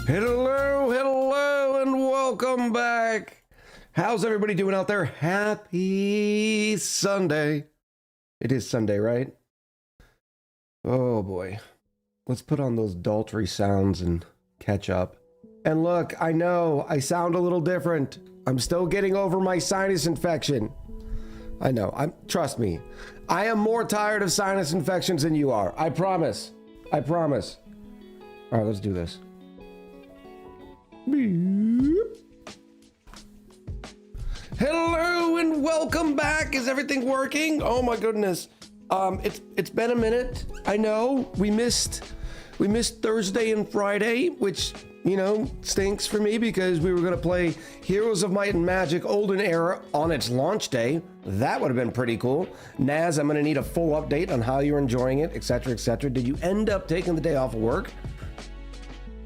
Hello, hello, and welcome back. How's everybody doing out there? Happy Sunday. It is Sunday, right? Oh boy. Let's put on those daltry sounds and catch up. And look, I know I sound a little different. I'm still getting over my sinus infection. I know, trust me. I am more tired of sinus infections than you are. I promise. I promise. All right, let's do this. Hello and welcome back. Is everything working? Oh my goodness. It's been a minute. I know we missed Thursday and Friday, which, you know, stinks for me because we were going to play Heroes of Might and Magic Olden Era on its launch day. That would have been pretty cool. Naz, I'm going to need a full update on how you're enjoying it, etc., etc. Did you end up taking the day off of work?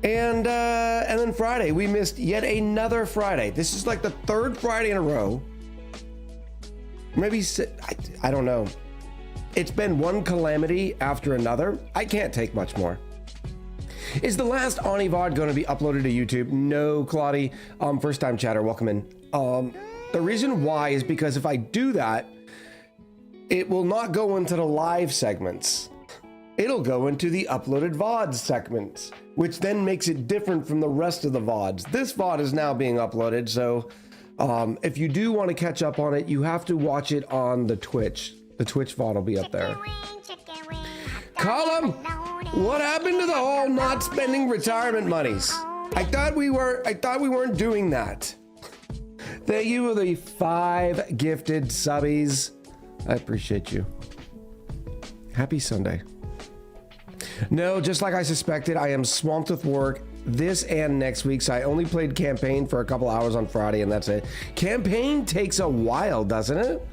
And then Friday, we missed yet another Friday. This is like the third Friday in a row. Maybe, I don't know. It's been one calamity after another. I can't take much more. Is the last ONI VOD going to be uploaded to YouTube? No, Claudie. First time chatter, welcome in. The reason why is because if I do that, it will not go into the live segments. It'll go into the uploaded VODs segments, which then makes it different from the rest of the VODs. This VOD is now being uploaded, so if you do want to catch up on it, you have to watch it on the Twitch. The Twitch VOD will be up there. Column, what happened to the whole not spending retirement monies? I thought we weren't doing that. Thank you for the 5 gifted subbies. I appreciate you. Happy Sunday. No, just like I suspected, I am swamped with work this and next week, so I only played campaign for a couple hours on Friday, and that's it. Campaign takes a while, doesn't it?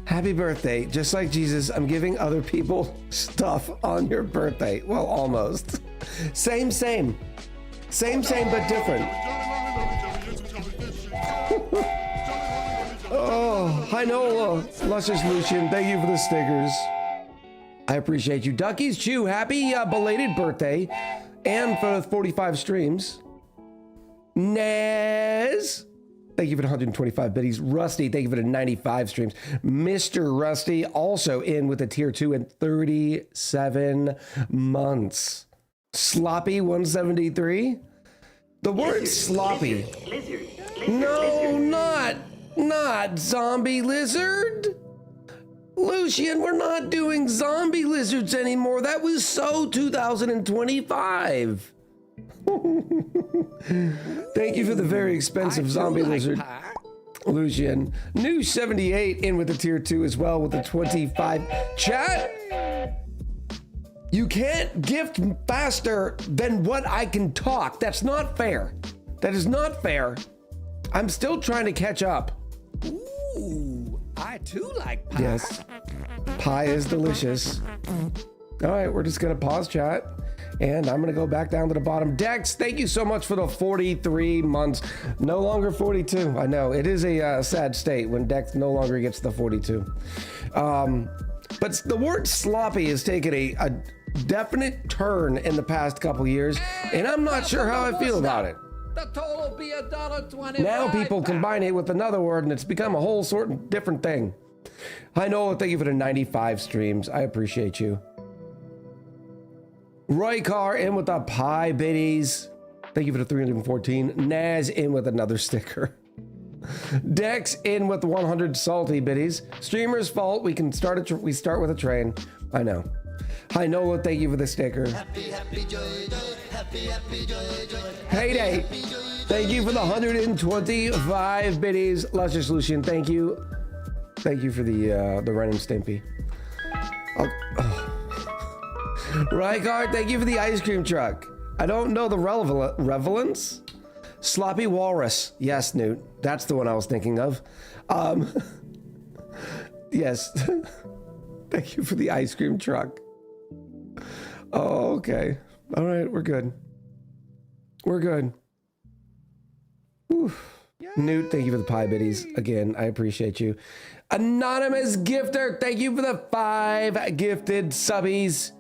Happy birthday. Just like Jesus, I'm giving other people stuff on your birthday. Well, almost. Same, but different. Oh, hi Nola. Luscious Lucian, thank you for the stickers. I appreciate you. Duckies Chew, happy belated birthday. And for the 45 streams. Nez, thank you for the 125 biddies. Rusty, thank you for the 95 streams. Mr. Rusty, also in with a tier 2 in 37 months. Sloppy 173. The word sloppy. No, not zombie lizard. Lucian, we're not doing zombie lizards anymore. That was so 2025. Thank you for the very expensive zombie lizard, Lucian. New 78 in with the tier 2 as well with the 25. Chat, you can't gift faster than what I can talk. That's not fair. That is not fair. I'm still trying to catch up. Ooh, I too like pie. Yes, pie is delicious. All right, we're just gonna pause chat and I'm gonna go back down to the bottom. Dex, thank you so much for the 43 months. No longer 42. I know, it is a sad state when Dex no longer gets the 42. But the word sloppy has taken a definite turn in the past couple years, and I'm not sure how I feel about it. The total will be $1.25. Now people combine it with another word and it's become a whole sort of different thing. Hi Nola, thank you for the 95 streams. I appreciate you. Roy Carr in with the pie biddies. Thank you for the 314. Naz in with another sticker. Dex in with 100 salty biddies. Streamer's fault. We can start we start with a train. I know. Hi Nola, thank you for the sticker. Happy joy, happy joy. Heyday, thank you for the 125 biddies. Luscious Lucian, thank you. Thank you for the Ren and Stimpy. Rykard, thank you for the ice cream truck. I don't know the relevance. Sloppy Walrus. Yes, Newt. That's the one I was thinking of. Yes. Thank you for the ice cream truck. Oh, okay. All right, we're good. We're good. Oof. Newt, thank you for the pie biddies. Again, I appreciate you. Anonymous gifter, thank you for the 5 gifted subbies.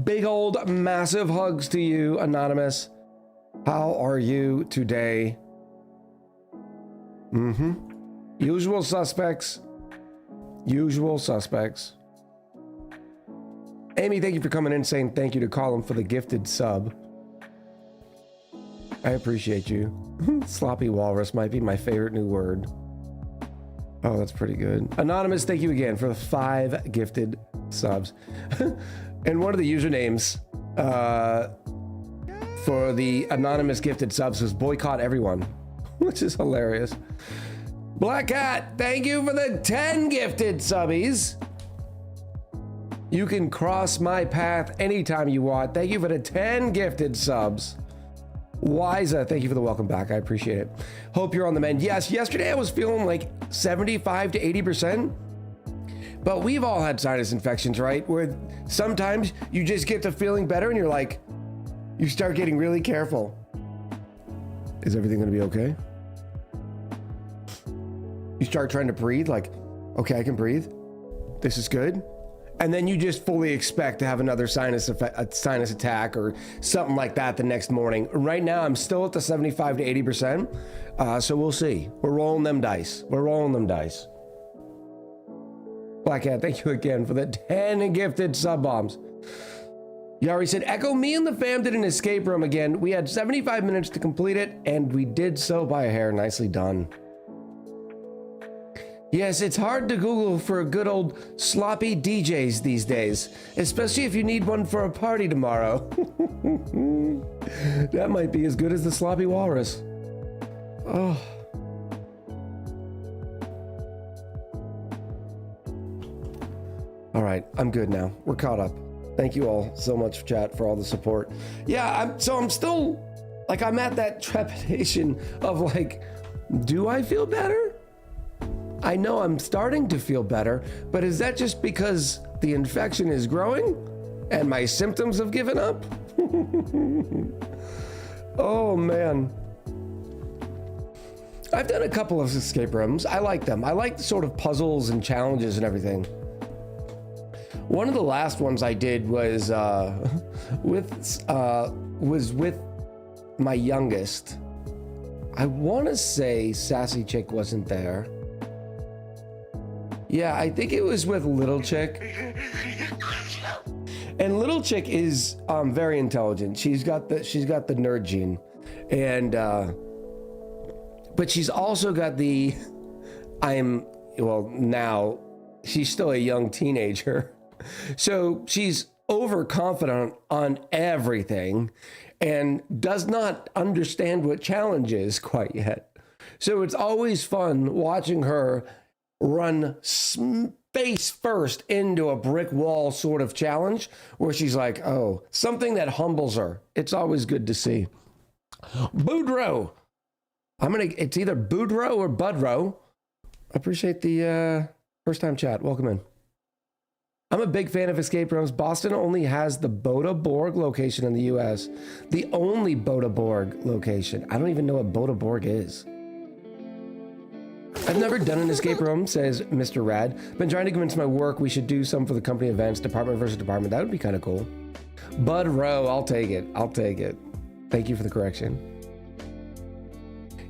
Big old massive hugs to you, Anonymous. How are you today? Usual suspects. Usual suspects. Amy, thank you for coming in, saying thank you to Colin for the gifted sub. I appreciate you. Sloppy walrus might be my favorite new word. Oh, that's pretty good. Anonymous, thank you again for the 5 gifted subs. And one of the usernames for the anonymous gifted subs was boycott everyone, which is hilarious. Black Cat, thank you for the 10 gifted subbies. You can cross my path anytime you want. Thank you for the 10 gifted subs. Wiza, thank you for the welcome back. I appreciate it. Hope you're on the mend. Yes, yesterday I was feeling like 75 to 80%. But we've all had sinus infections, right? Where sometimes you just get to feeling better and you're like, you start getting really careful. Is everything gonna be okay? You start trying to breathe, like, okay, I can breathe. This is good. And then you just fully expect to have another sinus attack or something like that the next morning. Right now, I'm still at the 75 to 80%. So we'll see. We're rolling them dice. We're rolling them dice. Black Cat, thank you again for the 10 gifted sub bombs. Yari said, Echo, me and the fam did an escape room again. We had 75 minutes to complete it, and we did so by a hair. Nicely done. Yes, it's hard to Google for good old sloppy DJs these days, especially if you need one for a party tomorrow. That might be as good as the sloppy walrus. Oh. All right, I'm good now. We're caught up. Thank you all so much, chat, for all the support. Yeah, I'm still, like, I'm at that trepidation of like, do I feel better? I know I'm starting to feel better, but is that just because the infection is growing and my symptoms have given up? Oh man. I've done a couple of escape rooms. I like them. I like the sort of puzzles and challenges and everything. One of the last ones I did was with my youngest. I want to say Sassy Chick wasn't there. Yeah, I think it was with Little Chick. And Little Chick is very intelligent. She's got the nerd gene, and but she's also got the now she's still a young teenager, so she's overconfident on everything and does not understand what challenge is quite yet. So it's always fun watching her run face first into a brick wall sort of challenge where she's like, oh, something that humbles her. It's always good to see. Boudreaux. It's either Boudreaux or Budrow. Appreciate the first time chat. Welcome in. I'm a big fan of escape rooms. Boston only has the Boda Borg location in the US. The only Boda Borg location. I don't even know what Boda Borg is. I've never done an escape room, says Mr. Rad. Been trying to convince my work we should do some for the company events, department versus department. That would be kind of cool. Bud Rowe, I'll take it. I'll take it. Thank you for the correction.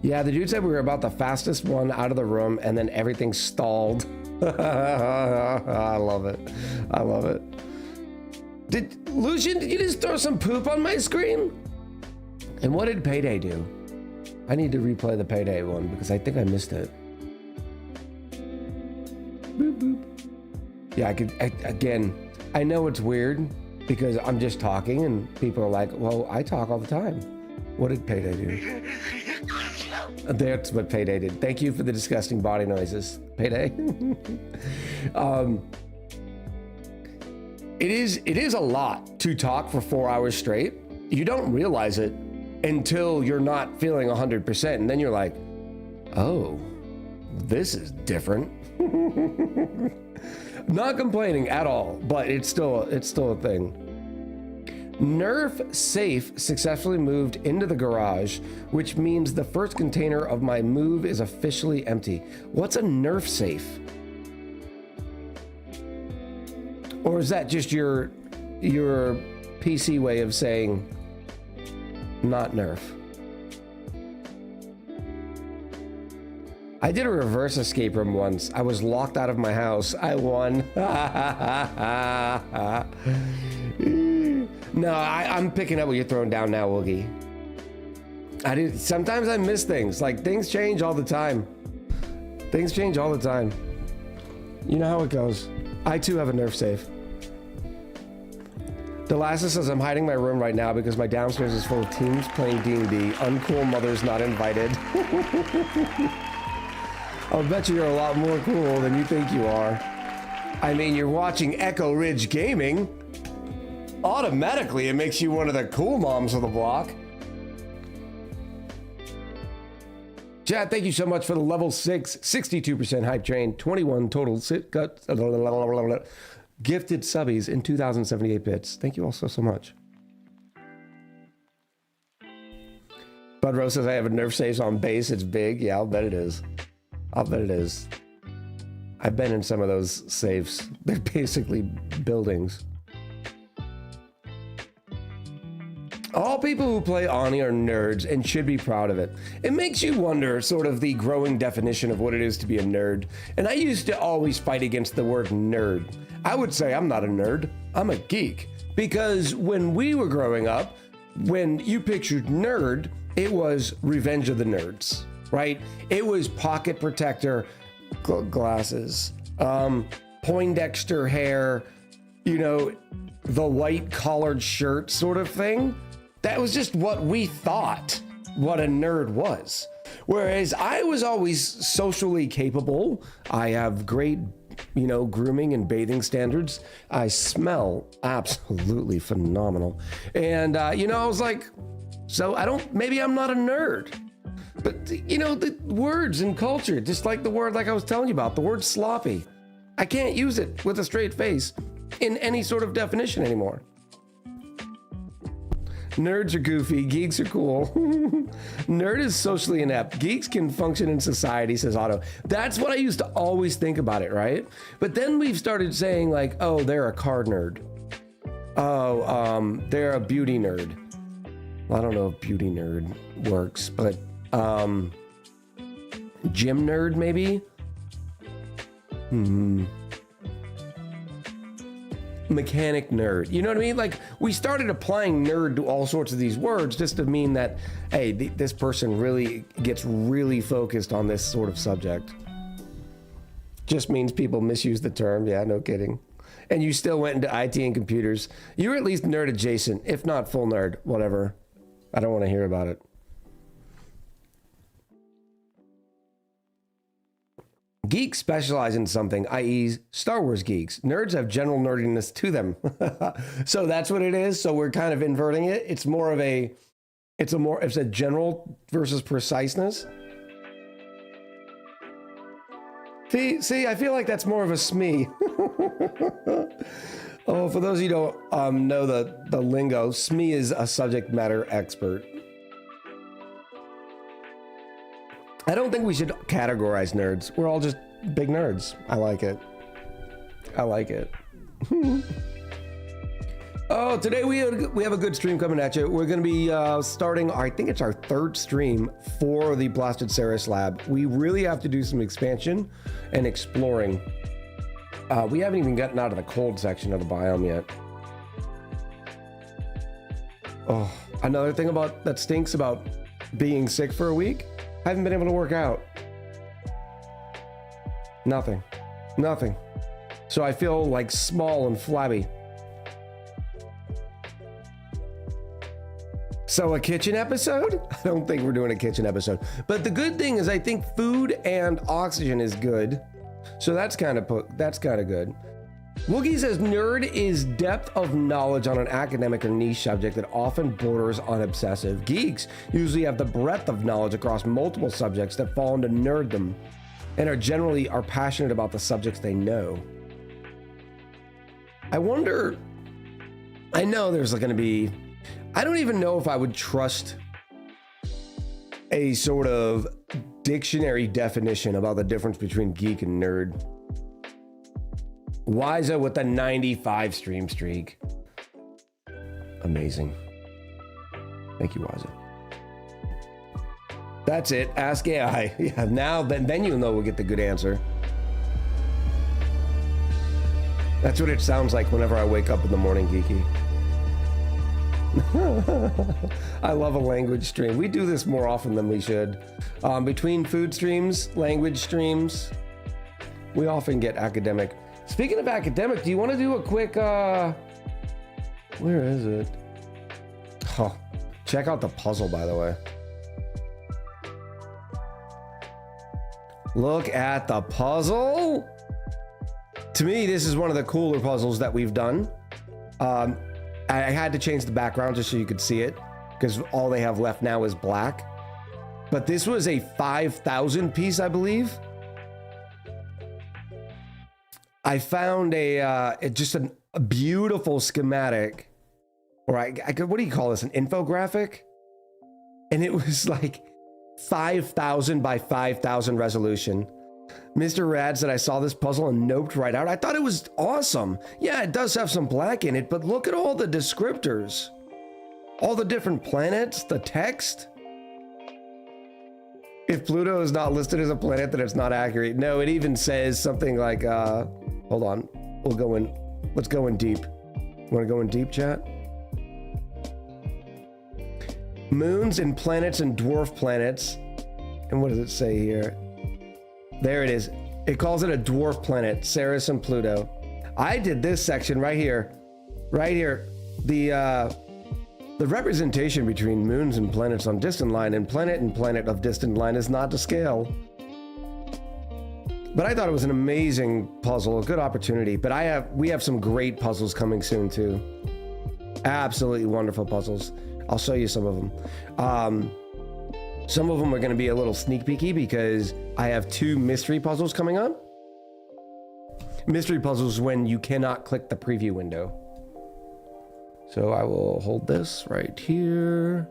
Yeah, the dude said we were about the fastest one out of the room and then everything stalled. I love it. I love it. Lucian, did you just throw some poop on my screen? And what did Payday do? I need to replay the Payday one because I think I missed it. Boop, boop. Yeah, again, I know it's weird because I'm just talking and people are like, well, I talk all the time. What did Payday do? That's what Payday did. Thank you for the disgusting body noises, Payday. It is a lot to talk for 4 hours straight. You don't realize it until you're not feeling 100%, and then you're like, oh, this is different. Not complaining at all, but it's still a thing. Nerf safe successfully moved into the garage, which means the first container of my move is officially empty. What's a Nerf safe? Or is that just your PC way of saying not Nerf? I did a reverse escape room once. I was locked out of my house. I won. No, I'm picking up what you're throwing down now, Woogie. Sometimes I miss things. Like, things change all the time. Things change all the time. You know how it goes. I too have a nerf save. Delassa says I'm hiding my room right now because my downstairs is full of teens playing D&D. Uncool mothers not invited. I'll bet you're a lot more cool than you think you are. I mean, you're watching Echo Ridge Gaming. Automatically, it makes you one of the cool moms of the block. Chad, thank you so much for the level 6, 62% hype train, 21 total gifted subbies in 2078 bits. Thank you all so much. Bud Rose says I have a nerf saves on base. It's big. Yeah, I'll bet it is. I'll bet it is. I've been in some of those safes. They're basically buildings. All people who play ONI are nerds and should be proud of it. It makes you wonder sort of the growing definition of what it is to be a nerd. And I used to always fight against the word nerd. I would say I'm not a nerd, I'm a geek. Because when we were growing up, when you pictured nerd, it was Revenge of the Nerds, right? It was pocket protector glasses, Poindexter hair, you know, the white collared shirt sort of thing. That was just what we thought what a nerd was. Whereas I was always socially capable. I have great, you know, grooming and bathing standards. I smell absolutely phenomenal. And, you know, I was like, so maybe I'm not a nerd. But, you know, the words and culture, just like the word like I was telling you about, the word sloppy. I can't use it with a straight face in any sort of definition anymore. Nerds are goofy, geeks are cool. Nerd is socially inept. Geeks can function in society, says Otto. That's what I used to always think about it, right? But then we've started saying like, oh, they're a card nerd. Oh, they're a beauty nerd. Well, I don't know if beauty nerd works, but gym nerd maybe? Mechanic nerd. You know what I mean? Like, we started applying nerd to all sorts of these words just to mean that, hey, this person really gets really focused on this sort of subject. Just means people misuse the term. Yeah, no kidding. And you still went into IT and computers. You were at least nerd adjacent, if not full nerd, whatever. I don't want to hear about it. Geeks specialize in something, i.e. Star Wars geeks. Nerds have general nerdiness to them. So that's what it is. So we're kind of inverting it. It's a general versus preciseness. See, I feel like that's more of a SME. Oh, for those of you who don't know the lingo, SME is a subject matter expert. I don't think we should categorize nerds. We're all just big nerds. I like it. I like it. Oh, today we have a good stream coming at you. We're going to be starting, I think it's our third stream for the Blasted Ceres lab. We really have to do some expansion and exploring. We haven't even gotten out of the cold section of the biome yet. Oh, another thing that stinks about being sick for a week. I haven't been able to work out. Nothing. So I feel like small and flabby. So a kitchen episode? I don't think we're doing a kitchen episode. But the good thing is I think food and oxygen is good. So that's kind of good. Woogie says nerd is depth of knowledge on an academic or niche subject that often borders on obsessive. Geeks usually have the breadth of knowledge across multiple subjects that fall into nerddom and are passionate about the subjects they know. I wonder, I know there's going to be, I don't even know if I would trust a sort of dictionary definition about the difference between geek and nerd. Wiza with a 95 stream streak. Amazing. Thank you, Wiza. That's it. Ask AI. Yeah, now then you'll know we'll get the good answer. That's what it sounds like whenever I wake up in the morning, Geeky. I love a language stream. We do this more often than we should. Between food streams, language streams, we often get academic. Speaking of academic, do you want to do a quick, where is it? Oh, check out the puzzle, by the way. Look at the puzzle. To me, this is one of the cooler puzzles that we've done. I had to change the background just so you could see it, because all they have left now is black. But this was a 5,000 piece, I believe. I found just a beautiful schematic, or what do you call this? An infographic? And it was like 5,000 by 5,000 resolution. Mr. Rad said, I saw this puzzle and noped right out. I thought it was awesome. Yeah, it does have some black in it, but look at all the descriptors. All the different planets, the text. If Pluto is not listed as a planet, then it's not accurate. No, it even says something like, hold on, let's go in deep. Want to go in deep, chat? Moons and planets and dwarf planets. And what does it say here? There it is. It calls it a dwarf planet, Ceres and Pluto. I did this section right here. Right here. The representation between moons and planets on distant line and planet of distant line is not to scale. But I thought it was an amazing puzzle, a good opportunity. But we have some great puzzles coming soon too. Absolutely wonderful puzzles. I'll show you some of them. Some of them are going to be a little sneak peeky because I have 2 mystery puzzles coming up. Mystery puzzles when you cannot click the preview window. So I will hold this right here.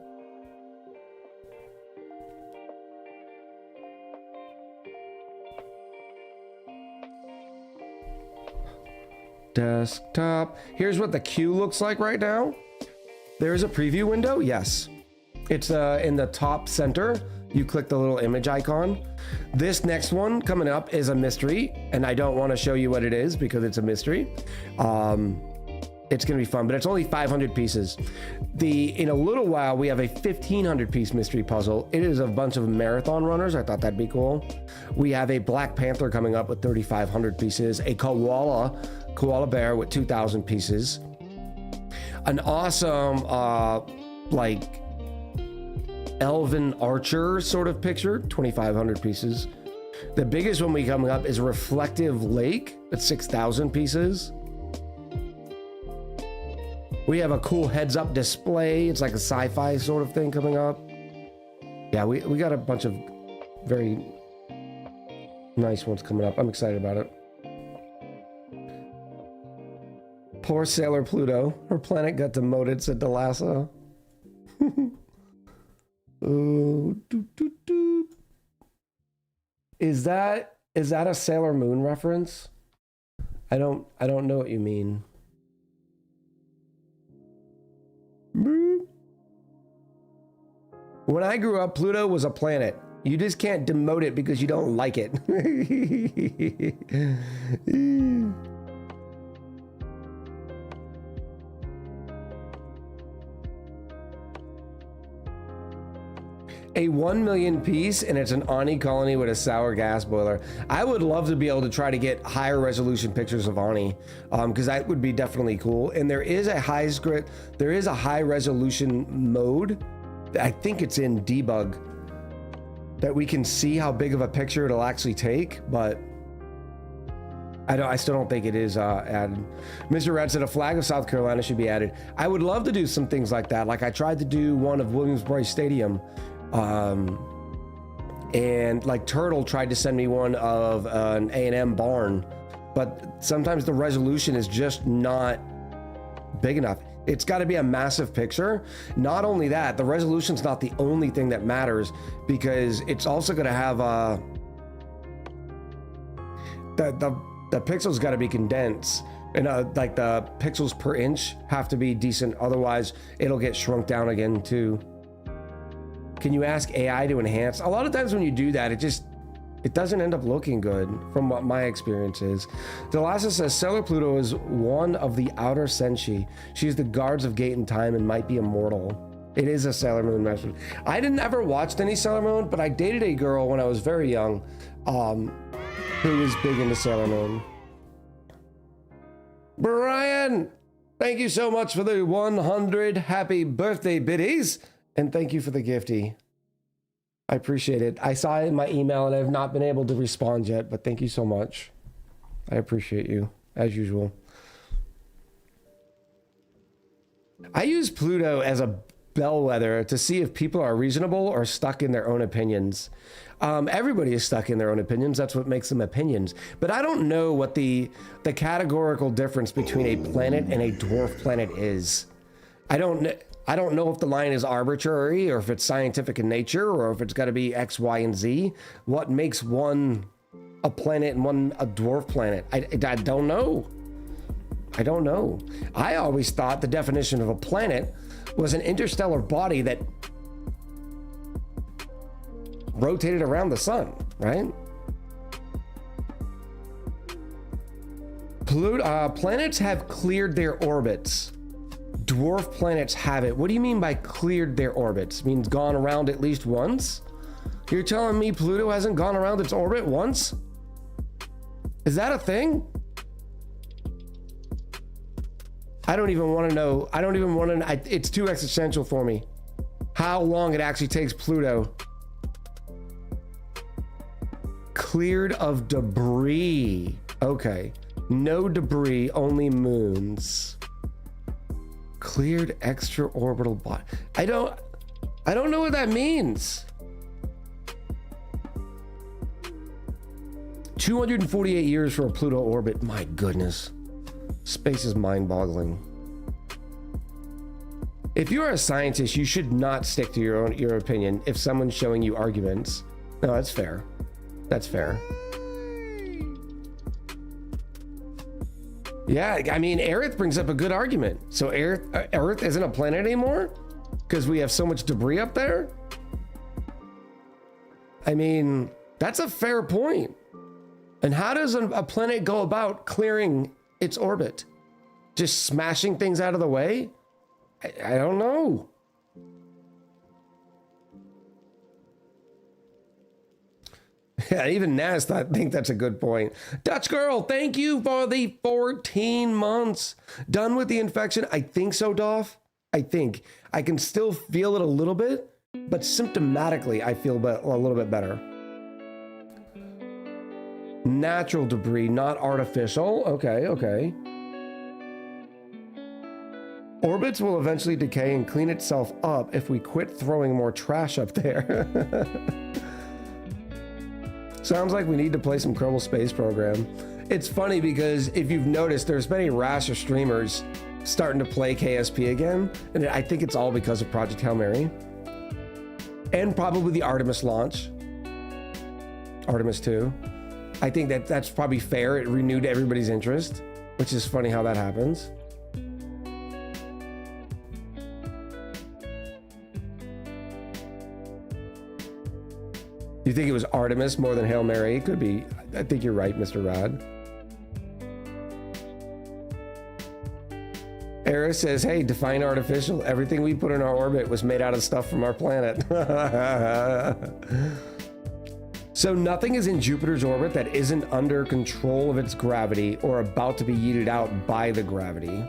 Desktop. Here's what the queue looks like right now. There's a preview window. Yes. It's in the top center. You click the little image icon. This next one coming up is a mystery, and I don't want to show you what it is because it's a mystery. It's gonna be fun, but it's only 500 pieces. In a little while, we have a 1,500 piece mystery puzzle. It is a bunch of marathon runners. I thought that'd be cool. We have a Black Panther coming up with 3,500 pieces. A koala bear with 2,000 pieces. An awesome, like elven archer sort of picture, 2,500 pieces. The biggest one we coming up is Reflective Lake at 6,000 pieces. We have a cool heads-up display. It's like a sci-fi sort of thing coming up. Yeah, we got a bunch of very nice ones coming up. I'm excited about it. Poor Sailor Pluto. Her planet got demoted, said Delassa. Oh, Is that a Sailor Moon reference? I don't know what you mean. When I grew up, Pluto was a planet. You just can't demote it because you don't like it. A 1 million piece, and it's an ONI colony with a sour gas boiler. I would love to be able to try to get higher resolution pictures of ONI, because that would be definitely cool. And there is a high resolution mode. I think it's in debug that we can see how big of a picture it'll actually take, but I still don't think it is added. Mr. Red said a flag of South Carolina should be added. I would love to do some things like that. Like I tried to do one of Williams-Brice Stadium. And like Turtle tried to send me one of an A&M barn, but sometimes the resolution is just not big enough. It's got to be a massive picture. Not only that, the resolution's not the only thing that matters, because it's also going to have the pixels got to be condensed, and like the pixels per inch have to be decent, otherwise it'll get shrunk down again too. Can you ask AI to enhance? A lot of times when you do that, it doesn't end up looking good from what my experience is. Delasa says, Stellar Pluto is one of the outer senshi. She's the guards of gate and time and might be immortal. It is a Sailor Moon reference. I didn't ever watch any Sailor Moon, but I dated a girl when I was very young who was big into Sailor Moon. Brian, thank you so much for the 100 happy birthday biddies. And thank you for the gifty. I appreciate it. I saw it in my email and I've not been able to respond yet, but thank you so much. I appreciate you, as usual. I use Pluto as a bellwether to see if people are reasonable or stuck in their own opinions. Everybody is stuck in their own opinions. That's what makes them opinions. But I don't know what the categorical difference between a planet and a dwarf planet is. I don't know if the line is arbitrary or if it's scientific in nature or if it's got to be X, Y, and Z. What makes one a planet and one a dwarf planet? I don't know. I don't know. I always thought the definition of a planet was an interstellar body that rotated around the sun, right? Planets have cleared their orbits. Dwarf planets haven't. What do you mean by cleared their orbits? Means gone around at least once? You're telling me Pluto hasn't gone around its orbit once? Is that a thing? I don't even want to know. I don't even want to know. It's too existential for me. How long it actually takes Pluto. Cleared of debris. Okay. No debris, only moons. Cleared extraorbital body. I don't know what that means. 248 years for a Pluto orbit. My goodness. Space is mind-boggling. If you're a scientist, you should not stick to your opinion if someone's showing you arguments. No, that's fair. That's fair. Yeah, I mean, Aerith brings up a good argument. So Earth isn't a planet anymore? Because we have so much debris up there? I mean, that's a fair point. And how does a planet go about clearing its orbit? Just smashing things out of the way? I don't know. Yeah, even Nast, I think that's a good point. Dutch Girl, thank you for the 14 months. Done with the infection? I think so, Doff. I think. I can still feel it a little bit, but symptomatically, I feel a little bit better. Natural debris, not artificial. Okay, okay. Orbits will eventually decay and clean itself up if we quit throwing more trash up there. Sounds like we need to play some Kerbal Space Program. It's funny because if you've noticed, there's been a rash of streamers starting to play KSP again, and I think it's all because of Project Hail Mary. And probably the Artemis launch. Artemis 2. I think that's probably fair. It renewed everybody's interest, which is funny how that happens. You think it was Artemis more than Hail Mary? It could be. I think you're right, Mr. Rod. Eris says, hey, define artificial. Everything we put in our orbit was made out of stuff from our planet. So nothing is in Jupiter's orbit that isn't under control of its gravity or about to be yeeted out by the gravity.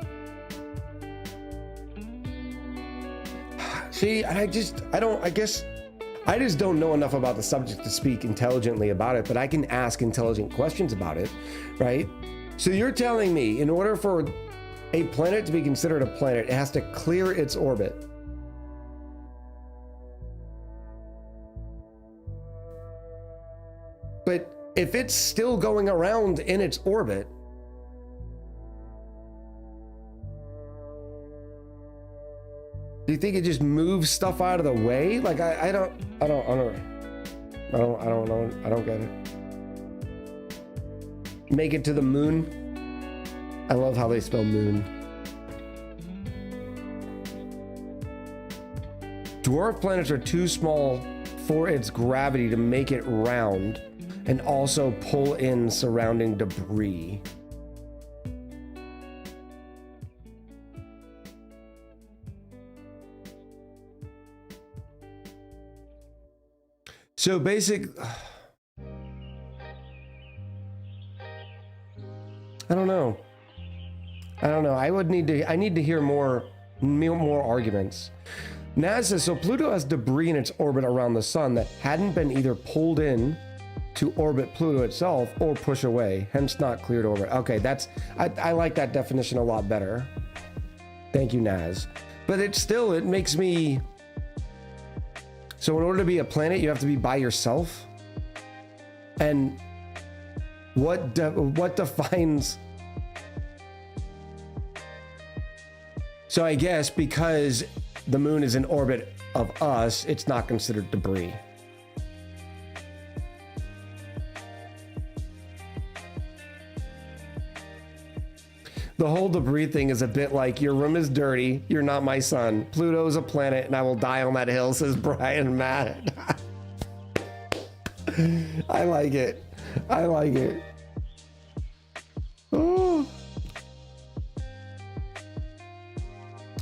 See, I just don't know enough about the subject to speak intelligently about it, but I can ask intelligent questions about it, right? So you're telling me in order for a planet to be considered a planet, it has to clear its orbit. But if it's still going around in its orbit, do you think it just moves stuff out of the way? Like I don't know. I don't get it. Make it to the moon. I love how they spell moon. Dwarf planets are too small for its gravity to make it round and also pull in surrounding debris. So I don't know. I need to hear more arguments. NASA, so Pluto has debris in its orbit around the sun that hadn't been either pulled in to orbit Pluto itself or push away, hence not cleared orbit. Okay, I like that definition a lot better. Thank you, Naz. But it makes me... So in order to be a planet, you have to be by yourself? And what defines... So I guess because the moon is in orbit of us, it's not considered debris. The whole debris thing is a bit like, your room is dirty, you're not my son. Pluto is a planet and I will die on that hill, says Brian Matt. I like it. Oh.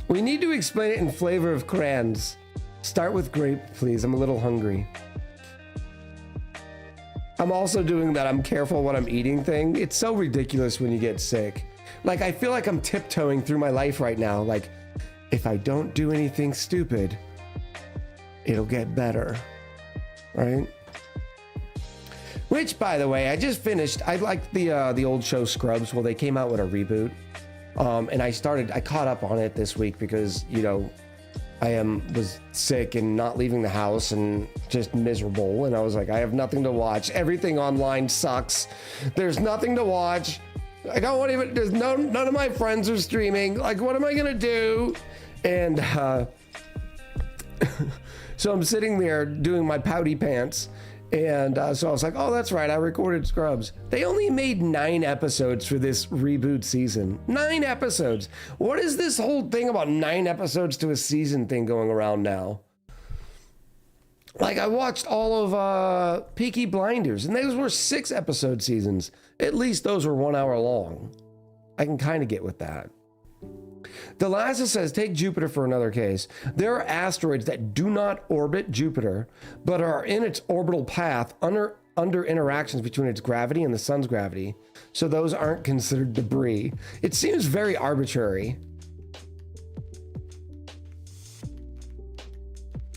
We need to explain it in flavor of crayons. Start with grape, please. I'm a little hungry. I'm also doing that I'm careful what I'm eating thing. It's so ridiculous when you get sick. Like, I feel like I'm tiptoeing through my life right now. Like, if I don't do anything stupid, it'll get better. Right? Which, by the way, I just finished. I liked the old show Scrubs. Well, they came out with a reboot. And I caught up on it this week because, you know, was sick and not leaving the house and just miserable. And I was like, I have nothing to watch. Everything online sucks. There's nothing to watch. I don't want even, none of my friends are streaming. Like, what am I going to do? And so I'm sitting there doing my pouty pants. And so I was like, oh, that's right. I recorded Scrubs. They only made 9 episodes for this reboot season. 9 episodes. What is this whole thing about 9 episodes to a season thing going around now? Like, I watched all of Peaky Blinders, and those were 6 episode seasons. At least those were 1 hour long. I can kind of get with that. Delasa says, take Jupiter for another case. There are asteroids that do not orbit Jupiter, but are in its orbital path under interactions between its gravity and the sun's gravity. So those aren't considered debris. It seems very arbitrary.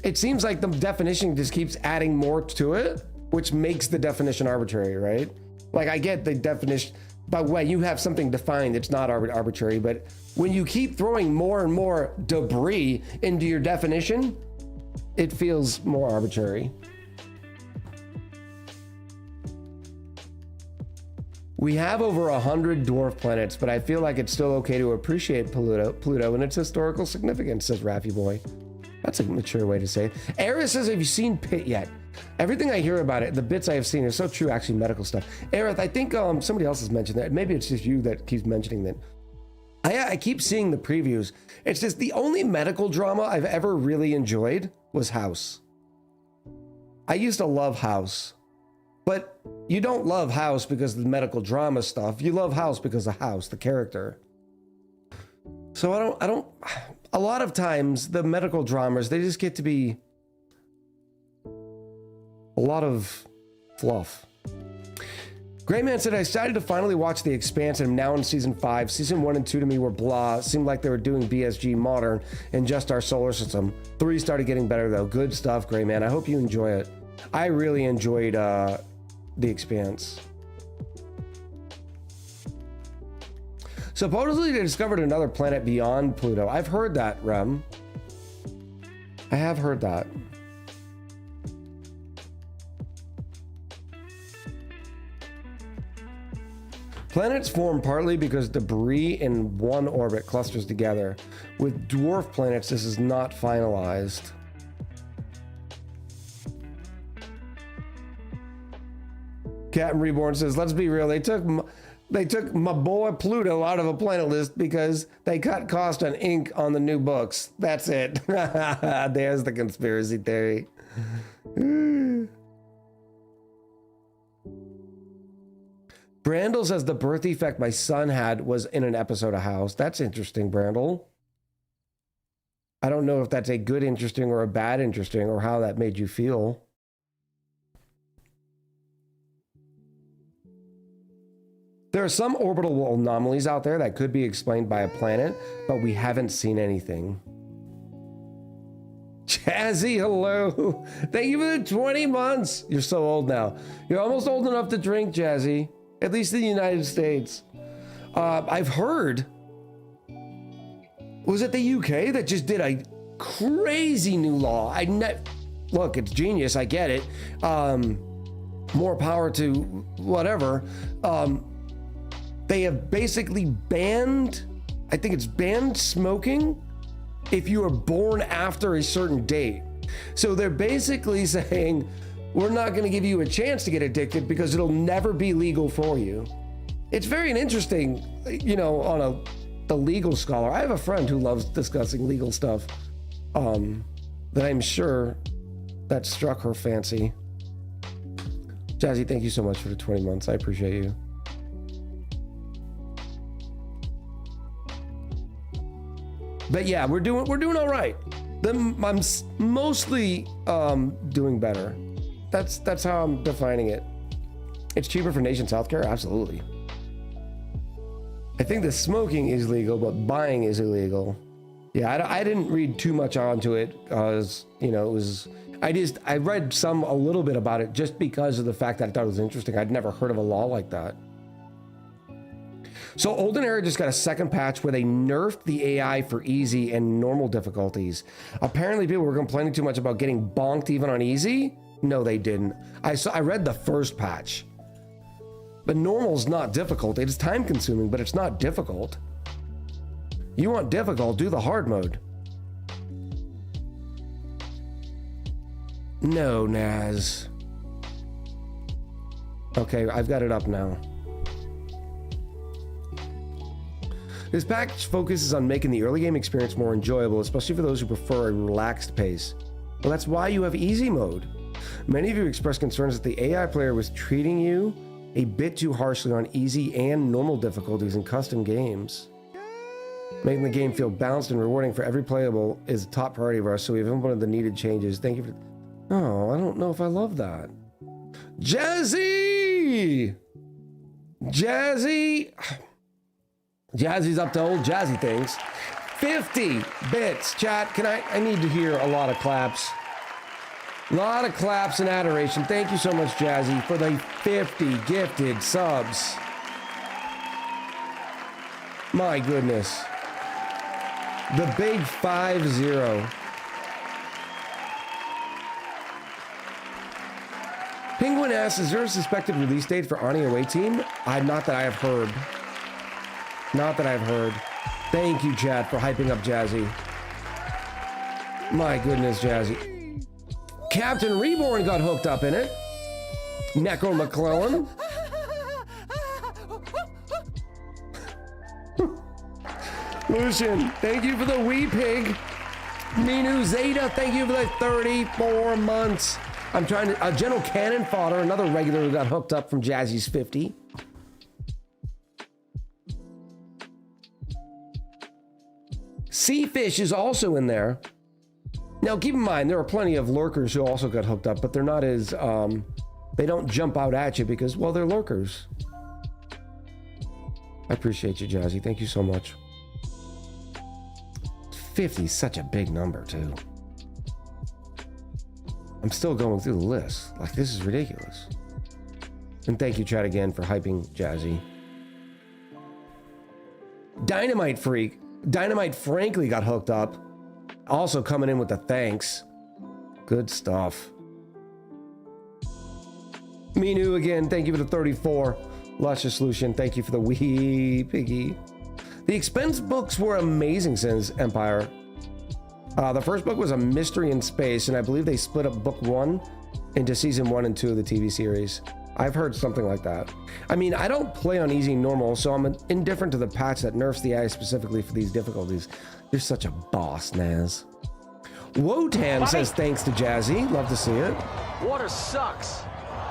It seems like the definition just keeps adding more to it, which makes the definition arbitrary, right? Like, I get the definition, but when you have something defined, it's not arbitrary. But when you keep throwing more and more debris into your definition, it feels more arbitrary. We have over 100 dwarf planets, but I feel like it's still okay to appreciate Pluto and its historical significance, says Raffy Boy. That's a mature way to say it. Eris says, have you seen Pit yet? Everything I hear about it, the bits I have seen are so true, actually, medical stuff. Aerith, I think somebody else has mentioned that. Maybe it's just you that keeps mentioning that. I keep seeing the previews. It's just the only medical drama I've ever really enjoyed was House. I used to love House. But you don't love House because of the medical drama stuff. You love House because of House, the character. So I don't, a lot of times the medical dramas, they just get to be a lot of fluff. Greyman said, I decided to finally watch The Expanse and I'm now in season 5. Season 1 and 2 to me were blah. Seemed like they were doing BSG modern and just our solar system. 3 started getting better though. Good stuff, Greyman. I hope you enjoy it. I really enjoyed The Expanse. Supposedly they discovered another planet beyond Pluto. I've heard that, Rem. I have heard that. Planets form partly because debris in one orbit clusters together. With dwarf planets, this is not finalized. Captain Reborn says, let's be real, they took They took my boy Pluto out of a planet list because they cut cost on ink on the new books. That's it. There's the conspiracy theory. Brandel says the birth defect my son had was in an episode of House. That's interesting, Brandel. I don't know if that's a good interesting or a bad interesting or how that made you feel. There are some orbital anomalies out there that could be explained by a planet, but we haven't seen anything. Jazzy, hello. Thank you for the 20 months. You're so old now. You're almost old enough to drink, Jazzy. At least in the United States. I've heard. Was it the UK that just did a crazy new law? Look, it's genius. I get it. More power to whatever. They have basically banned, I think it's banned smoking if you were born after a certain date. So they're basically saying, we're not going to give you a chance to get addicted because it'll never be legal for you. It's very interesting, you know, on the legal scholar. I have a friend who loves discussing legal stuff that I'm sure that struck her fancy. Jazzy, thank you so much for the 20 months. I appreciate you. But yeah, we're doing all right. I'm mostly doing better. That's how I'm defining it. It's cheaper for nation's healthcare, absolutely. I think the smoking is legal, but buying is illegal. Yeah, I didn't read too much onto it because, you know, it was. I read a little bit about it just because of the fact that I thought it was interesting. I'd never heard of a law like that. So Olden Era just got a second patch where they nerfed the AI for easy and normal difficulties. Apparently people were complaining too much about getting bonked even on easy. No, they didn't. I read the first patch. But normal's not difficult. It is time consuming, but it's not difficult. You want difficult, do the hard mode. No, Naz. Okay, I've got it up now. This package focuses on making the early game experience more enjoyable, especially for those who prefer a relaxed pace. Well, that's why you have easy mode. Many of you expressed concerns that the AI player was treating you a bit too harshly on easy and normal difficulties in custom games. Making the game feel balanced and rewarding for every playable is a top priority of ours, so we've implemented the needed changes. Thank you for... Oh, I don't know if I love that. Jazzy! Jazzy! Jazzy's up to old Jazzy things. 50 bits, chat. I need to hear a lot of claps. A lot of claps and adoration. Thank you so much, Jazzy, for the 50 gifted subs. My goodness. The big 5-0. Penguin asks, is there a suspected release date for ONI away team? Not that I have heard. Not that I've heard. Thank you, chat, for hyping up Jazzy. My goodness, Jazzy. Captain Reborn got hooked up in it. Necro McClellan. Lucian, thank you for the wee pig. Minu Zeta, thank you for the 34 months. I'm trying to... General Cannon Fodder, another regular who got hooked up from Jazzy's 50. Seafish is also in there. Now, keep in mind, there are plenty of lurkers who also got hooked up, but they're not as... they don't jump out at you because, well, they're lurkers. I appreciate you, Jazzy. Thank you so much. 50 is such a big number, too. I'm still going through the list. Like, this is ridiculous. And thank you, chat, again, for hyping Jazzy. Dynamite Freak. Dynamite Frankly got hooked up. Also coming in with the thanks. Good stuff. Minu again, thank you for the 34. Luscious Lucian, thank you for the wee piggy. The expense books were amazing since Empire. The first book was A Mystery in Space, and I believe they split up book 1 into season 1 and 2 of the TV series. I've heard something like that. I mean, I don't play on easy normal, so I'm indifferent to the patch that nerfs the AI specifically for these difficulties. You're such a boss, Naz. Wotan says thanks to Jazzy. Love to see it. Water sucks.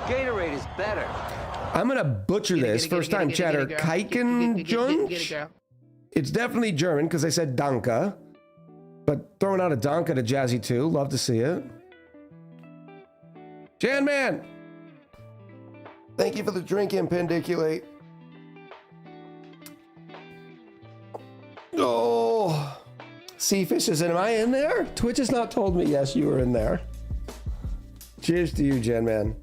Gatorade is better. I'm gonna butcher this. First time chatter. Kaikenjunch? It's definitely German because I said Danke. But throwing out a Danke to Jazzy too. Love to see it. Jan Man! Thank you for the drink, Impendiculate. Oh. Seafish says, am I in there? Twitch has not told me. Yes, you were in there. Cheers to you, Jan Man.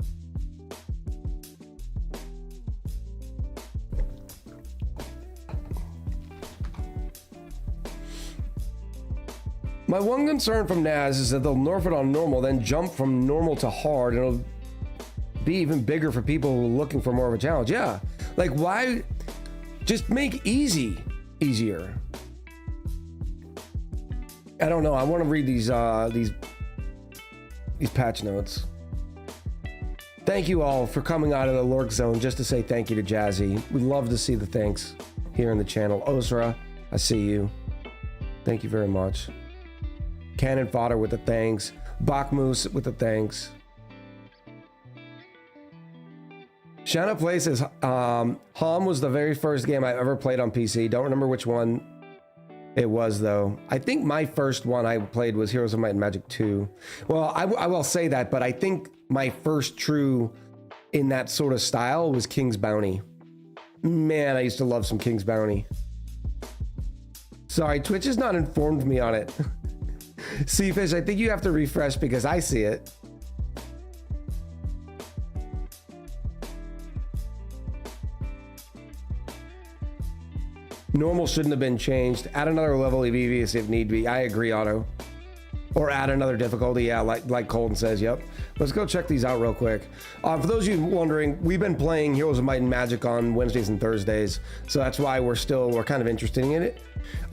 My one concern from Naz is that they'll nerf it on normal, then jump from normal to hard, and it'll be even bigger for people who are looking for more of a challenge. Yeah, like why just make easy easier? I don't know. I want to read these patch notes. Thank you all for coming out of the lurk zone just to say thank you to Jazzy. We love to see the thanks here in the channel. Osra, I see you. Thank you very much. Cannon Fodder with the thanks. Bakmoose with the thanks. Shanna Play says, Hom was the very first game I ever played on PC. Don't remember which one it was, though. I think my first one I played was Heroes of Might and Magic 2. Well, I will say that, but I think my first true in that sort of style was King's Bounty. Man, I used to love some King's Bounty. Sorry, Twitch has not informed me on it. Seafish, I think you have to refresh because I see it. Normal shouldn't have been changed. Add another level of EVs if need be. I agree, Otto. Or add another difficulty, yeah, like Colton says, yep. Let's go check these out real quick. For those of you wondering, we've been playing Heroes of Might and Magic on Wednesdays and Thursdays, so that's why we're kind of interested in it.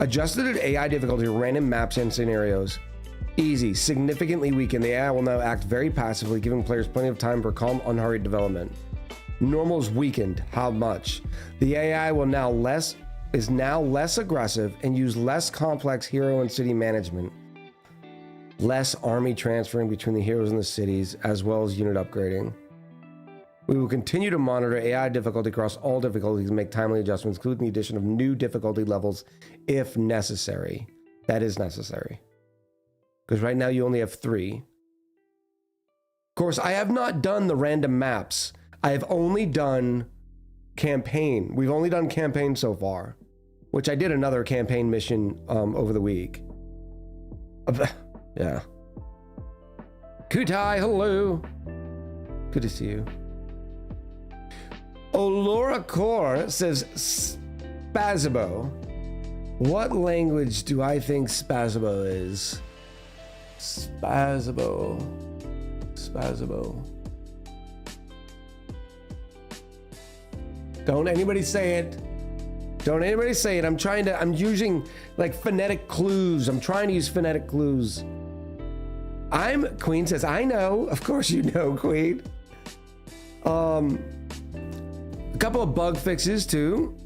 Adjusted at AI difficulty, random maps and scenarios. Easy, significantly weakened. The AI will now act very passively, giving players plenty of time for calm, unhurried development. Normal's weakened. How much? The AI is now less aggressive and use less complex hero and city management. Less army transferring between the heroes and the cities, as well as unit upgrading. We will continue to monitor AI difficulty across all difficulties and make timely adjustments, including the addition of new difficulty levels if necessary. That is necessary. Because right now you only have 3. Of course, I have not done the random maps. I have only done campaign. We've only done campaign so far, which I did another campaign mission over the week. Yeah. Kutai, hello. Good to see you. Olora Core says Spazabo. What language do I think Spazabo is? Spazabo. Don't anybody say it. Don't anybody say it. I'm using like phonetic clues. I'm trying to use phonetic clues. Queen says, I know. Of course you know, Queen. A couple of bug fixes too.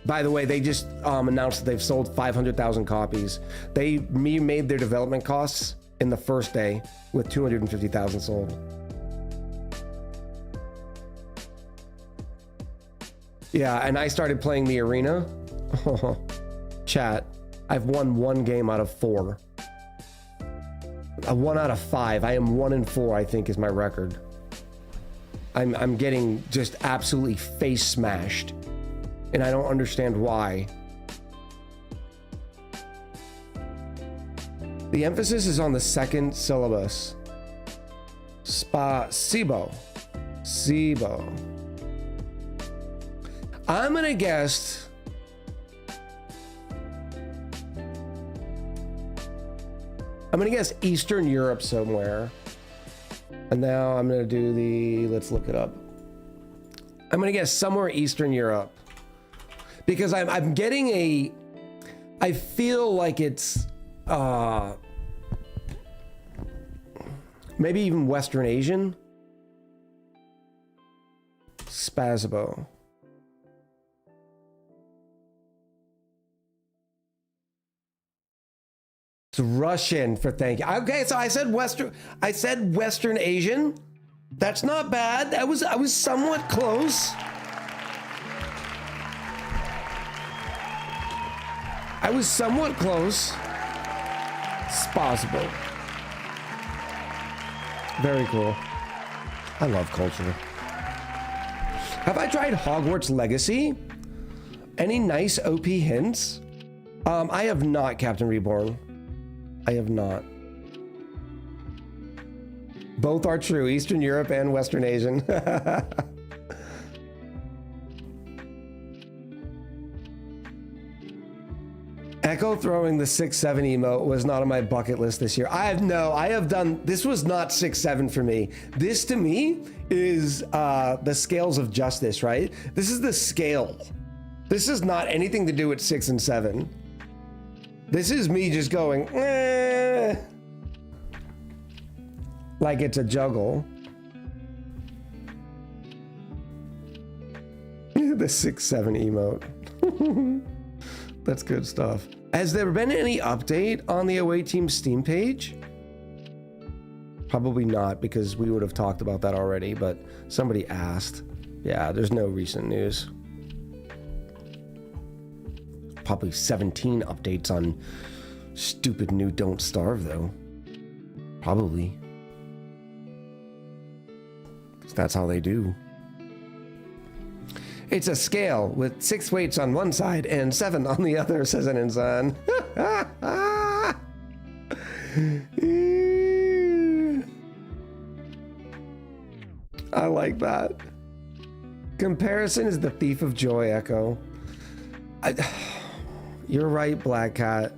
By the way, they just announced that they've sold 500,000 copies. They made their development costs in the first day with 250,000 sold. Yeah, and I started playing the arena. Chat, I've won 1 game out of 4. 1 out of 5. I am 1-4, I think, is my record. I'm getting just absolutely face smashed, and I don't understand why. The emphasis is on the second syllabus. Sibo. I'm gonna guess Eastern Europe somewhere. And now I'm gonna do let's look it up. I'm gonna guess somewhere Eastern Europe. Because I'm getting I feel like it's maybe even Western Asian. Spazbo. It's Russian for thank you. Okay, so I said Western Asian. That's not bad. I was somewhat close. I was somewhat close. Spazbo. Very cool. I love culture. Have I tried Hogwarts Legacy? Any nice OP hints? I have not, Captain Reborn. I have not. Both are true, Eastern Europe and Western Asian. Echo throwing the 6-7 emote was not on my bucket list this year. I have done, this was not 6-7 for me. This to me is the scales of justice, right? This is the scale. This is not anything to do with 6 and 7. This is me just going, eh, like it's a juggle. The 6-7 emote. That's good stuff. Has there been any update on the away team Steam page? Probably not, because we would have talked about that already, but somebody asked. Yeah, there's no recent news. Probably 17 updates on stupid new Don't Starve, though. Probably. 'Cause that's how they do. It's a scale with 6 weights on one side and 7 on the other, says an insan. I like that. Comparison is the thief of joy, Echo. You're right, Black Cat.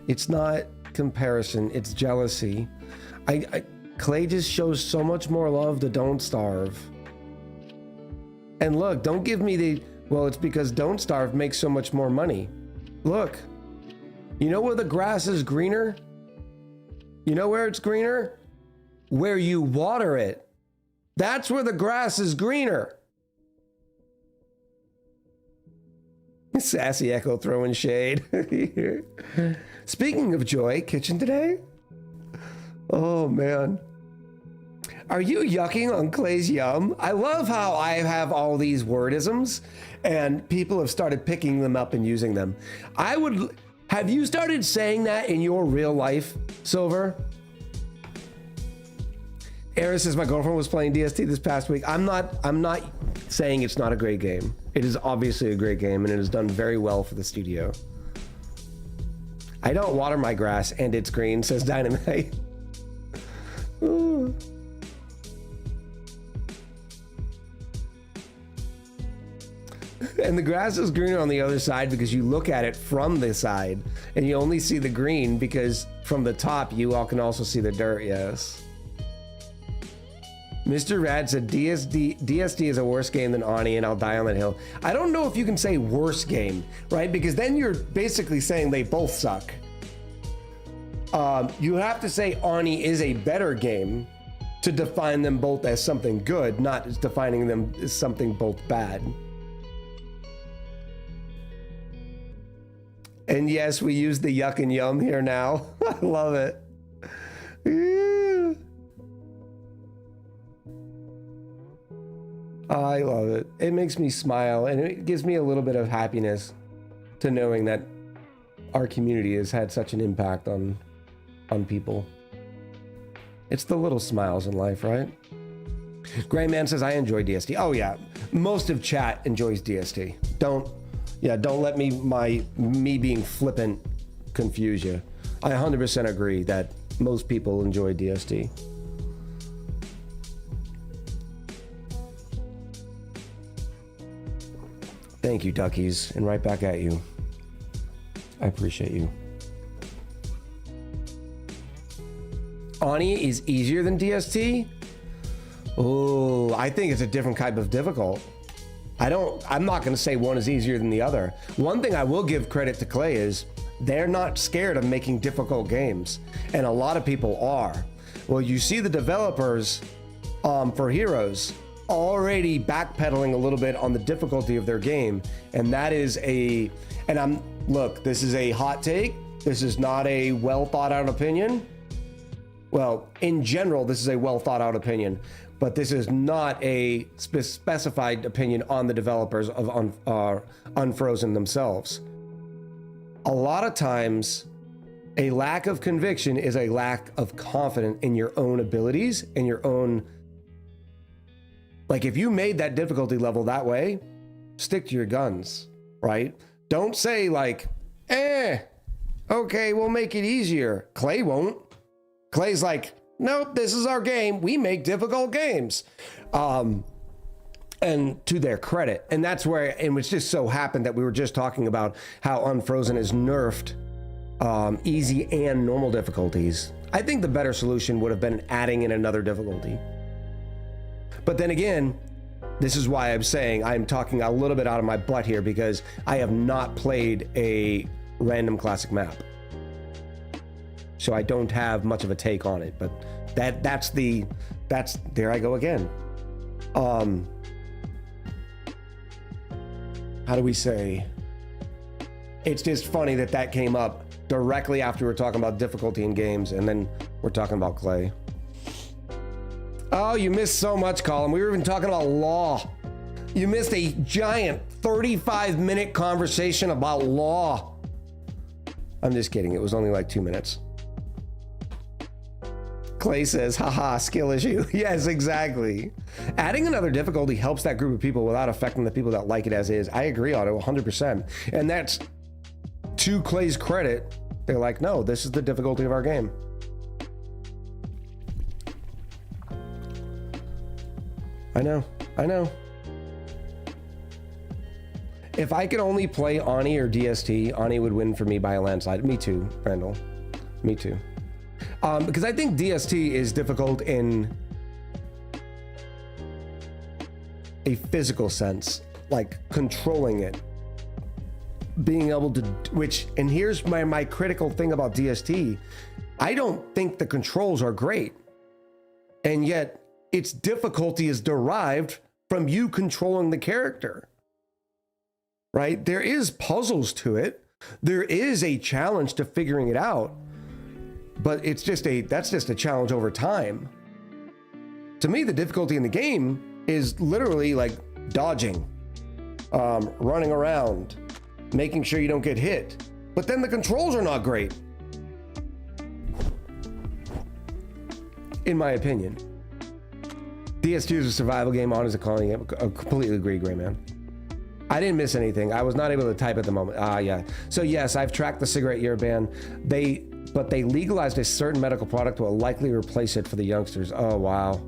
It's not comparison, it's jealousy. Clay just shows so much more love to Don't Starve. And look, don't give me the, well, it's because Don't Starve makes so much more money. Look, you know where the grass is greener? You know where it's greener? Where you water it. That's where the grass is greener. Sassy Echo throwing shade. Speaking of joy, kitchen today? Oh, man. Are you yucking on Clay's yum? I love how I have all these wordisms and people have started picking them up and using them. Have you started saying that in your real life, Silver? Eris says my girlfriend was playing DST this past week. I'm not saying it's not a great game. It is obviously a great game and it has done very well for the studio. I don't water my grass and it's green, says Dynamite. Ooh. And the grass is greener on the other side because you look at it from the side and you only see the green because from the top you all can also see the dirt, yes. Mr. Rad said DSD is a worse game than ONI and I'll die on that hill. I don't know if you can say worse game, right? Because then you're basically saying they both suck. You have to say ONI is a better game to define them both as something good, not as defining them as something both bad. And yes, we use the yuck and yum here now. I love it. Yeah. I love it. It makes me smile and it gives me a little bit of happiness to knowing that our community has had such an impact on people. It's the little smiles in life, right? Gray Man says, I enjoy DST. Oh yeah, most of chat enjoys DST. Don't let me being flippant confuse you. I 100% agree that most people enjoy DST. Thank you, duckies, and right back at you. I appreciate you. ONI is easier than DST? Oh, I think it's a different type of difficult. I'm not going to say one is easier than the other. One thing I will give credit to Clay is they're not scared of making difficult games, and a lot of people are. Well, you see the developers for Heroes, already backpedaling a little bit on the difficulty of their game. And that is look, this is a hot take. This is not a well thought out opinion. Well, in general, this is a well thought out opinion, but this is not a specified opinion on the developers of Unfrozen themselves. A lot of times, a lack of conviction is a lack of confidence in your own abilities and your own. Like, if you made that difficulty level that way, stick to your guns, right? Don't say like, okay, we'll make it easier. Clay won't. Clay's like, nope, this is our game. We make difficult games. And to their credit. And that's where, and it's just so happened that we were just talking about how Unfrozen is nerfed easy and normal difficulties. I think the better solution would have been adding in another difficulty. But then again, this is why I'm saying I'm talking a little bit out of my butt here, because I have not played a random classic map. So I don't have much of a take on it, but that's there I go again. How do we say? It's just funny that came up directly after we were talking about difficulty in games, and then we're talking about Clay. Oh, you missed so much, Colin. We were even talking about law. You missed a giant 35-minute conversation about law. I'm just kidding. It was only like 2 minutes. Clay says, haha, skill issue. Yes, exactly. Adding another difficulty helps that group of people without affecting the people that like it as is. I agree on it 100%. And that's to Clay's credit. They're like, no, this is the difficulty of our game. I know. If I could only play ONI or DST, ONI would win for me by a landslide. Me too, Randall. Me too. Because I think DST is difficult in a physical sense, like controlling it, being able to, and here's my critical thing about DST. I don't think the controls are great, and yet its difficulty is derived from you controlling the character, right? There is puzzles to it. There is a challenge to figuring it out. But that's just a challenge over time. To me, the difficulty in the game is literally like dodging, running around, making sure you don't get hit. But then the controls are not great, in my opinion. DS2 is a survival game, ONI is a colony game. I completely agree, Gray Man. I didn't miss anything. I was not able to type at the moment. Yeah. So yes, I've tracked the cigarette year ban. But they legalized a certain medical product will likely replace it for the youngsters. Oh, wow.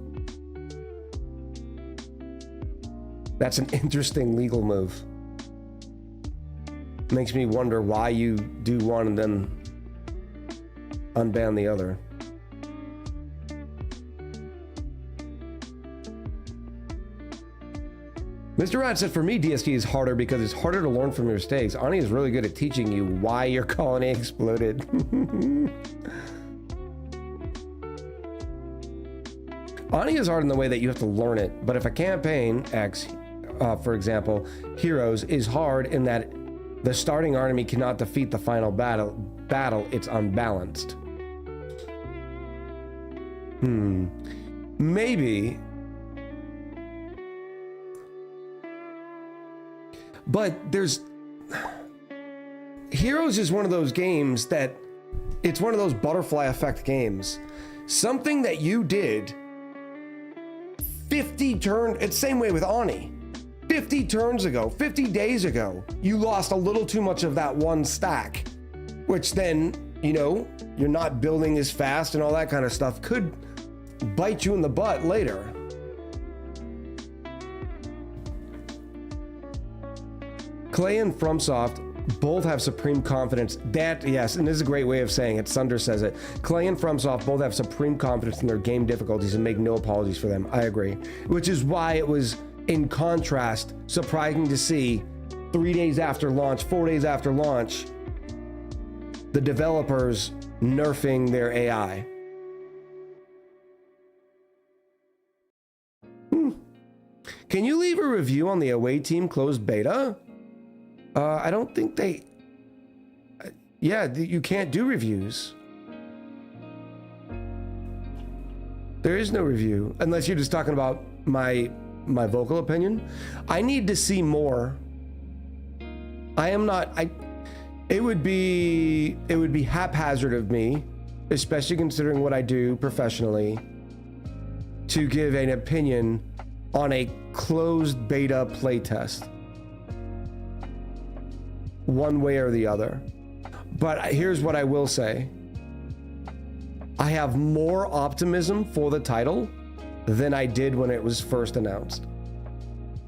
That's an interesting legal move. Makes me wonder why you do one and then unban the other. Mr. Rat said, for me, DST is harder because it's harder to learn from your mistakes. ONI is really good at teaching you why your colony exploded. ONI is hard in the way that you have to learn it, but if a campaign X, for example, Heroes, is hard in that the starting army cannot defeat the final battle, it's unbalanced. Maybe. But Heroes is one of those games that it's one of those butterfly effect games. Something that you did 50 turns, it's the same way with ONI. 50 turns ago, 50 days ago, you lost a little too much of that one stack, which then, you're not building as fast and all that kind of stuff could bite you in the butt later. Clay and FromSoft both have supreme confidence. Yes, and this is a great way of saying it. Sunder says it. Clay and FromSoft both have supreme confidence in their game difficulties and make no apologies for them. I agree. Which is why it was, in contrast, surprising to see 3 days after launch, 4 days after launch, the developers nerfing their AI. Can you leave a review on the away team closed beta? I don't think they... Yeah, you can't do reviews. There is no review, unless you're just talking about my vocal opinion. I need to see more. I am not... It would be haphazard of me, especially considering what I do professionally, to give an opinion on a closed beta playtest, one way or the other. But here's what I will say. I have more optimism for the title than I did when it was first announced.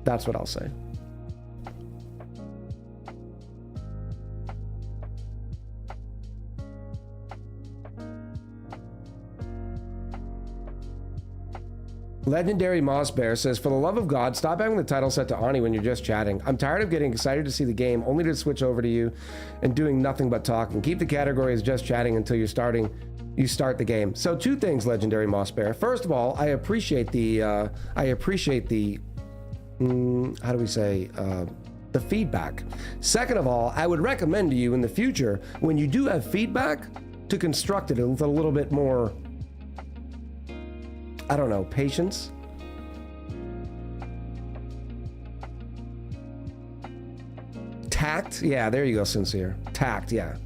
That's what I'll say. Legendary Moss Bear says, for the love of God, stop having the title set to ONI when you're just chatting. I'm tired of getting excited to see the game, only to switch over to you and doing nothing but talking. Keep the category as just chatting until you start the game. So 2 things, Legendary Moss Bear. First of all, I appreciate the how do we say, the feedback. Second of all, I would recommend to you in the future, when you do have feedback, to construct it with a little bit more, I don't know, patience. Tact? Yeah, there you go, Sincere. Tact, yeah.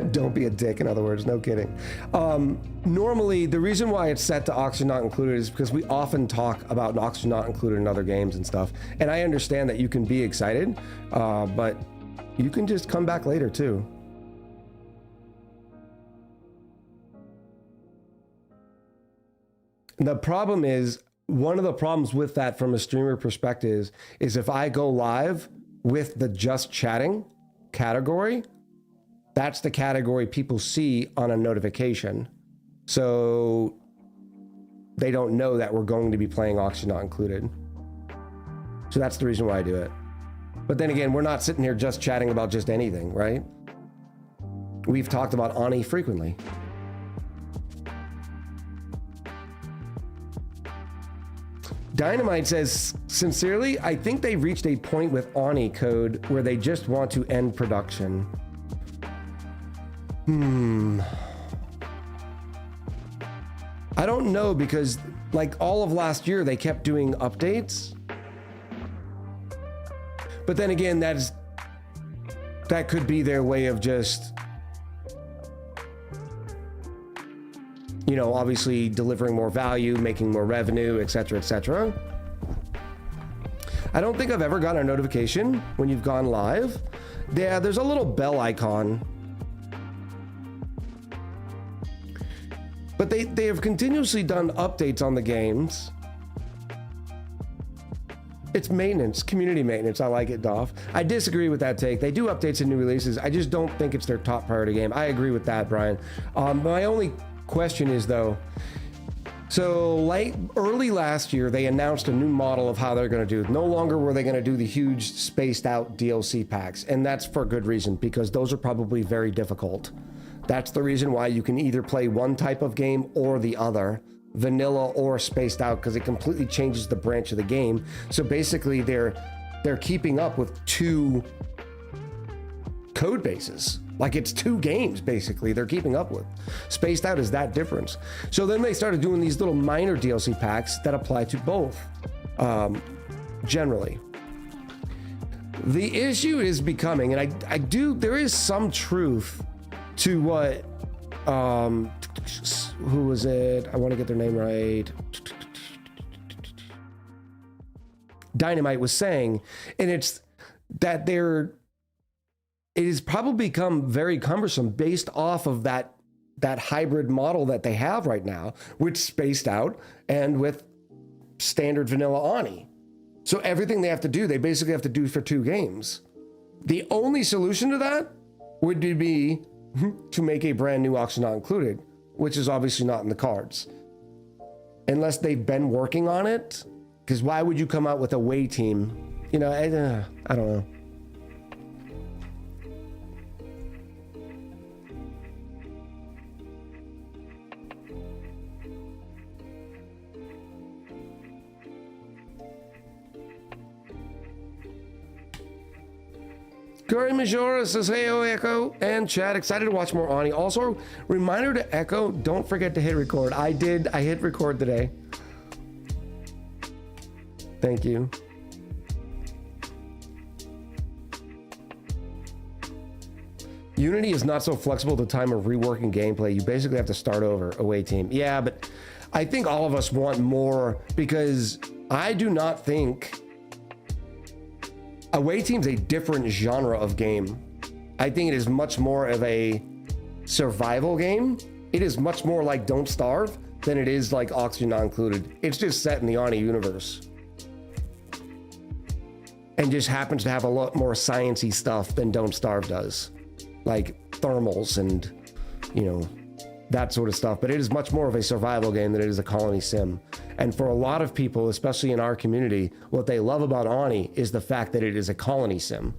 Don't be a dick, in other words, no kidding. Normally, the reason why it's set to Oxygen Not Included is because we often talk about Oxygen Not Included in other games and stuff. And I understand that you can be excited, but you can just come back later too. The problem is, one of the problems with that from a streamer perspective is if I go live with the just chatting category, that's the category people see on a notification. So they don't know that we're going to be playing Oxygen Not Included. So that's the reason why I do it. But then again, we're not sitting here just chatting about just anything, right? We've talked about ONI frequently. Dynamite says, sincerely, I think they reached a point with ONI code where they just want to end production. I don't know, because like all of last year, they kept doing updates. But then again, that could be their way of just, you know, obviously delivering more value, making more revenue, etc., etc. I don't think I've ever gotten a notification when you've gone live. Yeah, there's a little bell icon. But they have continuously done updates on the games. It's maintenance, community maintenance. I like it, Doff. I disagree with that take. They do updates and new releases. I just don't think it's their top priority game. I agree with that, Brian. My only question is though, so early last year, they announced a new model of how they're going to do it. No longer were they going to do the huge spaced out DLC packs. And that's for good reason, because those are probably very difficult. That's the reason why you can either play one type of game or the other, vanilla or spaced out, because it completely changes the branch of the game. So basically they're keeping up with 2 code bases. Like it's 2 games basically they're keeping up with. Spaced out is that difference. So then they started doing these little minor DLC packs that apply to both, generally. The issue is becoming, and there is some truth to what, who was it? I want to get their name right. Dynamite was saying, and it's that it has probably become very cumbersome based off of that hybrid model that they have right now, with spaced out and with standard vanilla ONI. So everything they have to do, they basically have to do for 2 games. The only solution to that would be to make a brand new Oxygen Not Included, which is obviously not in the cards. Unless they've been working on it, because why would you come out with a away team? You know, I don't know. Curry Majora says, hey, oh, Echo and Chad, excited to watch more ONI. Also, reminder to Echo, don't forget to hit record. I hit record today. Thank you. Unity is not so flexible at the time of reworking gameplay. You basically have to start over, away team. Yeah, but I think all of us want more because I do not think away team's a different genre of game. I think it is much more of a survival game. It is much more like Don't Starve than it is like Oxygen Not Included. It's just set in the ONI universe. And just happens to have a lot more sciencey stuff than Don't Starve does. Like thermals and, you know, that sort of stuff. But it is much more of a survival game than it is a colony sim. And for a lot of people, especially in our community, what they love about ONI is the fact that it is a colony sim.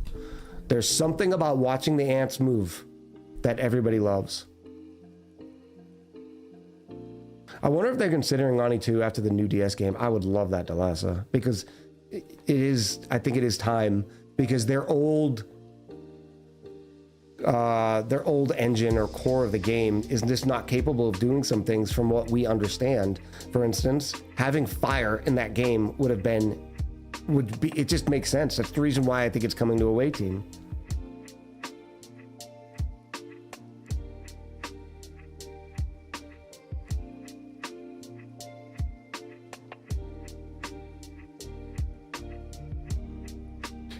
There's something about watching the ants move that everybody loves. I wonder if they're considering ONI 2 after the new DS game. I would love that, Delassa, because it is, I think it is time, because their old engine or core of the game is just not capable of doing some things from what we understand. For instance, having fire in that game it just makes sense. That's the reason why I think it's coming to away team.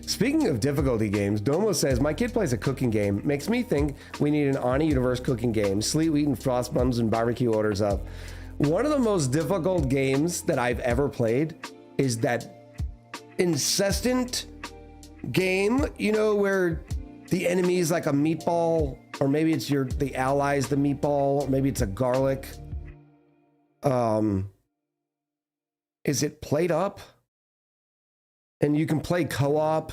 Speaking of difficulty games, Domo says, my kid plays a cooking game. Makes me think we need an ONI universe cooking game. Sleet wheat and frost buns and barbecue orders up. One of the most difficult games that I've ever played is that incessant game, you know, where the enemy is like a meatball, or maybe it's the allies, the meatball, or maybe it's a garlic. Is it Played Up? And you can play co-op.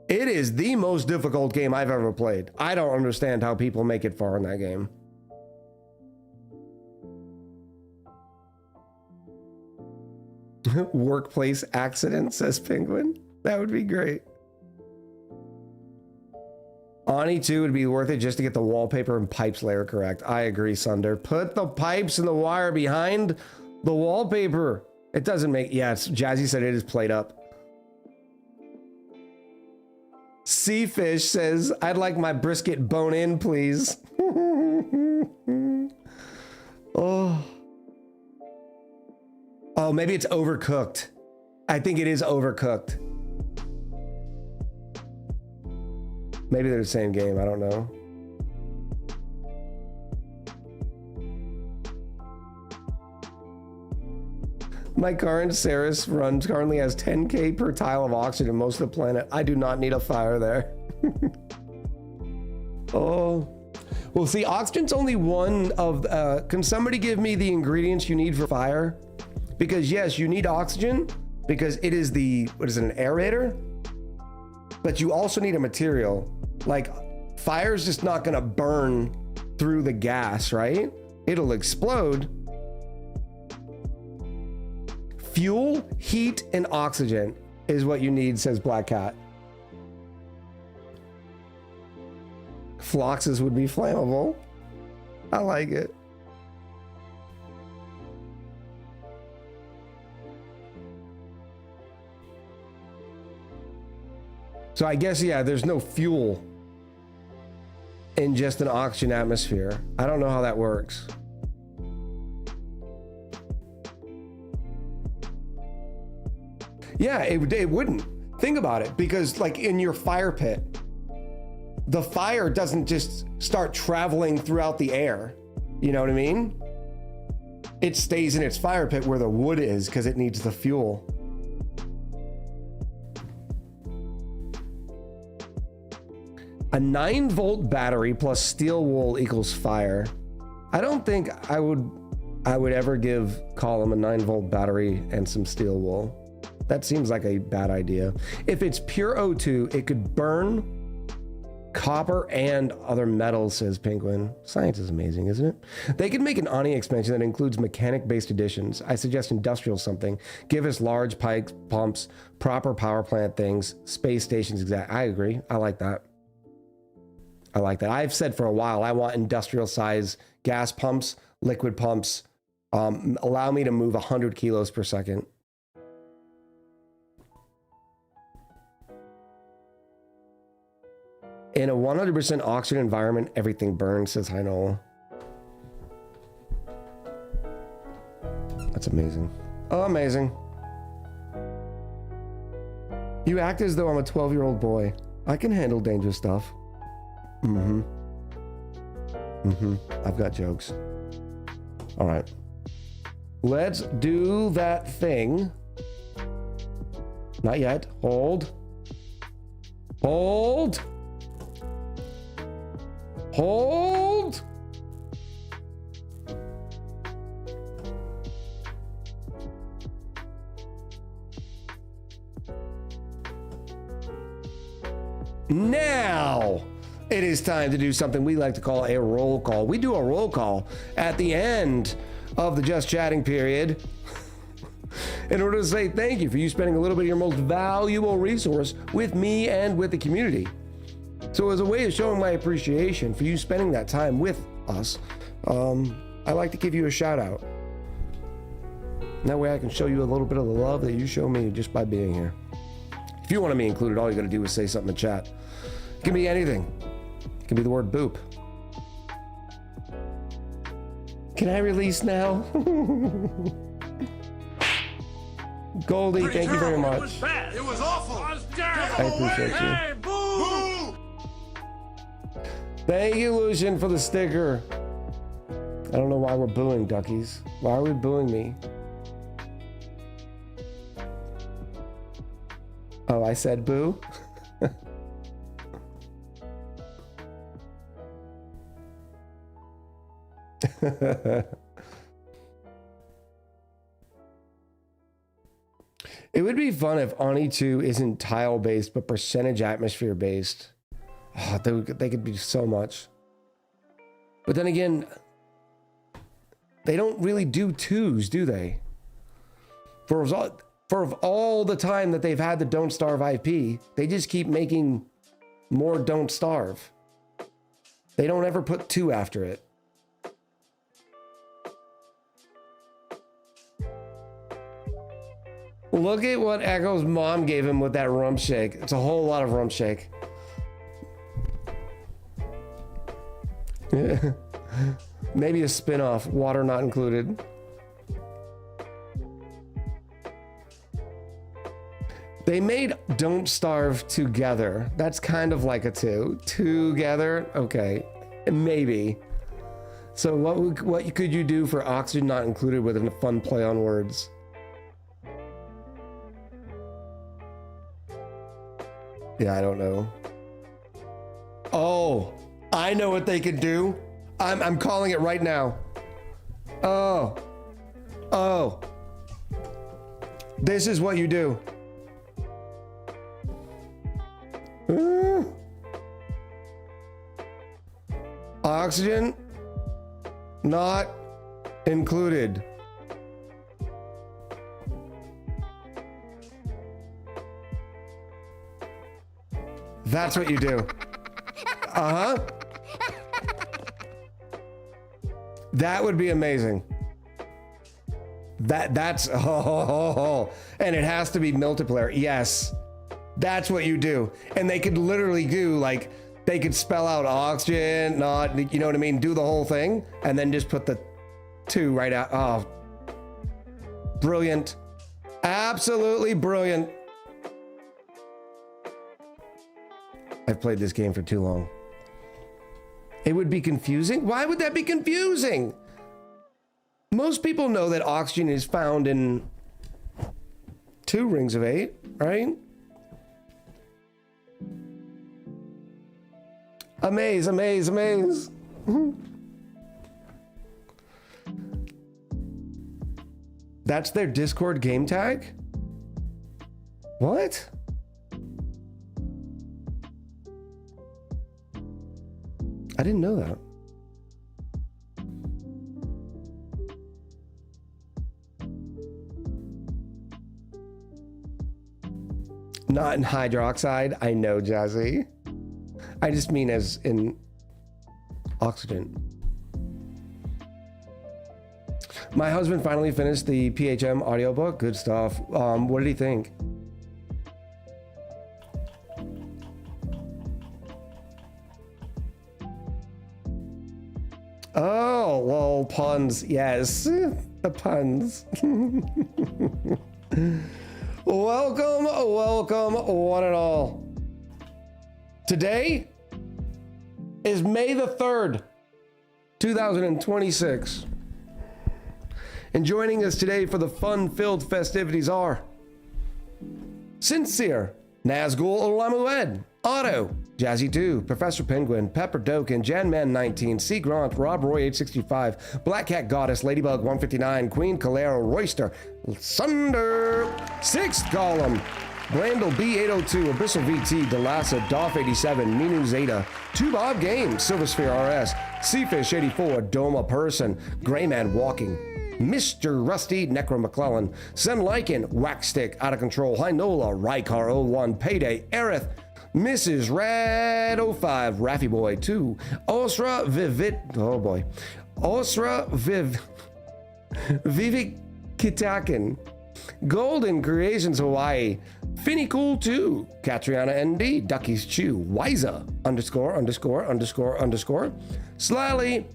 It is the most difficult game I've ever played. I don't understand how people make it far in that game. Workplace accident, says Penguin. That would be great. ONI 2 would be worth it just to get the wallpaper and pipes layer correct. I agree, Sunder. Put the pipes and the wire behind the wallpaper. It doesn't make... Yeah, Jazzy said it is Played Up. Seafish says, I'd like my brisket bone in, please. Oh, maybe it's Overcooked. I think it is Overcooked. Maybe they're the same game. I don't know. My current Ceres run currently has 10k per tile of oxygen in most of the planet. I do not need a fire there. Oh. Well, see, oxygen's only one of... can somebody give me the ingredients you need for fire? Because yes, you need oxygen because it is the... What is it, an aerator? But you also need a material. Like, fire's just not gonna burn through the gas, right? It'll explode. Fuel, heat, and oxygen is what you need, says Black Cat. Floxes would be flammable. I like it. So I guess, yeah, there's no fuel in just an oxygen atmosphere. I don't know how that works. Yeah, it wouldn't. Think about it, because like in your fire pit, the fire doesn't just start traveling throughout the air. You know what I mean? It stays in its fire pit where the wood is because it needs the fuel. A 9-volt battery plus steel wool equals fire. I don't think I would ever give Column a 9-volt battery and some steel wool. That seems like a bad idea. If it's pure O2, it could burn copper and other metals, says Penguin. Science is amazing, isn't it? They could make an ONI expansion that includes mechanic-based additions. I suggest industrial something. Give us large pipes, pumps, proper power plant things, space stations. Exact. I agree. I like that. I like that. I've said for a while, I want industrial size gas pumps, liquid pumps, allow me to move 100 kilos per second. In a 100% oxygen environment, everything burns, says Heinola. That's amazing. Amazing. You act as though I'm a 12-year-old boy. I can handle dangerous stuff. I've got jokes. All right. Let's do that thing. Not yet. Hold. Hold. Hold. Now it is time to do something we like to call a roll call. We do a roll call at the end of the Just Chatting period in order to say thank you for you spending a little bit of your most valuable resource with me and with the community. So as a way of showing my appreciation for you spending that time with us, I like to give you a shout out. And that way I can show you a little bit of the love that you show me just by being here. If you want to be included, all you got to do is say something in chat. It can be anything. It can be the word boop. Can I release now? Goldie, thank you very much. It was bad. It was awful. It was terrible. I appreciate you. Hey, boo! Thank you, Lucian, for the sticker. I don't know why we're booing, duckies. Why are we booing me? Oh, I said boo? It would be fun if ONI 2 isn't tile-based, but percentage atmosphere-based. Oh, they could be so much. But then again, they don't really do twos, do they? For all the time that they've had the Don't Starve IP, they just keep making more Don't Starve. They don't ever put 2 after it. Look at what Echo's mom gave him with that rump shake. It's a whole lot of rump shake. Maybe a spin-off, water not included. They made Don't Starve together. That's kind of like a 2. Together? Okay, maybe. So what could you do for oxygen not included with a fun play on words? Yeah, I don't know. Oh, I know what they could do. I'm calling it right now. Oh. This is what you do. Oxygen not included. That's what you do. That would be amazing. That's and it has to be multiplayer. Yes. That's what you do. And they could literally do, like, they could spell out oxygen, not, you know what I mean? Do the whole thing and then just put the 2 right out. Oh, brilliant. Absolutely brilliant. I've played this game for too long. It would be confusing? Why would that be confusing? Most people know that oxygen is found in 2 rings of 8, right? Amaze, amaze, amaze. That's their Discord game tag? What? I didn't know that. Not in hydroxide. I know, Jazzy. I just mean as in oxygen. My husband finally finished the PHM audiobook. Good stuff. What did he think? Oh, well, puns. Yes, the puns. Welcome, welcome, one and all. Today is May the 3rd, 2026. And joining us today for the fun-filled festivities are Sincere, Nazgul Olamued, Otto, Jazzy 2, Professor Penguin, Pepper Doken, Janman 19, C. Grant, Rob Roy 865, Black Cat Goddess, Ladybug 159, Queen Calero, Royster, Sunder, Sixth Golem, Brandel B802, Abyssal VT, Delassa, Doff 87, Minu Zeta, Two Bob Games, Silversphere RS, Seafish 84, Doma Person, Grayman Walking, Mr. Rusty, Necro McClellan, Sen Lycan, Whackstick, Out of Control, Hinola, Rykar 01, Payday, Aerith, Mrs. Rad 05, Raffy Boy 2, Osra Vivit, oh boy, Osra Vivik Kitakin, Golden Creations Hawaii, Finny Cool 2, Catriana ND, Ducky's Chew, Wiza, underscore, Slyly,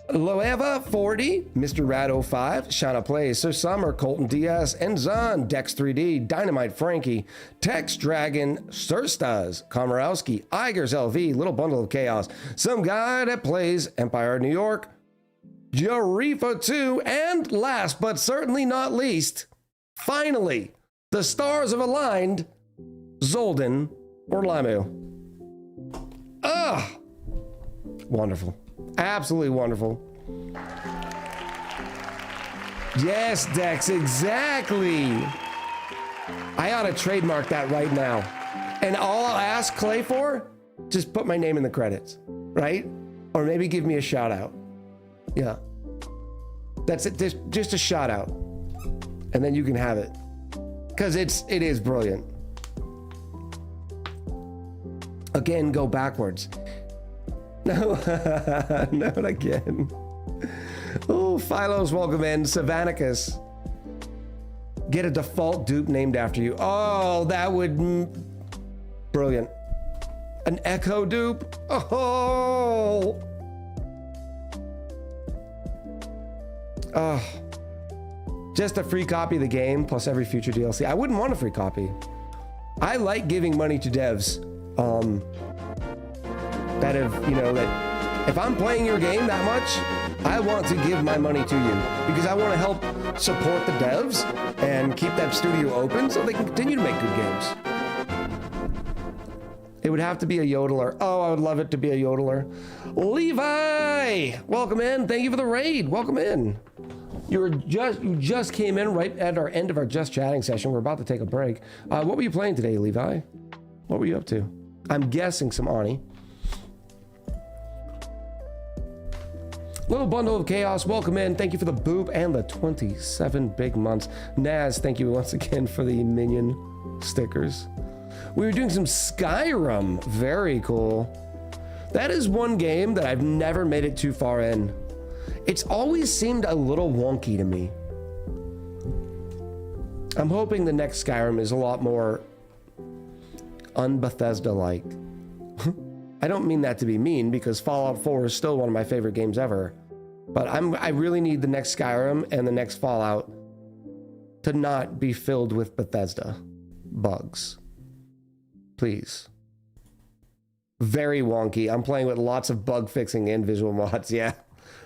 Loeva 40, Mr. Rad 05, Shana Plays, Sir Summer, Colton DS, Enzon, Dex 3D, Dynamite Frankie, Tex Dragon, Sirstas, Komorowski, Igers LV, Little Bundle of Chaos, Some Guy That Plays Empire New York, Jarifa 2, and last but certainly not least, finally, the stars have aligned, Zoldan Orlamu. Ah, wonderful. Absolutely wonderful. Yes, Dex, exactly. I ought to trademark that right now. And all I'll ask Clay for, just put my name in the credits, right? Or maybe give me a shout out. Yeah. That's it, just a shout out. And then you can have it. Because it is brilliant. Again, go backwards. No, not again. Oh, Philo's welcome in. Savanicus. Get a default dupe named after you. Oh, that would... Brilliant. An Echo dupe? Oh! Oh. Just a free copy of the game, plus every future DLC. I wouldn't want a free copy. I like giving money to devs. That if I'm playing your game that much, I want to give my money to you because I want to help support the devs and keep that studio open so they can continue to make good games. It would have to be a yodeler. Oh, I would love it to be a yodeler. Levi, welcome in. Thank you for the raid. Welcome in. You just came in right at our end of our just chatting session. We're about to take a break. What were you playing today, Levi? What were you up to? I'm guessing some ONI. Little Bundle of Chaos, welcome in. Thank you for the boop and the 27 big months. Naz, thank you once again for the minion stickers. We were doing some Skyrim. Very cool. That is one game that I've never made it too far in. It's always seemed a little wonky to me. I'm hoping the next Skyrim is a lot more un-Bethesda-like. I don't mean that to be mean because Fallout 4 is still one of my favorite games ever. But I really need the next Skyrim and the next Fallout to not be filled with Bethesda bugs. Please. Very wonky. I'm playing with lots of bug fixing and visual mods. Yeah.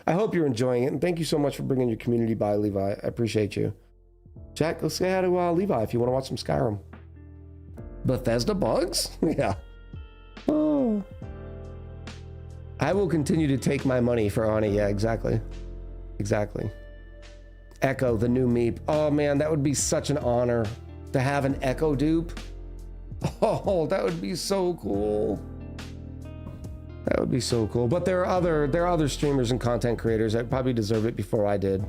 I hope you're enjoying it. And thank you so much for bringing your community by, Levi. I appreciate you. Jack, let's say hi to Levi if you want to watch some Skyrim. Bethesda bugs? Yeah. Oh. I will continue to take my money for ONI. Yeah, exactly. Exactly. Echo, the new Meep. Oh man, that would be such an honor to have an Echo dupe. Oh, that would be so cool. That would be so cool. But there are other streamers and content creators that probably deserve it before I did.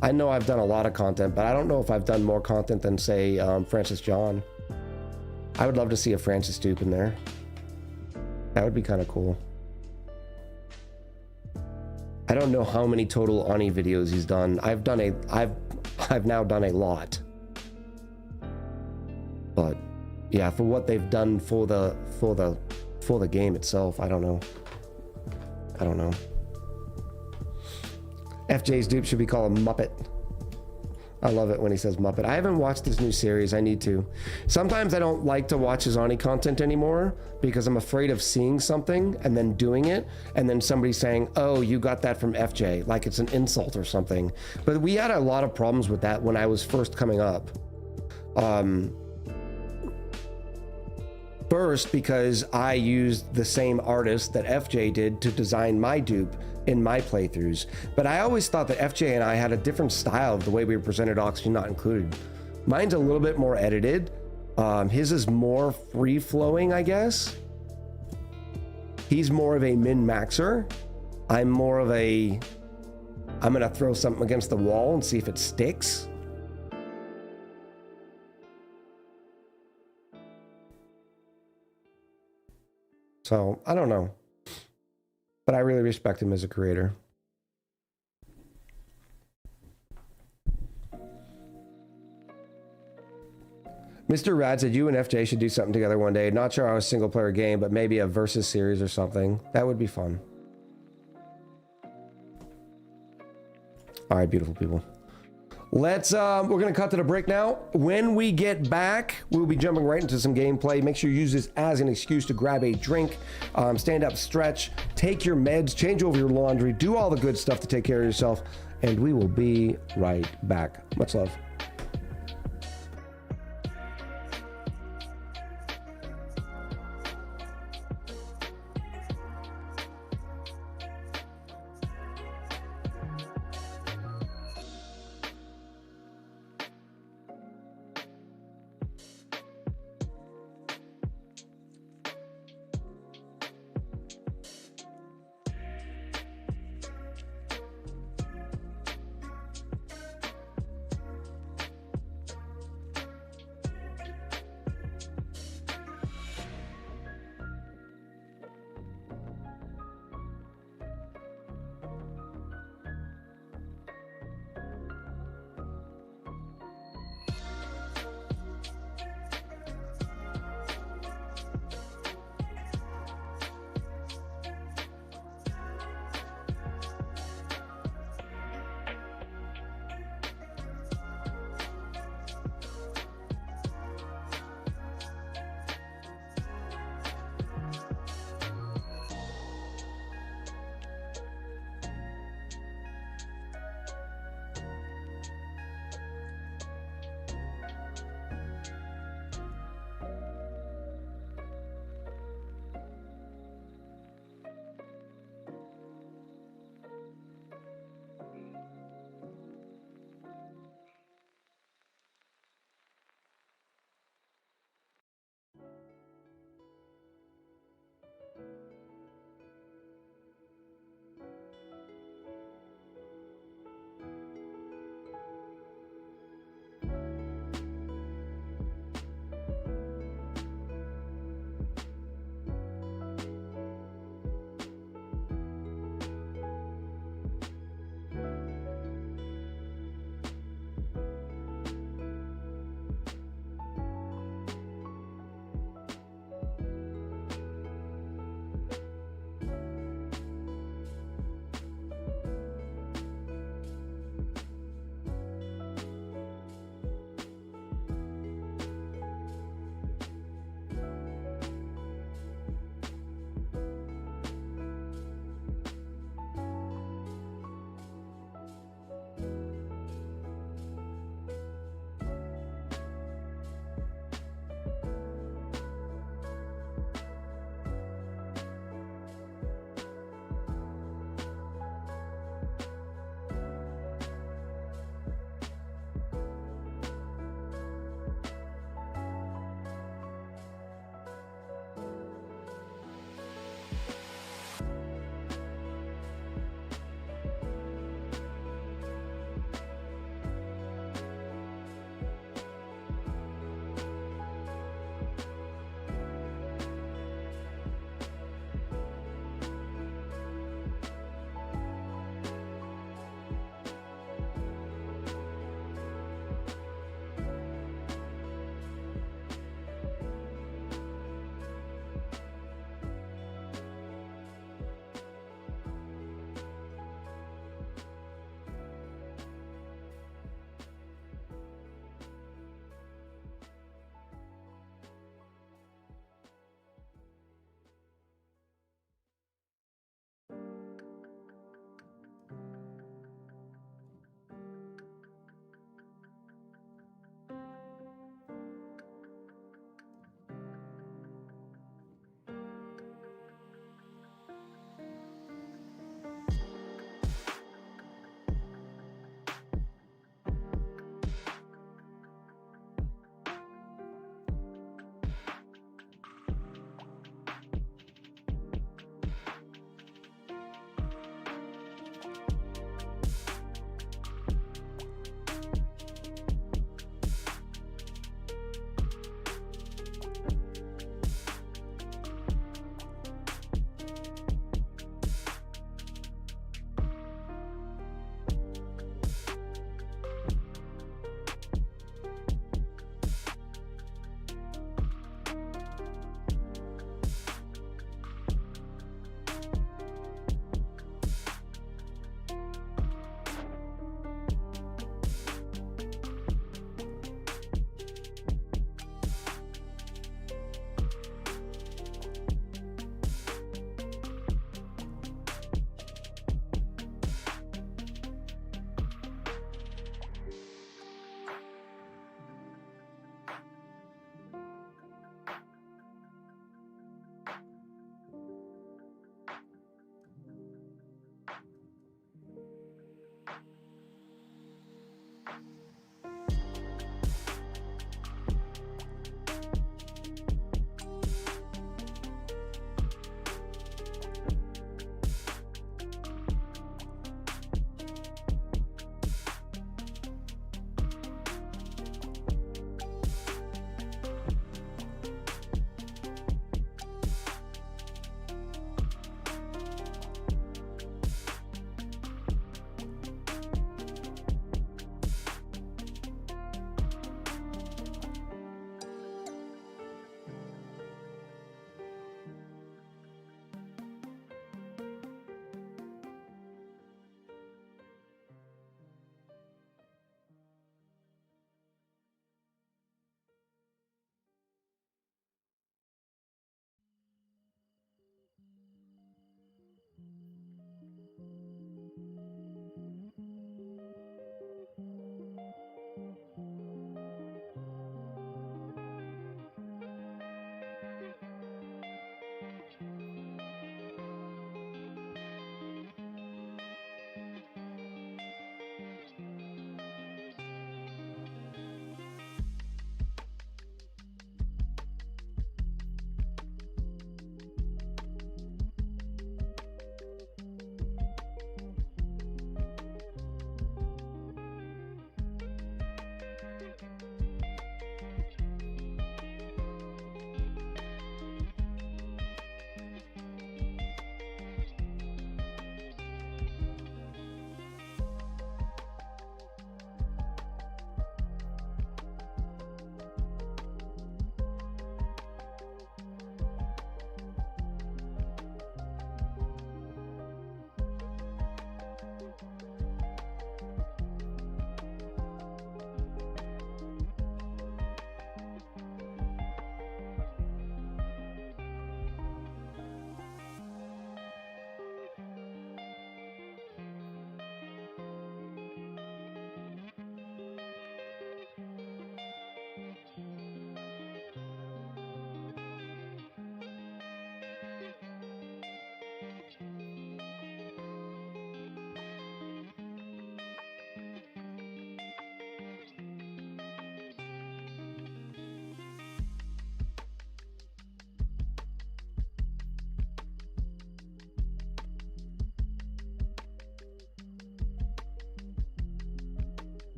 I know I've done a lot of content, but I don't know if I've done more content than say Francis John. I would love to see a Francis Dupe in there. That would be kind of cool. I don't know how many total ONI videos he's done. I've now done a lot. But yeah, for what they've done for the game itself, I don't know. I don't know. FJ's dupe should be called a Muppet. I love it when he says Muppet. I haven't watched this new series. I need to. Sometimes I don't like to watch his ONI content anymore because I'm afraid of seeing something and then doing it and then somebody saying, oh, you got that from FJ, like it's an insult or something. But we had a lot of problems with that when I was first coming up. First, because I used the same artist that FJ did to design my dupe in my playthroughs. But I always thought that FJ and I had a different style of the way we presented Oxygen Not Included. Mine's a little bit more edited. His is more free-flowing, I guess. He's more of a min-maxer. I'm more of a, I'm gonna throw something against the wall and see if it sticks. So, I don't know. But I really respect him as a creator. Mr. Rad said you and FJ should do something together one day. Not sure how a single player game, but maybe a versus series or something. That would be fun. All right, beautiful people. Let's, we're going to cut to the break now. When we get back, we'll be jumping right into some gameplay. Make sure you use this as an excuse to grab a drink, stand up, stretch, take your meds, change over your laundry, do all the good stuff to take care of yourself, and we will be right back. Much love.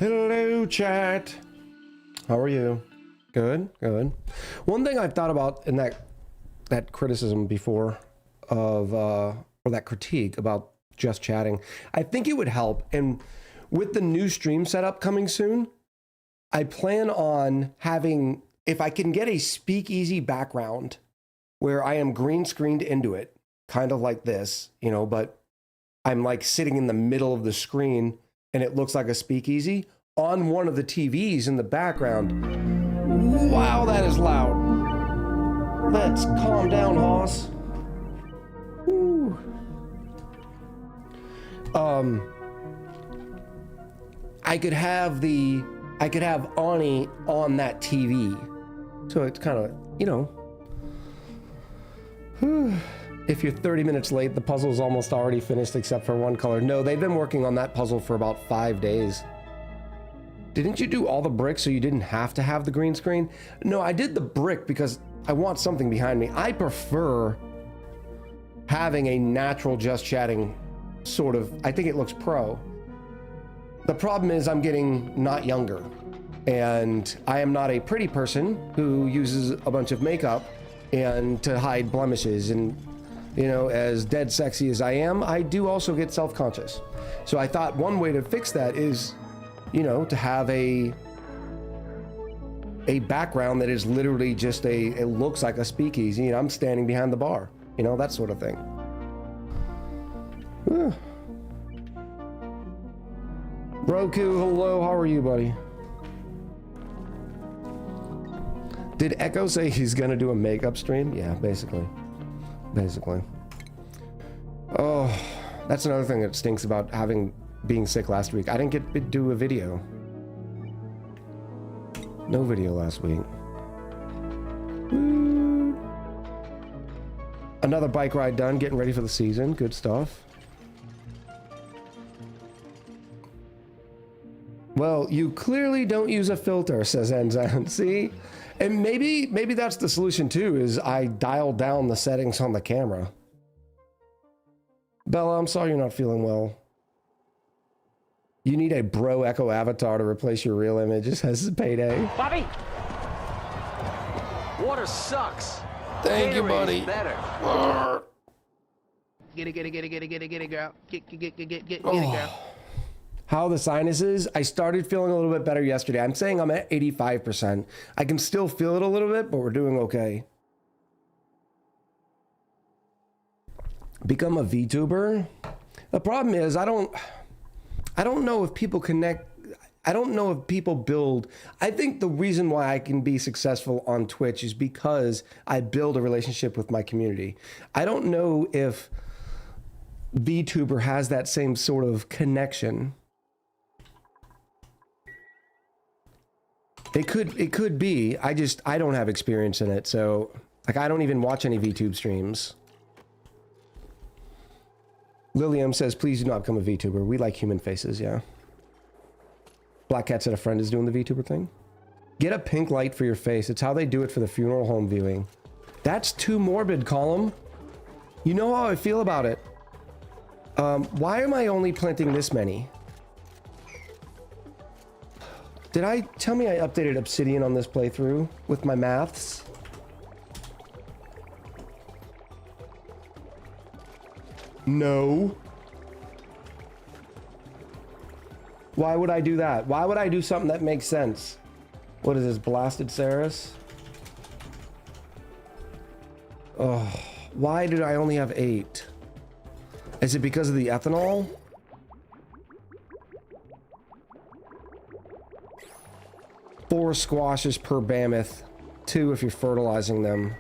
Hello, chat. How are you? Good, good. One thing I've thought about in that criticism before of or that critique about just chatting, I think it would help. And with the new stream setup coming soon, I plan on having, if I can get a speakeasy background where I am green screened into it, kind of like this, you know, but I'm like sitting in the middle of the screen and it looks like a speakeasy on one of the TVs in the background. Wow, that is loud. Let's calm down, Hoss. Woo. I could have ONI on that TV. So it's kind of, you know, if you're 30 minutes late, the puzzle's almost already finished except for one color. No, they've been working on that puzzle for about 5 days. Didn't you do all the bricks so you didn't have to have the green screen? No, I did the brick because I want something behind me. I prefer having a natural just chatting sort of, I think it looks pro. The problem is I'm getting not younger, and I am not a pretty person who uses a bunch of makeup and to hide blemishes. And you know, as dead sexy as I am, I do also get self-conscious. So I thought one way to fix that is, you know, to have a background that is literally just it looks like a speakeasy and I'm standing behind the bar, you know, that sort of thing. Roku, hello, how are you, buddy? Did Echo say he's gonna do a makeup stream? Yeah, basically. Oh, that's another thing that stinks about being sick last week. I didn't get to do a video. No video last week. Another bike ride done, getting ready for the season. Good stuff. Well, you clearly don't use a filter, says Enzyme. See? And maybe that's the solution too, is I dial down the settings on the camera. Bella, I'm sorry you're not feeling well. You need a bro Echo avatar to replace your real image. It says payday. Bobby! Water sucks. Thank you, Gatorade buddy. is better. Get it, girl. Get it, Oh. girl. How the sinuses? I started feeling a little bit better yesterday. I'm saying I'm at 85%. I can still feel it a little bit, but we're doing okay. Become a VTuber? The problem is I don't know if people connect. I don't know if people build. I think the reason why I can be successful on Twitch is because I build a relationship with my community. I don't know if VTuber has that same sort of connection. It could be. I don't have experience in it, so like I don't even watch any VTube streams. Lilium says, please do not become a VTuber. We like human faces, yeah. Black Cat said a friend is doing the VTuber thing. Get a pink light for your face. It's how they do it for the funeral home viewing. That's too morbid, Column. You know how I feel about it. Why am I only planting this many? Did I tell me I updated Obsidian on this playthrough with my maths? No. Why would I do that? Why would I do something that makes sense? What is this, blasted Ceres? Oh, why did I only have 8? Is it because of the ethanol? Four squashes per mammoth. 2 if you're fertilizing them.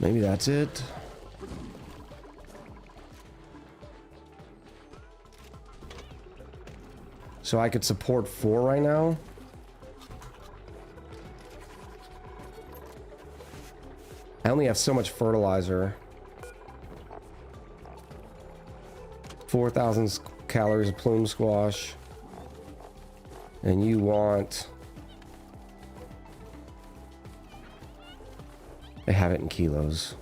Maybe that's it. So I could support 4 right now. I only have so much fertilizer. 4,000 calories of plume squash. And you want... I have it in kilos.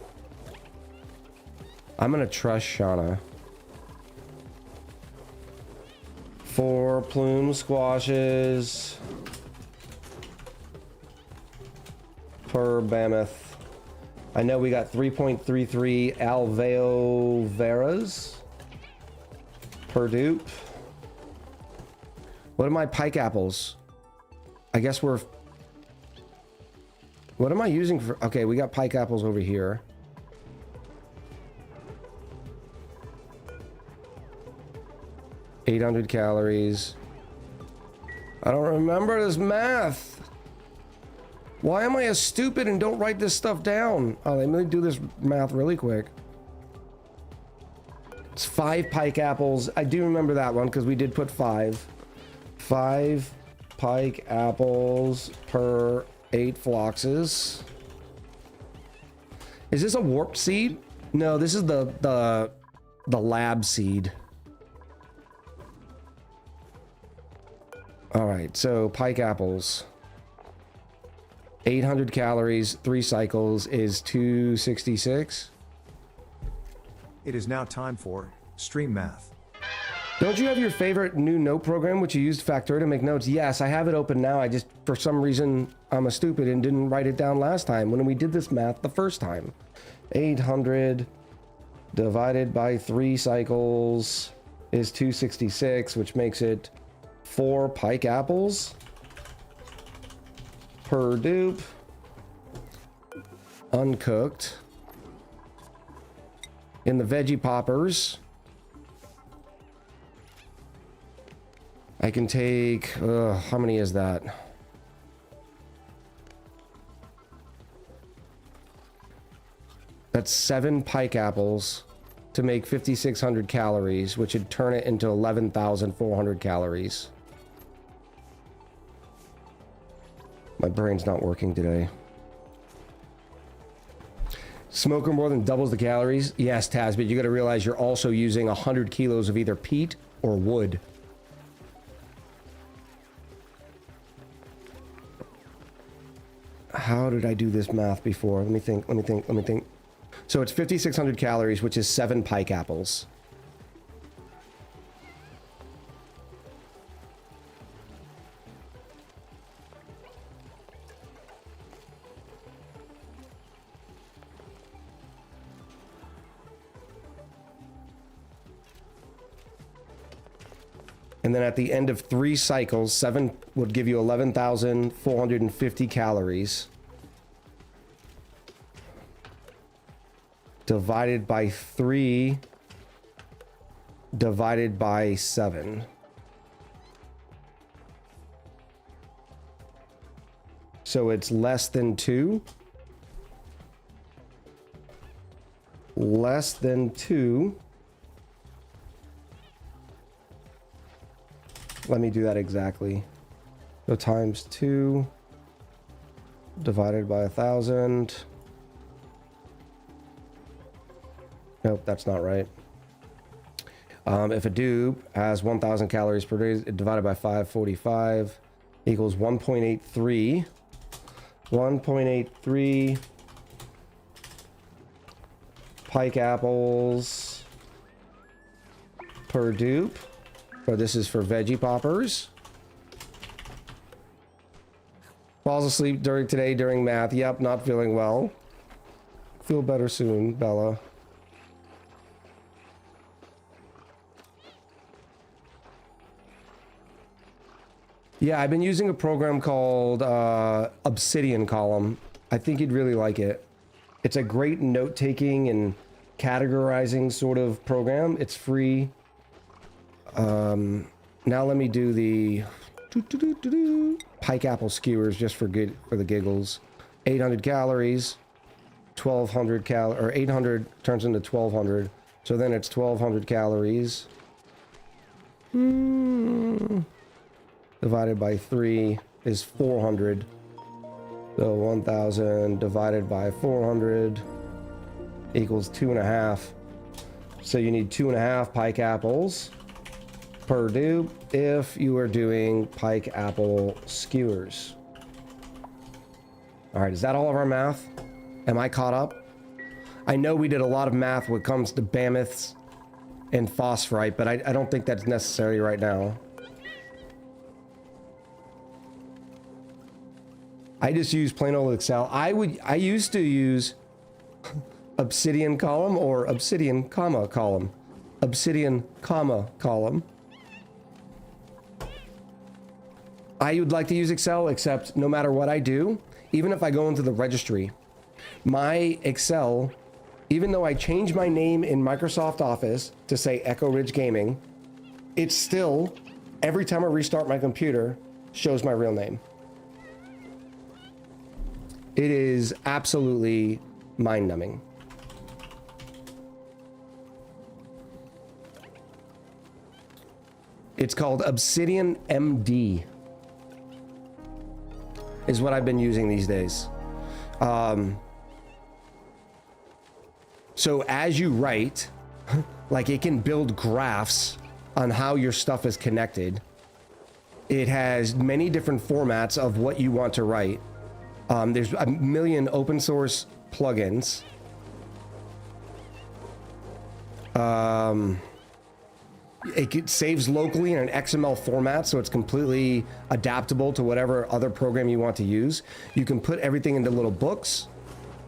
I'm gonna trust Shauna. 4 plume squashes per mammoth. I know we got 3.33 alveo veras per dupe. What are my pike apples? I guess we're... What am I using for... Okay, we got pike apples over here. $800 calories. I don't remember this math. Why am I as stupid and don't write this stuff down? Oh, let me do this math really quick. It's 5 pike apples. I do remember that one because we did put 5. 5 pike apples per 8 floxes. Is this a warped seed? No, this is the lab seed. All right, so pike apples. 800 calories, 3 cycles is 266. It is now time for Stream Math. Don't you have your favorite new note program which you used Factor to make notes? Yes, I have it open now. I just, for some reason, I'm a stupid and didn't write it down last time when we did this math the first time. 800 divided by 3 cycles is 266, which makes it 4 pike apples per dupe, uncooked. In the veggie poppers, I can take, how many is that? That's 7 pike apples to make 5,600 calories, which would turn it into 11,400 calories. My brain's not working today. Smoker more than doubles the calories. Yes, Taz, but you got to realize you're also using 100 kilos of either peat or wood. How did I do this math before? Let me think. So it's 5,600 calories, which is 7 pike apples. And then at the end of 3 cycles, 7 would give you 11,450 calories. Divided by 3, divided by 7. So it's less than 2. Less than 2. Let me do that exactly. So times 2 divided by 1,000. Nope, that's not right. If a dupe has 1,000 calories per day, divided by 545 equals 1.83. 1.83 pike apples per dupe. Or this is for veggie poppers. Falls asleep during math. Yep, not feeling well. Feel better soon, Bella. Yeah, I've been using a program called Obsidian Column. I think you'd really like it. It's a great note-taking and categorizing sort of program. It's free. Now let me do the pike apple skewers just for the giggles. 800 calories, 1,200 or 800 turns into 1,200. So then it's 1,200 calories. Divided by 3 is 400. So 1,000 divided by 400 equals 2.5. So you need 2.5 pike apples per dupe if you are doing pike apple skewers. All right, is that all of our math? Am I caught up? I know we did a lot of math when it comes to mammoths and phosphorite, but I don't think that's necessary right now. I just use plain old Excel. I used to use Obsidian column or Obsidian comma column. Obsidian comma column. I would like to use Excel, except no matter what I do, even if I go into the registry, my Excel, even though I change my name in Microsoft Office to say Echo Ridge Gaming, it's still, every time I restart my computer, shows my real name. It is absolutely mind-numbing. It's called Obsidian MD. Is what I've been using these days. So as you write, like it can build graphs on how your stuff is connected. It has many different formats of what you want to write. There's a million open source plugins. It saves locally in an XML format, so it's completely adaptable to whatever other program you want to use. You can put everything into little books,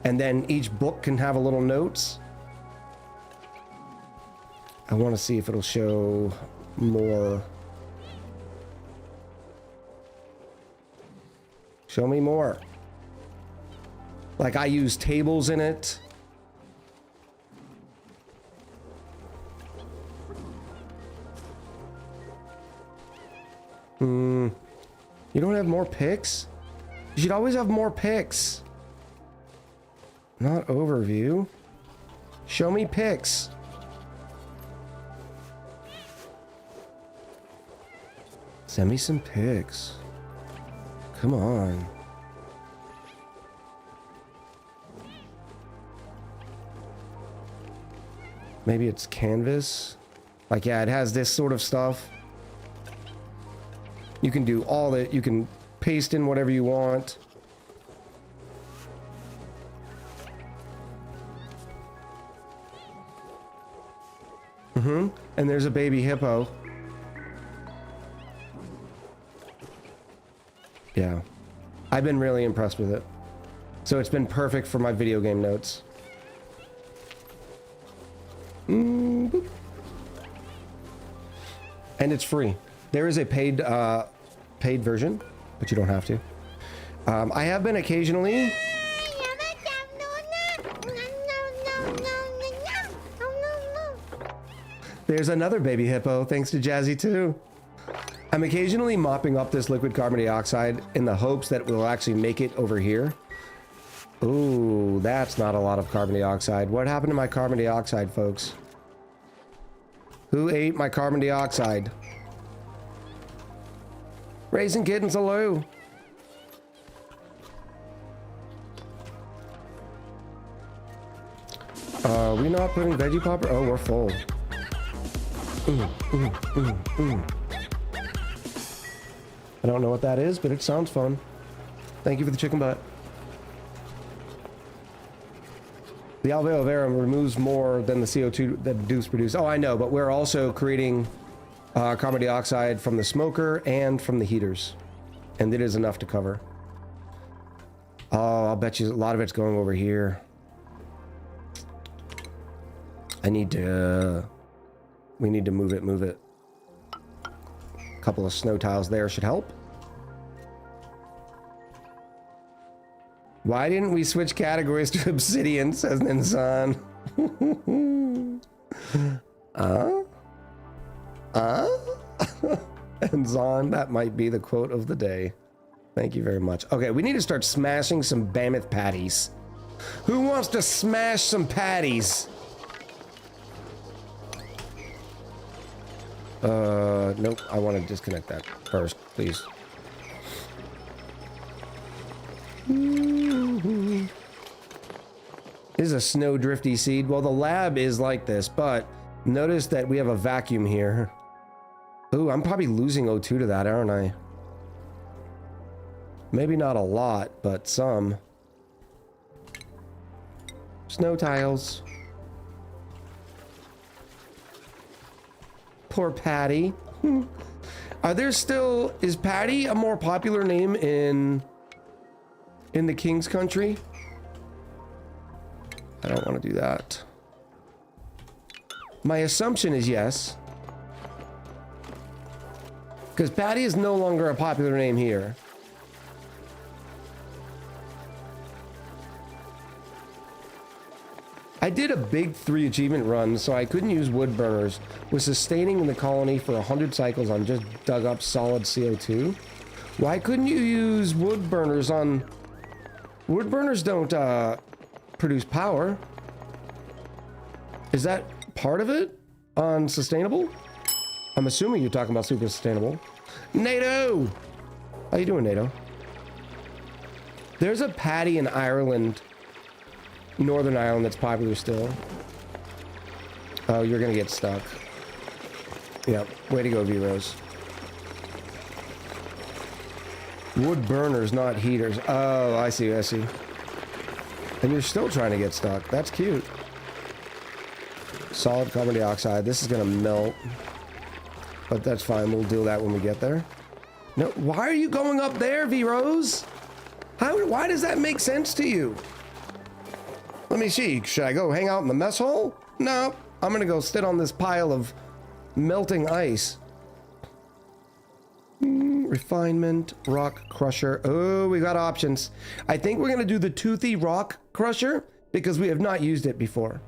and then each book can have a little notes. I want to see if it'll show more. Show me more. Like I use tables in it. You don't have more picks? You should always have more picks. Not overview. Show me picks. Send me some pics. Come on. Maybe it's canvas. Like, yeah, it has this sort of stuff. You can do all that. You can paste in whatever you want. And there's a baby hippo. Yeah. I've been really impressed with it. So it's been perfect for my video game notes. Boop. And it's free. There is a paid version, but you don't have to. I have been occasionally. There's another baby hippo, thanks to Jazzy too. I'm occasionally mopping up this liquid carbon dioxide in the hopes that we'll actually make it over here. Ooh, that's not a lot of carbon dioxide. What happened to my carbon dioxide, folks? Who ate my carbon dioxide? Raising kittens, hello. Are we not putting veggie popper? Oh, we're full. I don't know what that is, but it sounds fun. Thank you for the chicken butt. The aloe vera removes more than the CO2 that Deuce produce. Oh, I know, but we're also creating carbon dioxide from the smoker and from the heaters. And it is enough to cover. Oh, I'll bet you a lot of it's going over here. We need to move it. A couple of snow tiles there should help. Why didn't we switch categories to obsidian, says Ninsan. And Zon, that might be the quote of the day. Thank you very much. Okay, we need to start smashing some Mammoth patties. Who wants to smash some patties? Nope, I want to disconnect that first, please. This is a snow drifty seed. Well, the lab is like this, but notice that we have a vacuum here. Ooh, I'm probably losing O2 to that, aren't I? Maybe not a lot, but some. Snow tiles. Poor Patty. Are there still... Is Patty a more popular name in in the King's Country? I don't want to do that. My assumption is yes. Because Patty is no longer a popular name here. I did a big 3 achievement run, so I couldn't use wood burners. Was sustaining in the colony for 100 cycles on just dug up solid CO2. Why couldn't you use wood burners on... Wood burners don't produce power. Is that part of it? On sustainable? I'm assuming you're talking about super sustainable. NATO! How you doing, NATO? There's a Patty in Ireland... Northern Ireland that's popular still. Oh, you're gonna get stuck. Yep, way to go, V-Rose. Wood burners, not heaters. Oh, I see, I see. And you're still trying to get stuck. That's cute. Solid carbon dioxide. This is gonna melt. But that's fine, we'll deal that when we get there. No, why are you going up there, V-Rose? Why does that make sense to you? Let me see, should I go hang out in the mess hall? No, I'm gonna go sit on this pile of melting ice. Refinement, rock crusher. Oh, we got options. I think we're gonna do the toothy rock crusher because we have not used it before.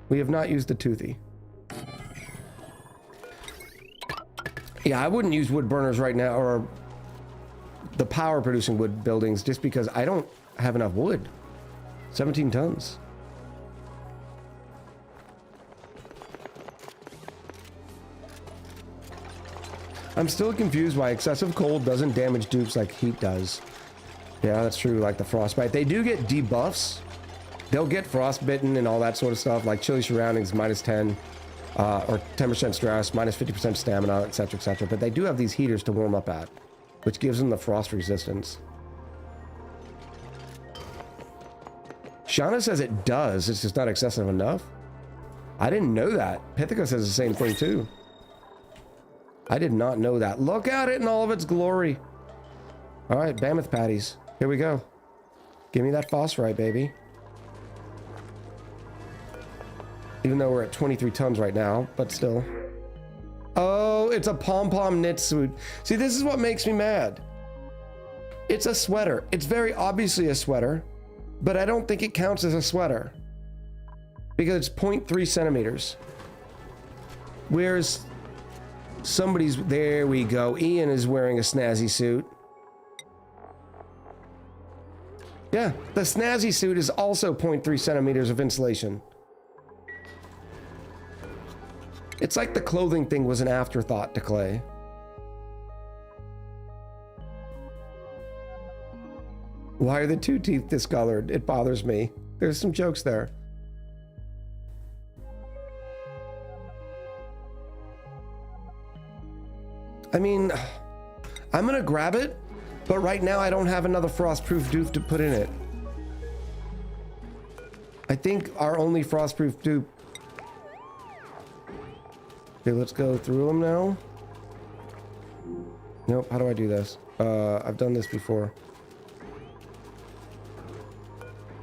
We have not used the toothy. Yeah, I wouldn't use wood burners right now or the power producing wood buildings just because I don't have enough wood. 17 tons. I'm still confused why excessive cold doesn't damage dupes like heat does. Yeah, that's true, like the frostbite. They do get debuffs. They'll get frostbitten and all that sort of stuff, like chilly surroundings, -10, or 10% stress, -50% stamina, etc., etc. But they do have these heaters to warm up at, which gives them the frost resistance. Shauna says it does, it's just not excessive enough. I didn't know that. Pithica says the same thing too. I did not know that. Look at it in all of its glory. All right, Mammoth patties. Here we go. Give me that phosphorite, baby. Even though we're at 23 tons right now, but still. Oh, it's a pom-pom knit suit. See, this is what makes me mad. It's a sweater. It's very obviously a sweater. But I don't think it counts as a sweater because it's 0.3 centimeters. Where's somebody's, there we go. Ian is wearing a snazzy suit. Yeah, the snazzy suit is also 0.3 centimeters of insulation. It's like the clothing thing was an afterthought to Clay. Why are the 2 teeth discolored? It bothers me. There's some jokes there. I mean, I'm gonna grab it, but right now I don't have another frostproof dupe to put in it. I think our only frostproof dupe. Okay, let's go through them now. Nope, how do I do this? I've done this before.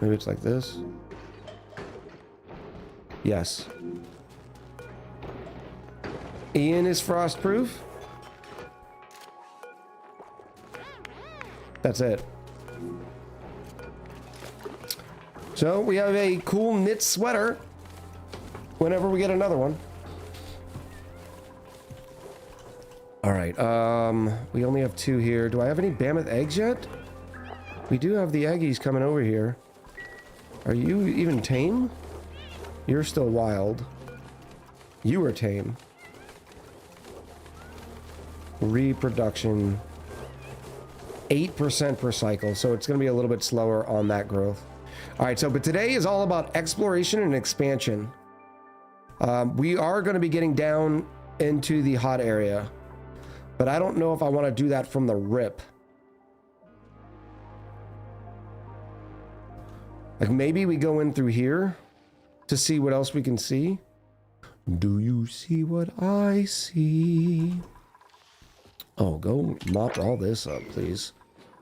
Maybe it's like this. Yes. Ian is frostproof. That's it. So we have a cool knit sweater whenever we get another one. All right, we only have 2 here. Do I have any Mammoth eggs yet? We do have the eggies coming over here. Are you even tame? You're still wild. You are tame. Reproduction. 8% per cycle, so it's going to be a little bit slower on that growth. All right, so but today is all about exploration and expansion. We are going to be getting down into the hot area, but I don't know if I want to do that from the rip. Like maybe we go in through here to see what else we can see. Do you see what I see? Oh, go mop all this up, please.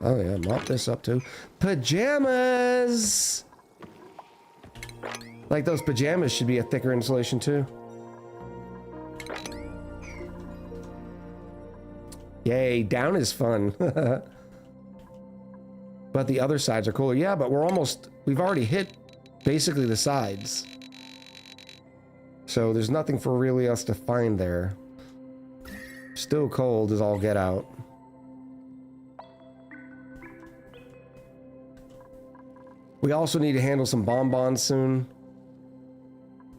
Oh yeah, mop this up too. Pajamas! Like those pajamas should be a thicker insulation too. Yay, down is fun. But the other sides are cooler. Yeah, but we've already hit basically the sides. So there's nothing for really us to find there. Still cold as all get out. We also need to handle some bonbons soon.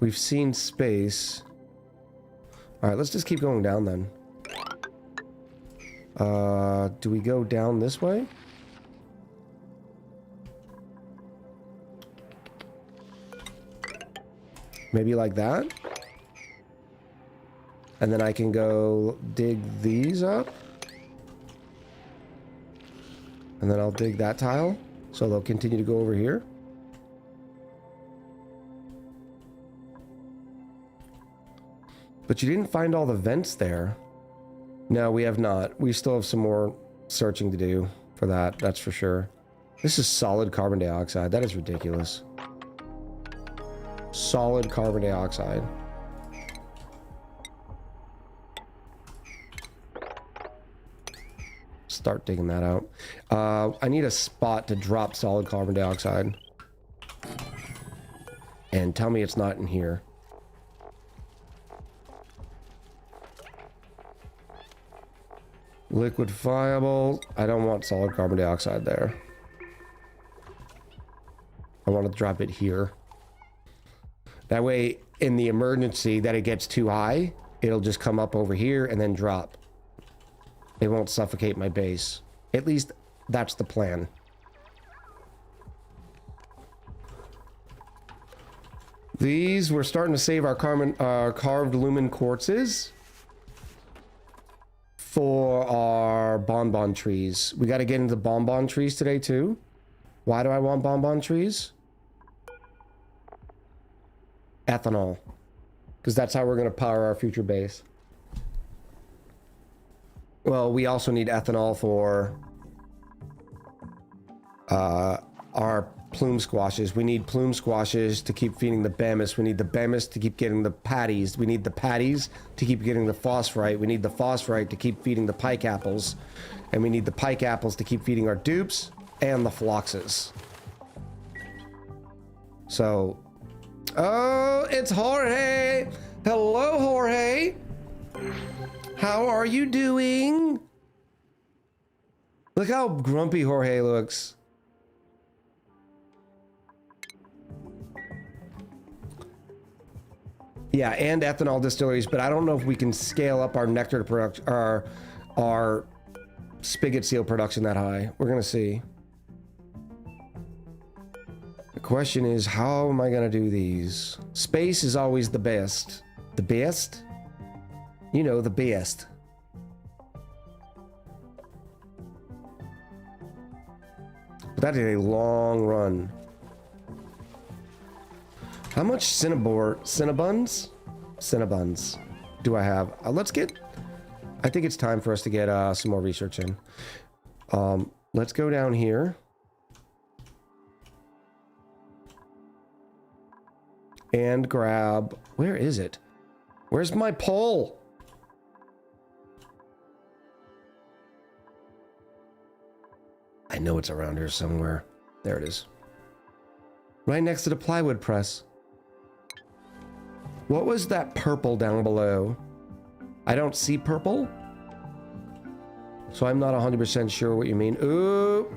We've seen space. All right, let's just keep going down then. Do we go down this way? Maybe like that? And then I can go dig these up. And then I'll dig that tile. So they'll continue to go over here. But you didn't find all the vents there. No, we have not. We still have some more searching to do for that, that's for sure. This is solid carbon dioxide. That is ridiculous. Solid carbon dioxide. Start digging that out. I need a spot to drop solid carbon dioxide. And tell me it's not in here. Liquefiable. I don't want solid carbon dioxide there. I want to drop it here. That way, in the emergency that it gets too high, it'll just come up over here and then drop. It won't suffocate my base. At least that's the plan. These, we're starting to save our carved lumen quartzes for our bonbon trees. We got to get into bonbon trees today too. Why do I want bonbon trees? Ethanol. Because that's how we're going to power our future base. Well, we also need ethanol for our plume squashes. We need plume squashes to keep feeding the bemis. We need the bemis to keep getting the patties. We need the patties to keep getting the phosphorite. We need the phosphorite to keep feeding the pike apples. And we need the pike apples to keep feeding our dupes and the phloxes. So, oh, it's Jorge. Hello, Jorge. How are you doing? Look how grumpy Jorge looks. Yeah, and ethanol distilleries, but I don't know if we can scale up our nectar production, our spigot seal production that high. We're gonna see. The question is, how am I gonna do these? Space is always the best. The best? You know, the best. But that is a long run. How much Cinnabons do I have? Let's get, I think it's time for us to get some more research in. Let's go down here. And grab, where is it? Where's my pole? I know it's around here somewhere. There it is. Right next to the plywood press. What was that purple down below? I don't see purple. So I'm not 100% sure what you mean. Ooh.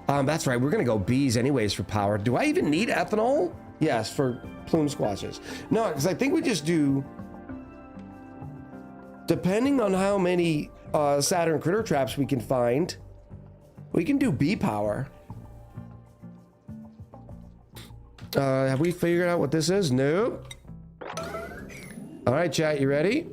That's right. We're going to go bees anyways for power. Do I even need ethanol? Yes, for plume squashes. No, because I think we just do... Depending on how many Saturn critter traps we can find, we can do bee power. Have we figured out what this is? Nope. All right, chat, you ready?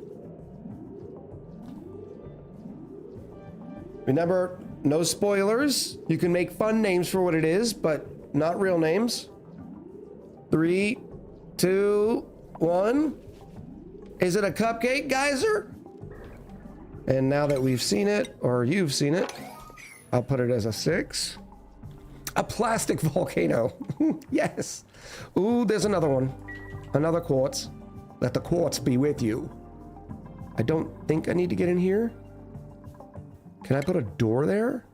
Remember, no spoilers. You can make fun names for what it is, but not real names. 3, 2, 1. Is it a cupcake geyser? And now that we've seen it, or you've seen it, I'll put it as a 6. A plastic volcano. Yes. Ooh, there's another one. Another quartz. Let the quartz be with you. I don't think I need to get in here. Can I put a door there?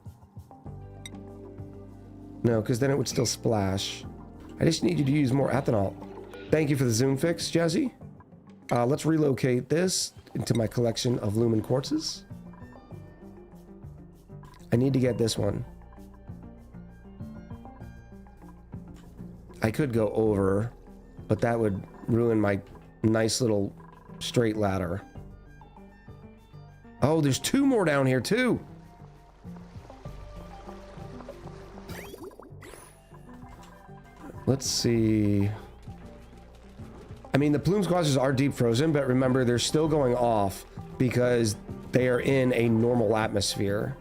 No, because then it would still splash. I just need you to use more ethanol. Thank you for the zoom fix, Jesse. Let's relocate this into my collection of lumen quartzes. I need to get this one. I could go over, but that would ruin my nice little straight ladder. Oh, there's 2 more down here too. Let's see. I mean, the plume squashes are deep frozen, but remember, they're still going off because they are in a normal atmosphere.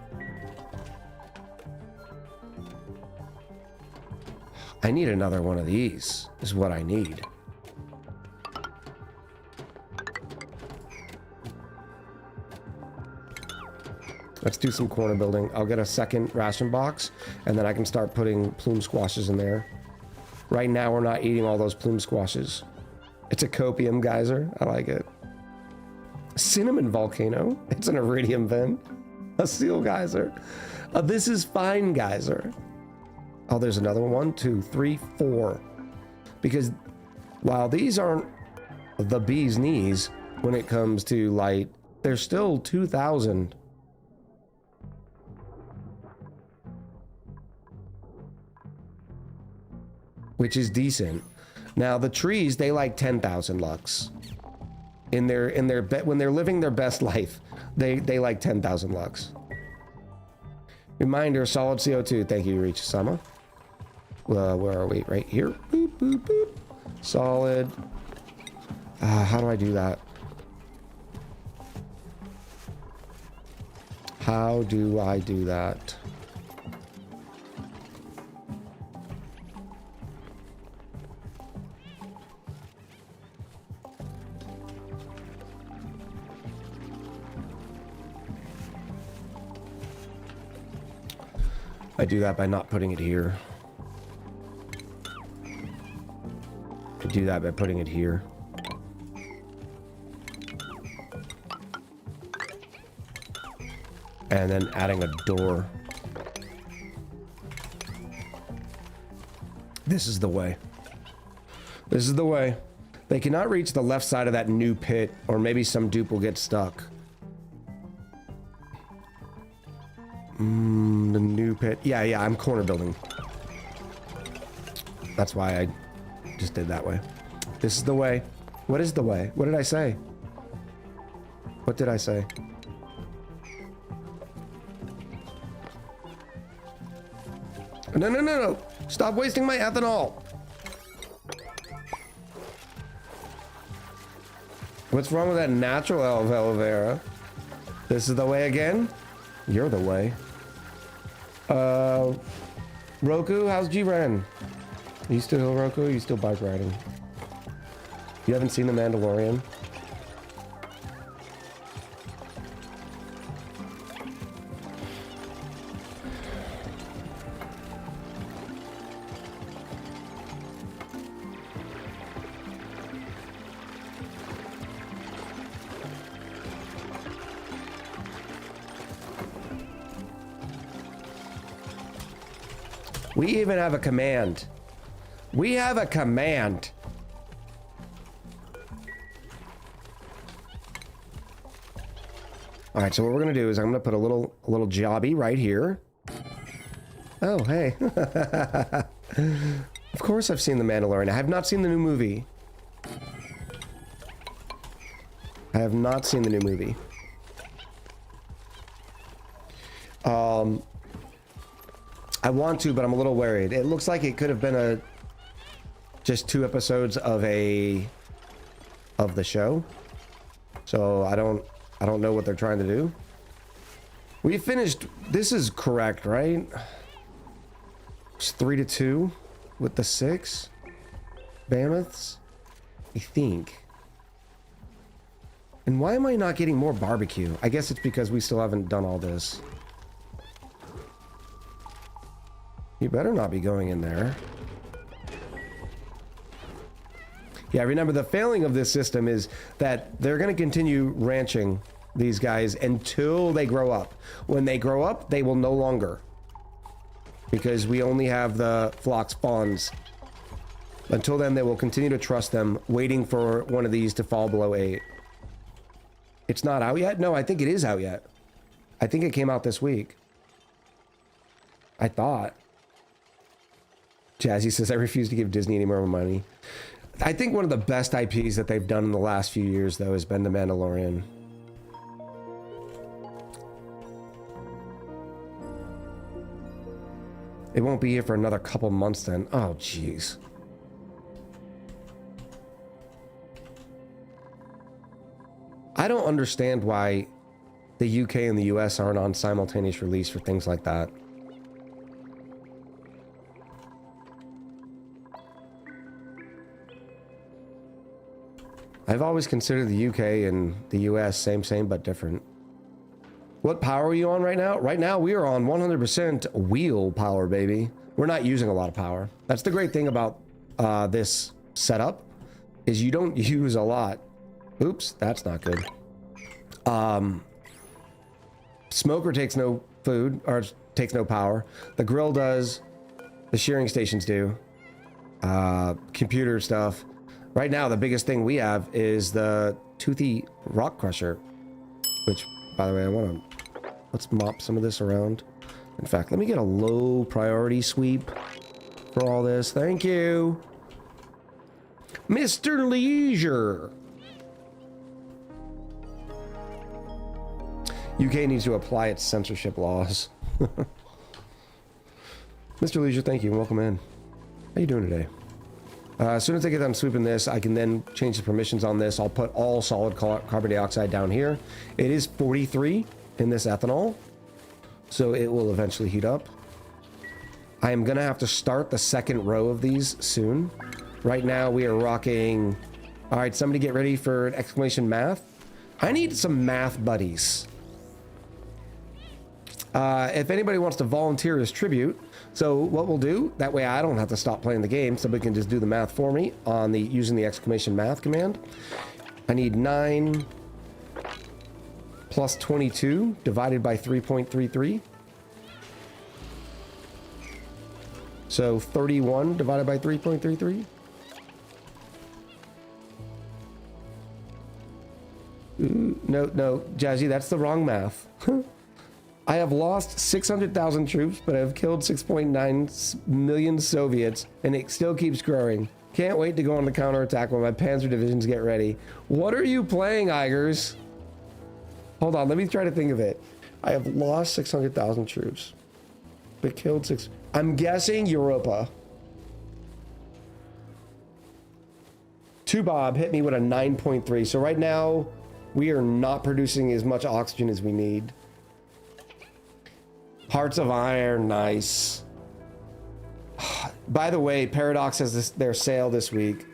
I need another one of these, is what I need. Let's do some corner building. I'll get a second ration box, and then I can start putting plume squashes in there. Right now, we're not eating all those plume squashes. It's a copium geyser. I like it. Cinnamon volcano. It's an iridium vent. A seal geyser. This is fine geyser. Oh, there's another one. 1, 2, 3, 4. Because while these aren't the bee's knees when it comes to light, they're still 2,000. Which is decent. Now the trees, they like 10,000 lux. When they're living their best life, they like 10,000 lux. Reminder, solid CO2. Thank you, Reach-sama. Where are we? Right here. Boop, boop, boop. Solid. How do I do that? How do I do that? I do that by not putting it here. I do that by putting it here. And then adding a door. This is the way. This is the way. They cannot reach the left side of that new pit, or maybe some dupe will get stuck. The new pit. Yeah, I'm corner building. That's why I just did that way. This is the way. What is the way? What did I say? What did I say? No. Stop wasting my ethanol. What's wrong with that natural aloe vera? This is the way again? You're the way. Roku, how's G-Ren? Are you still Roku? Or are you still bike riding? You haven't seen The Mandalorian? We even have a command. We have a command. All right, so what we're gonna do is I'm gonna put a little jobby right here. Oh, hey. Of course I've seen The Mandalorian. I have not seen the new movie. I have not seen the new movie. I want to, but I'm a little worried. It looks like it could have been just 2 episodes of the show. So I don't know what they're trying to do. We finished. This is correct, right? It's 3-2 with the 6 mammoths, I think. And why am I not getting more barbecue? I guess it's because we still haven't done all this. You better not be going in there. Yeah, remember the failing of this system is that they're going to continue ranching these guys until they grow up. When they grow up, they will no longer. Because we only have the flock spawns. Until then, they will continue to trust them, waiting for one of these to fall below 8. It's not out yet? No, I think it is out yet. I think it came out this week. I thought. Jazzy says, I refuse to give Disney any more money. I think one of the best IPs that they've done in the last few years, though, has been The Mandalorian. It won't be here for another couple months then. Oh, jeez. I don't understand why the UK and the US aren't on simultaneous release for things like that. I've always considered the UK and the US same but different. What power are you on right now? Right now we are on 100% wheel power, baby. We're not using a lot of power. That's the great thing about this setup, is you don't use a lot. Oops, that's not good. Smoker takes no food, or takes no power. The grill does. The shearing stations do. Computer stuff. Right now, the biggest thing we have is the toothy rock crusher, which, by the way, let's mop some of this around. In fact, let me get a low priority sweep for all this. Thank you, Mr. Leisure. UK needs to apply its censorship laws. Mr. Leisure, thank you and welcome in. How you doing today? As soon as I get done sweeping this, I can then change the permissions on this. I'll put all solid carbon dioxide down here. It is 43 in this ethanol, so it will eventually heat up. I am gonna have to start the second row of these soon. Right now we are rocking. All right, somebody get ready for an exclamation math. I need some math buddies. If anybody wants to volunteer as tribute, so what we'll do, that way I don't have to stop playing the game, somebody can just do the math for me on the using the exclamation math command. I need 9 plus 22 divided by 3.33. So 31 divided by 3.33. No, Jazzy, that's the wrong math. I have lost 600,000 troops, but I've killed 6.9 million Soviets, and it still keeps growing. Can't wait to go on the counterattack when my panzer divisions get ready. What are you playing, Igers? Hold on, let me try to think of it. I have lost 600,000 troops, but killed 6... I'm guessing Europa. 2 Bob hit me with a 9.3. So right now, we are not producing as much oxygen as we need. Hearts of Iron, nice. By the way, Paradox has their sale this week.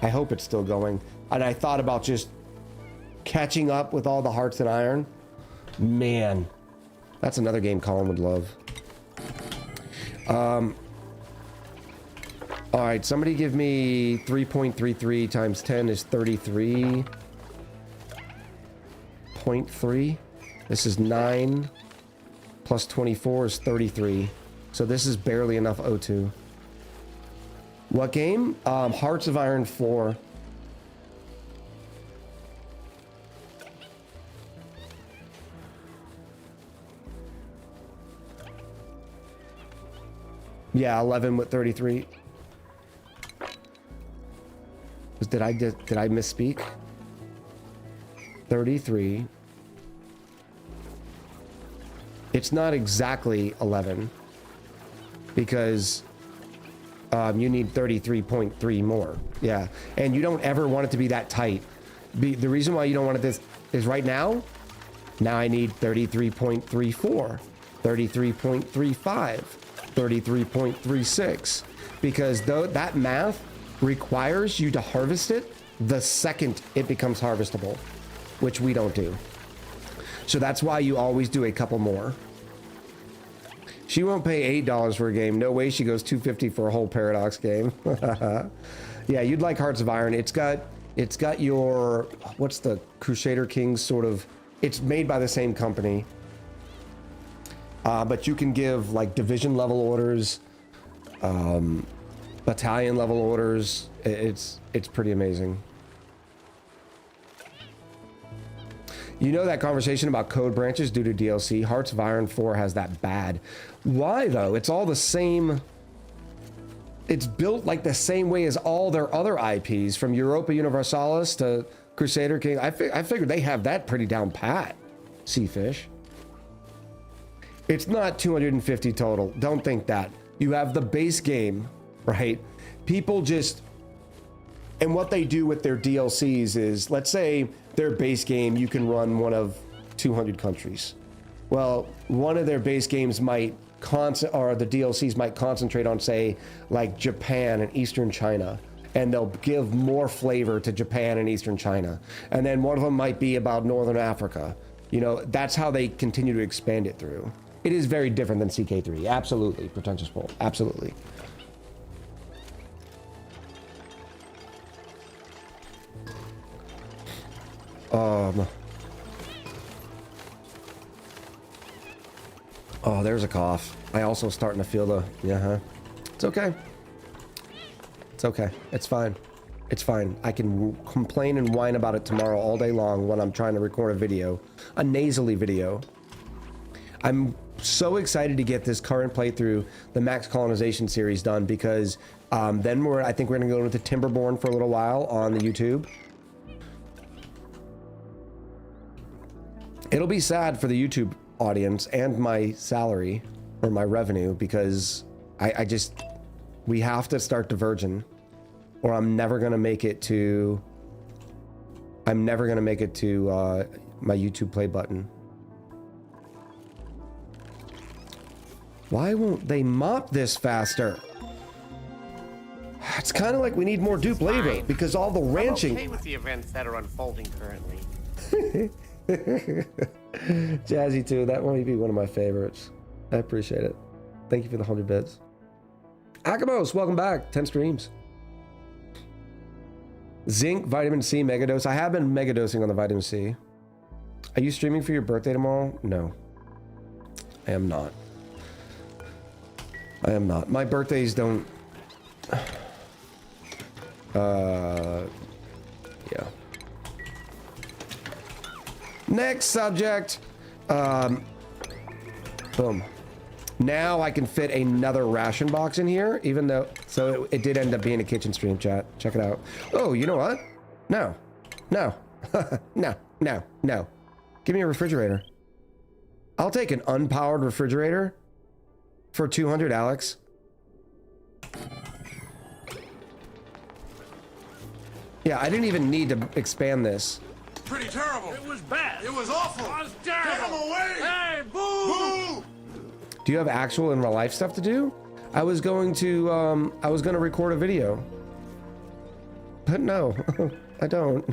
I hope it's still going. And I thought about just catching up with all the Hearts and Iron. Man, that's another game Colin would love. All right, somebody give me 3.33 times 10 is 33.3. This is 9. Plus 24 is 33. So this is barely enough O2. What game? Hearts of Iron 4. Yeah, 11 with 33. Did I misspeak? 33. It's not exactly 11 because you need 33.3 more. Yeah, and you don't ever want it to be that tight. The reason why you don't want it this is right now I need 33.34, 33.35, 33.36 because that math requires you to harvest it the second it becomes harvestable, which we don't do. So that's why you always do a couple more. She won't pay $8 for a game. No way she goes $2.50 for a whole Paradox game. Yeah, you'd like Hearts of Iron. It's got your, what's the Crusader Kings sort of, it's made by the same company. But you can give like division level orders, battalion level orders. It's pretty amazing. You know that conversation about code branches due to DLC? Hearts of Iron 4 has that bad. Why though? It's all the same. It's built like the same way as all their other IPs, from Europa Universalis to Crusader King. I figured they have that pretty down pat. Seafish. It's not 250 total. Don't think that. You have the base game, right? People just, and what they do with their DLCs is, let's say their base game, you can run one of 200 countries. Well, one of their base games might or the DLCs might concentrate on, say, like Japan and Eastern China, and they'll give more flavor to Japan and Eastern China. And then one of them might be about Northern Africa. You know, that's how they continue to expand it through. It is very different than CK3. Absolutely, Pretentious Pole. Absolutely. Oh, there's a cough. I also starting to feel the, It's okay. It's okay. It's fine. It's fine. I can complain and whine about it tomorrow all day long when I'm trying to record a video, a nasally video. I'm so excited to get this current playthrough, the Max Colonization series, done, because then I think we're gonna go into Timberborn for a little while on the YouTube. It'll be sad for the YouTube audience and my salary or my revenue, because we have to start diverging, or I'm never gonna make it to my YouTube play button. Why won't they mop this faster? It's kind of like we need more dupe labor, because all the ranching. I'm okay with the events that are unfolding currently. Jazzy too, that might be one of my favorites. I appreciate it. Thank you for the 100 bits. Akamos, welcome back. 10 streams. Zinc, vitamin C, megadose. I have been megadosing on the vitamin C. Are you streaming for your birthday tomorrow? No, I am not. I am not. My birthdays don't. Yeah. Next subject. Boom. Now I can fit another ration box in here, even though, so it did end up being a kitchen stream, chat. Check it out. Oh, you know what? No. No. No. No. No. Give me a refrigerator. I'll take an unpowered refrigerator for 200, Alex. Yeah, I didn't even need to expand this. Pretty terrible. It was bad. It was awful. It was Get terrible. him away. Hey, boo! Boo! Do you have actual in real life stuff to do? I was going to record a video. But no, I don't.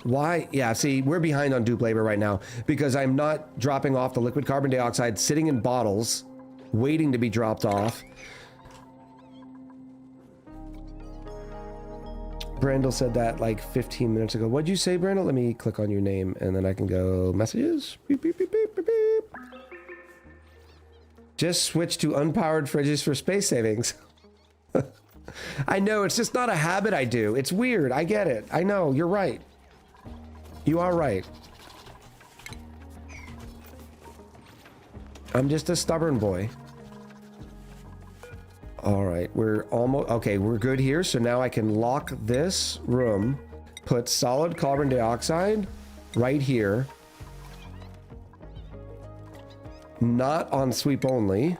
Why? Yeah, see, we're behind on dupe labor right now because I'm not dropping off the liquid carbon dioxide sitting in bottles, waiting to be dropped off. Brandel said that like 15 minutes ago. What'd you say, Brandel? Let me click on your name and then I can go messages. Beep, beep, beep, beep, beep, beep. Just switch to unpowered fridges for space savings. I know, it's just not a habit I do. It's weird. I get it. I know, you're right. You are right. I'm just a stubborn boy. All right, we're almost, okay, we're good here. So now I can lock this room, put solid carbon dioxide right here. Not on sweep only.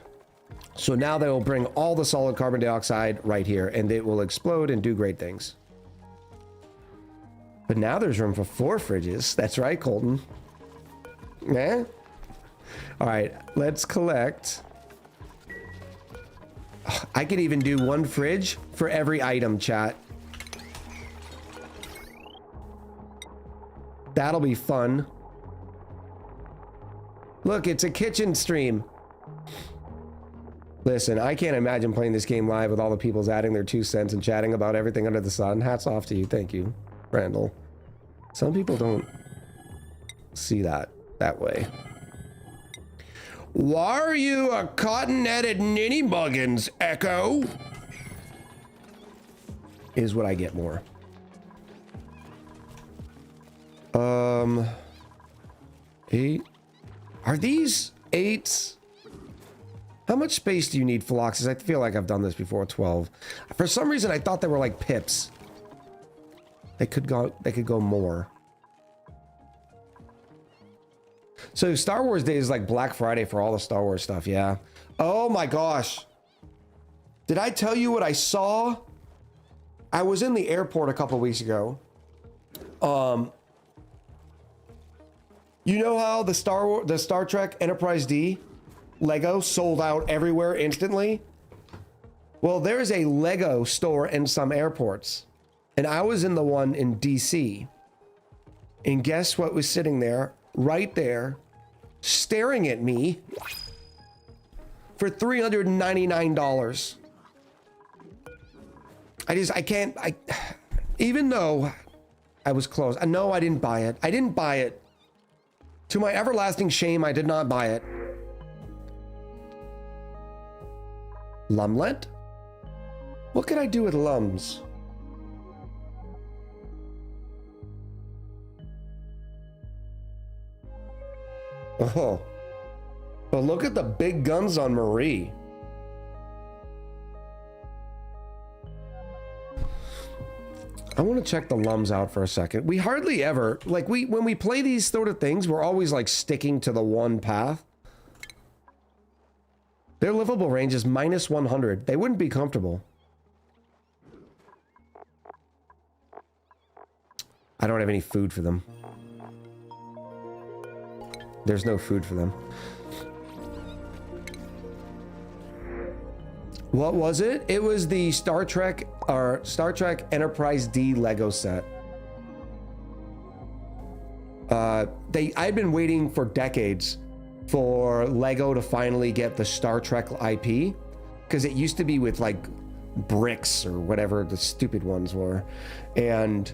So now they will bring all the solid carbon dioxide right here and it will explode and do great things. But now there's room for 4 fridges. That's right, Colton. Eh? All right, let's collect. I could even do 1 fridge for every item, chat. That'll be fun. Look, it's a kitchen stream. Listen, I can't imagine playing this game live with all the people's adding their 2 cents and chatting about everything under the sun. Hats off to you. Thank you, Randall. Some people don't see that way. Why are you a cotton-headed ninny muggins, Echo? Is what I get more. Eight. Are these 8s? How much space do you need, Philoxis? I feel like I've done this before. 12. For some reason, I thought they were like pips. They could go more. So Star Wars Day is like Black Friday for all the Star Wars stuff. Yeah. Oh my gosh. Did I tell you what I saw? I was in the airport a couple weeks ago. You know how the Star Trek Enterprise D Lego sold out everywhere instantly? Well, there's a Lego store in some airports. And I was in the one in DC. And guess what was sitting there? Right there, staring at me for $399. Even though I was close. No, I didn't buy it. I didn't buy it. To my everlasting shame, I did not buy it. Lumlet? What could I do with lums? Oh, but look at the big guns on Marie. I want to check the lums out for a second. We hardly ever, like when we play these sort of things, we're always like sticking to the one path. Their livable range is -100. They wouldn't be comfortable. I don't have any food for them. There's no food for them. What was it? It was the Star Trek Enterprise D Lego set. I'd been waiting for decades for Lego to finally get the Star Trek IP, because it used to be with like bricks or whatever the stupid ones were, and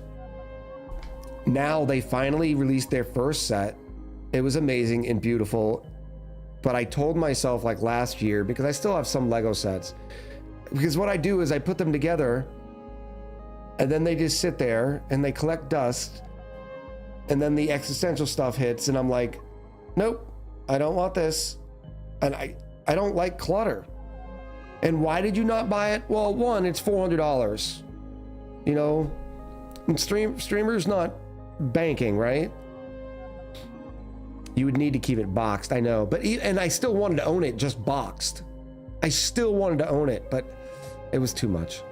now they finally released their first set. It was amazing and beautiful, but I told myself like last year, because I still have some Lego sets, because what I do is I put them together and then they just sit there and they collect dust, and then the existential stuff hits and I'm like, nope, I don't want this, and I don't like clutter. And why did you not buy it? Well, one, it's $400, you know, and streamers not banking, right? You would need to keep it boxed, I know, but and I still wanted to own it just boxed. I still wanted to own it, but it was too much.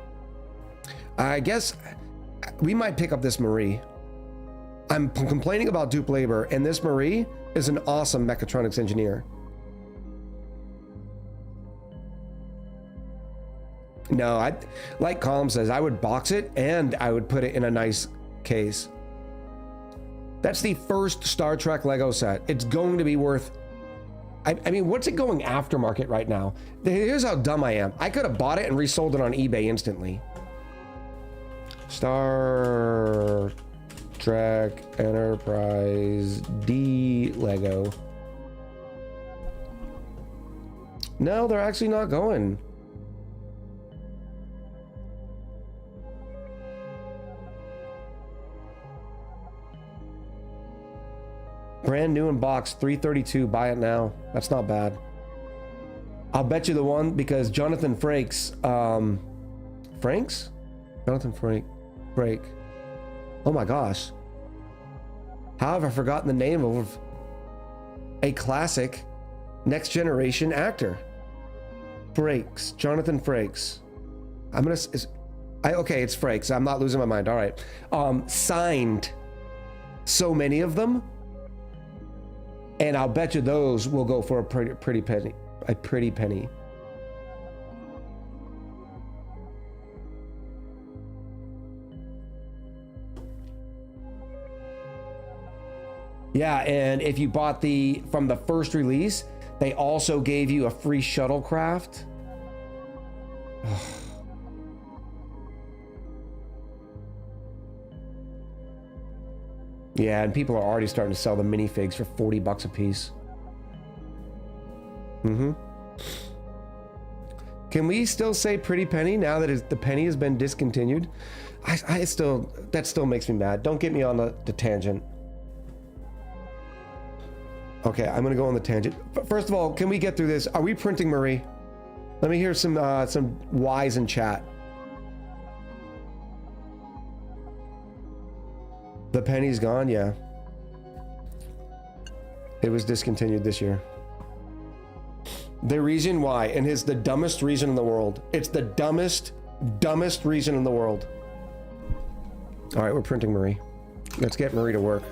I guess we might pick up this Marie. I'm complaining about dupe labor, and this Marie is an awesome mechatronics engineer. No, like Colm says, I would box it and I would put it in a nice case. That's the first Star Trek Lego set. It's going to be worth, I mean, what's it going aftermarket right now? Here's how dumb I am. I could have bought it and resold it on eBay instantly. Star Trek Enterprise D Lego. No, they're actually not going. Brand new in box, $332. Buy it now. That's not bad. I'll bet you the one, because Jonathan Frakes, Jonathan Frake. Oh my gosh. How have I forgotten the name of a classic next generation actor? Frakes, Jonathan Frakes. Okay, it's Frakes. I'm not losing my mind. All right. Signed so many of them. And I'll bet you those will go for a pretty penny. A pretty penny. Yeah, and if you bought from the first release, they also gave you a free shuttlecraft. Yeah, and people are already starting to sell the minifigs for 40 bucks a piece. Can we still say Pretty Penny now that the penny has been discontinued? That still makes me mad. Don't get me on the tangent. Okay, I'm gonna go on the tangent. First of all, can we get through this? Are we printing Marie? Let me hear some whys in chat. The penny's gone, yeah. It was discontinued this year. The reason why, and it's the dumbest reason in the world. It's the dumbest reason in the world. All right, we're printing Marie. Let's get Marie to work.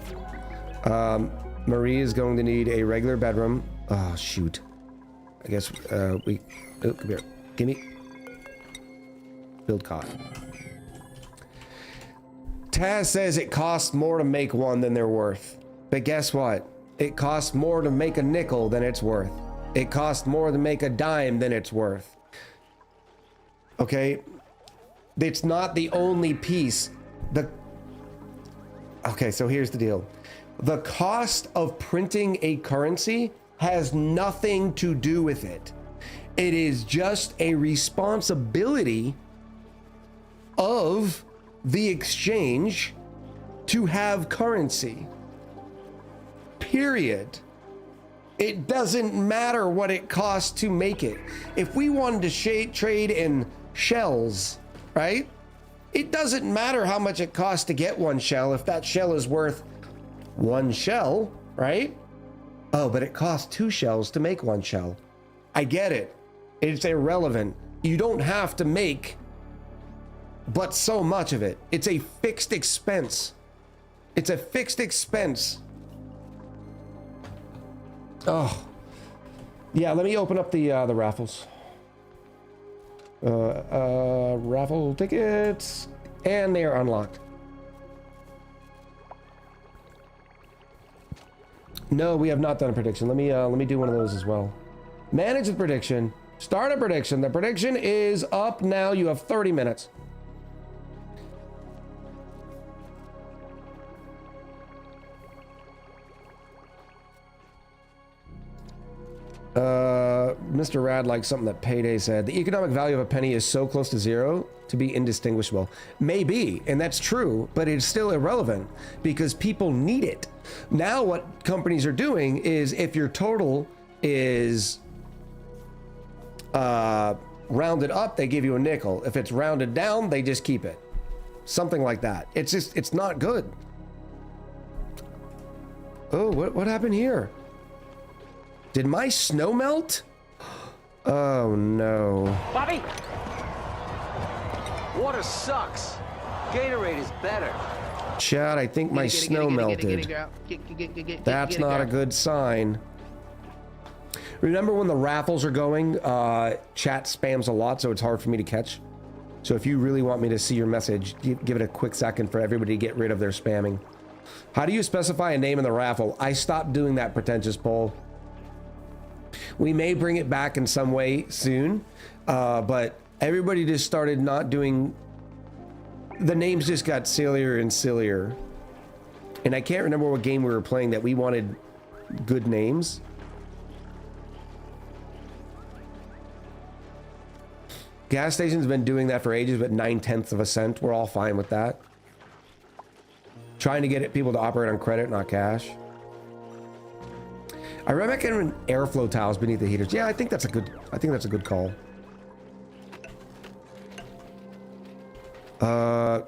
Marie is going to need a regular bedroom. Oh, shoot. I guess oh, come here. Give me. Build cot. Taz says it costs more to make one than they're worth. But guess what? It costs more to make a nickel than it's worth. It costs more to make a dime than it's worth. Okay? It's not the only piece. Okay, so here's the deal. The cost of printing a currency has nothing to do with it. It is just a responsibility of the exchange to have currency. Period. It doesn't matter what it costs to make it. If we wanted to trade in shells, right? It doesn't matter how much it costs to get one shell if that shell is worth one shell, right? Oh, but it costs 2 shells to make 1 shell. I get it. It's irrelevant. You don't have to make but so much of it. It's a fixed expense. It's a fixed expense. Oh. Yeah, let me open up the raffles. Raffle tickets. And they are unlocked. No, we have not done a prediction. Let me do one of those as well. Manage the prediction. Start a prediction. The prediction is up now. You have 30 minutes. Mr. Rad likes something that Payday said. The economic value of a penny is so close to zero to be indistinguishable. Maybe, and that's true, but it's still irrelevant because people need it. Now what companies are doing is if your total is rounded up, they give you a nickel. If it's rounded down, they just keep it. Something like that. It's not good. Oh, what happened here? Did my snow melt? Oh no. Bobby! Water sucks. Gatorade is better. Chad, I think my snow melted. That's not a good sign. Remember when the raffles are going, chat spams a lot, so it's hard for me to catch. So if you really want me to see your message, give it a quick second for everybody to get rid of their spamming. How do you specify a name in the raffle? I stopped doing that pretentious poll. We may bring it back in some way soon, but everybody just started not doing... The names just got sillier and sillier. And I can't remember what game we were playing that we wanted good names. Gas station's been doing that for ages, but 9/10 of a cent. We're all fine with that. Trying to get people to operate on credit, not cash. I recommend airflow towels beneath the heaters. Yeah, I think that's a good call. I'm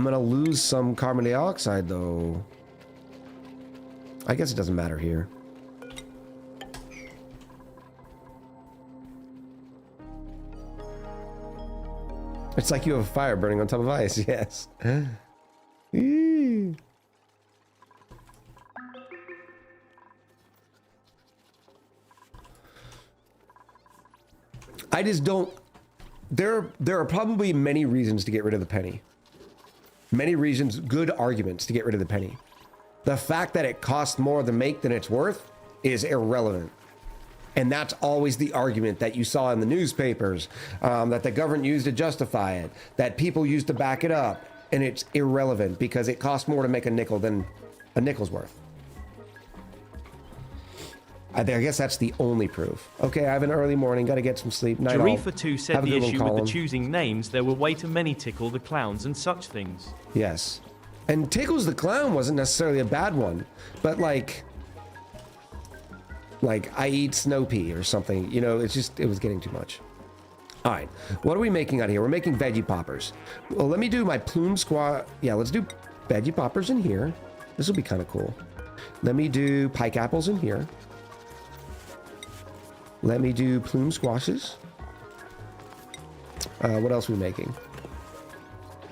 gonna lose some carbon dioxide though. I guess it doesn't matter here. It's like you have a fire burning on top of ice. Yes. I just don't... There are probably many reasons to get rid of the penny. Many reasons, good arguments to get rid of the penny. The fact that it costs more to make than it's worth is irrelevant. And that's always the argument that you saw in the newspapers, that the government used to justify it, that people used to back it up. And it's irrelevant because it costs more to make a nickel than a nickel's worth. I guess that's the only proof. Okay, I have an early morning, gotta get some sleep. Night all. Jarifa2 said Have a the good one, issue with Colin. the choosing names, there were way too many Tickle the Clowns and such things. Yes. And Tickles the Clown wasn't necessarily a bad one, but like I eat snow pea or something, you know, it was getting too much. All right, what are we making out here? We're making veggie poppers. Well, let me do my plume squash. Yeah, let's do veggie poppers in here. This will be kind of cool. Let me do pike apples in here. Let me do plume squashes. What else are we making?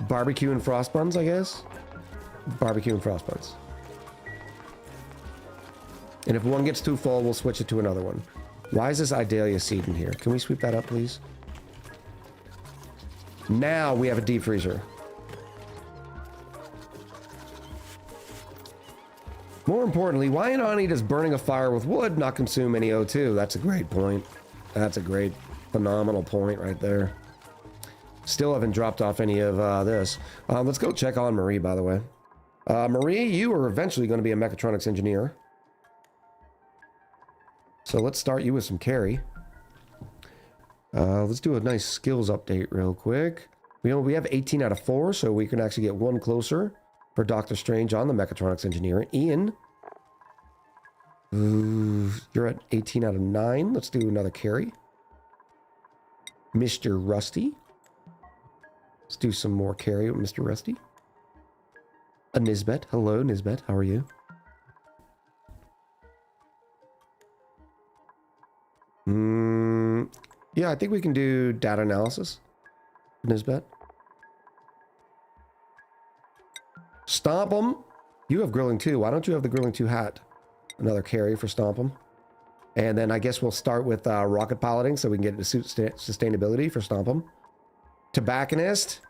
Barbecue and frost buns, I guess. Barbecue and frost buns. And if one gets too full, we'll switch it to another one. Why is this Idalia seed in here? Can we sweep that up, please? Now we have a deep freezer. More importantly, why in ONI does burning a fire with wood not consume any O2? That's a great point. That's a great, phenomenal point right there. Still haven't dropped off any of this. Let's go check on Marie, by the way. Marie, you are eventually going to be a mechatronics engineer. So let's start you with some carry. Let's do a nice skills update real quick. We have 18 out of 4, so we can actually get one closer for Doctor Strange on the mechatronics engineer. Ian, you're at 18 out of 9. Let's do another carry. Mr. Rusty. Let's do some more carry with Mr. Rusty. A Nisbet. Hello, Nisbet. How are you? Yeah, I think we can do data analysis. Nisbet. Stomp 'em. You have grilling 2. Why don't you have the grilling 2 hat? Another carry for Stomp 'em. And then I guess we'll start with rocket piloting so we can get into sustainability for Stomp 'em. Tobacconist.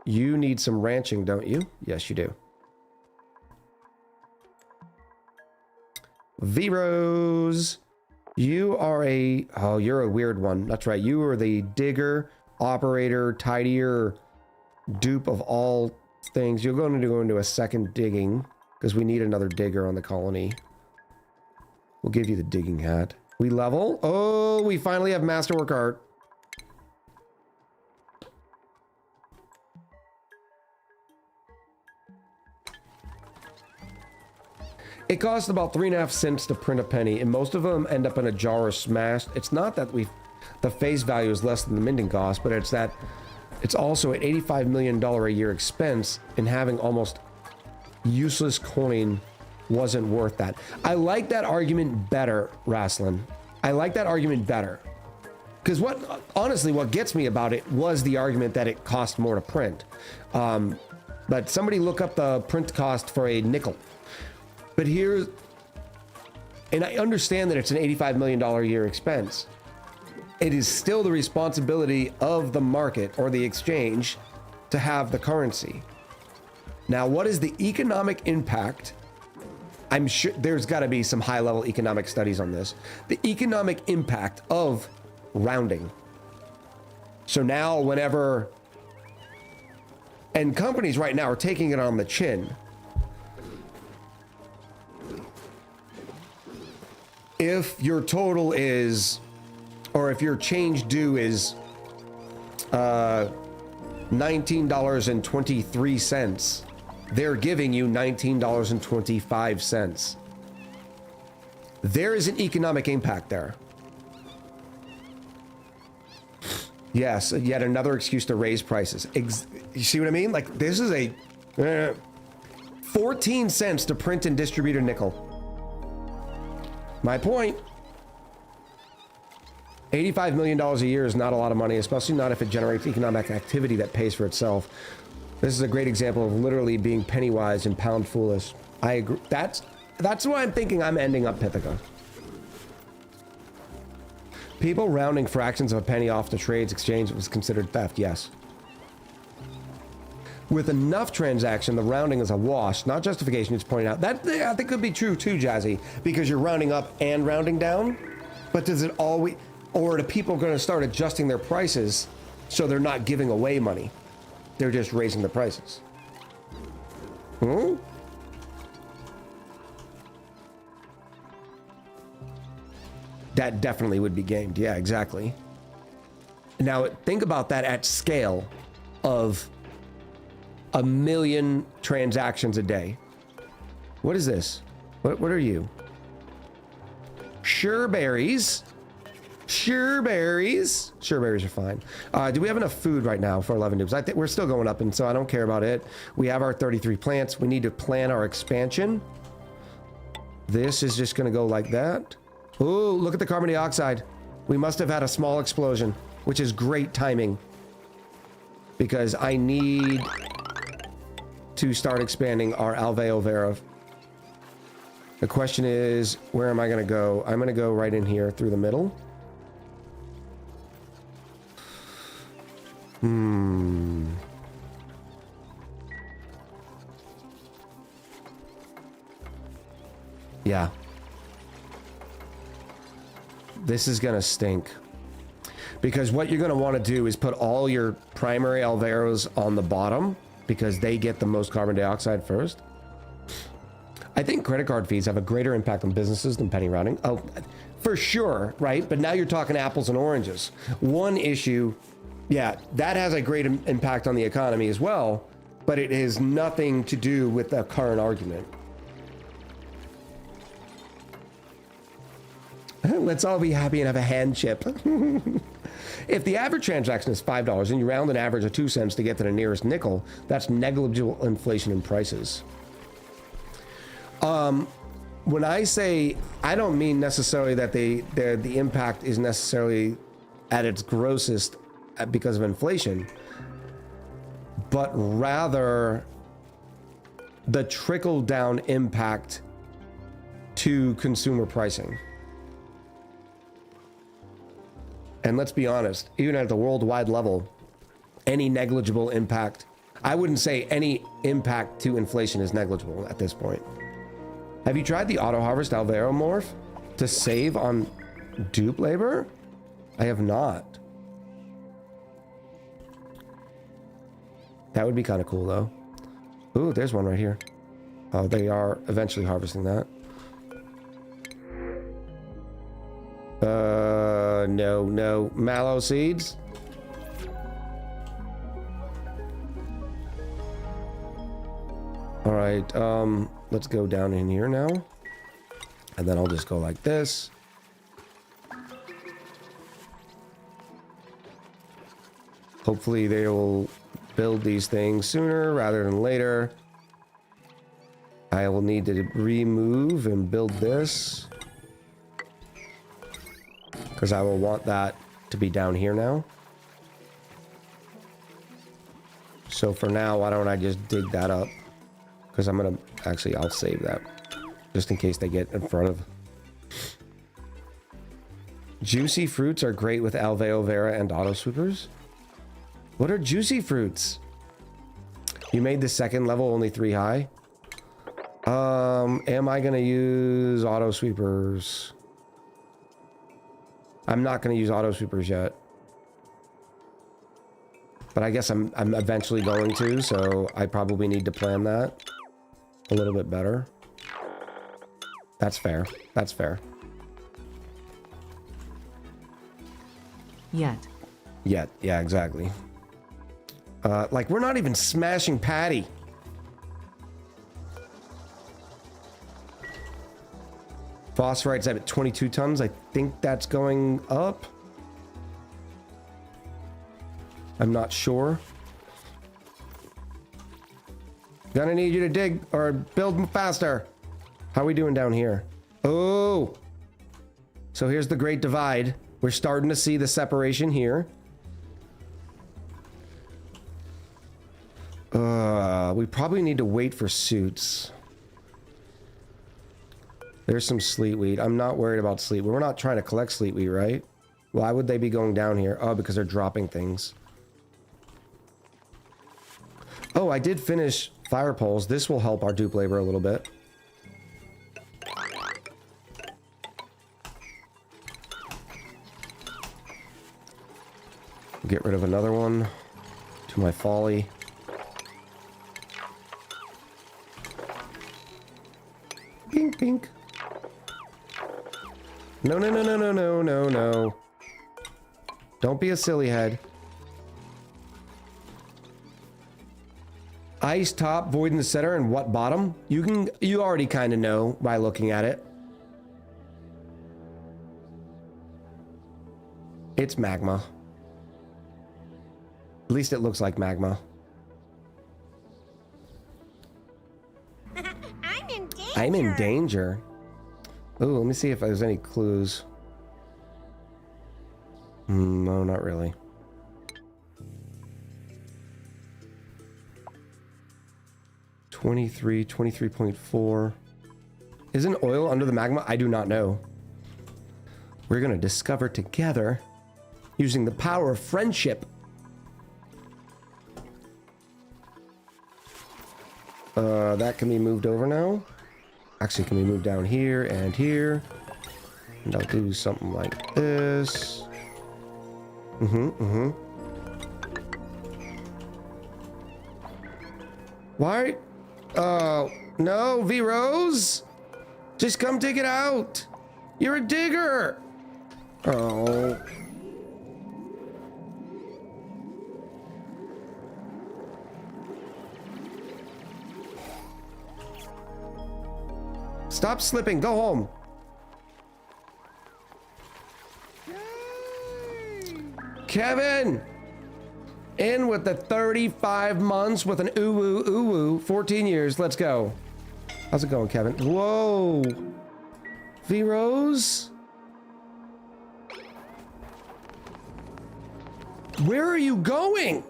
You need some ranching, don't you? Yes, you do. Veros. You are you're a weird one. That's right. You are the digger, operator, tidier, dupe of all things. You're going to go into a second digging because we need another digger on the colony. We'll give you the digging hat. We level. Oh, we finally have masterwork art. It costs about 3.5 cents to print a penny, and most of them end up in a jar or smashed. It's not that the face value is less than the minting cost, but it's that it's also an $85 million a year expense, and having almost useless coin wasn't worth that. I like that argument better, Raslin. I like that argument better. Because honestly, what gets me about it was the argument that it cost more to print. But somebody look up the print cost for a nickel. But and I understand that it's an $85 million a year expense. It is still the responsibility of the market or the exchange to have the currency. Now, what is the economic impact? I'm sure there's got to be some high-level economic studies on this. The economic impact of rounding. So now and companies right now are taking it on the chin. If your total is, or if your change due is $19.23, they're giving you $19.25. There is an economic impact there. Yes, yet another excuse to raise prices. You see what I mean? Like, this is a 14 cents to print and distribute a nickel. My point, $85 million a year is not a lot of money, especially not if it generates economic activity that pays for itself. This is a great example of literally being penny wise and pound foolish. I agree. That's why I'm thinking I'm ending up Pythica. People rounding fractions of a penny off the trades exchange was considered theft, yes. with enough transaction, the rounding is a wash, not justification. It's pointing out that I think could be true too, Jazzy, because you're rounding up and rounding down. But does it always, or are people going to start adjusting their prices so they're not giving away money? They're just raising the prices. Hmm? That definitely would be gamed. Yeah, exactly. Now, think about that at scale of 1 million transactions a day. What is this? What are you? Sure berries. Sure berries. Sure berries are fine. Do we have enough food right now for 11 noobs? I think we're still going up, and so I don't care about it. We have our 33 plants. We need to plan our expansion. This is just going to go like that. Ooh, look at the carbon dioxide. We must have had a small explosion, which is great timing. Because I need to start expanding our Alveo Vera. The question is, where am I going to go? I'm going to go right in here through the middle. Yeah. This is going to stink. Because what you're going to want to do is put all your primary Alveros on the bottom because they get the most carbon dioxide first. I think credit card fees have a greater impact on businesses than penny rounding. Oh, for sure, right? But now you're talking apples and oranges. One issue, yeah, that has a great impact on the economy as well, but it has nothing to do with the current argument. Let's all be happy and have a hand chip. If the average transaction is $5 and you round an average of 2 cents to get to the nearest nickel, that's negligible inflation in prices. When I say, I don't mean necessarily that the impact is necessarily at its grossest because of inflation, but rather the trickle down impact to consumer pricing. And let's be honest, even at the worldwide level, any negligible impact, I wouldn't say any impact to inflation is negligible at this point. Have you tried the auto harvest Alvero morph to save on dupe labor? I have not. That would be kind of cool though. Ooh, there's one right here. Oh, they are eventually harvesting that. No. Mallow seeds? All right, let's go down in here now. And then I'll just go like this. Hopefully they will build these things sooner rather than later. I will need to remove and build this, because I will want that to be down here now. So for now, why don't I just dig that up? Because I'm gonna, actually, I'll save that. Just in case they get in front of. Juicy fruits are great with Alveo Vera and auto sweepers. What are juicy fruits? You made the second level only 3 high. Am I gonna use auto sweepers? I'm not going to use auto sweepers yet, but I guess I'm eventually going to, so I probably need to plan that a little bit better. That's fair. That's fair. Yet. Yeah, exactly. Like, we're not even smashing Patty. Phosphorite's at 22 tons. I think that's going up. I'm not sure. Gonna need you to dig or build faster. How are we doing down here? Oh! So here's the Great Divide. We're starting to see the separation here. We probably need to wait for suits. There's some sleetweed. I'm not worried about sleetweed. We're not trying to collect sleetweed, right? Why would they be going down here? Oh, because they're dropping things. Oh, I did finish fire poles. This will help our dupe labor a little bit. Get rid of another one to my folly. Pink, pink. No, no, no, no, no, no, no, no. Don't be a silly head. Ice top, void in the center, and what bottom? You already kind of know by looking at it. It's magma. At least it looks like magma. I'm in danger. Ooh, let me see if there's any clues. No, not really. $23, 23.4. Isn't oil under the magma? I do not know. We're gonna discover together using the power of friendship. That can be moved over now. Actually, can be moved down here and here. And I'll do something like this. Why? No, V-Rose. Just come take it out. You're a digger. Oh. Stop slipping. Go home. Kevin. In with the 35 months with an ooh-woo, ooh-woo. 14 years. Let's go. How's it going, Kevin? Whoa. V-Rose? Where are you going?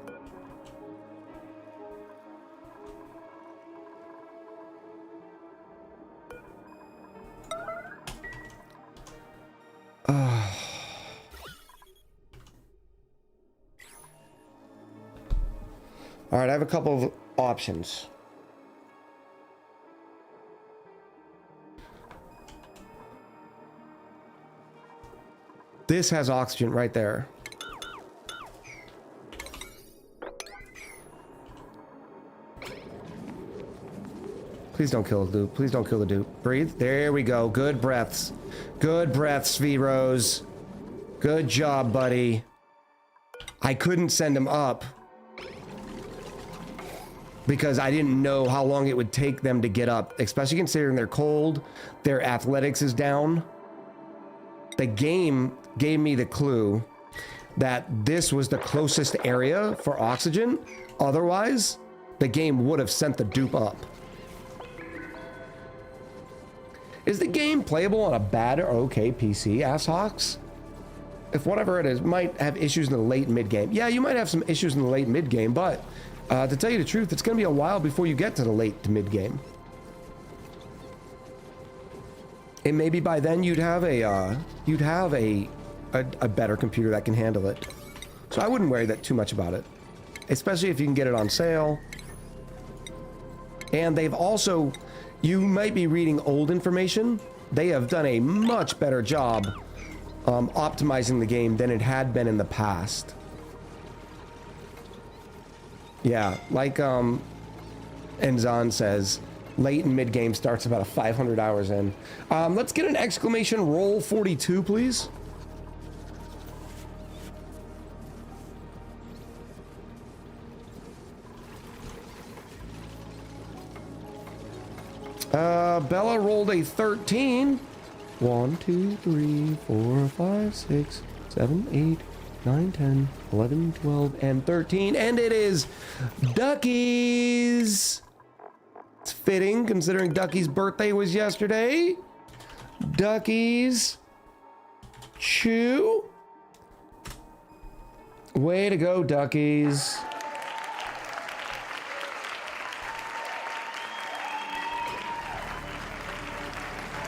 All right, I have a couple of options. This has oxygen right there. Please don't kill the dupe. Please don't kill the dupe. Breathe. There we go. Good breaths. Good breaths, V-Rose. Good job, buddy. I couldn't send him up because I didn't know how long it would take them to get up, especially considering they're cold, their athletics is down. The game gave me the clue that this was the closest area for oxygen. Otherwise, the game would have sent the dupe up. Is the game playable on a bad or okay PC, asshawks? If whatever it is, might have issues in the late mid-game. Yeah, you might have some issues in the late mid-game, but to tell you the truth, it's going to be a while before you get to the late to mid-game. And maybe by then you'd have a better computer that can handle it. So I wouldn't worry that too much about it, especially if you can get it on sale. And they've also, you might be reading old information. They have done a much better job optimizing the game than it had been in the past. Yeah, like Enzon says, late and mid game starts about 500 hours in. Let's get an exclamation roll 42, please. Bella rolled a 13. 1, 2, 3, 4, 5, 6, 7, 8, 9, 10, 11, 12, and 13. And it is Ducky's. It's fitting considering Ducky's birthday was yesterday. Ducky's. Chew. Way to go, Duckies.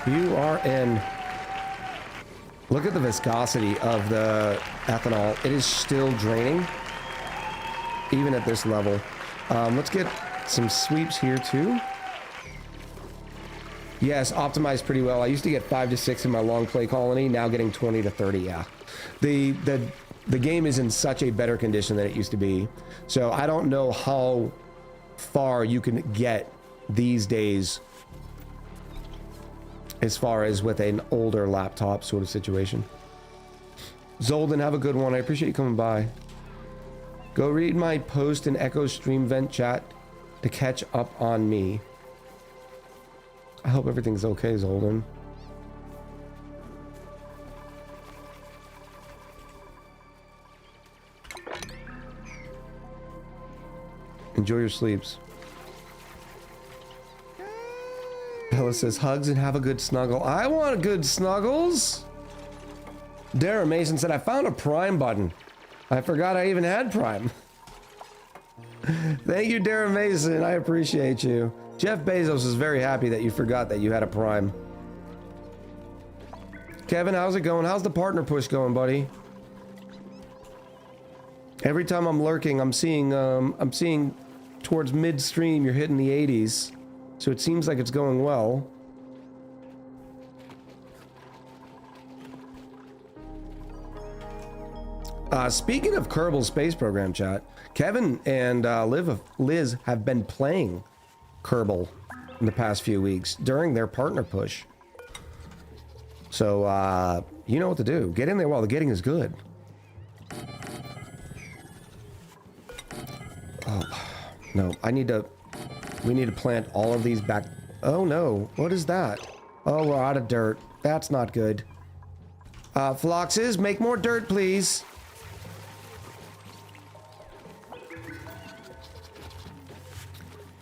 You are in. Look at the viscosity of the ethanol. It is still draining, even at this level. Let's get some sweeps here too. Yes, optimized pretty well. I used to get 5 to 6 in my long play colony. Now getting 20 to 30. Yeah, the game is in such a better condition than it used to be. So I don't know how far you can get these days as far as with an older laptop sort of situation. Zolden, have a good one. I appreciate you coming by. Go read my post in Echo Stream Vent chat to catch up on me. I hope everything's okay, Zolden. Enjoy your sleeps. Bella says hugs and have a good snuggle. I want good snuggles. Dara Mason said I found a Prime button. I forgot I even had Prime. Thank you, Dara Mason. I appreciate you. Jeff Bezos is very happy that you forgot that you had a Prime. Kevin, how's it going? How's the partner push going, buddy? Every time I'm lurking, I'm seeing towards midstream you're hitting the 80s. So it seems like it's going well. Speaking of Kerbal Space Program chat, Kevin and Liz have been playing Kerbal in the past few weeks during their partner push. So, you know what to do. Get in there while the getting is good. Oh, no, we need to plant all of these back. Oh no, what is that? Oh, we're out of dirt. That's not good. Phloxes, make more dirt, please.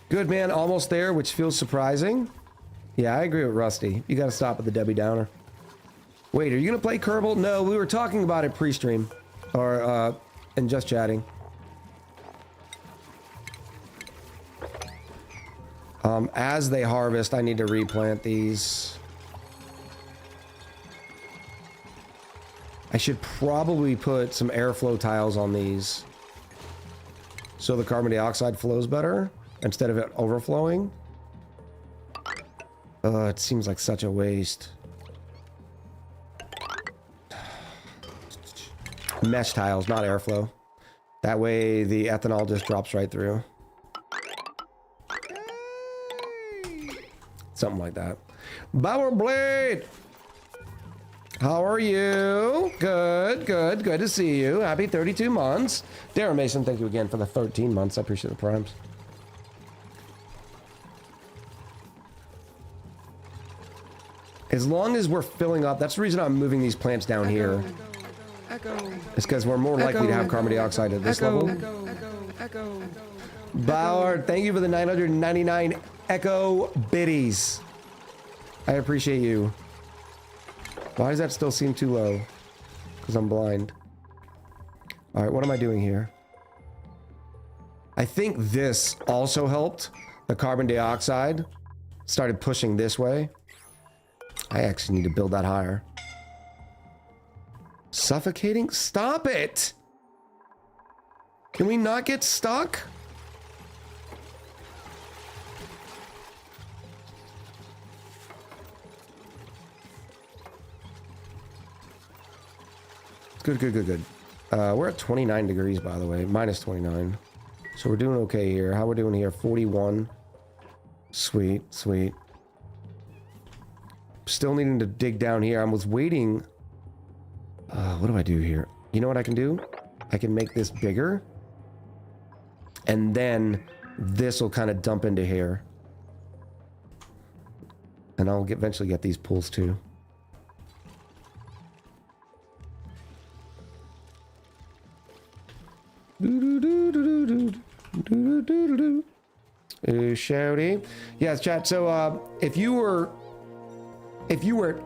Good, man, almost there, which feels surprising. Yeah, I agree with Rusty. You gotta stop at the Debbie Downer. Wait, are you gonna play Kerbal? No, we were talking about it pre-stream. Or, and just chatting. As they harvest, I need to replant these. I should probably put some airflow tiles on these so the carbon dioxide flows better instead of it overflowing. It seems like such a waste. Mesh tiles, not airflow. That way the ethanol just drops right through. Something like that. Bower Blade! How are you? Good, good, good to see you. Happy 32 months. Darren Mason, thank you again for the 13 months. I appreciate the primes. As long as we're filling up, that's the reason I'm moving these plants down here. It's because we're more likely to have carbon dioxide at this level. Bauer, thank you for the 999 Echo biddies. I appreciate you. Why does that still seem too low? Because I'm blind. All right, what am I doing here? I think this also helped. The carbon dioxide started pushing this way. I actually need to build that higher. Suffocating? Stop it! Can we not get stuck? Good, good, good, good. We're at 29 degrees, by the way. Minus 29. So we're doing okay here. How we're doing here? 41. Sweet, sweet. Still needing to dig down here. I was waiting. What do I do here? You know what I can do? I can make this bigger. And then this will kind of dump into here. And I'll eventually get these pools too. Shouty. Yes, chat. So if your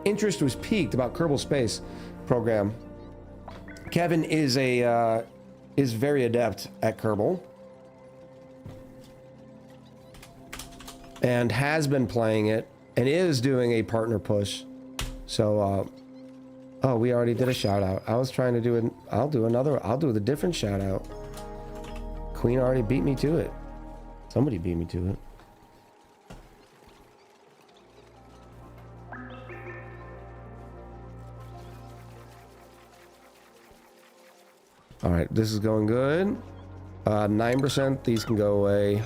interest was piqued about Kerbal Space Program, Kevin is very adept at Kerbal and has been playing it and is doing a partner push. So oh, we already did a shout out. I was trying to do I'll do the different shout out. Queen already beat me to it. Somebody beat me to it. All right, this is going good. 9%, these can go away.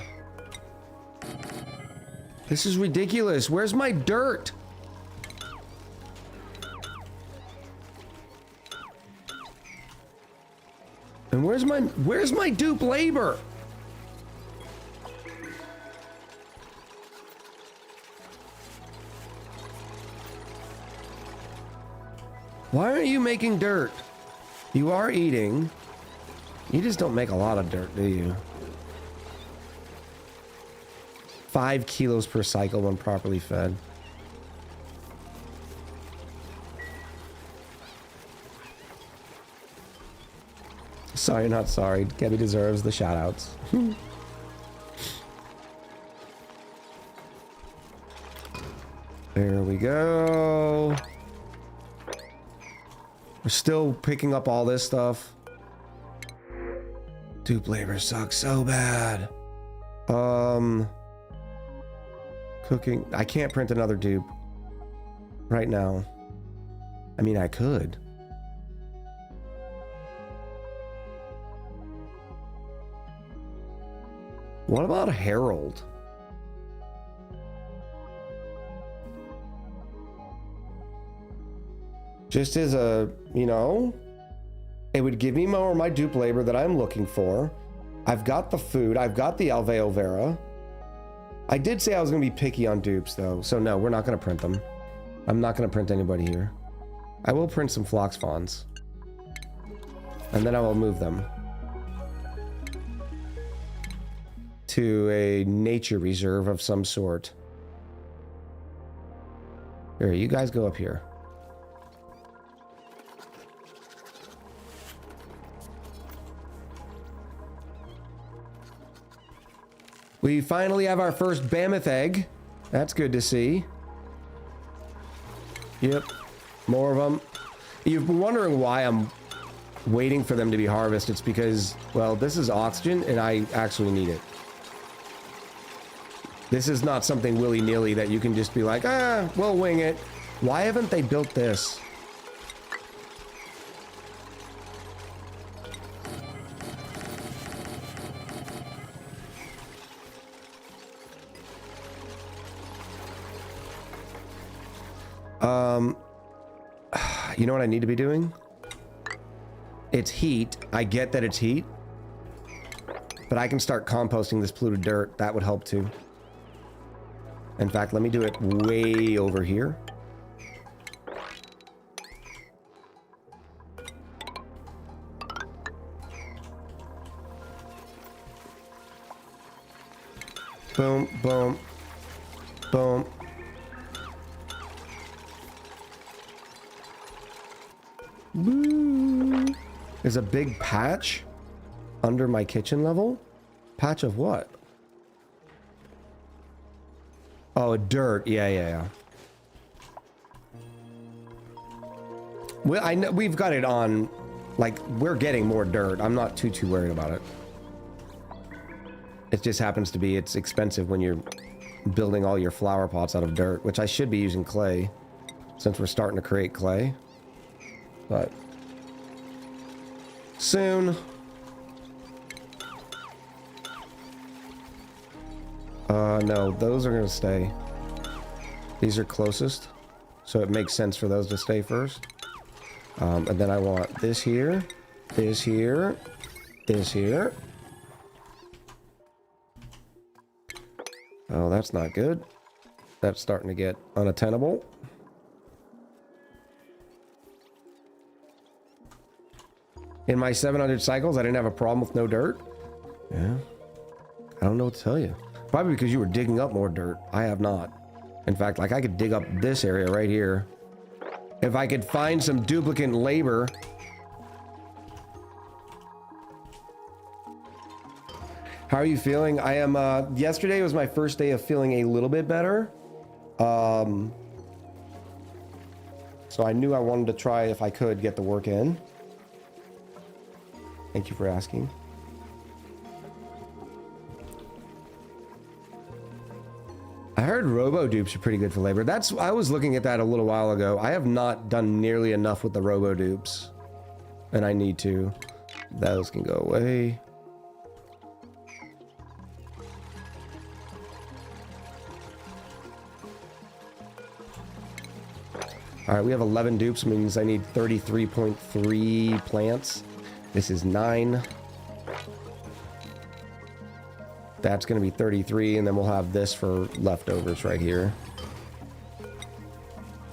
This is ridiculous. Where's my dirt? And where's my dupe labor? Why aren't you making dirt? You are eating. You just don't make a lot of dirt, do you? 5 kilos per cycle when properly fed. Sorry, not sorry. Gabby deserves the shoutouts. There we go. We're still picking up all this stuff. Dupe labor sucks so bad. Cooking. I can't print another dupe right now. I mean, I could. What about Harold? Just as a, you know, it would give me more of my dupe labor that I'm looking for. I've got the food. I've got the Alveo Vera. I did say I was going to be picky on dupes, though. So, no, we're not going to print them. I'm not going to print anybody here. I will print some Phlox Fawns. And then I will move them to a nature reserve of some sort. Here, you guys go up here. We finally have our first Mammoth egg. That's good to see. Yep, more of them. You've been wondering why I'm waiting for them to be harvested. It's because, well, this is oxygen and I actually need it. This is not something willy-nilly that you can just be like, ah, we'll wing it. Why haven't they built this? You know what I need to be doing? It's heat. I get that it's heat. But I can start composting this polluted dirt. That would help too. In fact, let me do it way over here. Boom, boom, boom. Woo. There's a big patch under my kitchen level. Patch of what? Oh, dirt. Yeah. Well, I know we've got it on. Like, we're getting more dirt. I'm not too worried about it. It just happens to be it's expensive when you're building all your flower pots out of dirt, which I should be using clay since we're starting to create clay. But soon. No, those are going to stay. These are closest, so it makes sense for those to stay first. And then I want this here, this here, this here. Oh, that's not good. That's starting to get unattainable. In my 700 cycles, I didn't have a problem with no dirt. Yeah. I don't know what to tell you. Probably because you were digging up more dirt. I have not. In fact, like I could dig up this area right here. If I could find some duplicate labor. How are you feeling? I am, yesterday was my first day of feeling a little bit better. So I knew I wanted to try if I could get the work in. Thank you for asking. I heard robo dupes are pretty good for labor. I was looking at that a little while ago. I have not done nearly enough with the robo dupes, and I need to. Those can go away. All right, we have 11 dupes, means I need 33.3 plants. This is 9. That's going to be 33, and then we'll have this for leftovers right here.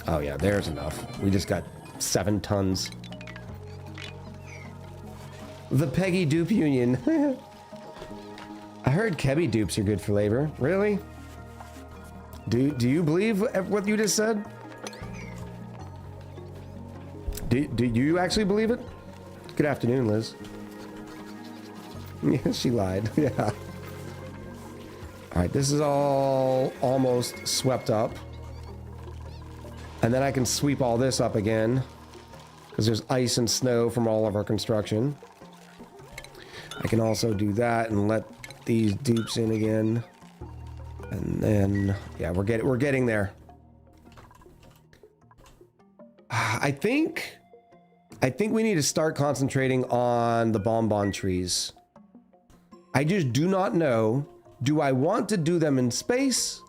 Oh yeah, there's enough. We just got 7 tons. The Peggy Dupe Union. I heard Kebby dupes are good for labor. Really? Do you believe what you just said? Do you actually believe it? Good afternoon, Liz. Yeah, she lied. Yeah. All right, this is all almost swept up. And then I can sweep all this up again, because there's ice and snow from all of our construction. I can also do that and let these dupes in again. And then, yeah, we're getting there. I think we need to start concentrating on the bonbon trees. I just do not know. Do I want to do them in space,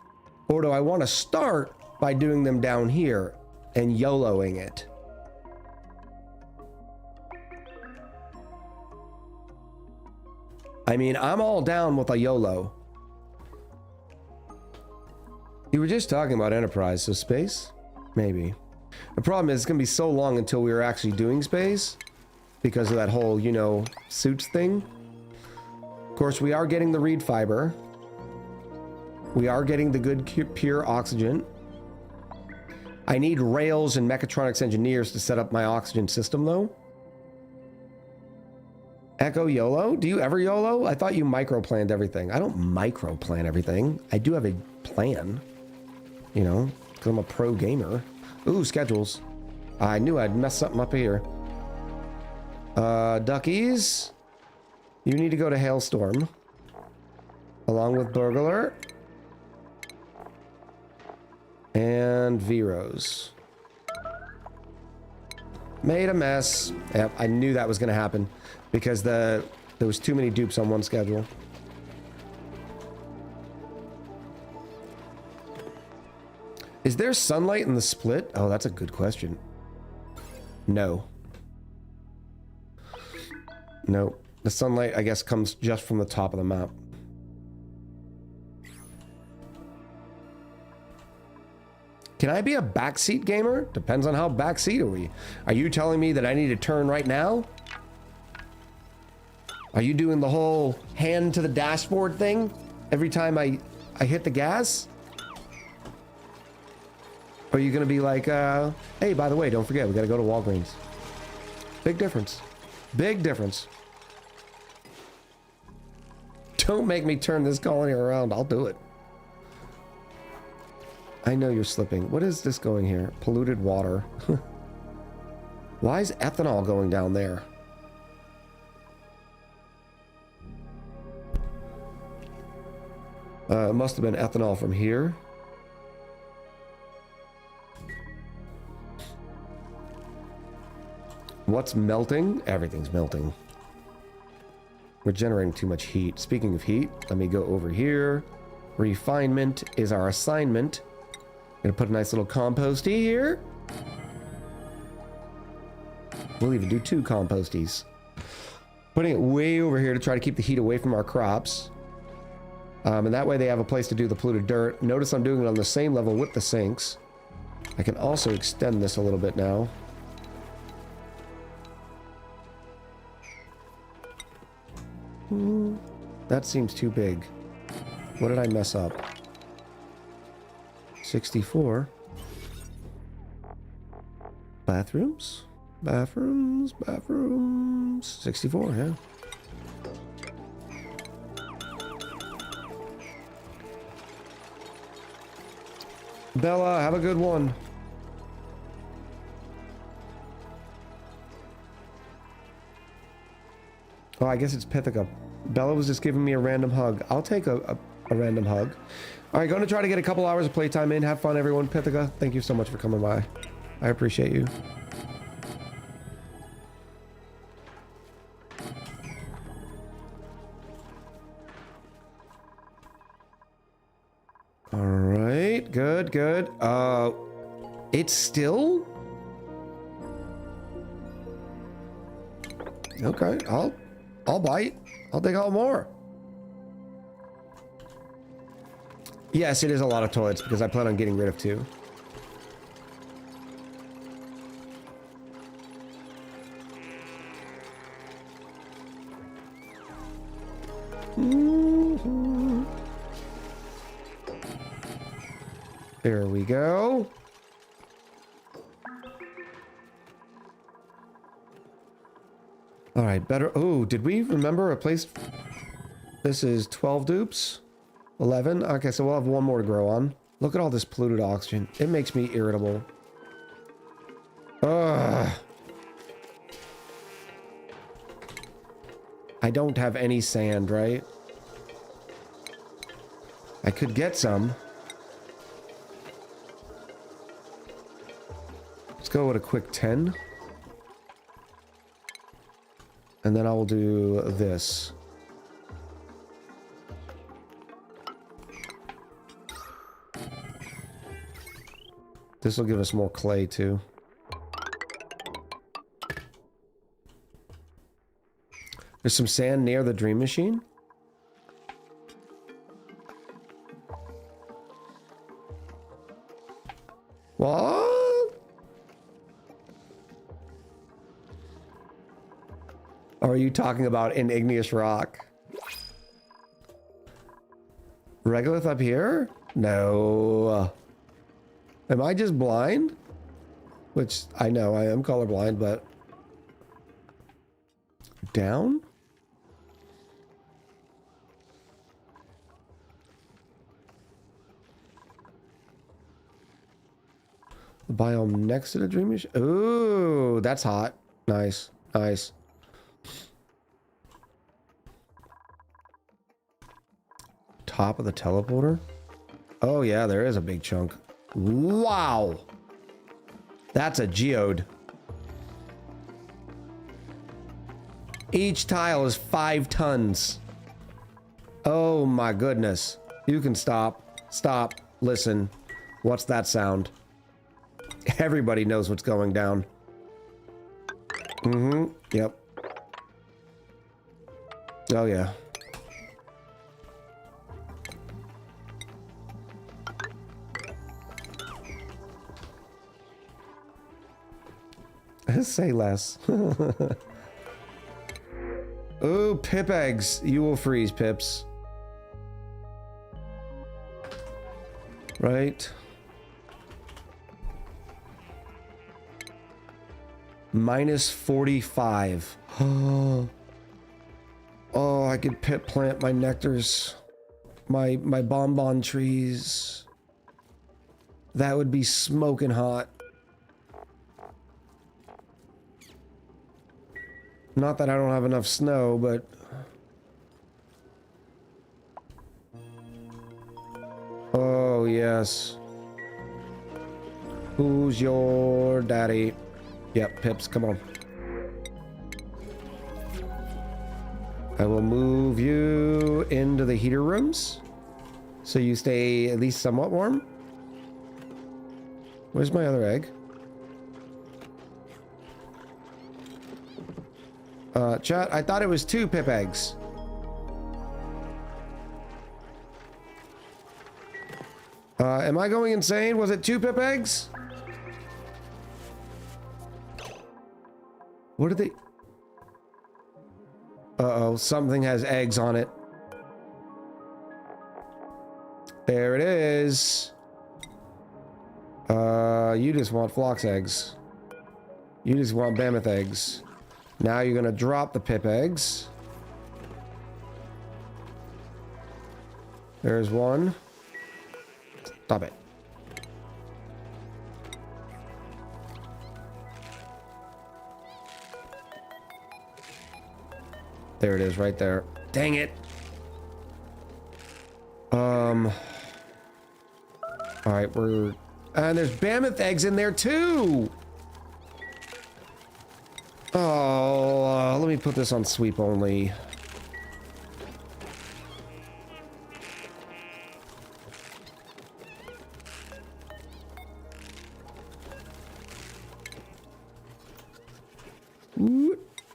or do I want to start by doing them down here and YOLOing it? I mean, I'm all down with a YOLO. You were just talking about Enterprise, so space? Maybe. The problem is it's going to be so long until we are actually doing space because of that whole, you know, suits thing. Of course, we are getting the reed fiber. We are getting the good pure oxygen. I need rails and mechatronics engineers to set up my oxygen system, though. Echo YOLO? Do you ever YOLO? I thought you micro-planned everything. I don't micro-plan everything. I do have a plan, you know, because I'm a pro gamer. Ooh, schedules. I knew I'd mess something up here. Duckies. You need to go to Hailstorm. Along with Burglar. And Veros. Made a mess. Yep, I knew that was going to happen. Because there was too many dupes on one schedule. Is there sunlight in the split? Oh, that's a good question. No. No. The sunlight, I guess, comes just from the top of the map. Can I be a backseat gamer? Depends on how backseat are we. Are you telling me that I need to turn right now? Are you doing the whole hand to the dashboard thing every time I hit the gas? Or are you going to be like, hey, by the way, don't forget, we got to go to Walgreens. Big difference. Big difference. Don't make me turn this colony around. I'll do it. I know you're slipping. What is this going here? Polluted water. Why is ethanol going down there? It must have been ethanol from here. What's melting? Everything's melting. We're generating too much heat. Speaking of heat, let me go over here. Refinement is our assignment. Gonna put a nice little composty here. We'll even do 2 composties. Putting it way over here to try to keep the heat away from our crops. And that way they have a place to do the polluted dirt. Notice I'm doing it on the same level with the sinks. I can also extend this a little bit now. That seems too big. What did I mess up? 64. Bathrooms? Bathrooms? Bathrooms? 64, yeah. Bella, have a good one. Oh, I guess it's Pithica. Bella was just giving me a random hug. I'll take a a random hug. All right, going to try to get a couple hours of playtime in. Have fun, everyone. Pithica, thank you so much for coming by. I appreciate you. All right, good, good. It's still... Okay, I'll bite. I'll dig out more. Yes, it is a lot of toilets because I plan on getting rid of 2. There we go. All right, better. Oh, did we remember a place? This is 12 dupes. 11. Okay, so we'll have 1 more to grow on. Look at all this polluted oxygen. It makes me irritable. Ugh. I don't have any sand, right? I could get some. Let's go with a quick 10. And then I will do this. This will give us more clay too. There's some sand near the dream machine. What? Are you talking about an igneous rock? Regolith up here? No. Am I just blind? Which I know I am colorblind, but down? The biome next to the dream machine. Ooh, that's hot. Nice, nice. Top of the teleporter? Oh yeah, there is a big chunk. Wow. That's a geode. Each tile is 5 tons. Oh my goodness. You can stop. Stop. Listen. What's that sound? Everybody knows what's going down. Mm-hmm. Yep. Oh yeah. Say less. Ooh, pip eggs. You will freeze, pips. Right. Minus 45. Oh, I could pip plant my nectars. My bonbon trees. That would be smoking hot. Not that I don't have enough snow, but... Oh, yes. Who's your daddy? Yep, Pips, come on. I will move you into the heater rooms, so you stay at least somewhat warm. Where's my other egg? Chat, I thought it was 2 pip eggs. Am I going insane? Was it 2 pip eggs? What did they... Uh-oh, something has eggs on it. There it is. You just want Phlox eggs. You just want Mammoth eggs. Now you're gonna drop the pip eggs. There's one. Stop it. There it is, right there. Dang it. All right, and there's mammoth eggs in there too. Oh, let me put this on sweep only.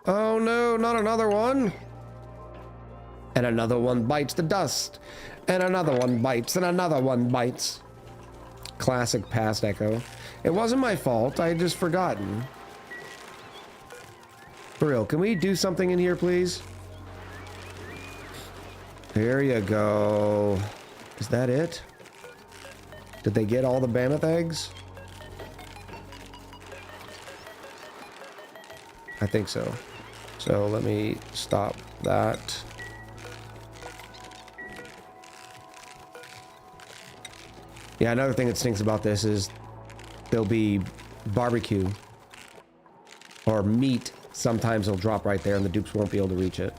Oh no, not another one. And another one bites the dust. And another one bites, and another one bites. Classic past echo. It wasn't my fault, I had just forgotten. For real, can we do something in here, please? There you go. Is that it? Did they get all the mammoth eggs? I think so. So let me stop that. Yeah, another thing that stinks about this is there'll be barbecue or meat. Sometimes it'll drop right there and the dupes won't be able to reach it.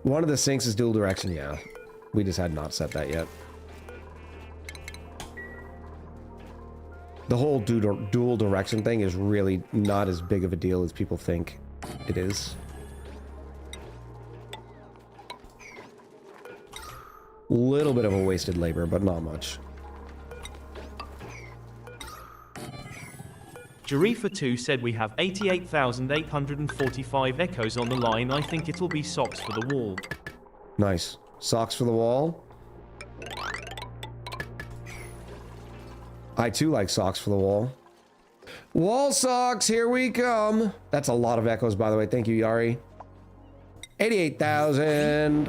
One of the sinks is dual direction, yeah. We just had not set that yet. The whole dual direction thing is really not as big of a deal as people think it is. Little bit of a wasted labor, but not much. Jarifa2 said we have 88,845 echoes on the line. I think it'll be socks for the wall. Nice. Socks for the wall. I too like socks for the wall. Wall socks, here we come. That's a lot of echoes, by the way. Thank you, Yari. 88,000.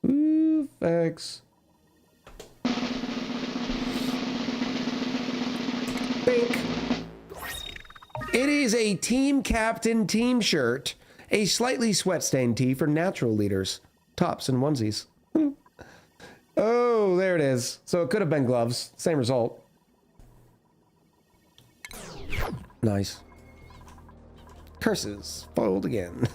Ooh, thanks. Bink. It is a team captain team shirt. A slightly sweat-stained tee for natural leaders. Tops and onesies. Oh, there it is. So it could have been gloves. Same result. Nice. Curses. Fold again.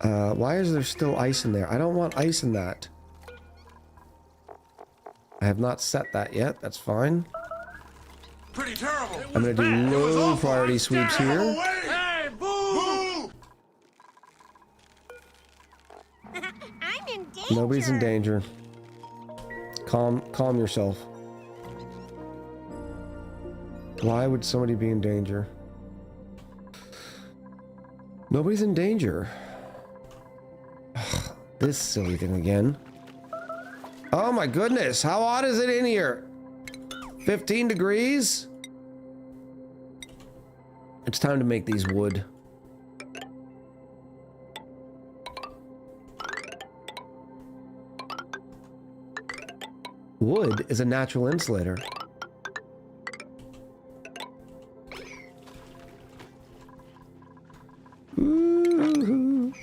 Why is there still ice in there? I don't want ice in that. I have not set that yet. That's fine. Pretty terrible. I'm going to do low priority sweeps here. Hey, boo! I'm in danger. Nobody's in danger. Calm yourself. Why would somebody be in danger? Nobody's in danger. Ugh, this silly thing again. Oh my goodness, how hot is it in here? 15 degrees? It's time to make these wood. Wood is a natural insulator. Ooh.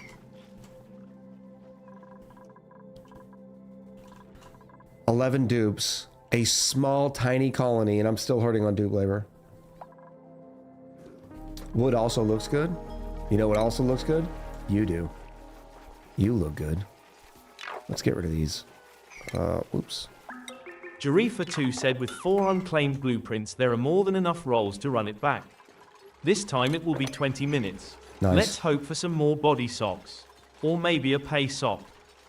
$11 dupes. A small, tiny colony, and I'm still hurting on dupe labor. Wood also looks good. You know what also looks good? You do. You look good. Let's get rid of these. Oops. Jarifa2 said with 4 unclaimed blueprints, there are more than enough rolls to run it back. This time it will be 20 minutes. Nice. Let's hope for some more body socks. Or maybe a pay sock.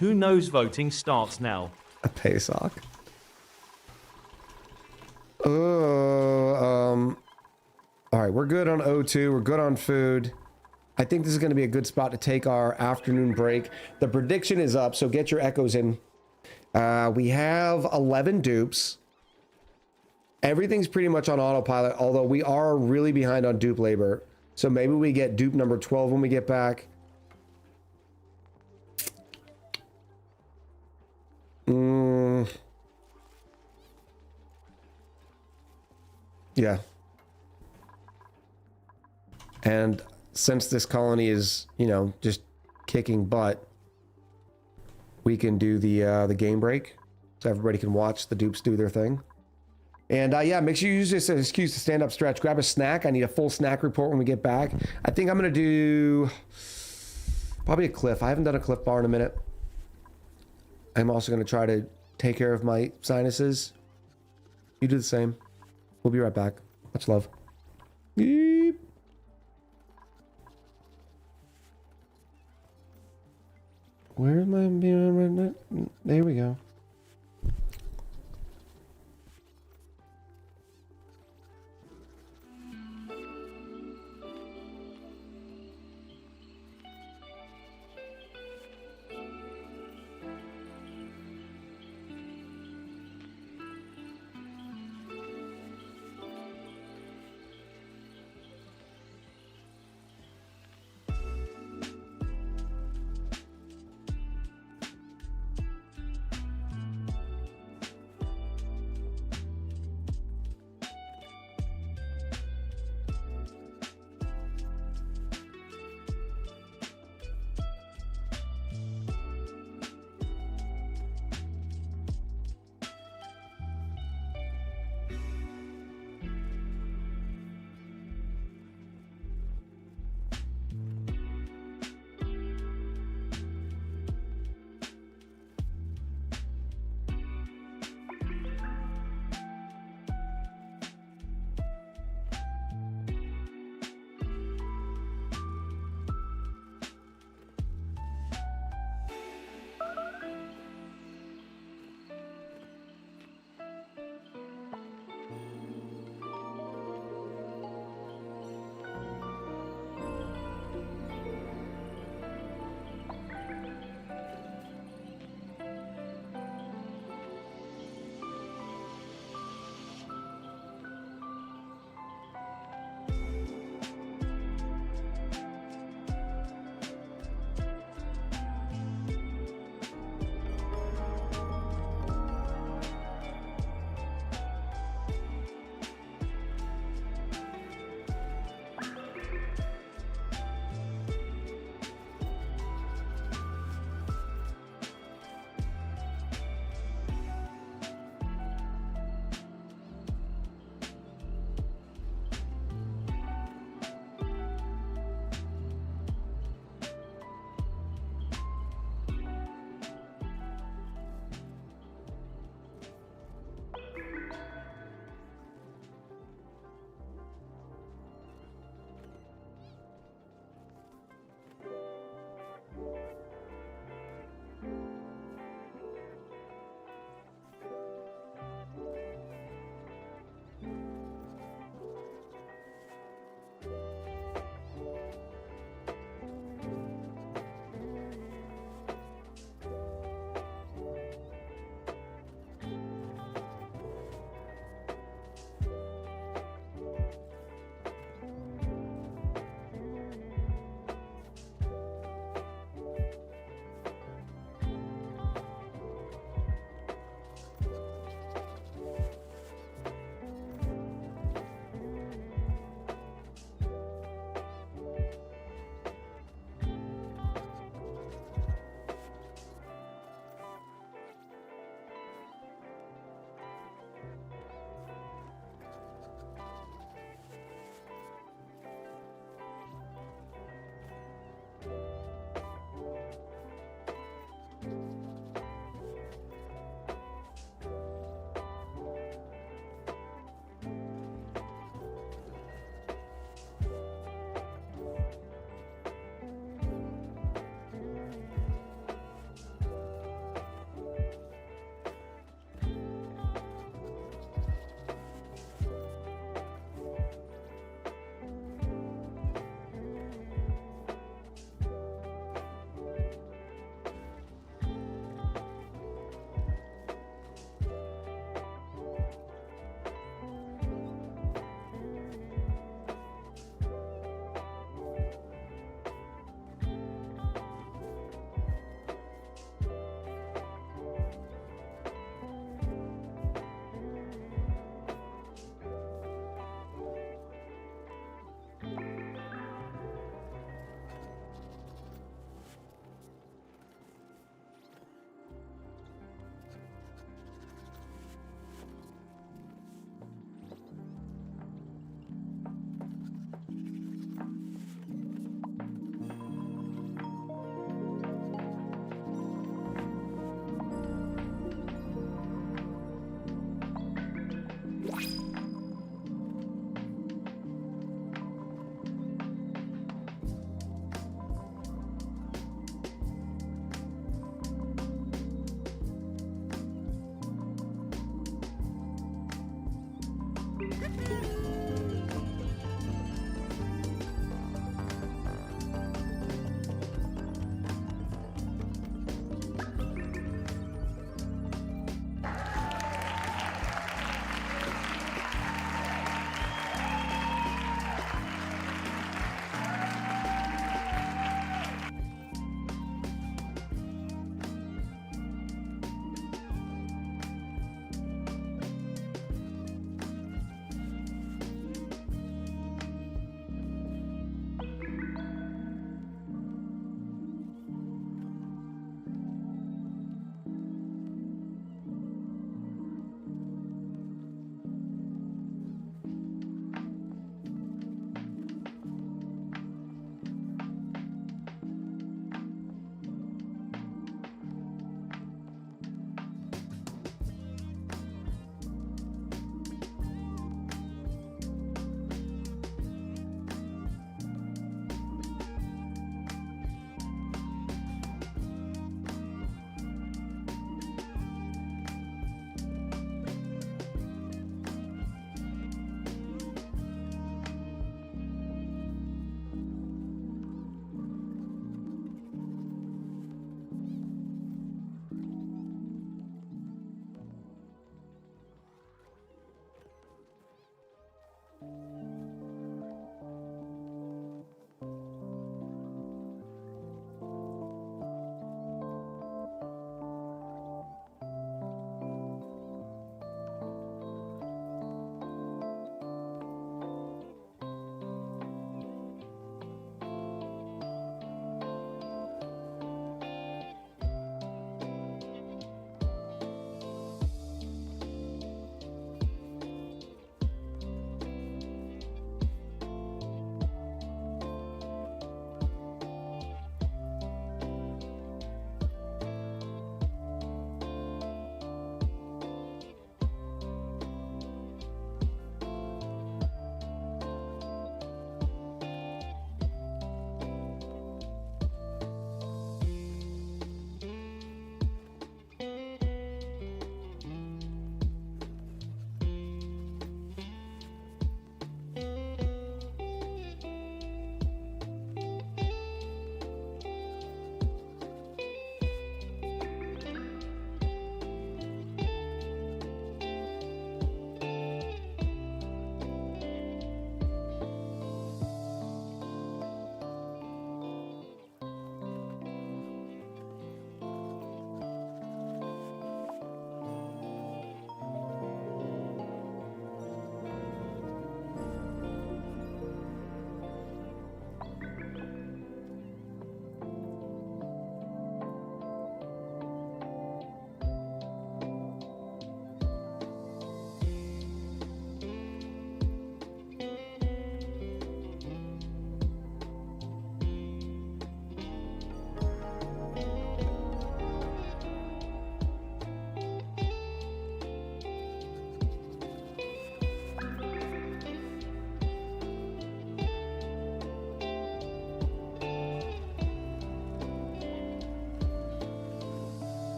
Who knows? Voting starts now. A pay sock. All right, we're good on O2. We're good on food. I think this is going to be a good spot to take our afternoon break. The prediction is up, so get your echoes in. We have 11 dupes. Everything's pretty much on autopilot, although we are really behind on dupe labor. So maybe we get dupe number 12 when we get back. Yeah. And since this colony is, you know, just kicking butt, we can do the game break so everybody can watch the dupes do their thing. And yeah, make sure you use this as an excuse to stand up stretch. Grab a snack. I need a full snack report when we get back. I think I'm going to do Probably a Cliff. I haven't done a Cliff Bar in a minute. I'm also going to try to take care of my sinuses. You do the same. We'll be right back. Much love. Beep. Where's my... There we go.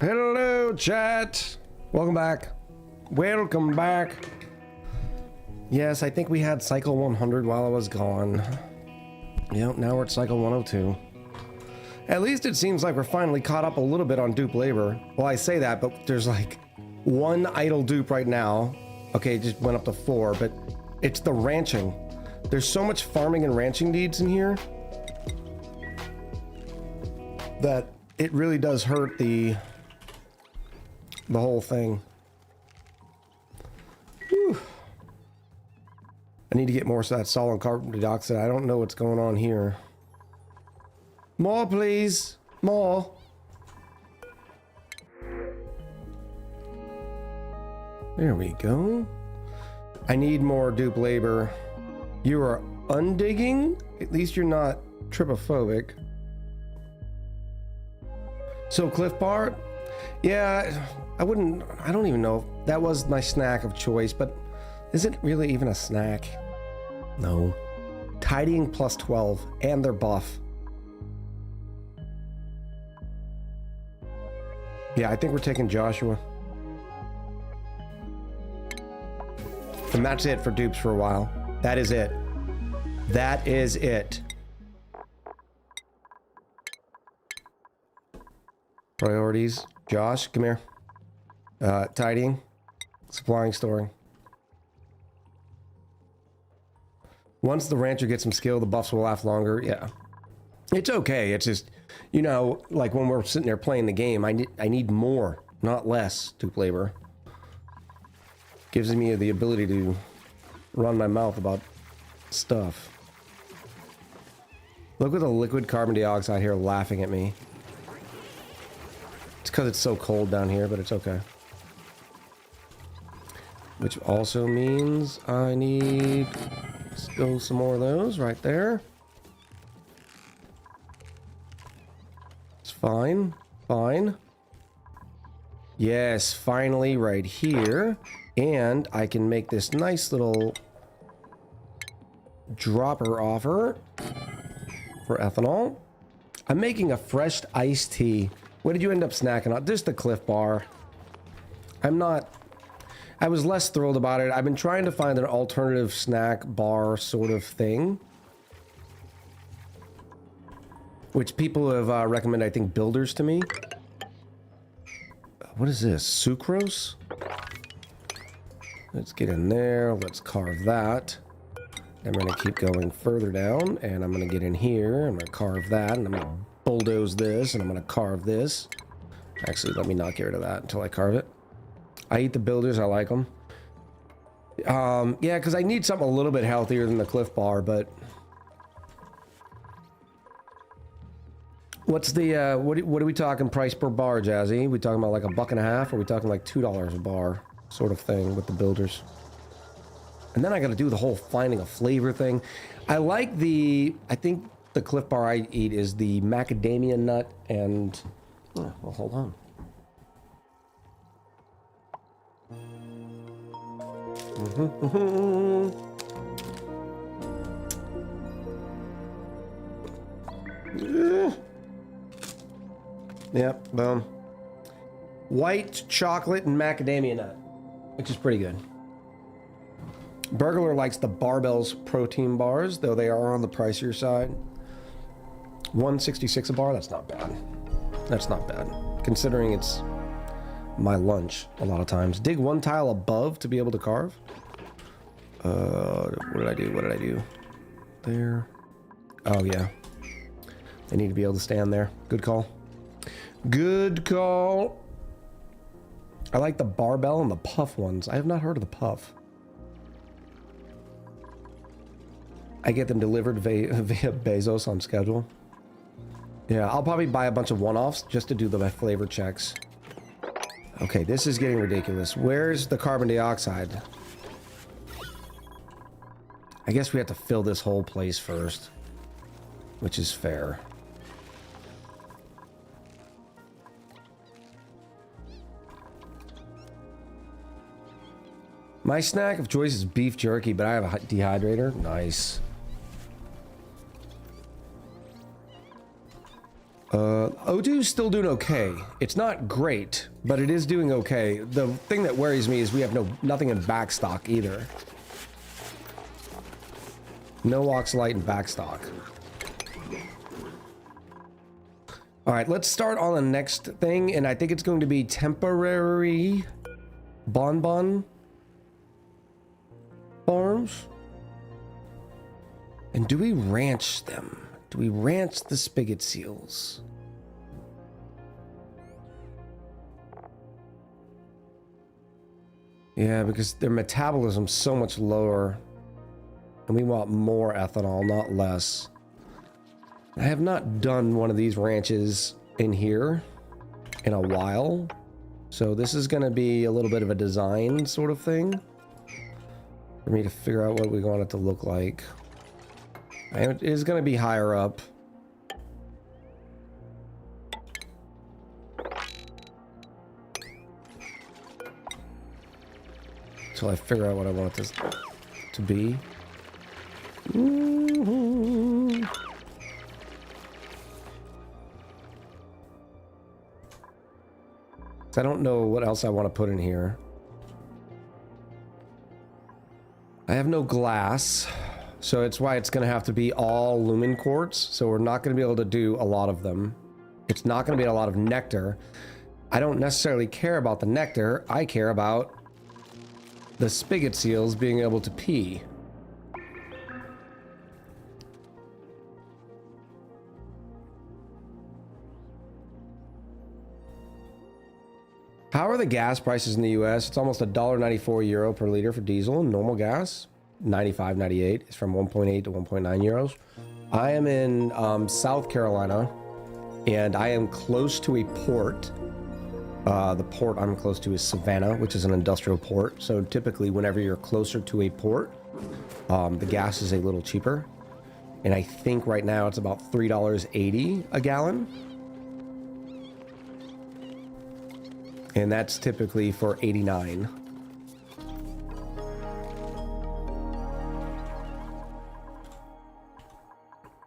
Hello, chat. Welcome back. Welcome back. Yes, I think we had cycle 100 while I was gone. Yep, now we're at cycle 102. At least it seems like we're finally caught up a little bit on dupe labor. Well, I say that, but there's like one idle dupe right now. Okay, it just went up to 4, but it's the ranching. There's so much farming and ranching needs in here that it really does hurt the whole thing. Whew. I need to get more of that solid carbon dioxide. I don't know what's going on here. More, please. More. There we go. I need more dupe labor. You are undigging? At least you're not trypophobic. So Cliff Bar? Yeah, I don't even know. That was my snack of choice, but is it really even a snack? No. Tidying plus 12, and they're buff. Yeah, I think we're taking Joshua. And that's it for dupes for a while. That is it. That is it. Priorities. Josh, come here. Tidying. Supplying, storing. Once the rancher gets some skill, the buffs will last longer. Yeah. It's okay. It's just, you know, like when we're sitting there playing the game, I need more, not less, dupe labor. Gives me the ability to run my mouth about stuff. Look at the liquid carbon dioxide here laughing at me. It's because it's so cold down here, but it's okay. Which also means I need... Let's go some more of those right there. It's fine. Fine. Yes, finally right here. And I can make this nice little dropper offer for ethanol. I'm making a fresh iced tea. What did you end up snacking on? Just the Cliff Bar. I was less thrilled about it. I've been trying to find an alternative snack bar sort of thing, which people have recommended, I think, builders to me. What is this? Sucrose? Let's get in there. Let's carve that. I'm going to keep going further down, and I'm going to get in here. I'm going to carve that, and I'm going to bulldoze this, and I'm going to carve this. Actually, let me not get rid of that until I carve it. I eat the builders. I like them. Yeah, because I need something a little bit healthier than the Cliff Bar, but... What's the, what are we talking price per bar, Jazzy? We talking about like $1.50, or are we talking like $2 a bar sort of thing with the builders? And then I got to do the whole finding a flavor thing. I like I think the Cliff Bar I eat is the macadamia nut and... Oh, well, hold on. Yep, boom. White chocolate and macadamia nut, which is pretty good. Burglar likes the Barbell's protein bars, though they are on the pricier side. $1.66 a bar, that's not bad. That's not bad, considering it's my lunch a lot of times. Dig one tile above to be able to carve. What did I do? What did I do? There. Oh, yeah. I need to be able to stand there. Good call. Good call. I like the barbell and the puff ones. I have not heard of the puff. I get them delivered via Bezos on schedule. Yeah, I'll probably buy a bunch of one-offs just to do the flavor checks. Okay, this is getting ridiculous. Where's the carbon dioxide? I guess we have to fill this whole place first, which is fair. My snack of choice is beef jerky, but I have a dehydrator. Nice. O2's still doing okay. It's not great, but it is doing okay. The thing that worries me is we have nothing in backstock either. No Oxalite in backstock. All right, let's start on the next thing, and I think it's going to be temporary bonbon farms. And do we ranch them? Do we ranch the spigot seals? Yeah, because their metabolism's so much lower. And we want more ethanol, not less. I have not done one of these ranches in here in a while. So this is going to be a little bit of a design sort of thing for me to figure out what we want it to look like. It is going to be higher up. Until I figure out what I want this to be. I don't know what else I want to put in here. I have no glass, so it's why it's going to have to be all lumen quartz. So we're not going to be able to do a lot of them. It's not going to be a lot of nectar. I don't necessarily care about the nectar. I care about the spigot seals being able to pee. How are the gas prices in the US? It's almost €1.94 per liter for diesel and normal gas. 95.98 is from 1.8 to 1.9 euros. I am in South Carolina, and I am close to a port. The port I'm close to is Savannah, which is an industrial port. So typically, whenever you're closer to a port, the gas is a little cheaper. And I think right now it's about $3.80 a gallon. And that's typically for 89.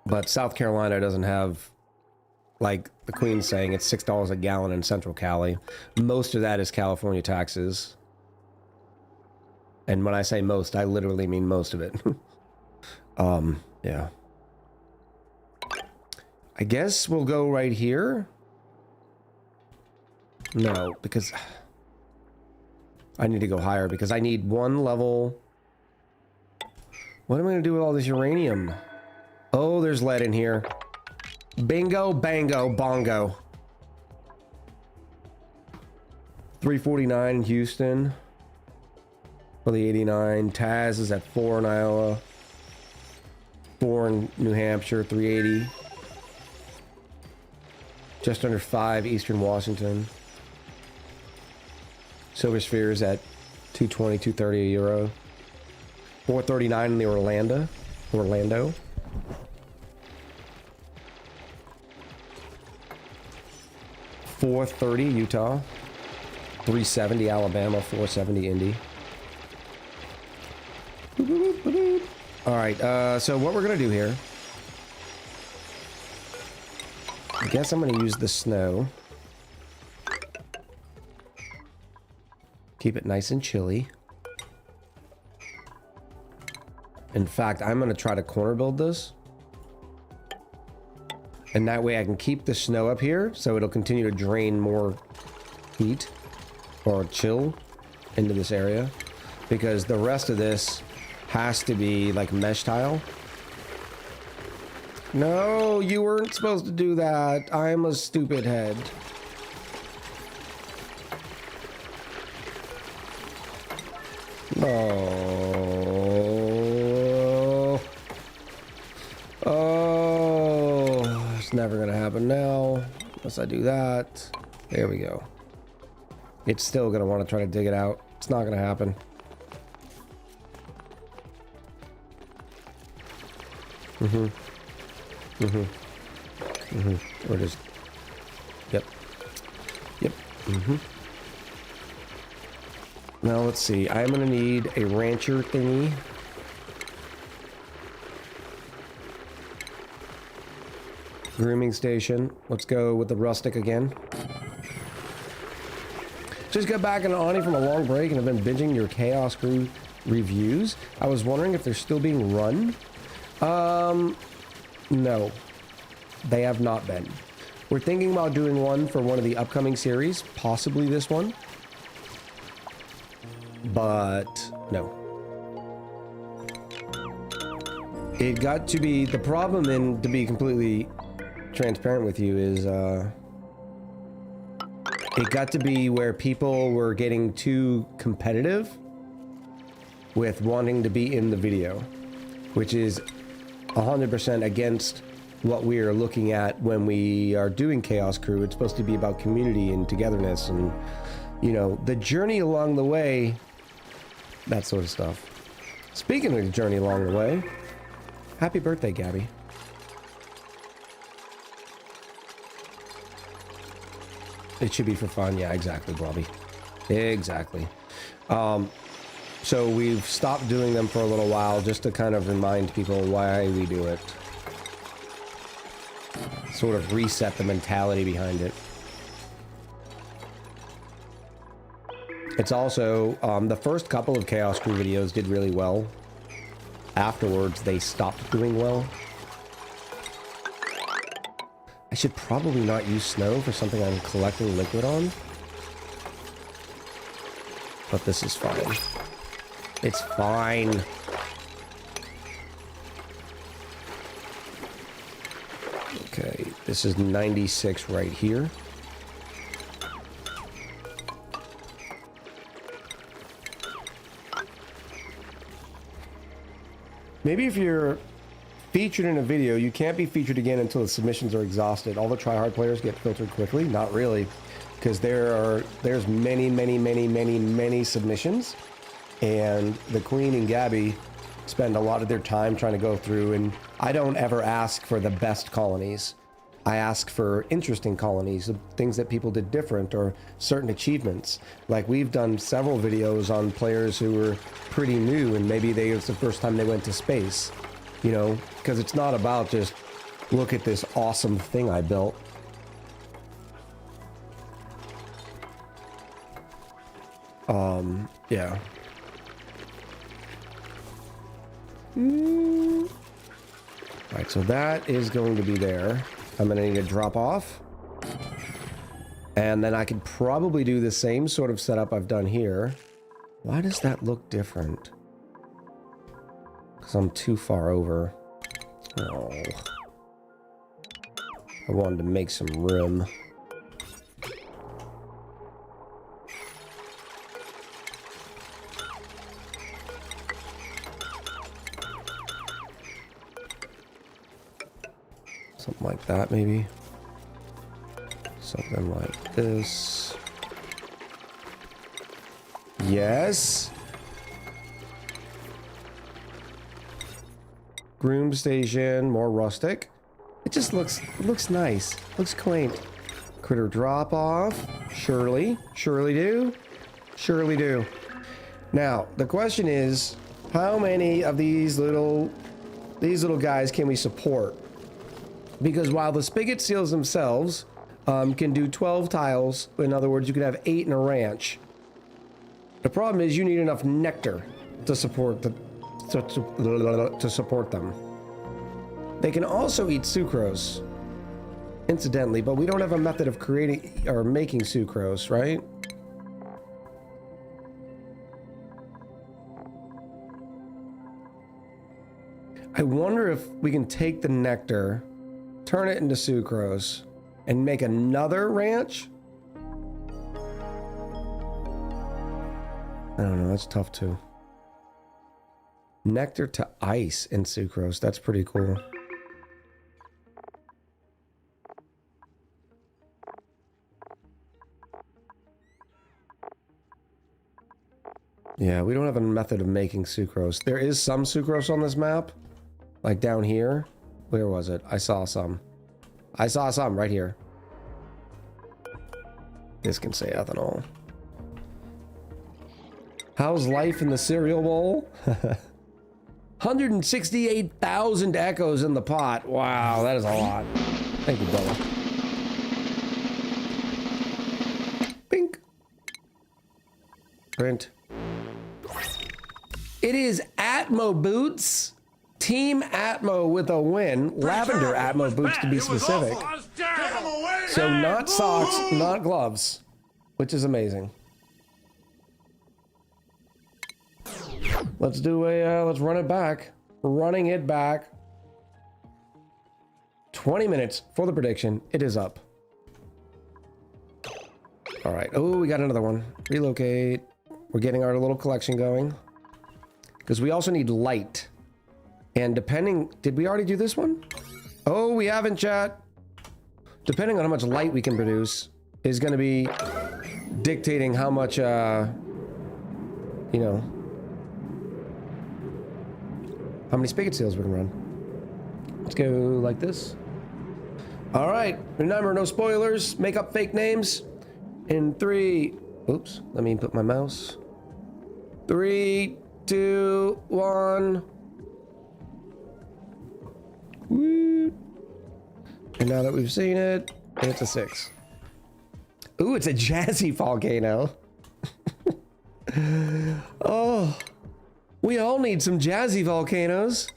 But South Carolina doesn't have, like the Queen's saying, it's $6 a gallon in Central Cali. Most of that is California taxes. And when I say most, I literally mean most of it. Yeah. I guess we'll go right here. No, because I need to go higher because I need one level. What am I going to do with all this uranium? Oh, there's lead in here. Bingo, bango, bongo. 349 in Houston. For the 89. Taz is at 4 in Iowa. 4 in New Hampshire, 380. Just under 5 Eastern Washington. Silver Sphere is at 220, 230 a euro. 439 in the Orlando. 430 Utah. 370 Alabama. 470 Indy. All right. So what we're gonna do here? I guess I'm gonna use the snow. Keep it nice and chilly. In fact, I'm going to try to corner build this. And that way I can keep the snow up here, so it'll continue to drain more heat or chill into this area. Because the rest of this has to be like mesh tile. No, you weren't supposed to do that. I'm a stupid head. Oh. Oh. It's never gonna happen now. Unless I do that. There we go. It's still gonna want to try to dig it out. It's not gonna happen. Or just... Yep. Now let's see. I'm gonna need a rancher thingy. Grooming station. Let's go with the rustic again. Just got back in ONI from a long break and have been binging your Chaos Crew reviews. I was wondering if they're still being run. No. They have not been. We're thinking about doing one for one of the upcoming series, possibly this one. But no. It got to be, the problem, and to be completely transparent with you, is it got to be where people were getting too competitive with wanting to be in the video, which is 100% against what we are looking at when we are doing Chaos Crew. It's supposed to be about community and togetherness and, you know, the journey along the way, that sort of stuff. Speaking of the journey along the way, happy birthday, Gabby. It should be for fun. Yeah, exactly, Blobby. Exactly. So we've stopped doing them for a little while just to kind of remind people why we do it. Sort of reset the mentality behind it. It's also, the first couple of Chaos Crew videos did really well. Afterwards, they stopped doing well. I should probably not use snow for something I'm collecting liquid on. But this is fine. It's fine. Okay, this is 96 right here. Maybe if you're featured in a video, you can't be featured again until the submissions are exhausted. All the tryhard players get filtered quickly. Not really, because there's many submissions, and the Queen and Gabby spend a lot of their time trying to go through, and I don't ever ask for the best colonies. I ask for interesting colonies, things that people did different, or certain achievements. Like, we've done several videos on players who were pretty new, and maybe it was the first time they went to space. You know, because it's not about just, look at this awesome thing I built. Yeah. Alright, so that is going to be there. I'm going to need to drop off. And then I could probably do the same sort of setup I've done here. Why does that look different? Because I'm too far over. Oh. I wanted to make some room. Something like that, maybe. Something like this. Yes. Groom station, more rustic. It just looks nice. Looks quaint. Critter drop off. Surely do. Surely do. Now, the question is, how many of these little guys can we support? Because while the spigot seals themselves can do 12 tiles, in other words, you could have 8 in a ranch. The problem is you need enough nectar to support to support them. They can also eat sucrose, incidentally, but we don't have a method of creating or making sucrose, right? I wonder if we can take the nectar, turn it into sucrose, and make another ranch? I don't know, that's tough too. Nectar to ice and sucrose, that's pretty cool. Yeah, we don't have a method of making sucrose. There is some sucrose on this map, like down here. Where was it? I saw some. I saw some right here. This can say ethanol. How's life in the cereal bowl? 168,000 echoes in the pot. Wow, that is a lot. Thank you, Bella. Bink. Print. It is Atmo Boots. Team Atmo with a win. Lavender Atmo Boots to be specific. So not socks, not gloves, which is amazing. Let's do a, let's run it back. Running it back. 20 minutes for the prediction. It is up. All right. Oh, we got another one. Relocate. We're getting our little collection going. Because we also need light. And depending... Did we already do this one? Oh, we haven't, chat. Depending on how much light we can produce is going to be dictating how much, you know... How many spigot seals we can run. Let's go like this. All right. Remember, no spoilers. Make up fake names. In 3... Oops. Let me put my mouse. 3, 2, 1. Woo. And now that we've seen it, it's a 6. Ooh, it's a jazzy volcano. Oh, we all need some jazzy volcanoes.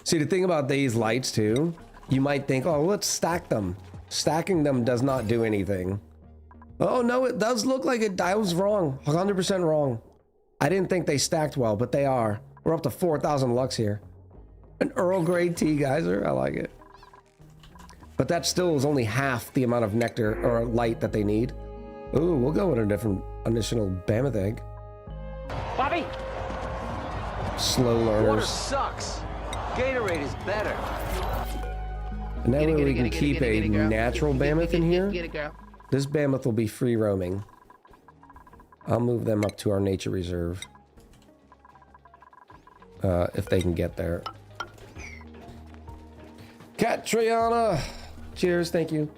See, the thing about these lights too, you might think, oh, let's stack them. Stacking them does not do anything. Oh no, it does look like it. I was wrong, 100% wrong. I didn't think they stacked well, but they are. We're up to 4,000 lux here. An Earl Grey tea geyser, I like it. But that still is only half the amount of nectar or light that they need. Ooh, we'll go with a different additional Mammoth egg. Bobby! Slow Water learners. sucks. Gatorade is better. And that way we can Get keep a girl. natural Mammoth in here. Get it, girl. This Mammoth will be free roaming. I'll move them up to our nature reserve. If they can get there. Catriana! Cheers, thank you.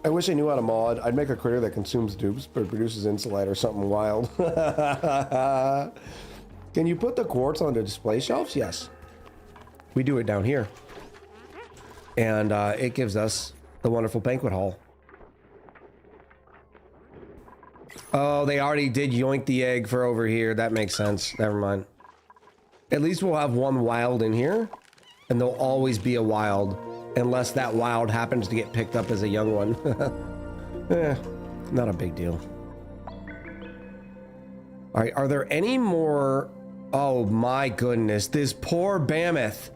I wish I knew how to mod. I'd make a critter that consumes dupes but produces insulite or something wild. Can you put the quartz on the display shelves? Yes. We do it down here. And it gives us the wonderful banquet hall. Oh, they already did yoink the egg for over here. That makes sense. Never mind. At least we'll have one wild in here. And there'll always be a wild. Unless that wild happens to get picked up as a young one. Not a big deal. All right, are there any more? Oh my goodness, this poor Mammoth.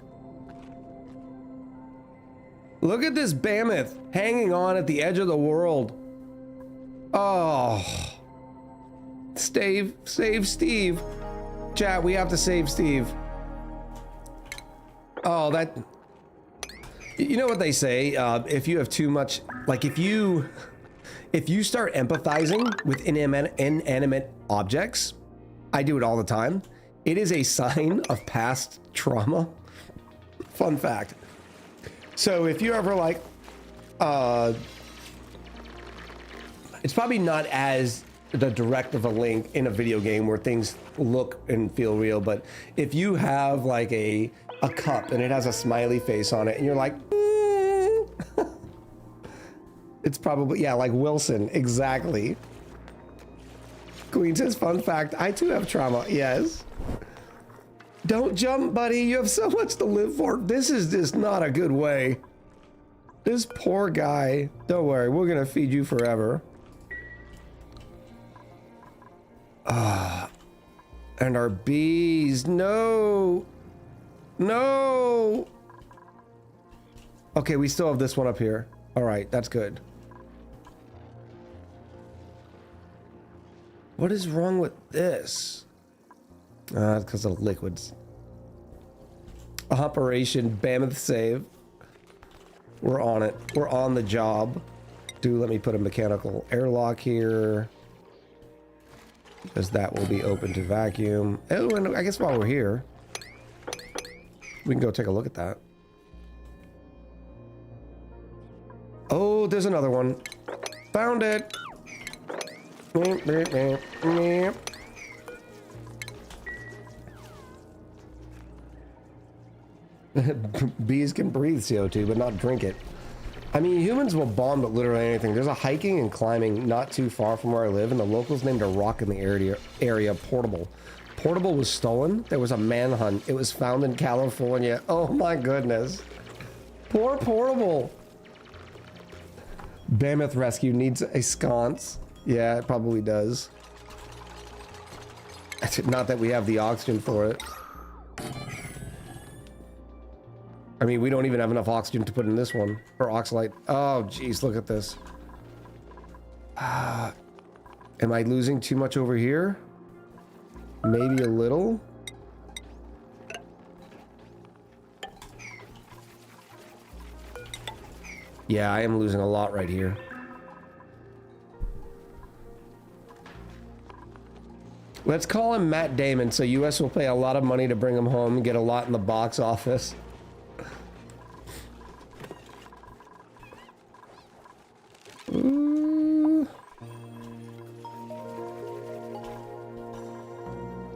Look at this Mammoth hanging on at the edge of the world. Oh. Save Steve. Chat, we have to save Steve. Oh, that... You know what they say, if you have too much, like if you start empathizing with inanimate objects, I do it all the time, it is a sign of past trauma. Fun fact. So if you ever like, it's probably not as the direct of a link in a video game where things look and feel real, but if you have like a cup and it has a smiley face on it and you're like, it's probably, yeah, like Wilson, exactly. Queen says, fun fact, I too have trauma. Yes. Don't jump, buddy. You have so much to live for. This is just not a good way. This poor guy. Don't worry, we're gonna feed you forever. And our bees. No. No. Okay, we still have this one up here. All right, that's good. What is wrong with this? It's because of liquids. Operation Mammoth save. We're on it. We're on the job. Let me put a mechanical airlock here. Because that will be open to vacuum. Oh, and I guess while we're here, we can go take a look at that. Oh, there's another one. Found it. Bees can breathe CO2, but not drink it. I mean, humans will bond at literally anything. There's a hiking and climbing not too far from where I live, and the locals named a rock in the area Portable. Portable was stolen. There was a manhunt. It was found in California. Oh my goodness. Poor Portable. Mammoth Rescue needs a sconce. Yeah, it probably does. Not that we have the oxygen for it. I mean, we don't even have enough oxygen to put in this one. Or oxalite. Oh, geez, look at this. Am I losing too much over here? Maybe a little. Yeah, I am losing a lot right here. Let's call him Matt Damon, so US will pay a lot of money to bring him home and get a lot in the box office. Ooh.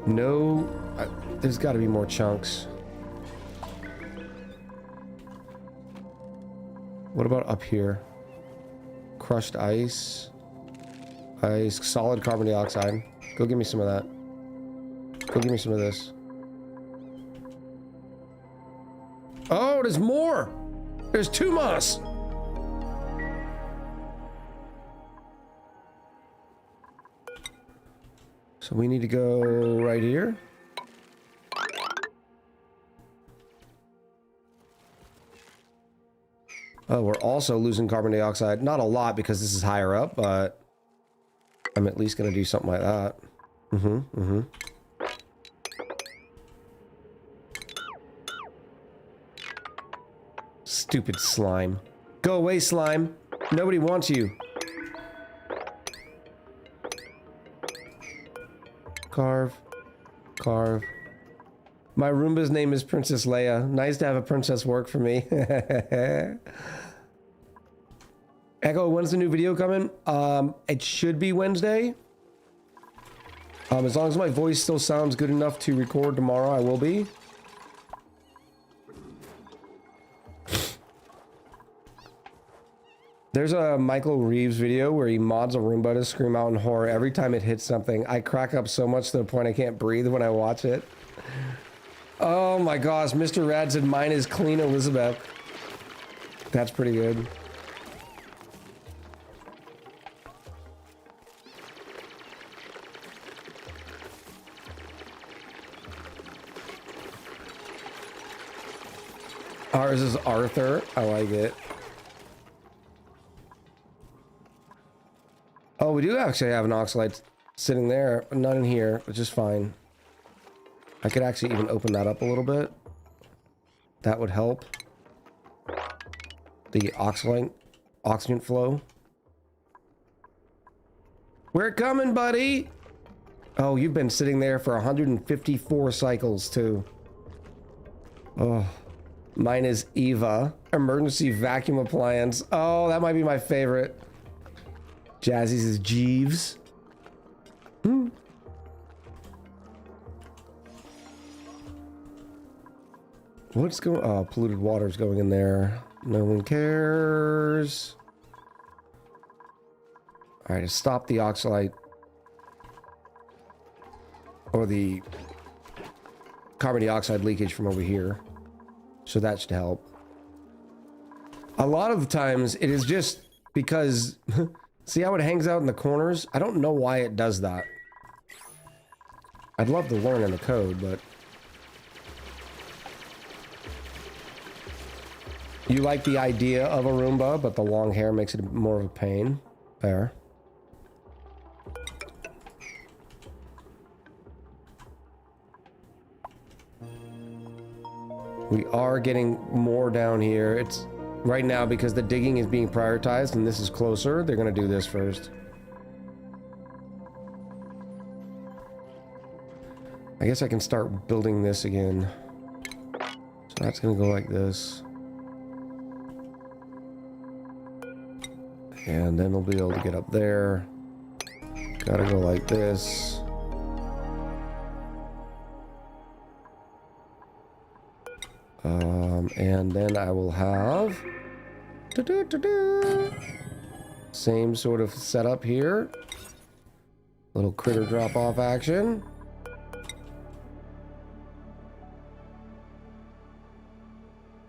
No, there's got to be more chunks. What about up here? Crushed ice. Ice, solid carbon dioxide. Go give me some of that. Go give me some of this. Oh, there's more! There's two moss! So we need to go right here. Oh, we're also losing carbon dioxide. Not a lot because this is higher up, but I'm at least going to do something like that. Stupid slime. Go away, slime. Nobody wants you. Carve. Carve. My Roomba's name is Princess Leia. Nice to have a princess work for me. Echo, when's the new video coming? It should be Wednesday. As long as my voice still sounds good enough to record tomorrow, I will be. There's a Michael Reeves video where he mods a Roomba to scream out in horror every time it hits something. I crack up so much to the point I can't breathe when I watch it. Oh my gosh, Mr. Rad said mine is clean Elizabeth. That's pretty good. Ours is Arthur. I like it. Oh, we do actually have an oxalite sitting there, but not in here, which is fine. I could actually even open that up a little bit. That would help. The oxygen flow. We're coming, buddy! Oh, you've been sitting there for 154 cycles, too. Oh. Mine is Eva. Emergency vacuum appliance. Oh, that might be my favorite. Jazzy's is Jeeves. What's going? Oh, polluted water's going in there. No one cares. All right, to stop the oxalite or the carbon dioxide leakage from over here. So that should help. A lot of the times it is just because see how it hangs out in the corners? I don't know why it does that. I'd love to learn in the code, but you like the idea of a Roomba, but the long hair makes it more of a pain. There. We are getting more down here. It's right now because the digging is being prioritized and this is closer. They're going to do this first. I guess I can start building this again. So that's going to go like this. And then we'll be able to get up there. Gotta go like this. And then I will have same sort of setup here. Little critter drop off action.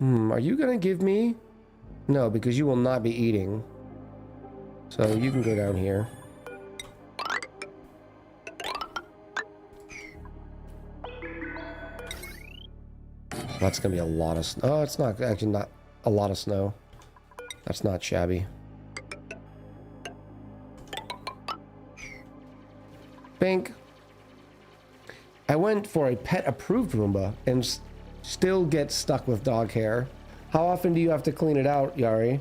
Are you gonna give me? No, because you will not be eating. So you can go down here. That's gonna be a lot of snow. Oh, it's not actually not a lot of snow. That's not shabby. Bink. I went for a pet approved Roomba and still get stuck with dog hair. How often do you have to clean it out, Yari?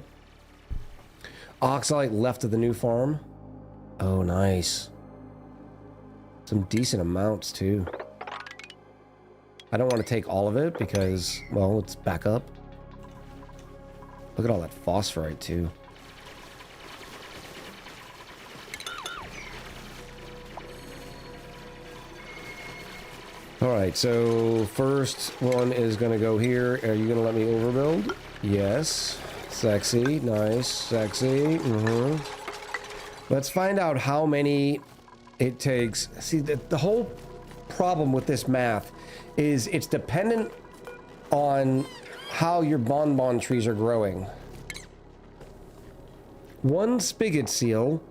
Oxalate left of the new farm. Oh, nice. Some decent amounts too. I don't want to take all of it because, well, it's back up. Look at all that phosphorite too. All right, so first one is gonna go here. Are you gonna let me overbuild? Yes. Sexy, nice, sexy. Let's find out how many it takes. See, the whole problem with this math is it's dependent on how your bonbon trees are growing. One spigot seal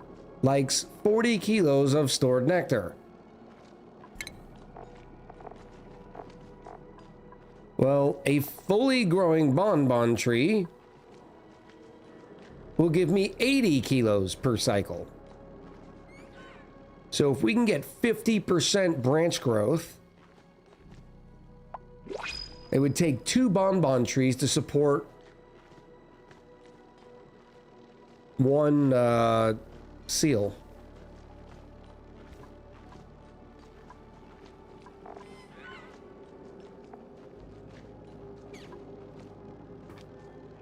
likes 40 kilos of stored nectar. Well, a fully growing bonbon tree will give me 80 kilos per cycle. So if we can get 50% branch growth, it would take 2 bonbon trees to support one seal.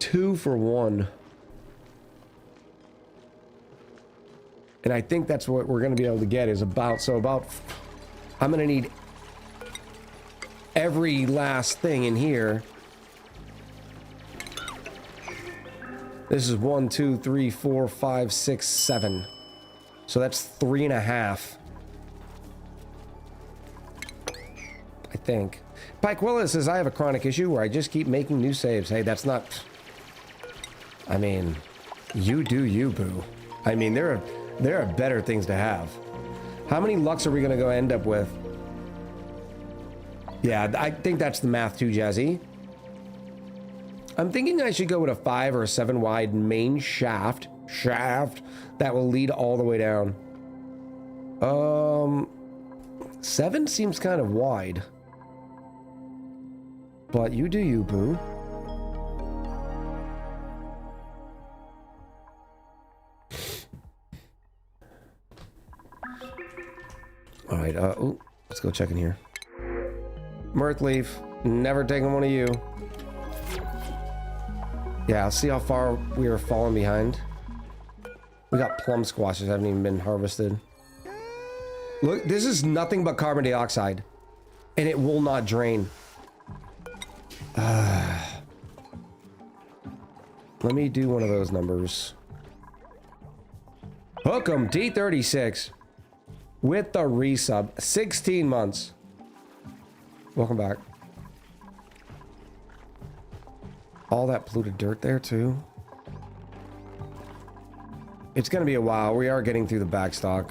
Two for one. And I think that's what we're going to be able to get is about, I'm going to need every last thing in here. This is 1, 2, 3, 4, 5, 6, 7. So that's 3.5. I think. Pike Willis says, I have a chronic issue where I just keep making new saves. Hey, that's not... I mean, you do you, boo. I mean, there are better things to have. How many lucks are we going to go end up with? Yeah, I think that's the math too, Jazzy. I'm thinking I should go with a 5 or a 7 wide main shaft that will lead all the way down. 7 seems kind of wide. But you do you, boo. All right, oh, let's go check in here. Mirthleaf, never taking one of you. Yeah, I'll see how far we are falling behind. We got plum squashes that haven't even been harvested. Look, this is nothing but carbon dioxide, and it will not drain. Let me do one of those numbers. Hook'em T36 with the resub, 16 months. Welcome back. All that polluted dirt there too. It's gonna be a while. We are getting through the backstock.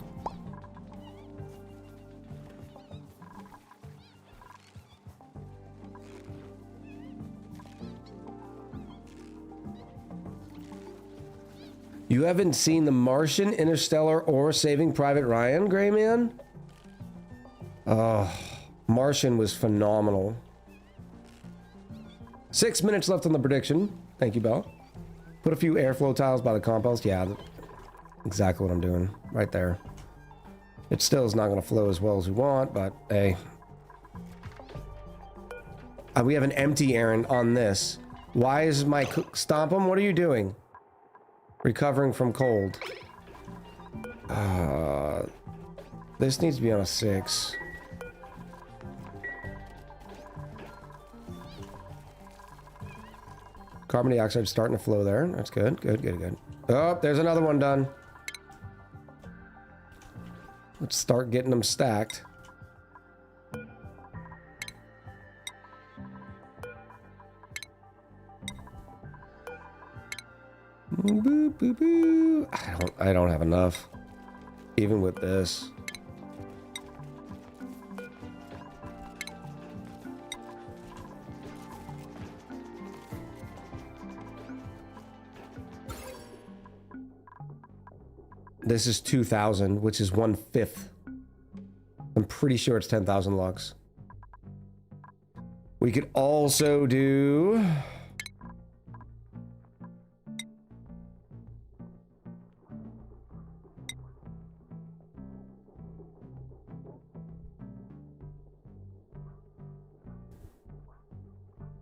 You haven't seen The Martian, Interstellar, or Saving Private Ryan, Greyman? Oh, Martian was phenomenal. 6 minutes left on the prediction. Thank you, Belle. Put a few airflow tiles by the compost. Yeah, exactly what I'm doing right there. It still is not going to flow as well as we want, but hey. We have an empty errand on this. Why is my stomp 'em? What are you doing? Recovering from cold. This needs to be on a 6. Carbon dioxide starting to flow there. That's good. Good, good, good. Oh, there's another one done. Let's start getting them stacked. Boo, boo, boo. I don't have enough. Even with this. This is 2,000, which is 1/5. I'm pretty sure it's 10,000 lux. We could also do...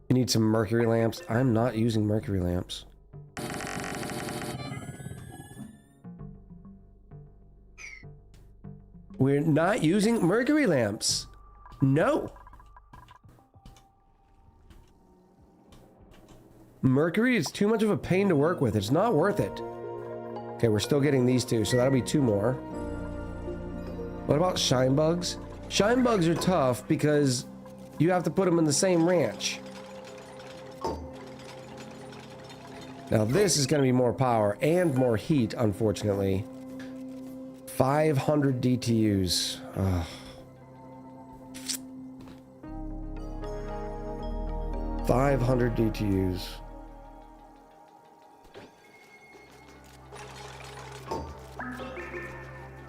You need some mercury lamps. I'm not using mercury lamps. We're not using mercury lamps. No. Mercury is too much of a pain to work with. It's not worth it. Okay, we're still getting these two, so that'll be 2 more. What about shine bugs? Shine bugs are tough because you have to put them in the same ranch. Now this is going to be more power and more heat, unfortunately. 500 DTUs. Ugh. $500 DTUs.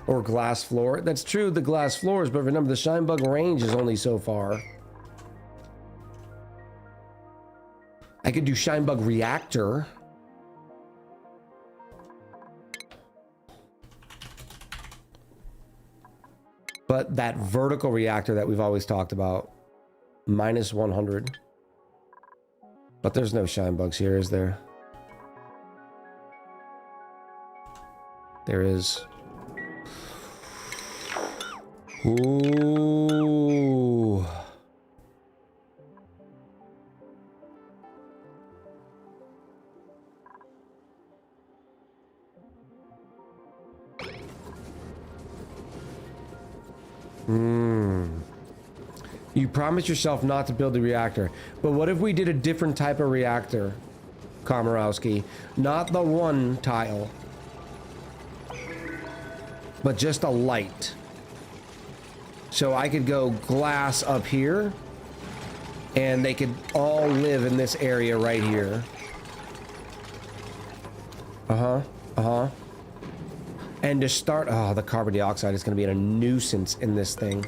Or glass floor. That's true, the glass floors, but remember the shine bug range is only so far. I could do shine bug reactor. But that vertical reactor that we've always talked about, minus 100. But there's no shine bugs here, is there? There is. Ooh. You promised yourself not to build a reactor, but what if we did a different type of reactor, Komorowski? Not the one tile, but just a light. So I could go glass up here, and they could all live in this area right here. And to start, oh, the carbon dioxide is going to be a nuisance in this thing.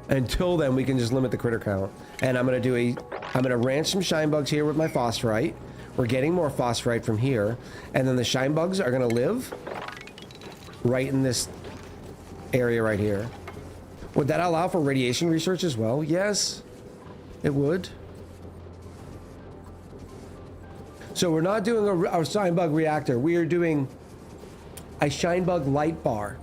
Until then, we can just limit the critter count. And I'm going to ranch some shine bugs here with my phosphorite. We're getting more phosphorite from here. And then the shine bugs are going to live right in this area right here. Would that allow for radiation research as well? Yes, it would. So we're not doing a shine bug reactor. We are doing a shine bug light bar.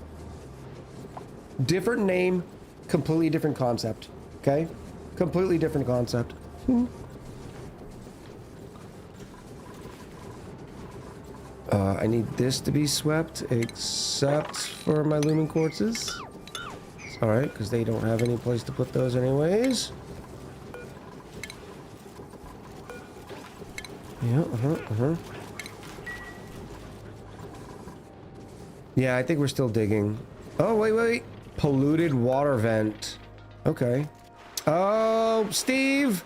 Different name, completely different concept. Okay? Completely different concept. I need this to be swept, except for my lumen quartzes. It's alright, because they don't have any place to put those anyways. Yeah, Yeah, I think we're still digging. Oh, wait. Polluted water vent. Okay. Oh, Steve!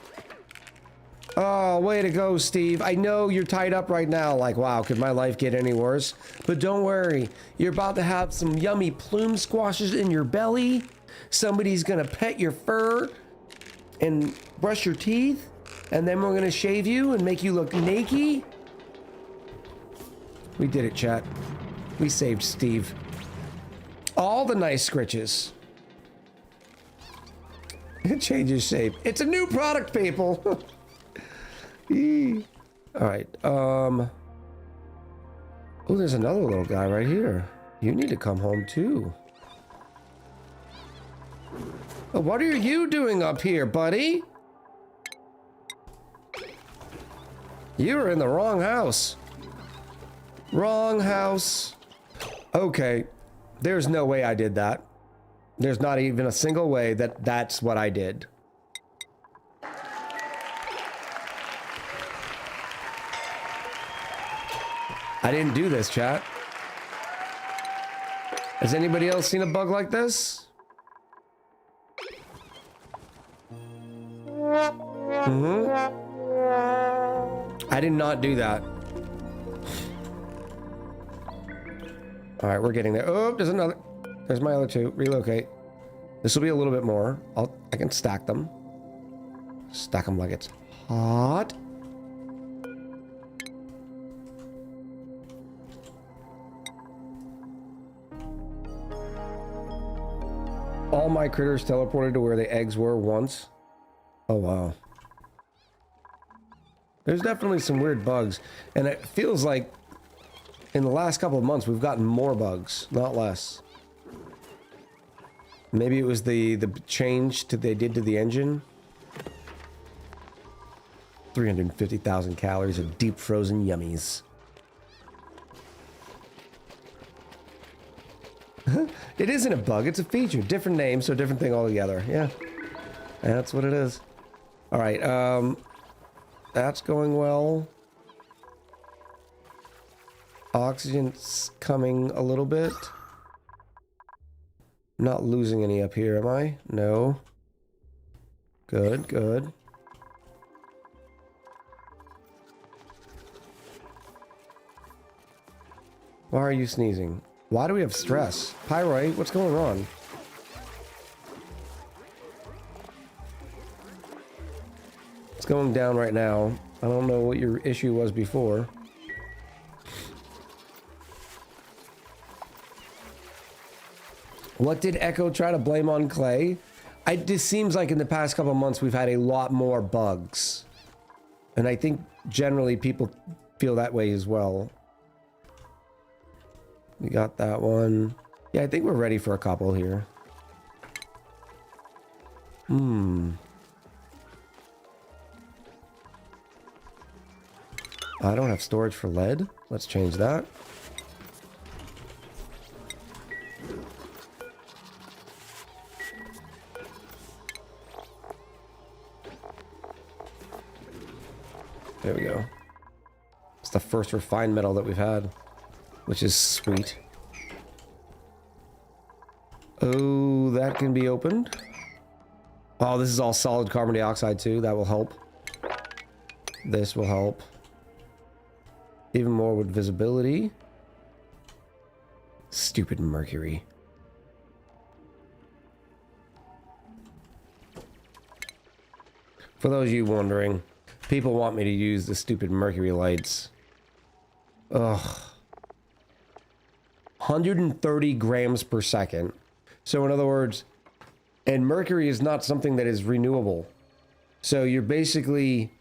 Oh, way to go, Steve. I know you're tied up right now. Like, wow, could my life get any worse? But don't worry. You're about to have some yummy plume squashes in your belly. Somebody's gonna pet your fur and brush your teeth. And then we're gonna shave you and make you look naked. We did it, chat. We saved Steve. All the nice scritches. It changes shape. It's a new product, people. All right. Oh, there's another little guy right here. You need to come home too. Oh, what are you doing up here, buddy? You were in the wrong house. Wrong house. Okay. There's no way I did that. There's not even a single way that that's what I did. I didn't do this, chat. Has anybody else seen a bug like this? I did not do that. All right, we're getting there. Oh, there's another. There's my other two. Relocate. This will be a little bit more. I can stack them. Stack them like it's hot. All my critters teleported to where the eggs were once. Oh, wow. There's definitely some weird bugs. And it feels like in the last couple of months, we've gotten more bugs, not less. Maybe it was the change they did to the engine. 350,000 calories of deep frozen yummies. It isn't a bug, it's a feature. Different name, so different thing altogether. Yeah. That's what it is. Alright, that's going well. Oxygen's coming a little bit. Not losing any up here, am I? No. Good, good. Why are you sneezing? Why do we have stress? Pyrite, what's going on? It's going down right now. I don't know what your issue was before. What did Echo try to blame on Clay? It just seems like in the past couple of months we've had a lot more bugs. And I think generally people feel that way as well. We got that one. Yeah, I think we're ready for a couple here. I don't have storage for lead. Let's change that. There we go. It's the first refined metal that we've had, which is sweet. Oh, that can be opened. Oh, this is all solid carbon dioxide too. That will help. This will help. Even more with visibility. Stupid mercury. For those of you wondering, people want me to use the stupid mercury lights. Ugh. 130 grams per second. So in other words, and mercury is not something that is renewable. So you're basically,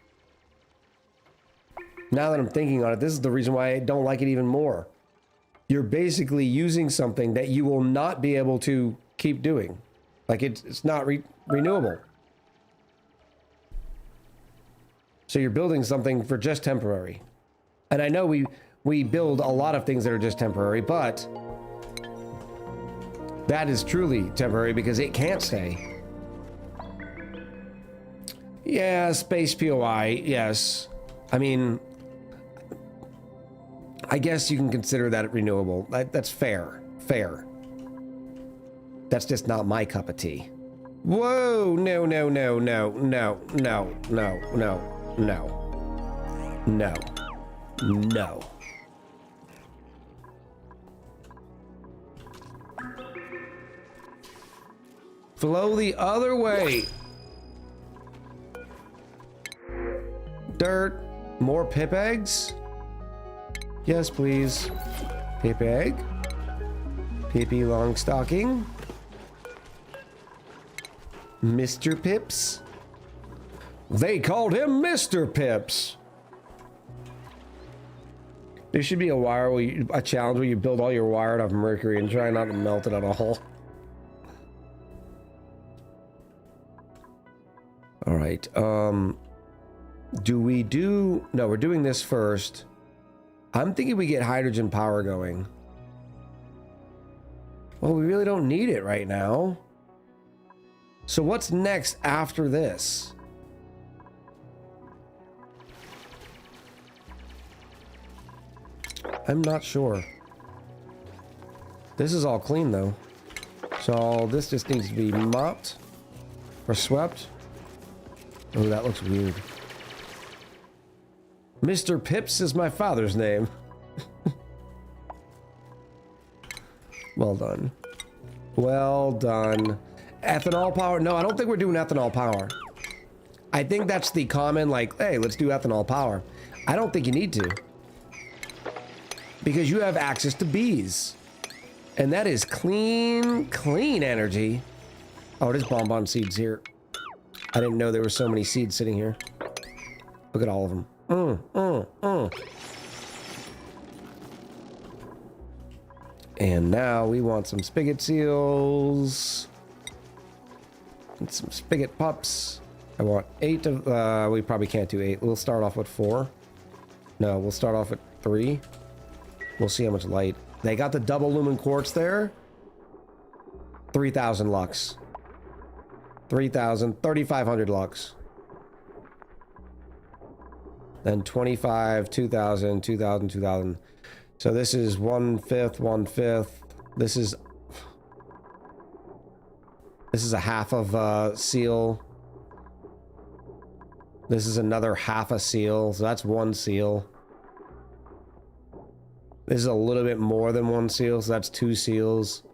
now that I'm thinking on it, this is the reason why I don't like it even more. You're basically using something that you will not be able to keep doing. Like it's not renewable. So you're building something for just temporary. And I know we build a lot of things that are just temporary, but that is truly temporary because it can't stay. Yeah, space POI, yes. I mean, I guess you can consider that renewable. That's fair. Fair. That's just not my cup of tea. Whoa, no, no, no, no, no, no, no, no. No. No. No. Flow the other way. Dirt. More pip eggs? Yes, please. Pip egg. Pippy Longstocking. Mr. Pips. They called him Mr. Pips. There should be a wire where a challenge where you build all your wire out of mercury and try not to melt it at all. All right. Do we do... No, we're doing this first. I'm thinking we get hydrogen power going. Well, we really don't need it right now. So what's next after this? I'm not sure. This is all clean though. So this just needs to be mopped or swept. Oh, that looks weird. Mr. Pips is my father's name. Well done. Well done. Ethanol power? No, I don't think we're doing ethanol power. I think that's the common, like, hey, let's do ethanol power. I don't think you need to. Because you have access to bees. And that is clean, clean energy. Oh, there's bonbon seeds here. I didn't know there were so many seeds sitting here. Look at all of them. And now we want some spigot seals. And some spigot pups. I want 8 of... we probably can't do 8. We'll start off with 4. No, we'll start off with 3. We'll see how much light. They got the double lumen quartz there. 3,000 lux. 3,000, 3,500 lux. Then 25, 2,000, 2,000, 2,000. So this is 1/5, 1/5. This is a half of seal. This is another half a seal. So that's 1 seal. This is a little bit more than 1 seal, so that's 2 seals.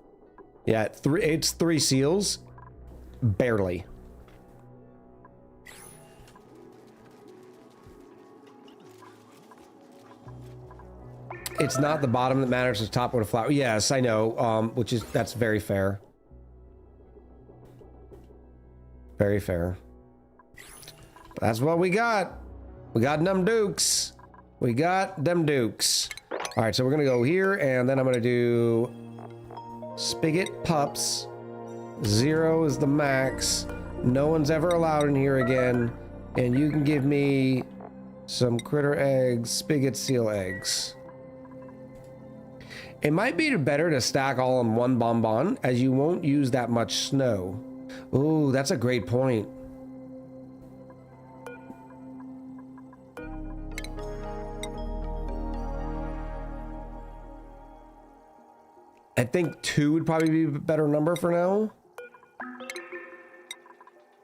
Yeah, it's 3 seals. Barely. It's not the bottom that matters, it's the top with a flower. Yes, I know, that's very fair. Very fair. That's what we got. We got them dukes. We got them dukes. All right, so we're gonna go here, and then I'm gonna do spigot pups. 0 is the max. No one's ever allowed in here again. And you can give me some critter eggs, spigot seal eggs. It might be better to stack all in 1 bonbon, as you won't use that much snow. Ooh, that's a great point. I think 2 would probably be a better number for now.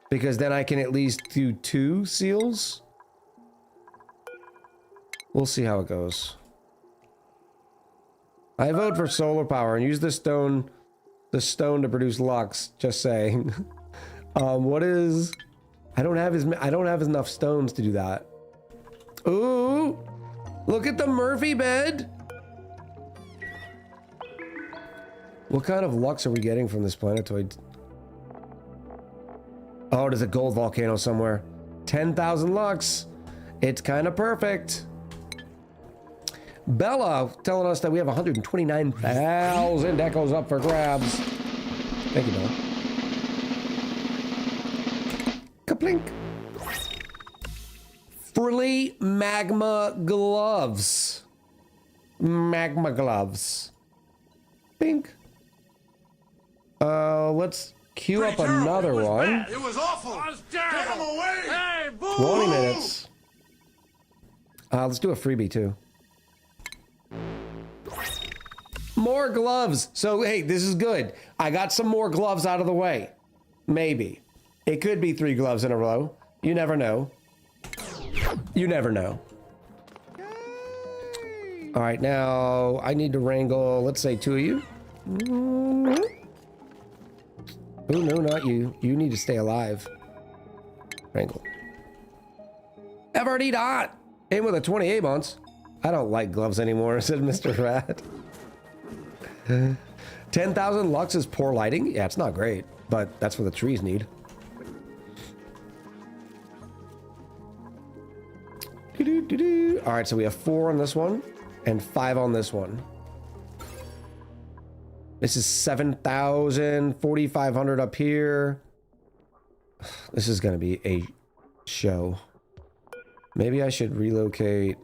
Because then I can at least do 2 seals. We'll see how it goes. I vote for solar power and use the stone to produce lux. Just saying. What is? I don't have enough stones to do that. Ooh, look at the Murphy bed. What kind of lux are we getting from this planetoid? Oh, there's a gold volcano somewhere. 10,000 lux. It's kind of perfect. Bella telling us that we have 129,000 echoes up for grabs. Thank you, Bella. Kaplink. Frilly magma gloves. Magma gloves. Pink. Let's queue up another one. It was awful. Take him away. Hey, boo! 20 minutes. Let's do a freebie too. More gloves. So, hey, this is good. I got some more gloves out of the way. Maybe. It could be 3 gloves in a row. You never know. You never know. All right, now I need to wrangle, let's say 2 of you. Oh, no, not you. You need to stay alive. Wrangle. Everdot! In with a 28 months. I don't like gloves anymore, said Mr. Rat. 10,000 lux is poor lighting? Yeah, it's not great, but that's what the trees need. All right, so we have 4 on this one. and 5 on this one. This is 7,000, 4,500 up here. This is gonna be a show. Maybe I should relocate.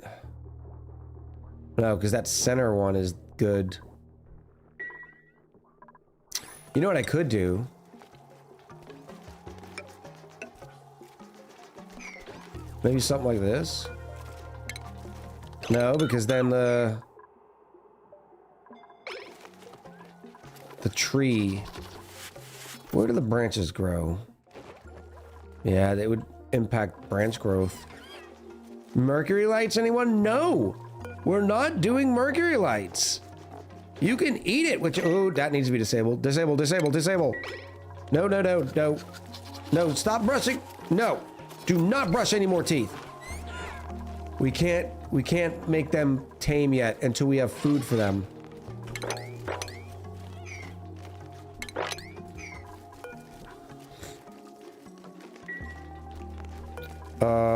No, because that center one is good. You know what I could do? Maybe something like this? No, because then the tree, where do the branches grow? Yeah, they would impact branch growth. Mercury lights, anyone? No, we're not doing mercury lights. You can eat it, which, oh, that needs to be disabled. Disable, disable, disable. No, no, no, no. No, stop brushing. No, do not brush any more teeth. We can't make them tame yet until we have food for them.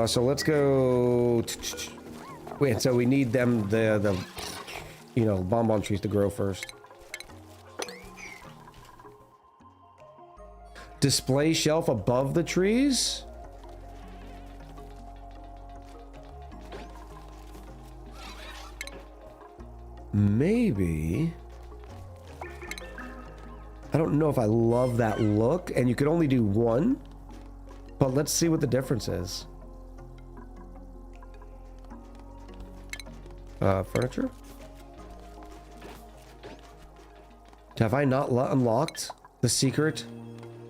So let's go. Wait, so we need them, the you know, bonbon trees to grow first. Display shelf above the trees? Maybe. I don't know if I love that look, and you could only do one, but let's see what the difference is. Furniture? Have I not unlocked the secret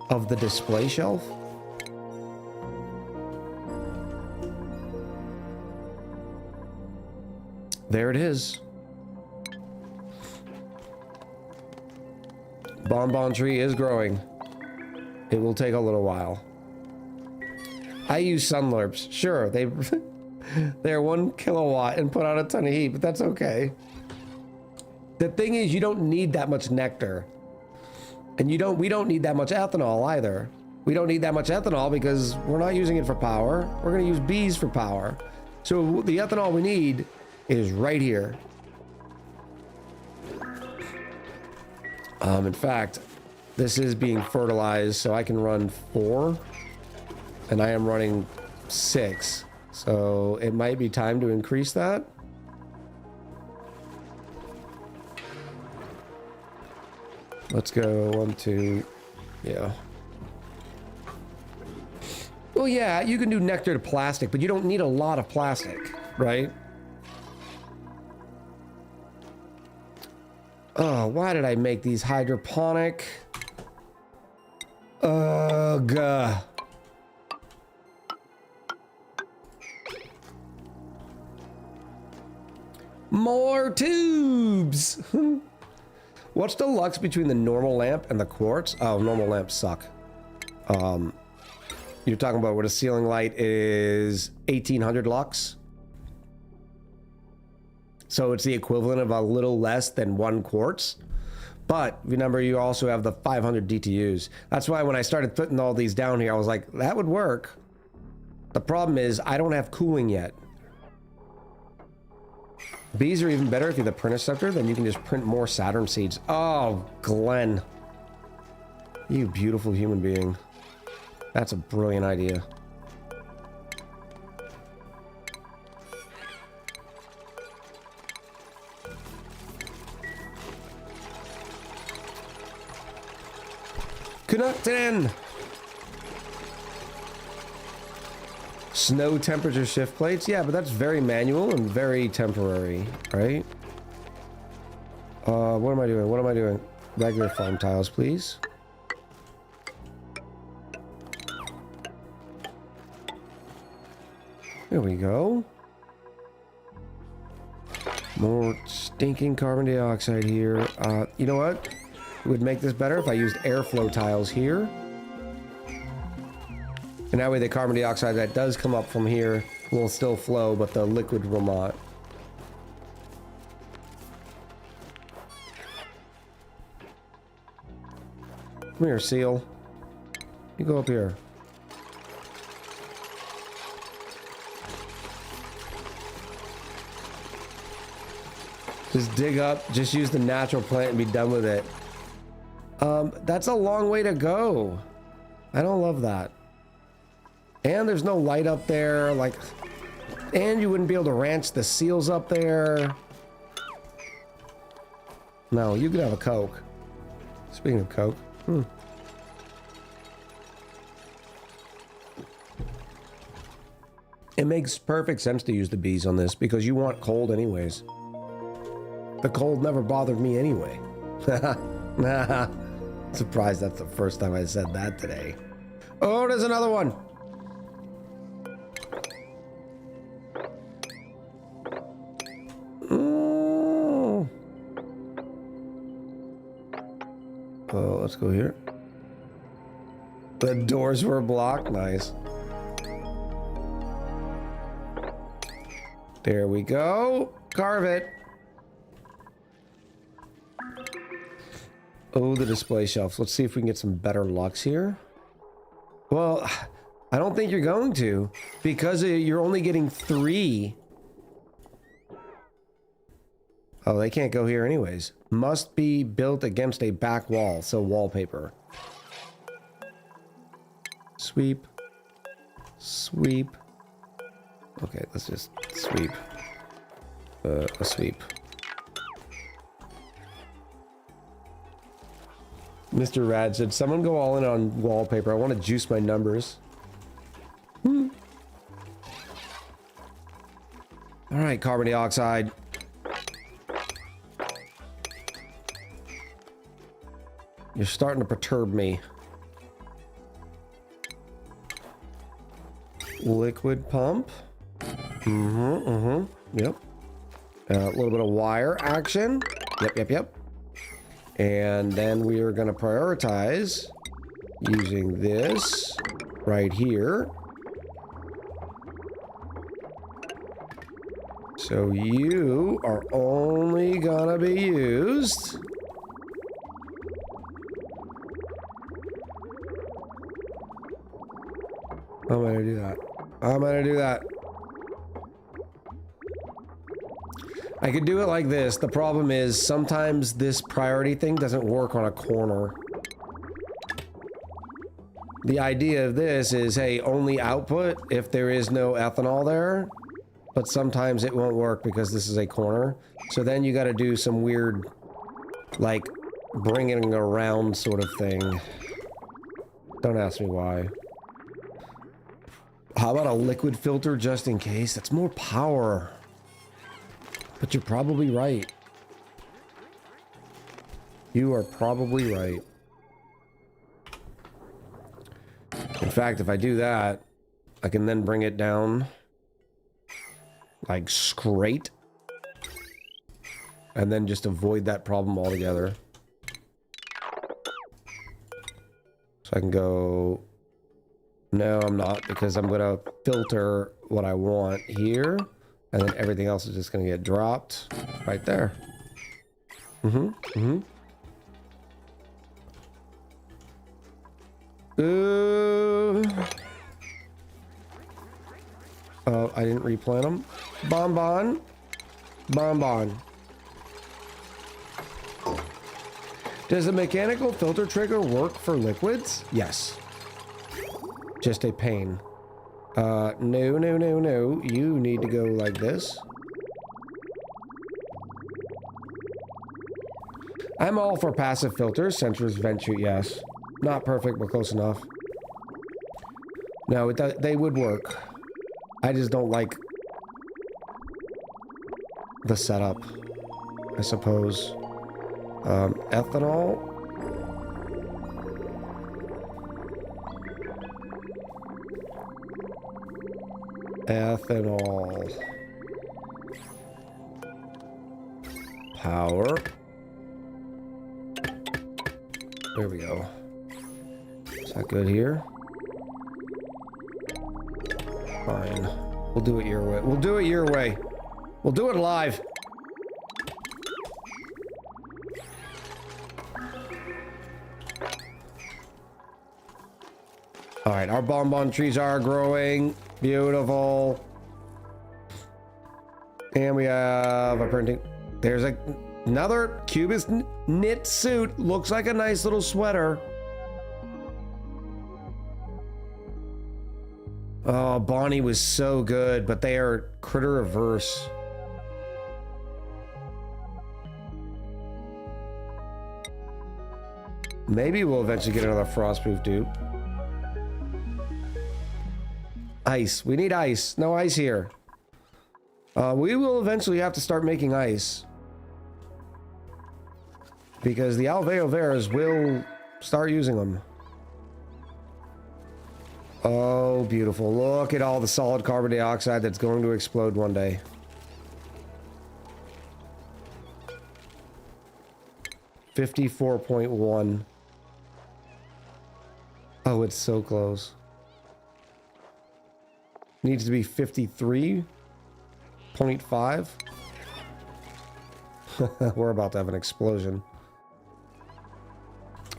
of the display shelf? There it is. Bonbon tree is growing. It will take a little while. I use sunlurps. Sure, they're 1 kilowatt and put out a ton of heat, but that's okay. The thing is, you don't need that much nectar. And we don't need that much ethanol either. We don't need that much ethanol because we're not using it for power. We're gonna use bees for power. So the ethanol we need is right here. In fact, this is being fertilized, so I can run 4, and I am running 6. So it might be time to increase that. Let's go 1, 2, yeah. Well, yeah, you can do nectar to plastic, but you don't need a lot of plastic, right? Oh, why did I make these hydroponic? Ugh. More tubes! What's the lux between the normal lamp and the quartz? Oh, normal lamps suck. You're talking about what a ceiling light is 1800 lux. So it's the equivalent of a little less than 1 quartz. But remember, you also have the 500 DTUs. That's why when I started putting all these down here, I was like, that would work. The problem is I don't have cooling yet. Bees are even better if you're the printerceptor, then you can just print more Saturn seeds. Oh, Glenn. You beautiful human being. That's a brilliant idea. Connecting! Snow temperature shift plates? Yeah, but that's very manual and very temporary, right? What am I doing? What am I doing? Regular farm tiles, please. There we go. More stinking carbon dioxide here. You know what? It would make this better if I used airflow tiles here. And that way the carbon dioxide that does come up from here will still flow, but the liquid will not. Come here, seal. You go up here. Just dig up, just use the natural plant and be done with it. That's a long way to go. I don't love that. And there's no light up there, like, and you wouldn't be able to ranch the seals up there. No, you could have a Coke. Speaking of Coke. It makes perfect sense to use the bees on this because you want cold anyways. The cold never bothered me anyway. Surprised that's the first time I said that today. Oh, there's another one. Oh, let's go here. The doors were blocked. Nice. There we go. Carve it. Oh, the display shelves. Let's see if we can get some better lucks here. Well, I don't think you're going to, because you're only getting 3. Oh, they can't go here anyways. Must be built against a back wall, so wallpaper. Sweep. Sweep. Okay, let's just sweep. A sweep. Mr. Rad said, someone go all in on wallpaper. I want to juice my numbers. All right, carbon dioxide. You're starting to perturb me. Liquid pump. Yep. A little bit of wire action. Yep. And then we are going to prioritize using this right here. So you are only going to be used I'm going to do that. I'm going to do that. I could do it like this. The problem is sometimes this priority thing doesn't work on a corner. The idea of this is, hey, only output if there is no ethanol there. But sometimes it won't work because this is a corner. So then you got to do some weird, like, bringing around sort of thing. Don't ask me why. How about a liquid filter just in case? That's more power. But you're probably right. You are probably right. In fact, if I do that, I can then bring it down like straight and then just avoid that problem altogether. So I can go, no, I'm not, because I'm going to filter what I want here. And then everything else is just going to get dropped right there. Oh, I didn't replant them. Bonbon. Bonbon. Does the mechanical filter trigger work for liquids? Yes. Just a pain. No. You need to go like this. I'm all for passive filters. Sensors, vent shoot, yes. Not perfect, but close enough. No, they would work. I just don't like the setup, I suppose. Ethanol. Ethanol. Power. There we go. Is that good here? Fine. We'll do it your way. We'll do it your way. We'll do it live. All right, our bonbon trees are growing. Beautiful. And we have a printing. There's another Cubist knit suit. Looks like a nice little sweater. Oh, Bonnie was so good, but they are critter reverse. Maybe we'll eventually get another frostproof dupe. Ice. We need ice. No ice here. We will eventually have to start making ice. Because the Alveo Veras will start using them. Oh, beautiful. Look at all the solid carbon dioxide that's going to explode one day. $54.1. Oh, it's so close. Needs to be 53.5. We're about to have an explosion.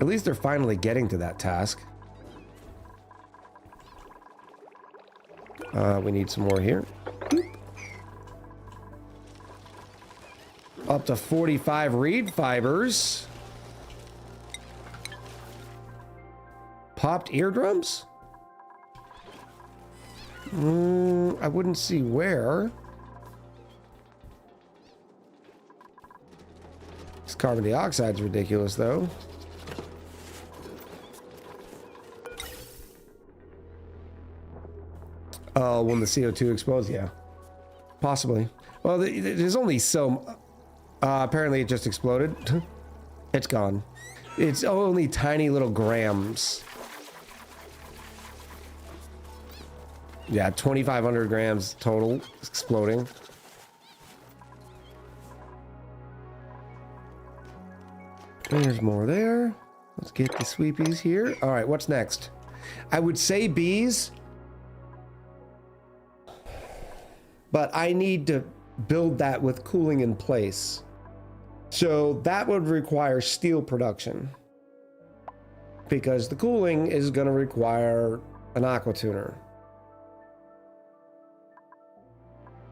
At least they're finally getting to that task. We need some more here. Up to 45 reed fibers. Popped eardrums? I wouldn't see where. This carbon dioxide's ridiculous, though. Oh, when the CO2 explodes, yeah. Possibly. Well, there's only so... apparently it just exploded. It's gone. It's only tiny little grams. Yeah, 2,500 grams total exploding. There's more there. Let's get the sweepies here. All right, what's next? I would say bees, but I need to build that with cooling in place. So that would require steel production, because the cooling is going to require an aqua tuner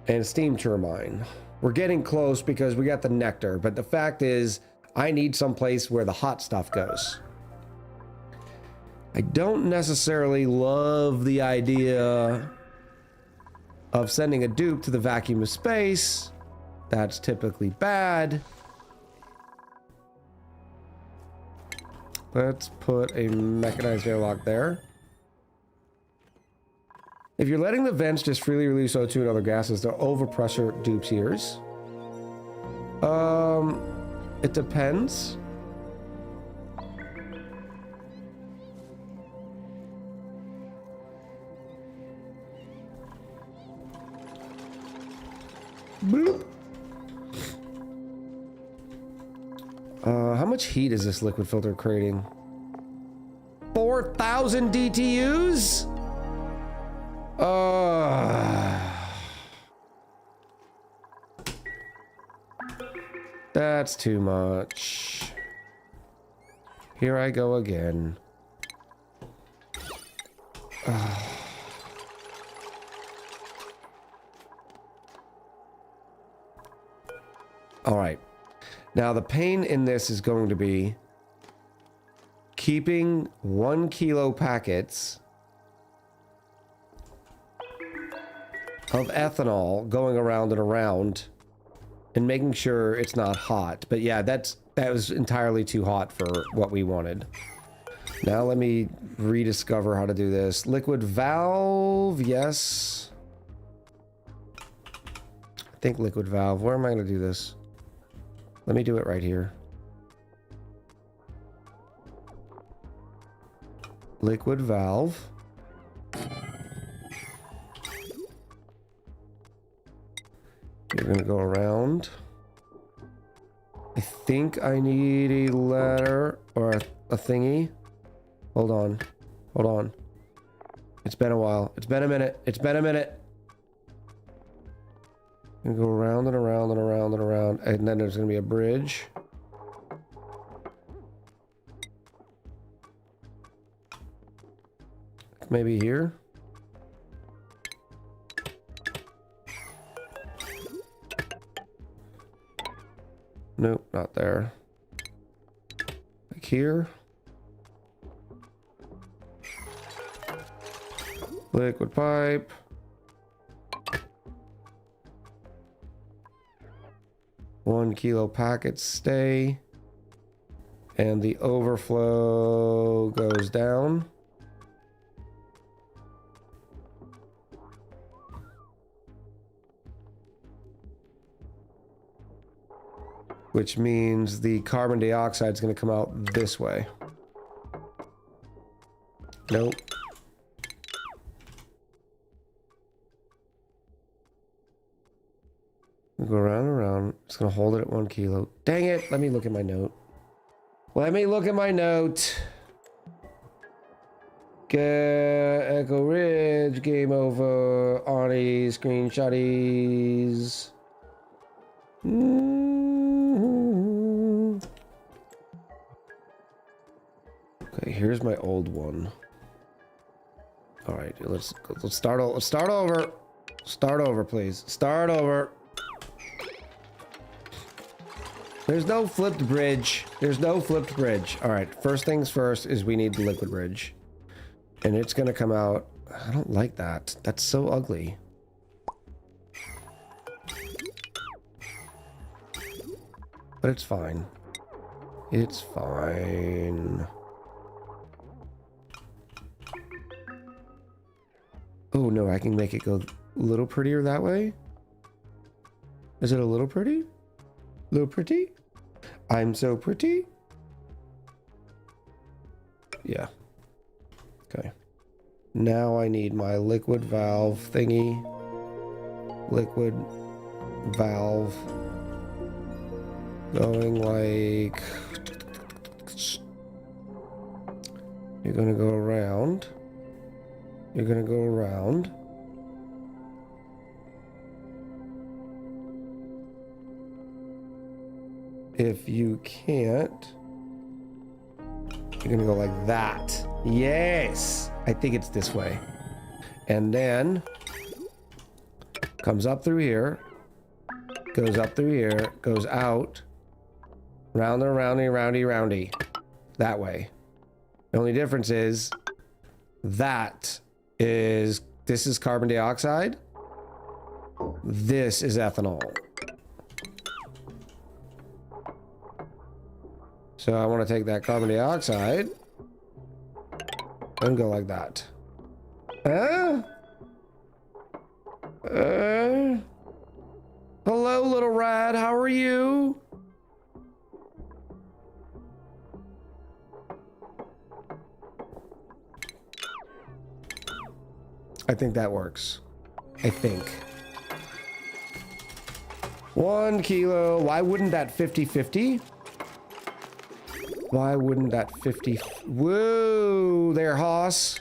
and a steam turbine. We're getting close because we got the nectar, but the fact is I need some place where the hot stuff goes. I don't necessarily love the idea of sending a dupe to the vacuum of space. That's typically bad. Let's put a mechanized airlock there. If you're letting the vents just freely release O2 and other gases, they'll overpressure dupe's ears. It depends. Boop. How much heat is this liquid filter creating? 4,000 DTUs? That's too much. Here I go again. All right. Now the pain in this is going to be keeping 1 kilo packets of ethanol going around and around and making sure it's not hot. But yeah, that was entirely too hot for what we wanted. Now let me rediscover how to do this. Liquid valve, yes. I think liquid valve. Where am I going to do this? Let me do it right here. Liquid valve. You're going to go around. I think I need a ladder or a thingy. Hold on. Hold on. It's been a while. It's been a minute. It's been a minute. I'm going to go around and around and around and around. And then there's going to be a bridge. Maybe here. Nope, not there. Like here. Liquid pipe. One kilo packets stay. And the overflow goes down. Which means the carbon dioxide is going to come out this way. Nope. We'll go around and around. Just going to hold it at 1 kilo. Dang it. Let me look at my note. Let me look at my note. Echo Ridge. Game over. ONI. Screenshotties. Okay, here's my old one. All right, let's start over. Start over, please. Start over. There's no flipped bridge. There's no flipped bridge. All right, first things first is we need the liquid bridge. And it's gonna come out. I don't like that. That's so ugly. But it's fine. It's fine. Oh no, I can make it go a little prettier that way. Is it a little pretty? Little pretty? I'm so pretty? Yeah. Okay. Now I need my liquid valve thingy. Liquid valve. Going like... You're gonna go around. You're gonna go around. If you can't, you're gonna go like that. Yes! I think it's this way. And then comes up through here, goes up through here, goes out, round and roundy, roundy, roundy. That way. The only difference is this is carbon dioxide. This is ethanol. So I want to take that carbon dioxide and go like that. Hello, little rat. How are you? I think that works. I think. 1 kilo. Why wouldn't that 50-50? Why wouldn't that 50... Whoa, there, Hoss.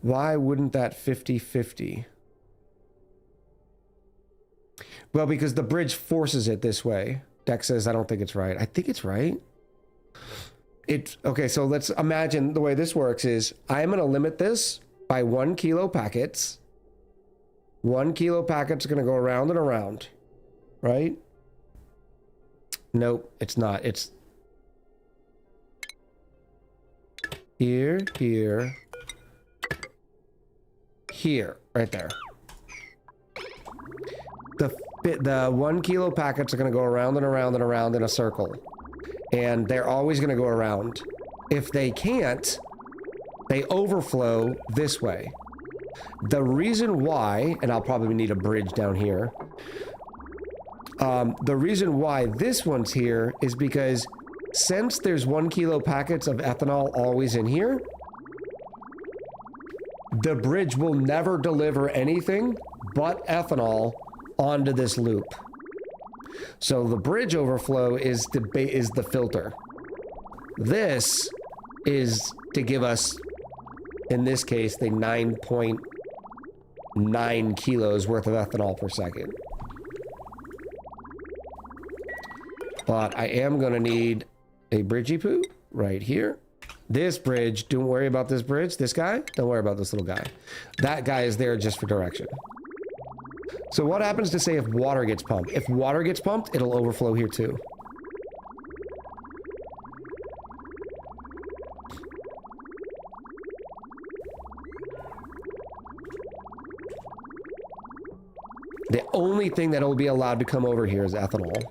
Why wouldn't that 50-50? Well, because the bridge forces it this way. Dex says, I don't think it's right. I think it's right. Okay, so let's imagine the way this works is I'm going to limit this by 1 kilo packets. 1 kilo packets are going to go around and around, right? Nope, it's not. It's here, here, here, right there. The 1 kilo packets are going to go around and around and around in a circle. And they're always going to go around. If they can't, they overflow this way. The reason why, and I'll probably need a bridge down here. The reason why this one's here is because since there's 1 kilo packets of ethanol always in here, the bridge will never deliver anything but ethanol onto this loop. So the bridge overflow is the filter. This is to give us, in this case, the 9.9 kilos worth of ethanol per second. But I am going to need a bridgey poo right here. This bridge, don't worry about this bridge. This guy, don't worry about this little guy. That guy is there just for direction. So what happens to say if water gets pumped? If water gets pumped, it'll overflow here too. The only thing that will be allowed to come over here is ethanol.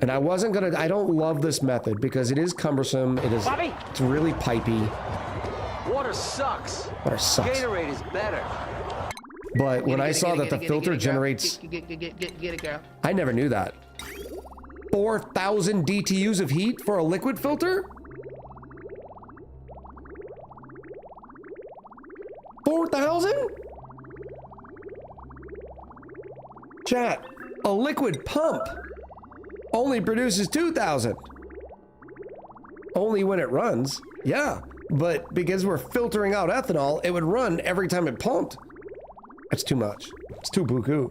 And I wasn't gonna, I don't love this method because it is cumbersome. Bobby! It's really pipey. Water sucks. Water sucks. Gatorade is better. But when I saw that the filter generates, Get it, girl. I never knew that. 4,000 DTUs of heat for a liquid filter? 4,000? Chat, a liquid pump only produces 2,000. Only when it runs, yeah. But because we're filtering out ethanol, it would run every time it pumped. That's too much. It's too buku.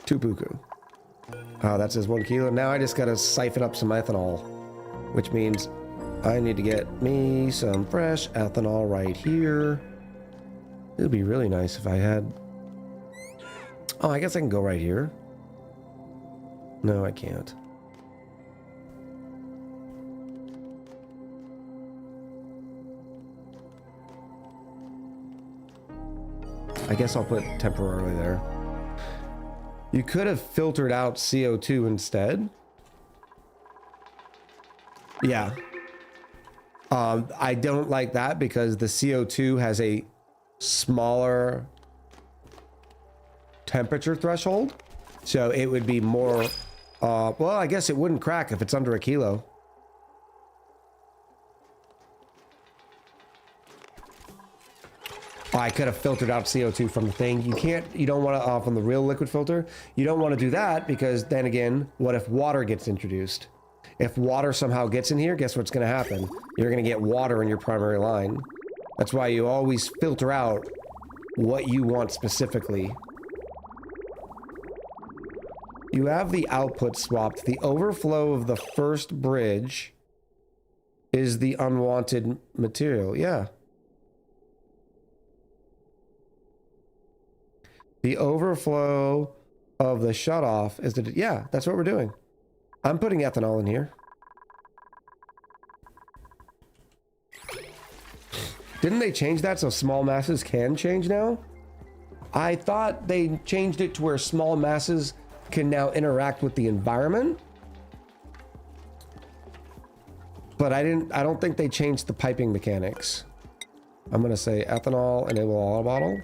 Too buku. Oh, that says 1 kilo. Now I just gotta siphon up some ethanol, which means I need to get me some fresh ethanol right here. It would be really nice if I had... Oh, I guess I can go right here. No, I can't. I guess I'll put temporarily there. You could have filtered out CO2 instead. Yeah. I don't like that because the CO2 has a smaller temperature threshold. So it would be more, well, I guess it wouldn't crack if it's under 1 kilo. I could have filtered out CO2 from the thing. You don't want to, from the real liquid filter, you don't want to do that because then again, what if water gets introduced? If water somehow gets in here, guess what's going to happen? You're going to get water in your primary line. That's why you always filter out what you want specifically. You have the output swapped. The overflow of the first bridge is the unwanted material. Yeah. The overflow of the shutoff is the... Yeah, that's what we're doing. I'm putting ethanol in here. Didn't they change that so small masses can change now? I thought they changed it to where small masses can now interact with the environment. But I don't think they changed the piping mechanics. I'm gonna say ethanol, enable auto bottle.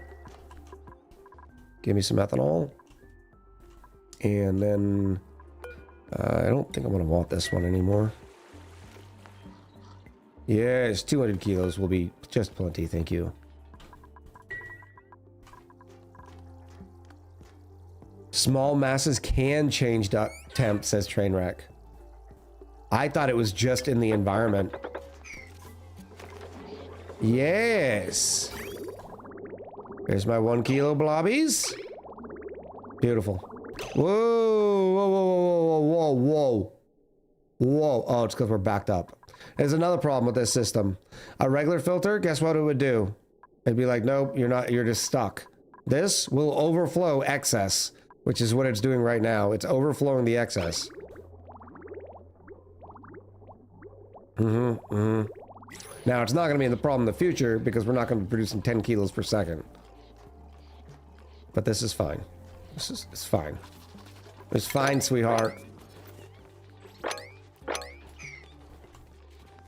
Give me some ethanol. And then I don't think I'm gonna want this one anymore. Yes, 200 kilos will be just plenty, thank you. Small masses can change temp, says Trainwreck. I thought it was just in the environment. Yes. There's my 1 kilo blobbies. Beautiful. Whoa, whoa, whoa, whoa, whoa, whoa, whoa. Oh, it's because we're backed up. There's another problem with this system. A regular filter, guess what it would do? It'd be like, nope, you're not, you're just stuck. This will overflow excess, which is what it's doing right now. It's overflowing the excess. Now, it's not going to be the problem in the future because we're not going to be producing 10 kilos per second. But this is fine. It's fine. It's fine, sweetheart.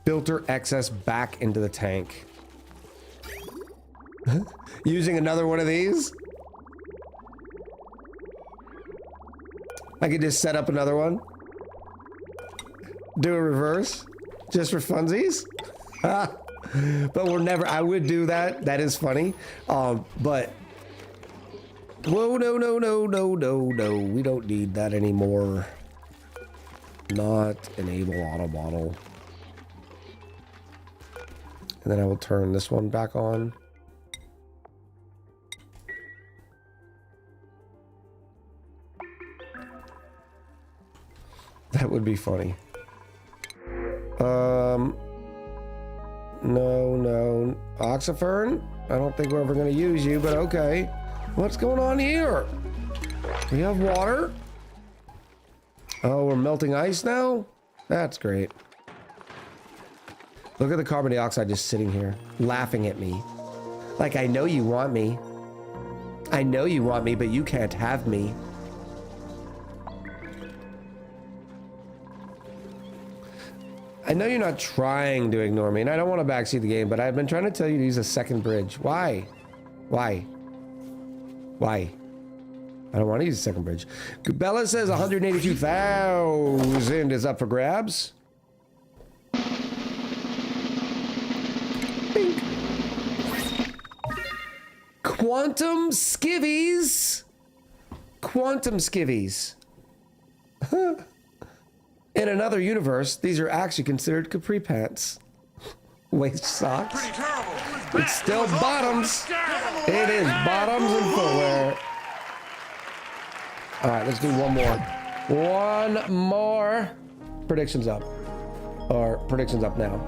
Filter excess back into the tank. Using another one of these? I could just set up another one. Do a reverse. Just for funsies. But we're never, I would do that. That is funny. But whoa, no, no, no, no, no, no. We don't need that anymore. Not enable auto bottle. And then I will turn this one back on. That would be funny. No, no. Oxifern? I don't think we're ever going to use you, but okay. What's going on here? We have water. Oh, we're melting ice now? That's great. Look at the carbon dioxide just sitting here, laughing at me. Like, I know you want me. I know you want me, but you can't have me. I know you're not trying to ignore me, and I don't want to backseat the game, but I've been trying to tell you to use a second bridge. Why? Why? Why? I don't want to use a second bridge. Bella says 182,000 is up for grabs. Bink. Quantum skivvies. Quantum skivvies. In another universe, these are actually considered capri pants. Waist socks. Pretty terrible. It's still bottoms. It is bottoms and footwear. All right, let's do one more. One more. Predictions up. Or predictions up now.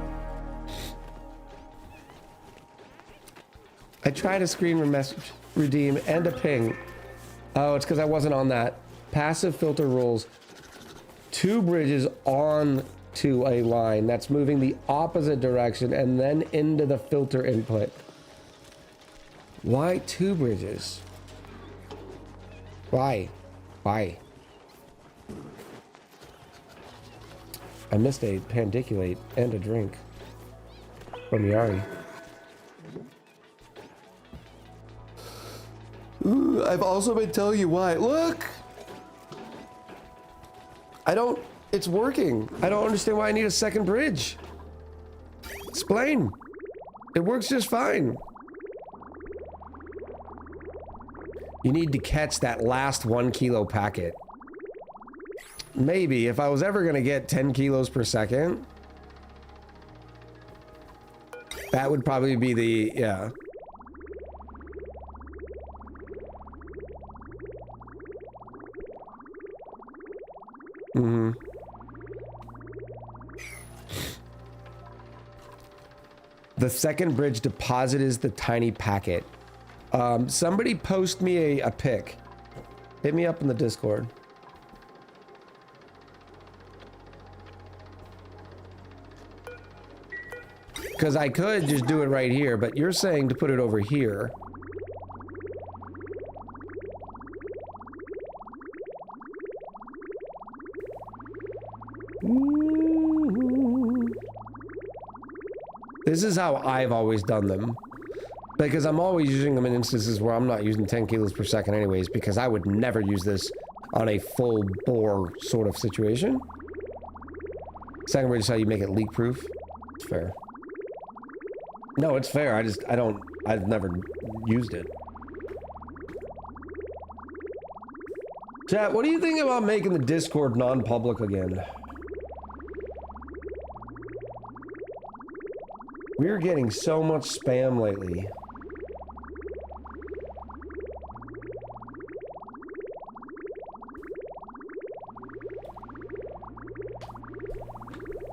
I tried a screen message, redeem, and a ping. Oh, it's because I wasn't on that. Passive filter rules. 2 bridges on to a line that's moving the opposite direction and then into the filter input. Why 2 bridges? Why? Why? I missed a pandiculate and a drink from Yari. Ooh, I've also been telling you why. Look! It's working. I don't understand why I need a second bridge. Explain. It works just fine. You need to catch that last 1 kilo packet. Maybe if I was ever gonna get 10 kilos per second, that would probably be the, yeah. Mm-hmm. The second bridge deposit is the tiny packet. Somebody post me a pic. Hit me up in the Discord. Because I could just do it right here, but you're saying to put it over here. This is how I've always done them. Because I'm always using them in instances where I'm not using 10 kilos per second anyways, because I would never use this on a full bore sort of situation. Second bridge is how you make it leak proof. It's fair. No, it's fair. I've never used it. Chat, what do you think about making the Discord non-public again? We're getting so much spam lately.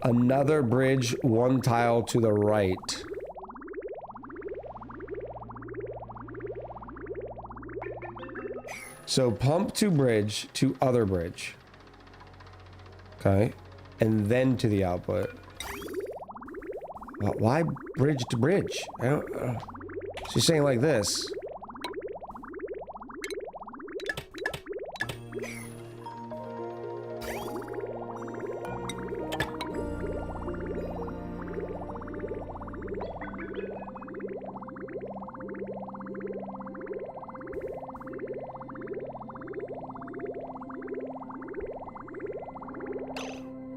Another bridge, 1 tile to the right. So pump to bridge to other bridge. Okay. And then to the output. Why bridge to bridge? I don't, she's saying like this.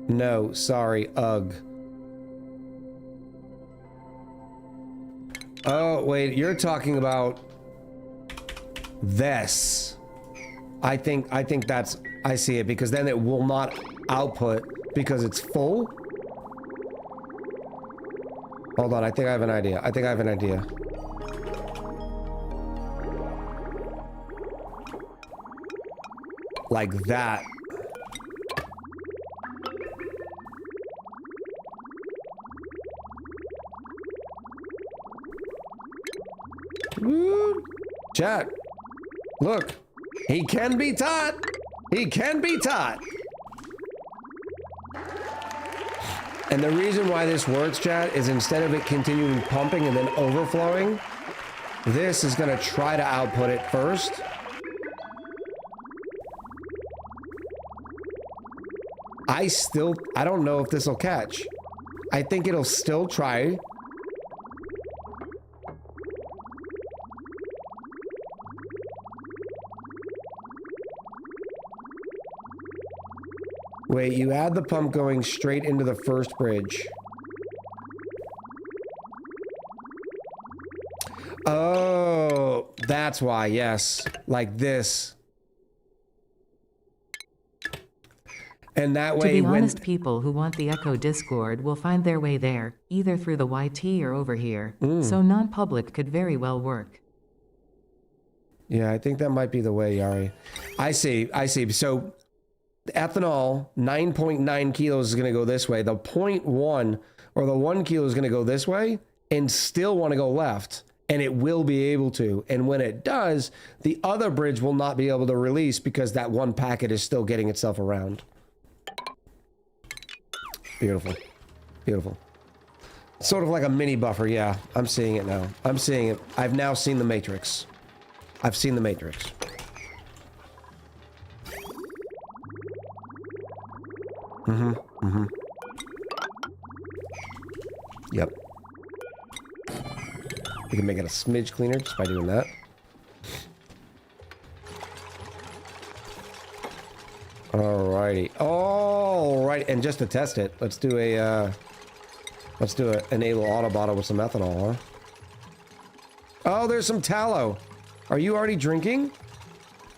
No, sorry, ugh. Oh, wait, you're talking about this. I think that's, I see it, because then it will not output because it's full. Hold on, I think I have an idea. Like that. Woo. Chat, Look, he can be taught. He can be taught. And the reason why this works, chat, is instead of it continuing pumping and then overflowing, this is gonna try to output it first. I don't know if this will catch. I think it'll still try. Wait, you add the pump going straight into the first bridge. Oh, that's why, yes. Like this. And that way, to be honest, people who want the Echo Discord will find their way there, either through the YT or over here. So non-public could very well work. Yeah, I think that might be the way, Yari. I see. So, ethanol, 9.9 kilos is going to go this way. The 0.1 or the 1 kilo is going to go this way and still want to go left. And it will be able to. And when it does, the other bridge will not be able to release because that one packet is still getting itself around. Beautiful. Beautiful. Sort of like a mini buffer. Yeah, I'm seeing it now. I'm seeing it. I've now seen the Matrix. I've seen the Matrix. Yep. You can make it a smidge cleaner just by doing that. Alrighty. Alright, and just to test it, let's do a enable Autobottle with some ethanol, huh? Oh, there's some tallow. Are you already drinking?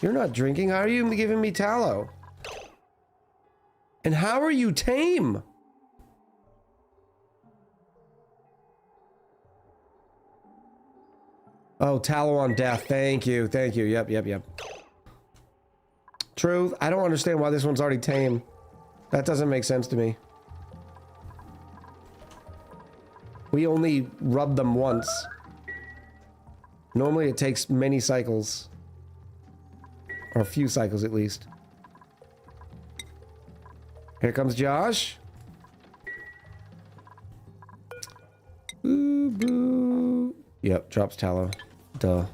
You're not drinking. How are you giving me tallow? And how are you tame? Oh, tallow on death. Thank you. Thank you. Yep. Truth. I don't understand why this one's already tame. That doesn't make sense to me. We only rub them once. Normally it takes many cycles. Or a few cycles at least. Here comes Josh. Boo boo. Yep, drops tallow. Duh.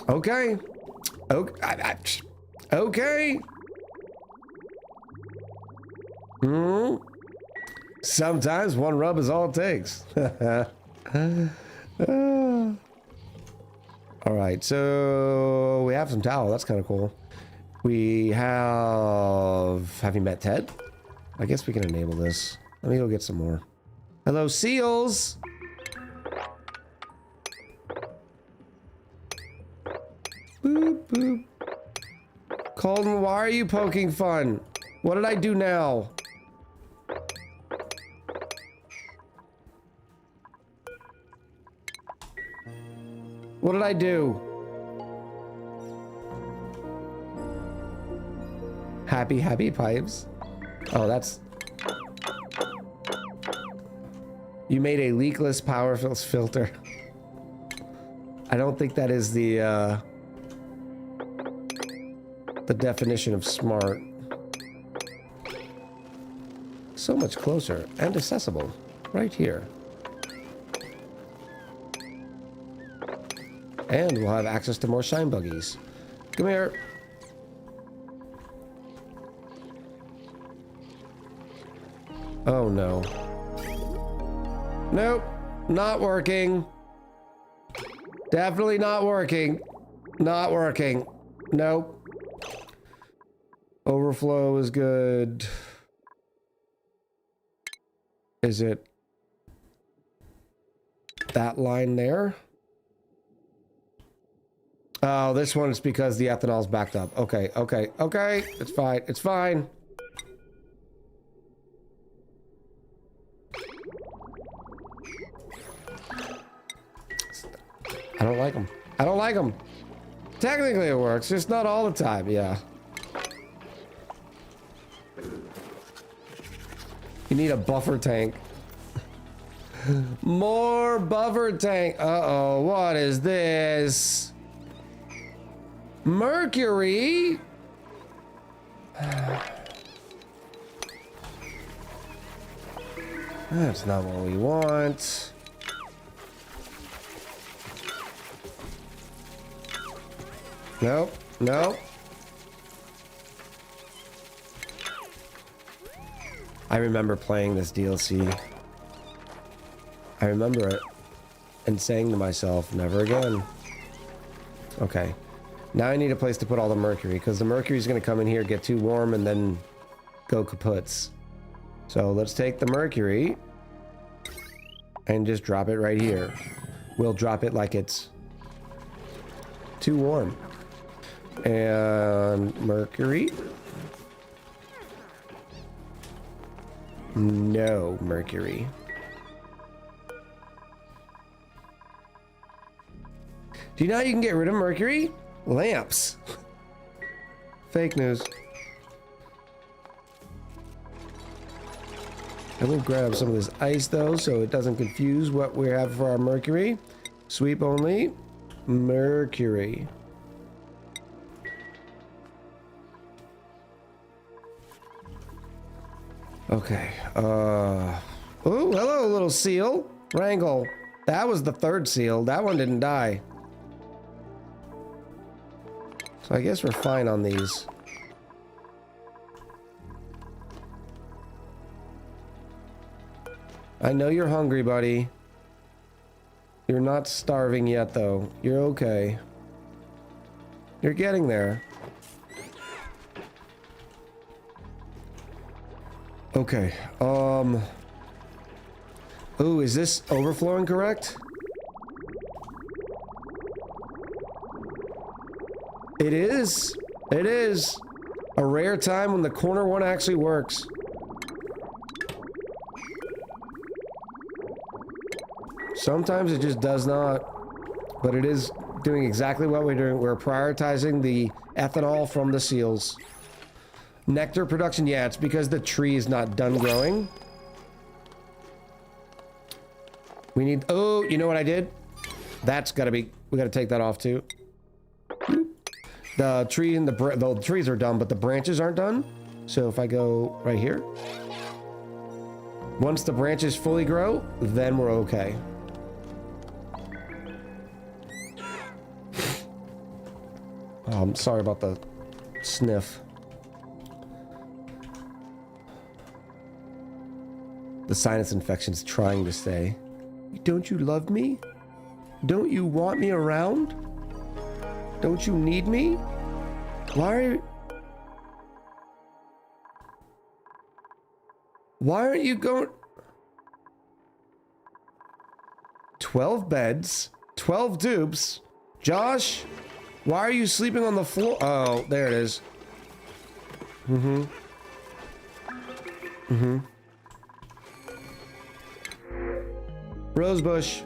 Okay. Okay. Sometimes one rub is all it takes. All right, so we have some tallow. That's kind of cool. We have you met Ted? I guess we can enable this. Let me go get some more. Hello, seals. Boop, boop. Colton, why are you poking fun? What did I do now? What did I do? Happy pipes? Oh, that's... You made a leakless power filter. I don't think that is the definition of smart. So much closer and accessible. Right here. And we'll have access to more shine buggies. Come here. Oh no. Nope. Not working. Definitely not working. Not working. Nope. Overflow is good. Is it that line there? Oh, this one is because the ethanol's backed up. Okay. It's fine. It's fine. I don't like them. I don't like them. Technically it works, just not all the time, yeah. You need a buffer tank. More buffer tank. Uh-oh, what is this? Mercury? That's not what we want. Nope, nope. I remember playing this DLC. I remember it and saying to myself, never again. Okay. Now I need a place to put all the mercury because the mercury is going to come in here, get too warm, and then go kaputs. So let's take the mercury and just drop it right here. We'll drop it like it's too warm. And mercury. No mercury. Do you know how you can get rid of mercury? Lamps. Fake news. I will grab some of this ice though, so it doesn't confuse what we have for our mercury. Sweep only. Mercury. Okay. Oh, hello, little seal. Wrangle. That was the third seal. That one didn't die. So I guess we're fine on these. I know you're hungry, buddy. You're not starving yet, though. You're okay. You're getting there. Okay. Oh, is this overflowing correct? It is. It is. A rare time when the corner one actually works. Sometimes it just does not, but it is doing exactly what we're doing. We're prioritizing the ethanol from the seals. Nectar production, yeah, it's because the tree is not done growing. We need, oh, you know what I did? That's gotta be, we gotta take that off too. The tree and the trees are done, but the branches aren't done. So if I go right here, once the branches fully grow, then we're okay. Oh, I'm sorry about the sniff. The sinus infection's trying to stay. Don't you love me? Don't you want me around? Don't you need me? Why aren't you going? 12 beds, 12 dupes. Josh, why are you sleeping on the floor? Oh, there it is. Rosebush.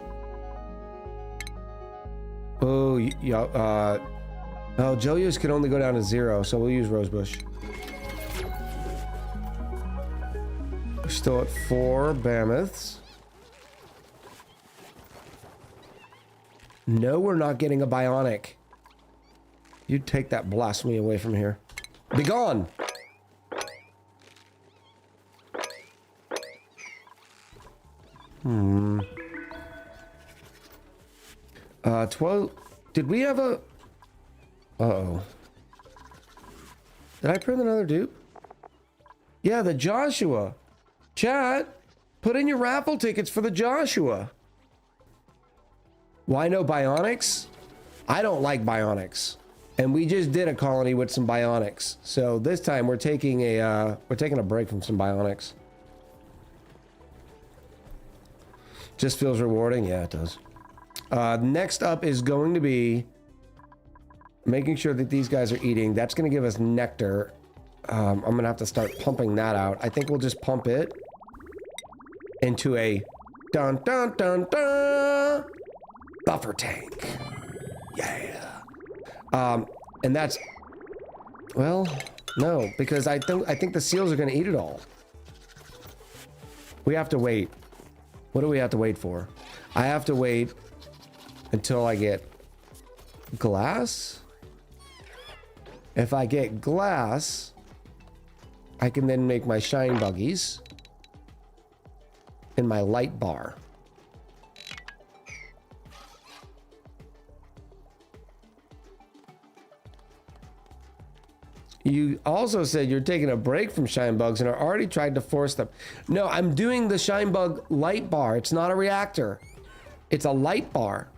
Oh, yeah, oh, Jolios can only go down to 0, so we'll use Rosebush. We're still at 4 Mammoths. No, we're not getting a bionic. You take that blasphemy away from here. Be gone! 12. Did we have a... Uh-oh. Did I print another dupe? Yeah, the Joshua. Chat, put in your raffle tickets for the Joshua. Why no bionics? I don't like bionics. And we just did a colony with some bionics. So this time we're taking a break from some bionics. Just feels rewarding. Yeah, it does. Next up is going to be making sure that these guys are eating. That's going to give us nectar. I'm going to have to start pumping that out. I think we'll just pump it into a dun dun dun dun buffer tank. Yeah. And that's, well, no, because I think the seals are going to eat it all. We have to wait. What do we have to wait for? I have to wait until I get glass. If I get glass, I can then make my shine buggies and my light bar. You also said you're taking a break from shine bugs and are already tried to force them. No, I'm doing the shine bug light bar. It's not a reactor. It's a light bar.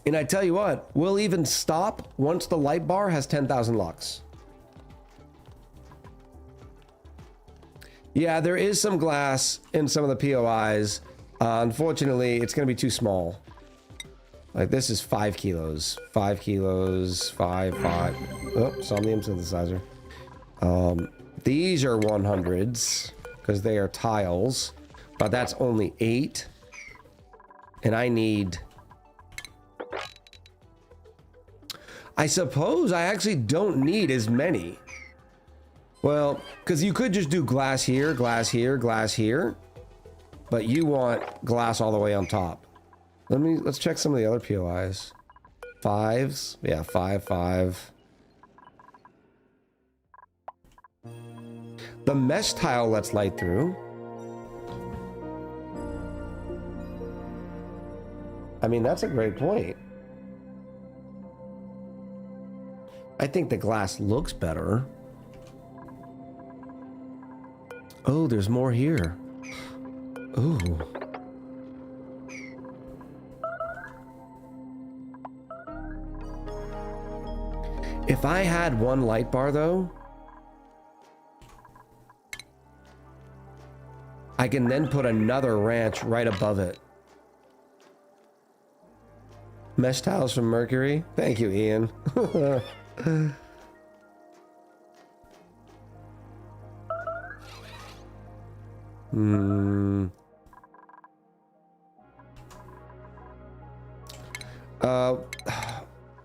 And I tell you what, we'll even stop once the light bar has 10,000 lux. Yeah, there is some glass in some of the POIs. Unfortunately, it's going to be too small. Like this is 5 kilos. 5 kilos, 5. Oh, somnium synthesizer. These are 100s because they are tiles, but that's only 8. And I need... I suppose I actually don't need as many. Well, because you could just do glass here, glass here, glass here. But you want glass all the way on top. Let's check some of the other POIs. 5s. Yeah, 5, 5. The mesh tile lets light through. I mean, that's a great point. I think the glass looks better. Oh, there's more here. Ooh. If I had one light bar, though, I can then put another ranch right above it. Mesh tiles from Mercury. Thank you, Ian.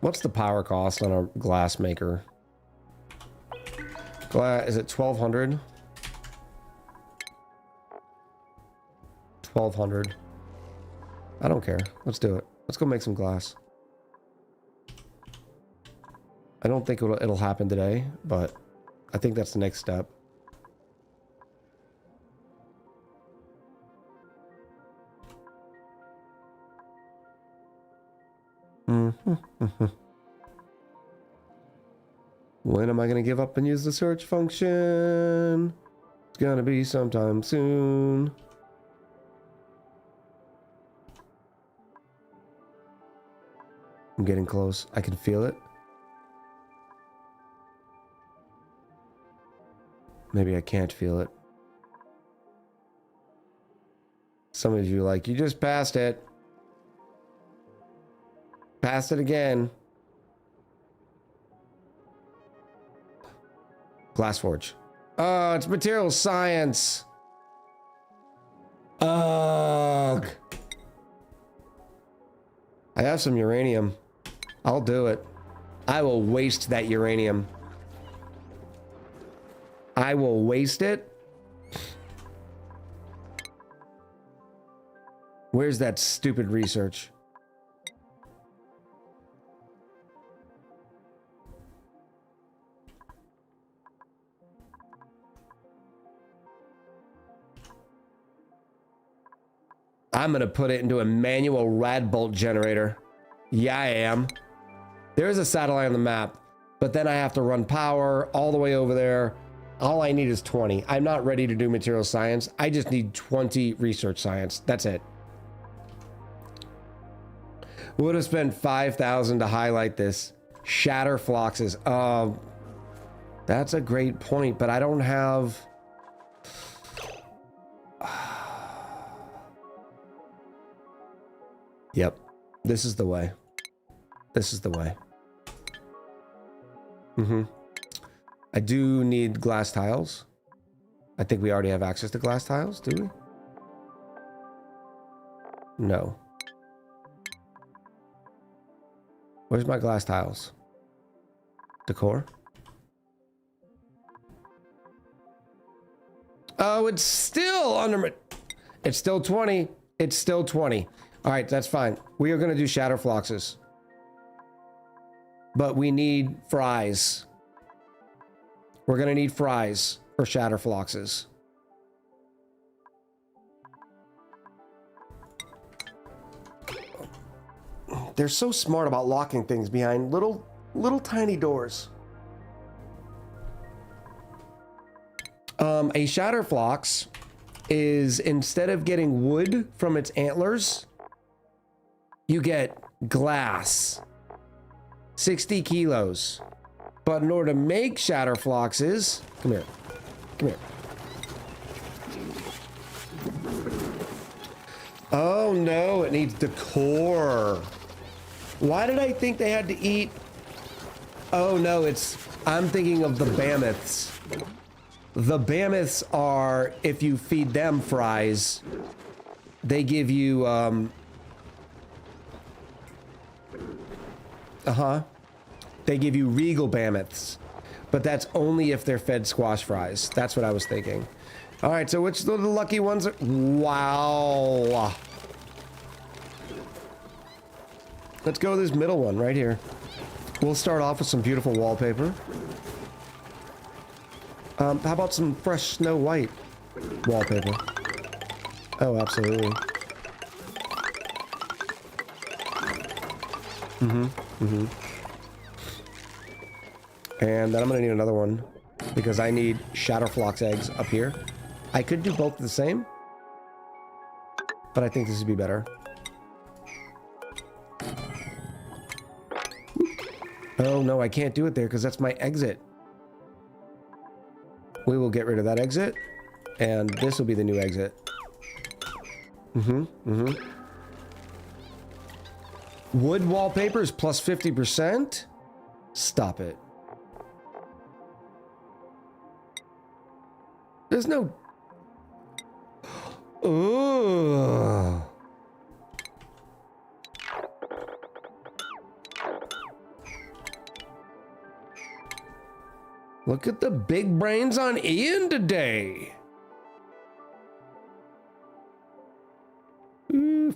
What's the power cost on a glass maker? Glass, is it 1200? 1200. I don't care. Let's do it. Let's go make some glass. I don't think it'll happen today, but I think that's the next step. When am I going to give up and use the search function? It's going to be sometime soon. I'm getting close. I can feel it. Maybe I can't feel it. Some of you are like, you just passed it. Passed it again. Glassforge. Oh, it's material science. Ugh. I have some uranium. I'll do it. I will waste that uranium. I will waste it. Where's that stupid research? I'm gonna put it into a manual rad bolt generator. Yeah, I am. There's a satellite on the map, but then I have to run power all the way over there. All I need is 20. I'm not ready to do material science. I just need 20 research science. That's it. Would have spent 5,000 to highlight this. Shatter floxes. That's a great point, but I don't have... Yep. This is the way. This is the way. I do need glass tiles. I think we already have access to glass tiles, do we? No. Where's my glass tiles? Decor? Oh, it's still under. It's still 20. It's still 20. All right, that's fine. We are going to do Shatterfloxes. But we need fries. We're going to need fries for Shatterfloxes. They're so smart about locking things behind little tiny doors. A Shatterflox is, instead of getting wood from its antlers, you get glass. 60 kilos. But in order to make Shatterfloxes, come here. Come here. Oh no, it needs the core. Why did I think they had to eat? Oh no, I'm thinking of the mammoths. The mammoths are, if you feed them fries, they give you, they give you regal mammoths. But that's only if they're fed squash fries. That's what I was thinking. All right, so which of the lucky ones are... Wow. Let's go to this middle one right here. We'll start off with some beautiful wallpaper. How about some fresh Snow White wallpaper? Oh, absolutely. And then I'm gonna need another one because I need Shatterflox eggs up here. I could do both the same, but I think this would be better. Oh no, I can't do it there because that's my exit. We will get rid of that exit, and this will be the new exit. Wood wallpaper is plus 50%? Stop it. There's no... Ugh. Look at the big brains on Ian today.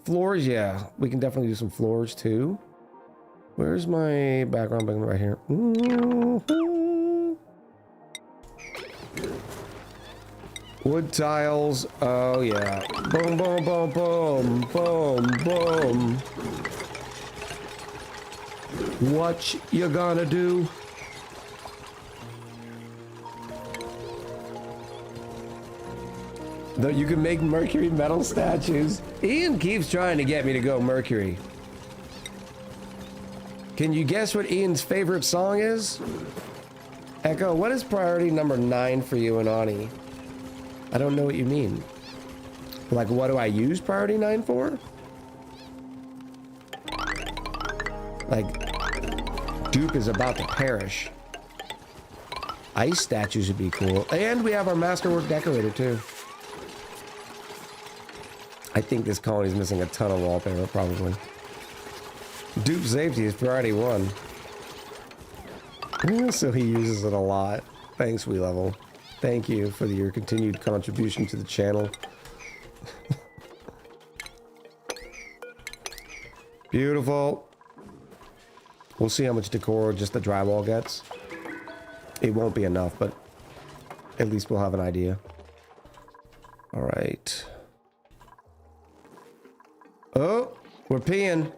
Floors, yeah. We can definitely do some floors too. Where's my background? Right here. Wood tiles. Oh yeah. Boom, boom, boom, boom, boom, boom. What you gonna do? Though you can make Mercury metal statues. Ian keeps trying to get me to go Mercury. Can you guess what Ian's favorite song is? Echo, what is priority number 9 for you and ONI? I don't know what you mean. Like, what do I use priority 9 for? Like, Duke is about to perish. Ice statues would be cool. And we have our masterwork decorator too. I think this colony's missing a ton of wallpaper, probably. Dupe safety is priority 1. So he uses it a lot. Thanks, WeLevel. Thank you for your continued contribution to the channel. Beautiful. We'll see how much decor just the drywall gets. It won't be enough, but at least we'll have an idea. All right. Oh, we're peeing.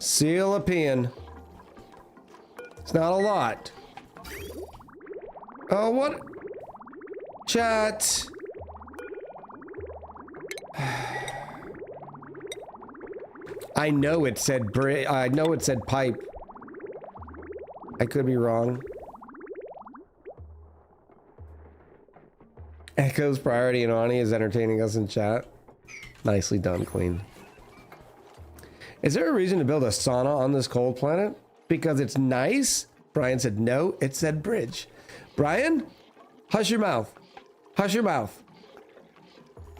Seal a peeing. It's not a lot. Oh, what? Chat. I know it said I know it said pipe. I could be wrong. Echo's priority and ONI is entertaining us in chat. Nicely done, Queen. Is there a reason to build a sauna on this cold planet? Because it's nice? Brian said no, it said bridge. Brian, hush your mouth. Hush your mouth.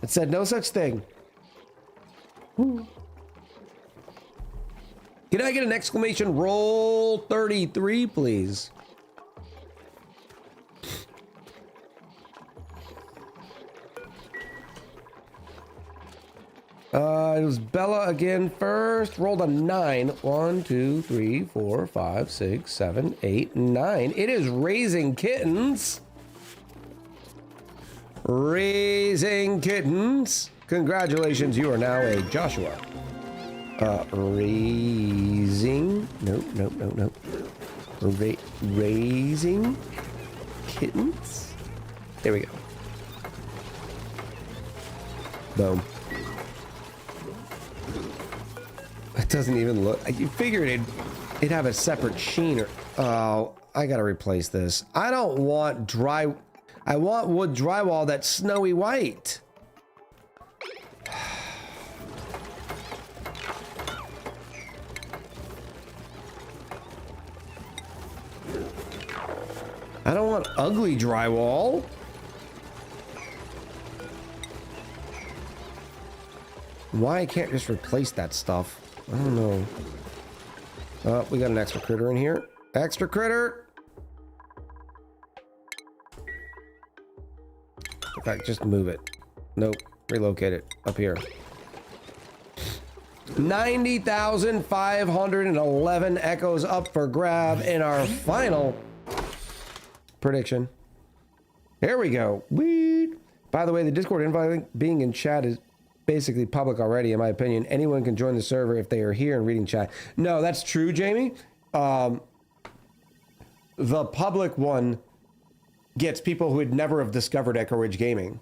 It said no such thing. Can I get an exclamation roll 33, please? It was Bella again first. Rolled a 9. 1, 2, 3, 4, 5, 6, 7, 8, 9. It is Raising Kittens. Raising Kittens. Congratulations, you are now a Joshua. Raising. Nope. Raising Kittens. There we go. Boom. It doesn't even look. You figured it'd have a separate sheen or. Oh, I gotta replace this. I don't want dry. I want wood drywall that's snowy white. I don't want ugly drywall. Why I can't just replace that stuff? I don't know. Oh, we got an extra critter in here. Extra critter! In fact, just move it. Nope. Relocate it. Up here. 90,511 echoes up for grab in our final prediction. Here we go. Weed. By the way, the Discord invite link being in chat is basically public already, in my opinion. Anyone can join the server if they are here and reading chat. No, that's true, Jamie. The public one gets people who would never have discovered Echo Ridge Gaming,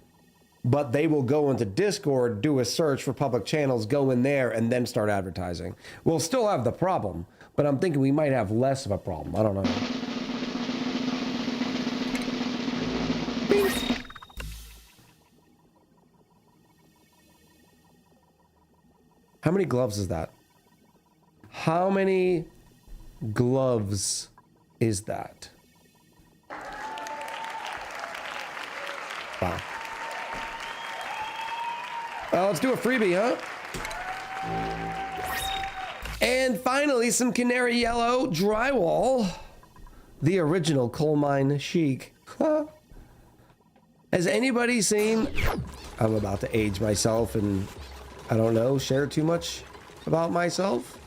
but they will go into Discord, do a search for public channels, go in there, and then start advertising. We'll still have the problem, but I'm thinking we might have less of a problem. I don't know. How many gloves is that? How many gloves is that? Wow. Let's do a freebie, huh? And finally, some canary yellow drywall. The original coal mine chic. Has anybody seen... I'm about to age myself and... I don't know, share too much about myself.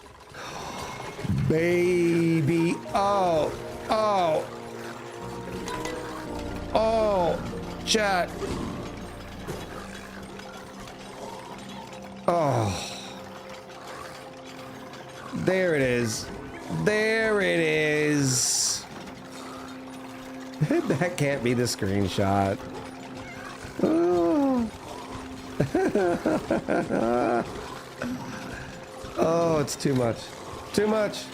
Baby. Oh. Chat. Oh. There it is. There it is. That can't be the screenshot. Oh. Oh, it's too much. Too much.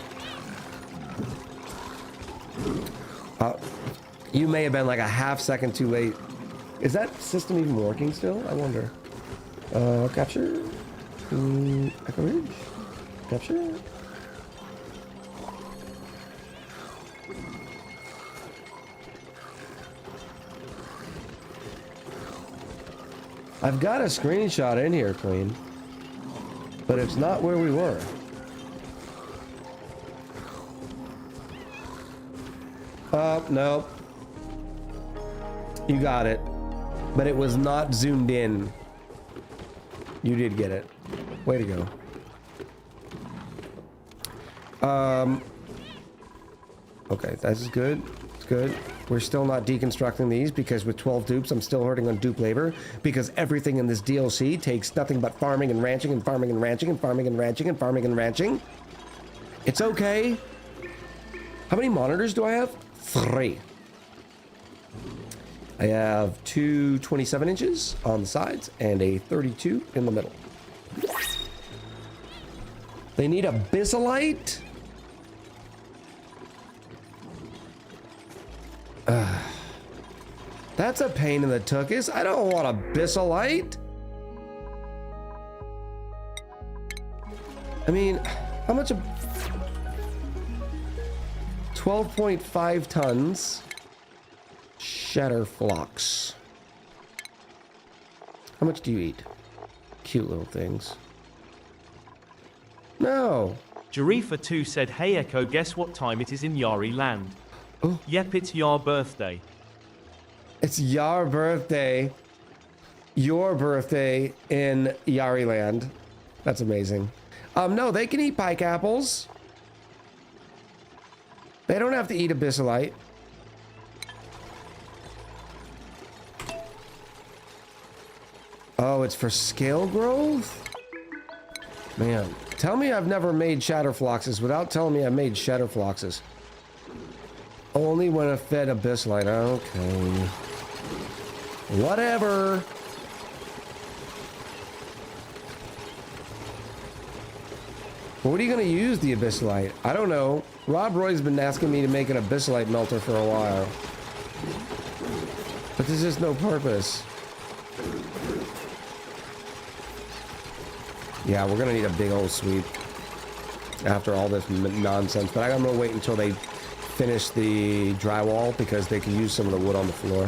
You may have been like a half second too late. Is that system even working still? I wonder. Capture. Echo Ridge. Capture. I've got a screenshot in here, Queen, but it's not where we were. Nope. You got it, but it was not zoomed in. You did get it. Way to go. Okay, that's good. It's good. We're still not deconstructing these because with 12 dupes, I'm still hurting on dupe labor because everything in this DLC takes nothing but farming and ranching and farming and ranching and farming and ranching and farming and ranching. It's okay. How many monitors do I have? 3. I have two 27 inches on the sides and a 32 in the middle. They need a bisolite? That's a pain in the tuchus. I don't want a bisolite. I mean, how much of 12.5 tons shatter flocks. How much do you eat? Cute little things. No. Jarifa2 said, "Hey Echo, guess what time it is in Yari land?" Oh. Yep, it's your birthday. It's your birthday. your birthday in Yariland. That's amazing. No, they can eat pike apples. They don't have to eat abyssalite. Oh, it's for scale growth? Man, tell me I've never made shatterfloxes without telling me I made shatterfloxes. Only when I fed abyssalite. Okay. Whatever. What are you going to use the abyssalite? I don't know. Rob Roy's been asking me to make an abyssalite melter for a while. But there's just no purpose. Yeah, we're going to need a big old sweep after all this nonsense. But I'm going to wait until they finish the drywall because they can use some of the wood on the floor.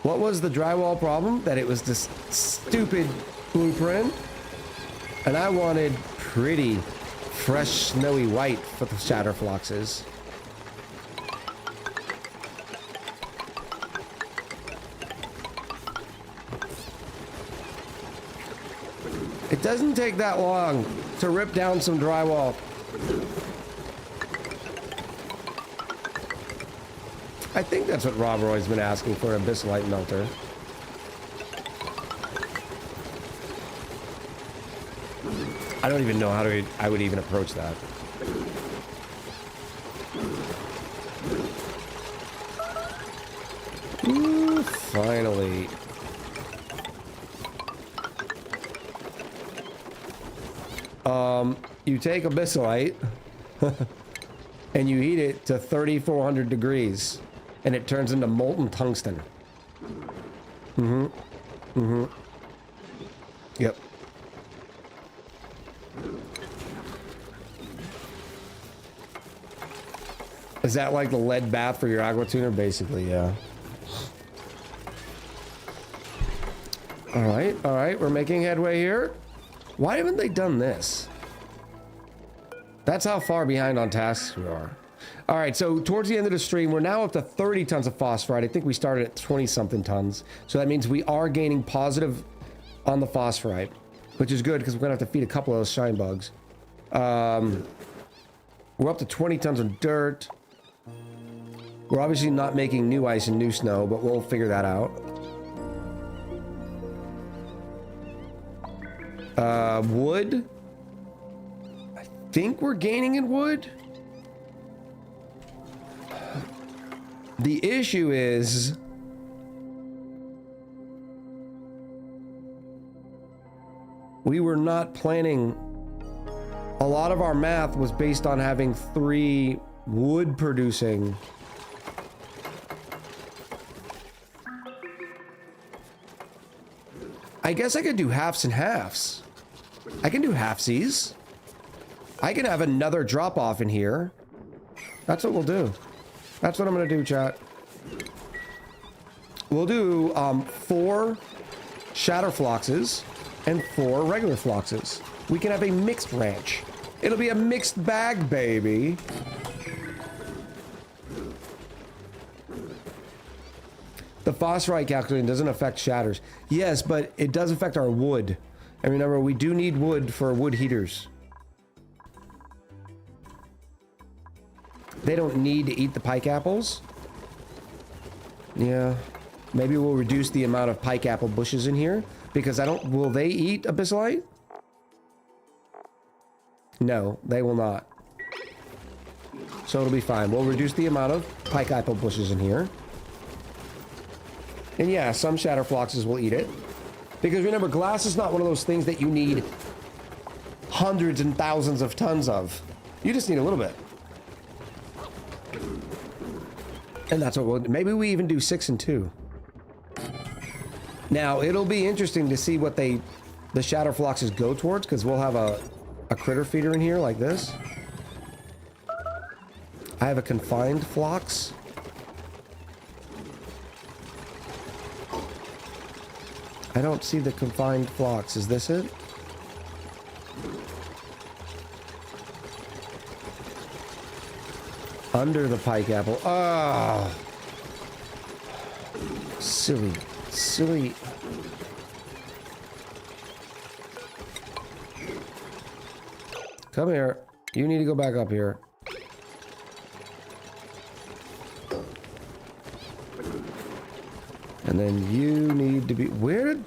What was the drywall problem? That it was this stupid blueprint. And I wanted pretty, fresh, snowy white for the shatterfloxes. It doesn't take that long to rip down some drywall. I think that's what Rob Roy's been asking for, an abyssalite melter. I don't even know how I would even approach that. Ooh, finally. You take abyssalite and you heat it to 3,400 degrees and it turns into molten tungsten. Yep. Is that like the lead bath for your aqua tuner? Basically, yeah. All right, we're making headway here. Why haven't they done this? That's how far behind on tasks we are. All right, so towards the end of the stream, we're now up to 30 tons of phosphorite. I think we started at 20-something tons. So that means we are gaining positive on the phosphorite, which is good because we're going to have to feed a couple of those shine bugs. We're up to 20 tons of dirt. We're obviously not making new ice and new snow, but we'll figure that out. Wood. I think we're gaining in wood. The issue is we were not planning. A lot of our math was based on having 3 wood producing. I guess I could do halves and halves. I can do halfsies. I can have another drop off in here. That's what we'll do. That's what I'm gonna do, chat. We'll do 4 shatterfloxes and 4 regular floxes. We can have a mixed ranch. It'll be a mixed bag, baby. The phosphorite calculation doesn't affect shatters. Yes, but it does affect our wood. And remember, we do need wood for wood heaters. They don't need to eat the pike apples. Yeah. Maybe we'll reduce the amount of pike apple bushes in here. Because I don't... Will they eat abyssalite? No, they will not. So it'll be fine. We'll reduce the amount of pike apple bushes in here. And yeah, some shatterfloxes will eat it. Because remember, glass is not one of those things that you need hundreds and thousands of tons of. You just need a little bit. And that's what we'll do. Maybe we even do 6 and 2. Now, it'll be interesting to see what the shatterfloxes go towards, because we'll have a critter feeder in here like this. I have a confined flox. I don't see the confined flox. Is this it? Under the pike apple. Oh. Silly silly. Come here. You need to go back up here. And then you need to be... Where did...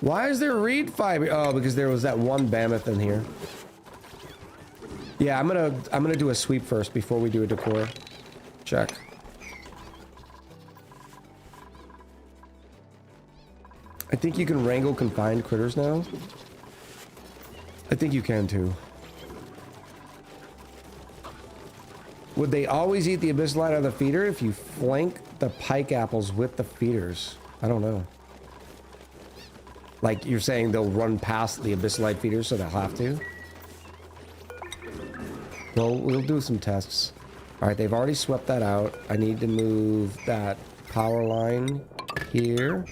Why is there reed fiber? Oh, because there was that one mammoth in here. Yeah, I'm gonna do a sweep first before we do a decor. Check. I think you can wrangle confined critters now. I think you can too. Would they always eat the abyssalite out of the feeder if you flank the pike apples with the feeders? I don't know. Like you're saying they'll run past the abyssalite feeders, so they'll have to? Well, we'll do some tests. All right, they've already swept that out. I need to move that power line here.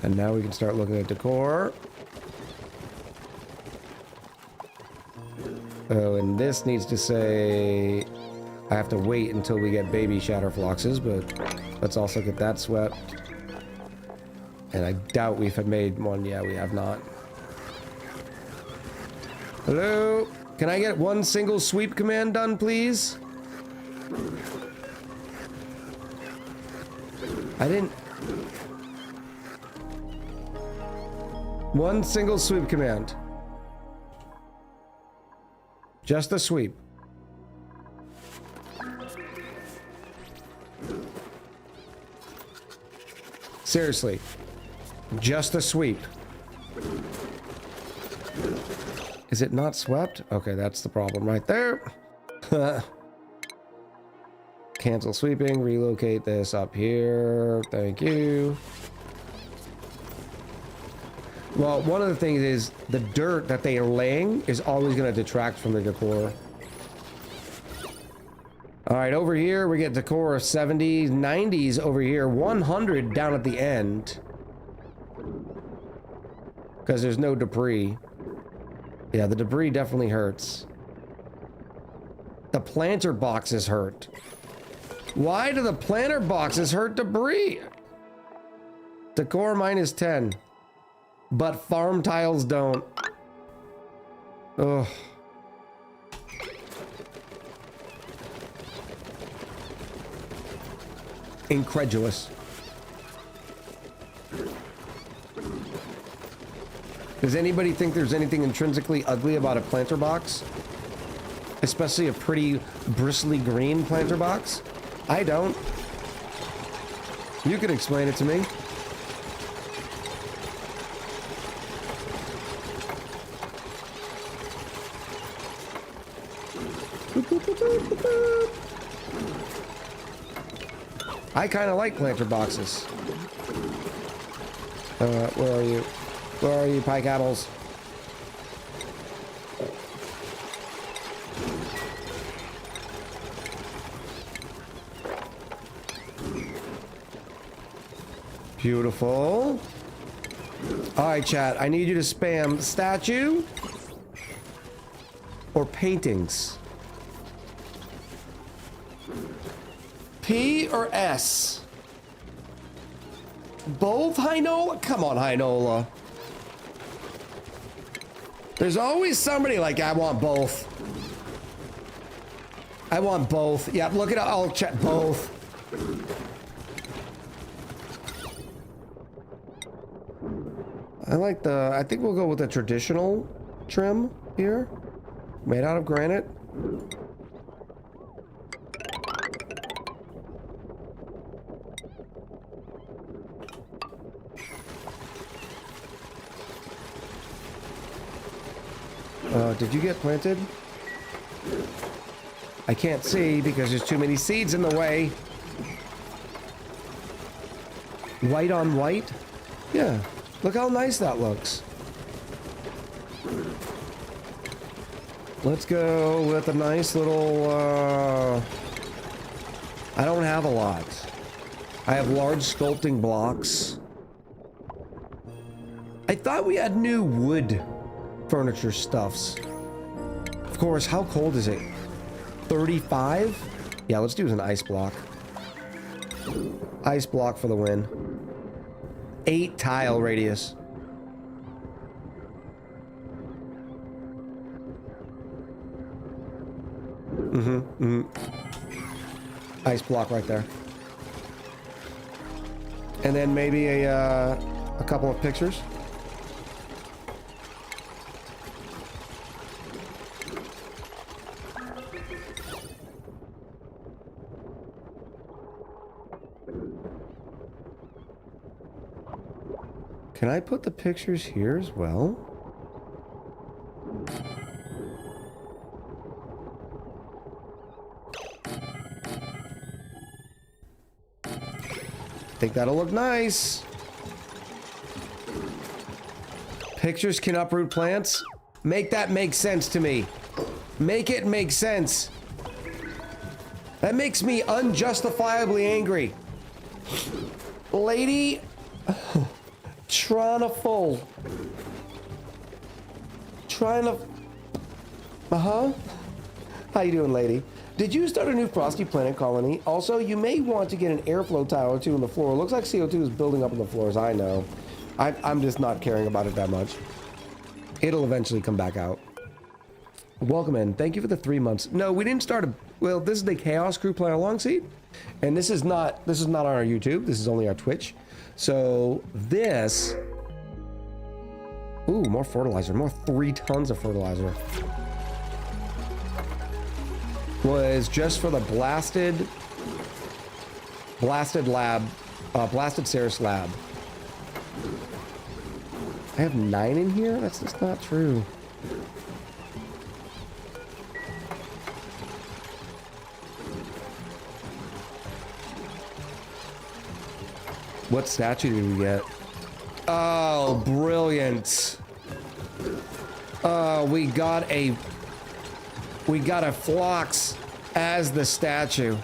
And now we can start looking at decor. Oh, and this needs to say... I have to wait until we get baby shatterfloxes, but let's also get that swept. And I doubt we've made one. Yeah, we have not. Hello? Can I get one single sweep command done, please? I didn't... One single sweep command. Just a sweep. Seriously. Just a sweep. Is it not swept? Okay, that's the problem right there. Cancel sweeping. Relocate this up here. Thank you. Well, one of the things is the dirt that they are laying is always going to detract from the decor. All right, over here we get decor of 70s, 90s over here, 100 down at the end. Because there's no debris. Yeah, the debris definitely hurts. The planter boxes hurt. Why do the planter boxes hurt debris? Decor minus 10. But farm tiles don't. Ugh. Incredulous. Does anybody think there's anything intrinsically ugly about a planter box? Especially a pretty bristly green planter box? I don't. You could explain it to me. I kind of like planter boxes. Where are you? Where are you, pike apples? Beautiful. All right, chat. I need you to spam statue or paintings. P or S? Both, Hinola? Come on, Hinola. There's always somebody like, I want both. I want both. Yeah, look at it. I'll check both. I think we'll go with the traditional trim here. Made out of granite. Did you get planted? I can't see because there's too many seeds in the way. White on white? Yeah. Look how nice that looks. Let's go with a nice little, I don't have a lot. I have large sculpting blocks. I thought we had new wood furniture stuffs. Of course, how cold is it? 35? Yeah, let's do an ice block. Ice block for the win. 8 tile radius. Ice block right there. And then maybe a couple of pictures. Can I put the pictures here as well? I think that'll look nice. Pictures can uproot plants. Make that make sense to me. Make it make sense. That makes me unjustifiably angry. Lady... Trying to... Uh-huh. How you doing, lady? Did you start a new frosty planet colony? Also, you may want to get an airflow tower too in the floor. It looks like CO2 is building up in the floors. I know. I'm just not caring about it that much. It'll eventually come back out. Welcome in. Thank you for the 3 months. No, we didn't start a... Well, this is the Chaos Crew Player Long Seat. And this is not on our YouTube. This is only our Twitch. So this... Ooh, more fertilizer. More 3 tons of fertilizer. Was just for the blasted lab, blasted Ceres lab. I have 9 in here? That's just not true. What statue did we get? Oh, brilliant. Oh, we got a Phlox as the statue.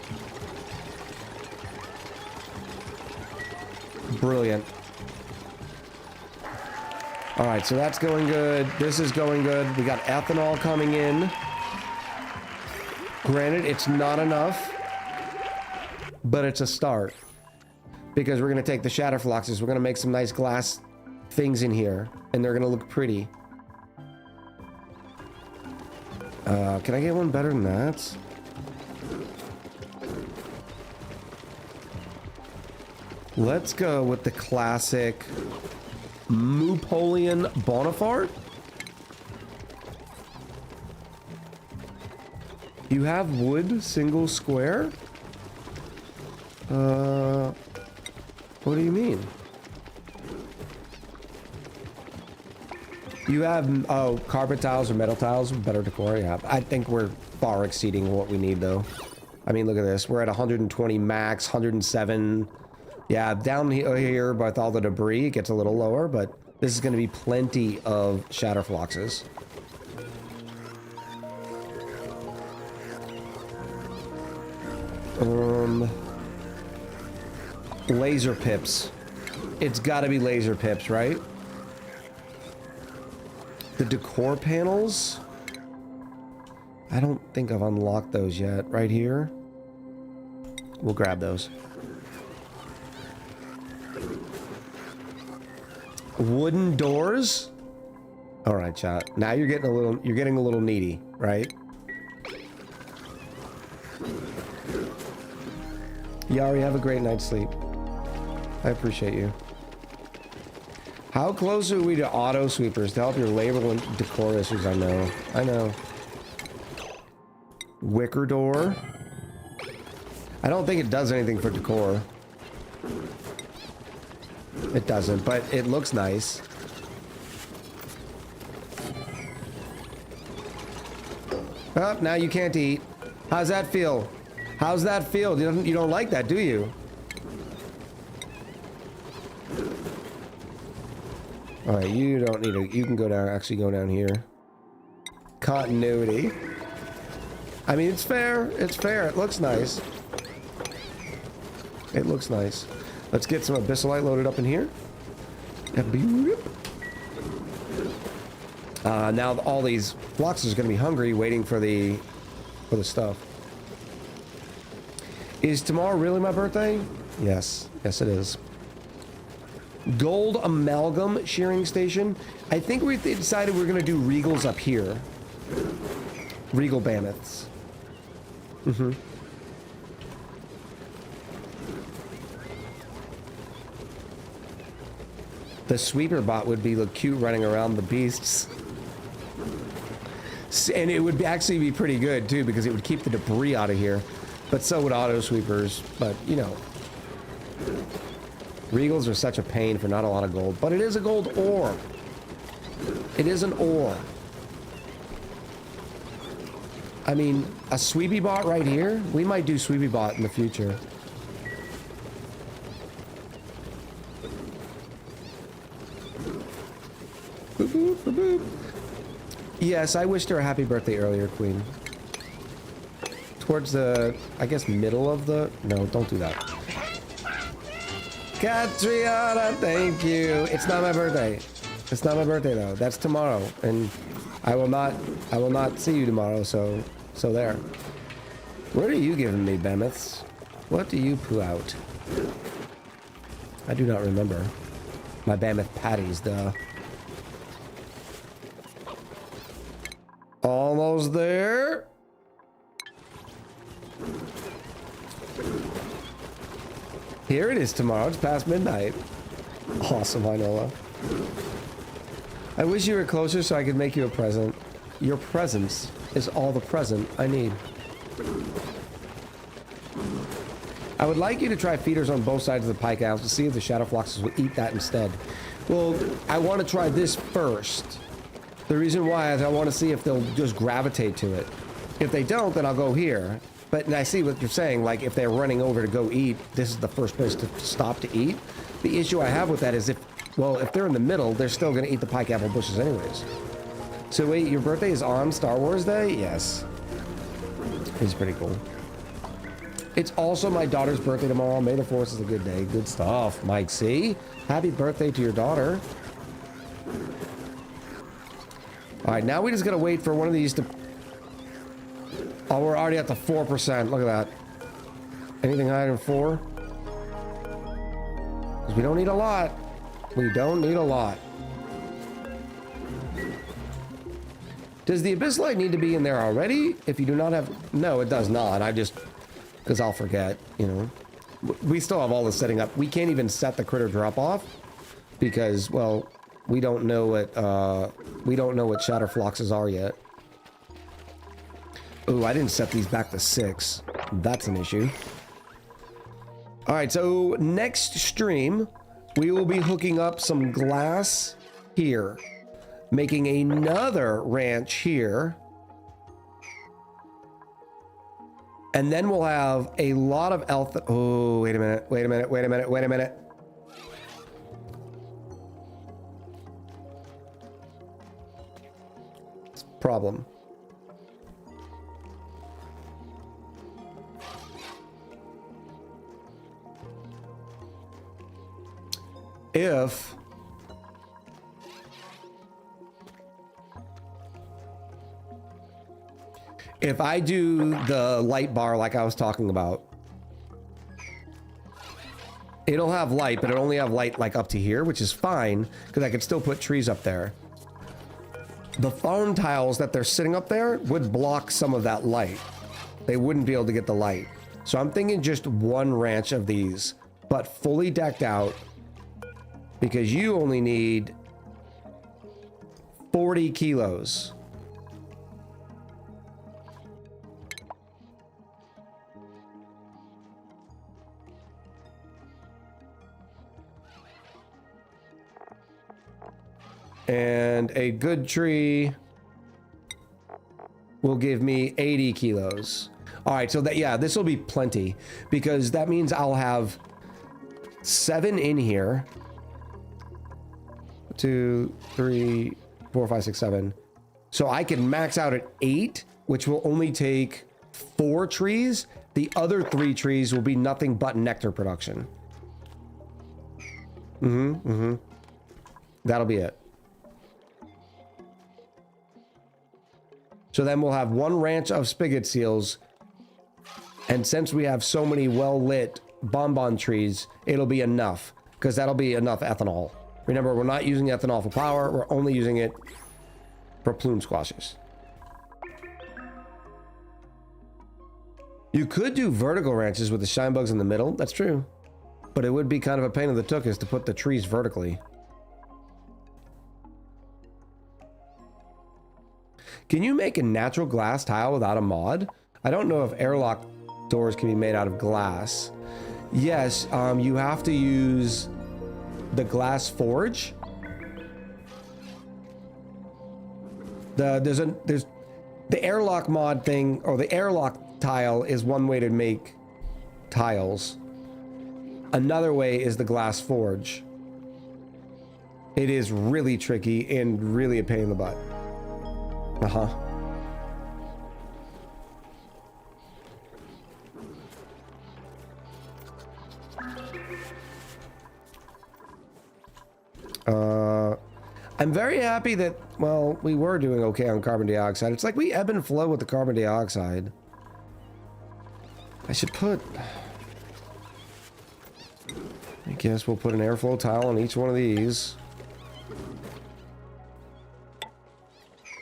Brilliant. All right, so that's going good. This is going good. We got ethanol coming in. Granted, it's not enough, but it's a start. Because we're going to take the Shatterfloxes. We're going to make some nice glass things in here, and they're going to look pretty. Can I get one better than that? Let's go with the classic Mupolian Bonifart. You have wood single square? What do you mean? You have, oh, carpet tiles or metal tiles, better decor, yeah. I think we're far exceeding what we need, though. I mean, look at this. We're at 120 max, 107. Yeah, down here with all the debris, it gets a little lower, but this is going to be plenty of Shatterfloxes. Laser pips. It's got to be laser pips, right? The decor panels? I don't think I've unlocked those yet. Right here? We'll grab those. Wooden doors? Alright, chat. Now you're getting a little needy, right? Yari, have a great night's sleep. I appreciate you. How close are we to auto sweepers to help your labor and decor issues? I know. I know. Wicker door. I don't think it does anything for decor. It doesn't, but it looks nice. Oh, now you can't eat. How's that feel? How's that feel? You don't like that, do you? Alright, you don't need to... You can go down, actually go down here. Continuity. I mean, it's fair. It's fair. It looks nice. It looks nice. Let's get some abyssalite loaded up in here. Now all these Phloxes are going to be hungry, waiting for the stuff. Is tomorrow really my birthday? Yes. Yes, it is. Gold amalgam shearing station. I think we decided we're gonna do regals up here. Regal mammoths. Mm-hmm. The sweeper bot would be look cute running around the beasts. And it would actually be pretty good too, because it would keep the debris out of here. But so would auto sweepers. But you know, regals are such a pain for not a lot of gold. But it is a gold ore. It is an ore. I mean, a sweepy bot right here. We might do sweepy bot in the future. Boop, boop, boop, boop. Yes, I wished her a happy birthday earlier, Queen. Towards the, I guess, middle of the... No, don't do that. Catriona, thank you. It's not my birthday. It's not my birthday, though. That's tomorrow. And I will not see you tomorrow, so there. What are you giving me, Behemoths? What do you poo out? I do not remember. My Behemoth patties, duh. Almost there. Here it is tomorrow. It's past midnight. Awesome, Inola. I wish you were closer so I could make you a present. Your presence is all the present I need. I would like you to try feeders on both sides of the pike house to see if the shadow foxes will eat that instead. Well, I want to try this first. The reason why is I want to see if they'll just gravitate to it. If they don't, then I'll go here. But I see what you're saying, like if they're running over to go eat, this is the first place to stop to eat. The issue I have with that is if they're in the middle, they're still going to eat the pike apple bushes anyways. So wait, your birthday is on Star Wars Day? Yes. It's pretty cool. It's also my daughter's birthday tomorrow. May the Force is a good day. Good stuff, Mike C. Happy birthday to your daughter. All right, now we just gotta wait for one of these to... Oh, we're already at the 4%. Look at that. Anything higher than 4? Because we don't need a lot. We don't need a lot. Does the Abyss Light need to be in there already? If you do not have... No, it does not. I just... Because I'll forget, you know. We still have all this setting up. We can't even set the critter drop off. Because, well... We don't know what Shatterfloxes are yet. Oh, I didn't set these back to 6. That's an issue. All right, so next stream, we will be hooking up some glass here, making another ranch here, and then we'll have a lot of elf. Oh, wait a minute. Problem. If I do the light bar like I was talking about, it'll have light, but it'll only have light like up to here, which is fine because I could still put trees up there. The phone tiles that they're sitting up there would block some of that light. They wouldn't be able to get the light. So I'm thinking just one ranch of these, but fully decked out, because you only need 40 kilos. And a good tree will give me 80 kilos. All right, so that, yeah, this will be plenty, because that means I'll have 7 in here. 2, 3, 4, 5, 6, 7. So I can max out at 8, which will only take 4 trees. The other 3 trees will be nothing but nectar production. That'll be it. So then we'll have 1 ranch of spigot seals And since we have so many well-lit bonbon trees, it'll be enough, because that'll be enough ethanol. Remember, we're not using ethanol for power, we're only using it for plume squashes. You could do vertical ranches with the shine bugs in the middle, that's true. But it would be kind of a pain in the tuchus to put the trees vertically. Can you make a natural glass tile without a mod? I don't know if airlock doors can be made out of glass. Yes, you have to use the glass forge. There's the airlock mod thing, or the airlock tile is one way to make tiles. Another way is the glass forge. It is really tricky and really a pain in the butt. I'm very happy that, well, we were doing okay on carbon dioxide. It's like we ebb and flow with the carbon dioxide. I should put... I guess we'll put an airflow tile on each one of these.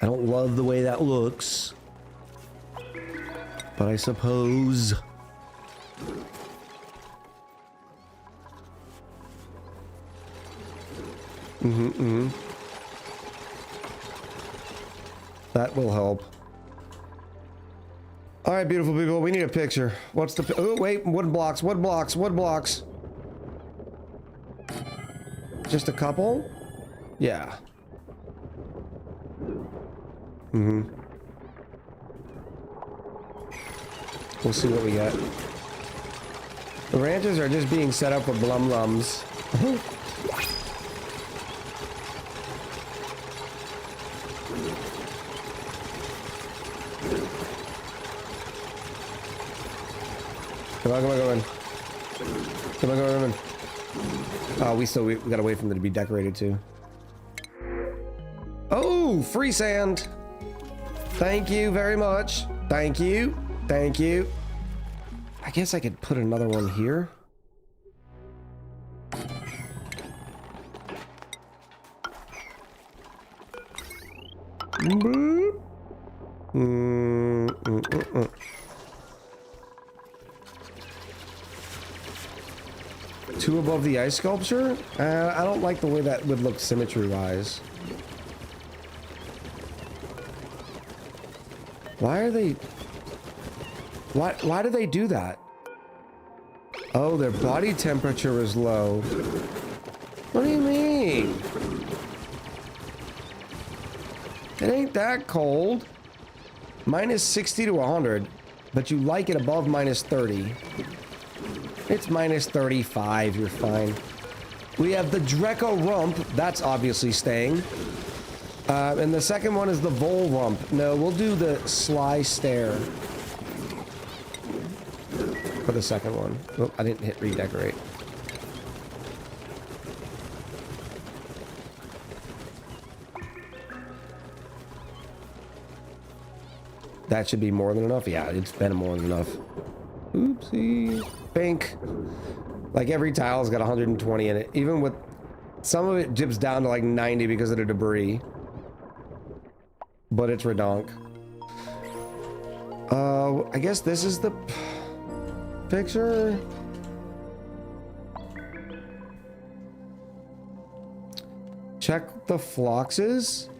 I don't love the way that looks, but I suppose. That will help. All right, beautiful people, we need a picture. What's the... Oh, wait, wood blocks, wood blocks, wood blocks. Just a couple? Yeah. We'll see what we get. The ranches are just being set up with blum-lums. Come on, come on, come on. Come on, come on, come on. Oh, we gotta wait for them to be decorated too. Oh, free sand. Thank you very much. Thank you. Thank you. I guess I could put another one here. Two above the ice sculpture? I don't like the way that would look symmetry-wise. Why are they... Why do they do that? Oh, their body temperature is low. What do you mean? It ain't that cold. Minus 60 to 100, but you like it above minus 30. It's minus 35, you're fine. We have the Dreco Rump, that's obviously staying. And the second one is the Vol Rump. No, we'll do the Sly Stare for the second one. Oh, I didn't hit redecorate. That should be more than enough. Yeah, it's been more than enough. Oopsie. Pink. Like every tile's got 120 in it. Even with some of it dips down to like 90 because of the debris. But it's redonk. I guess this is the picture. Check the floxes.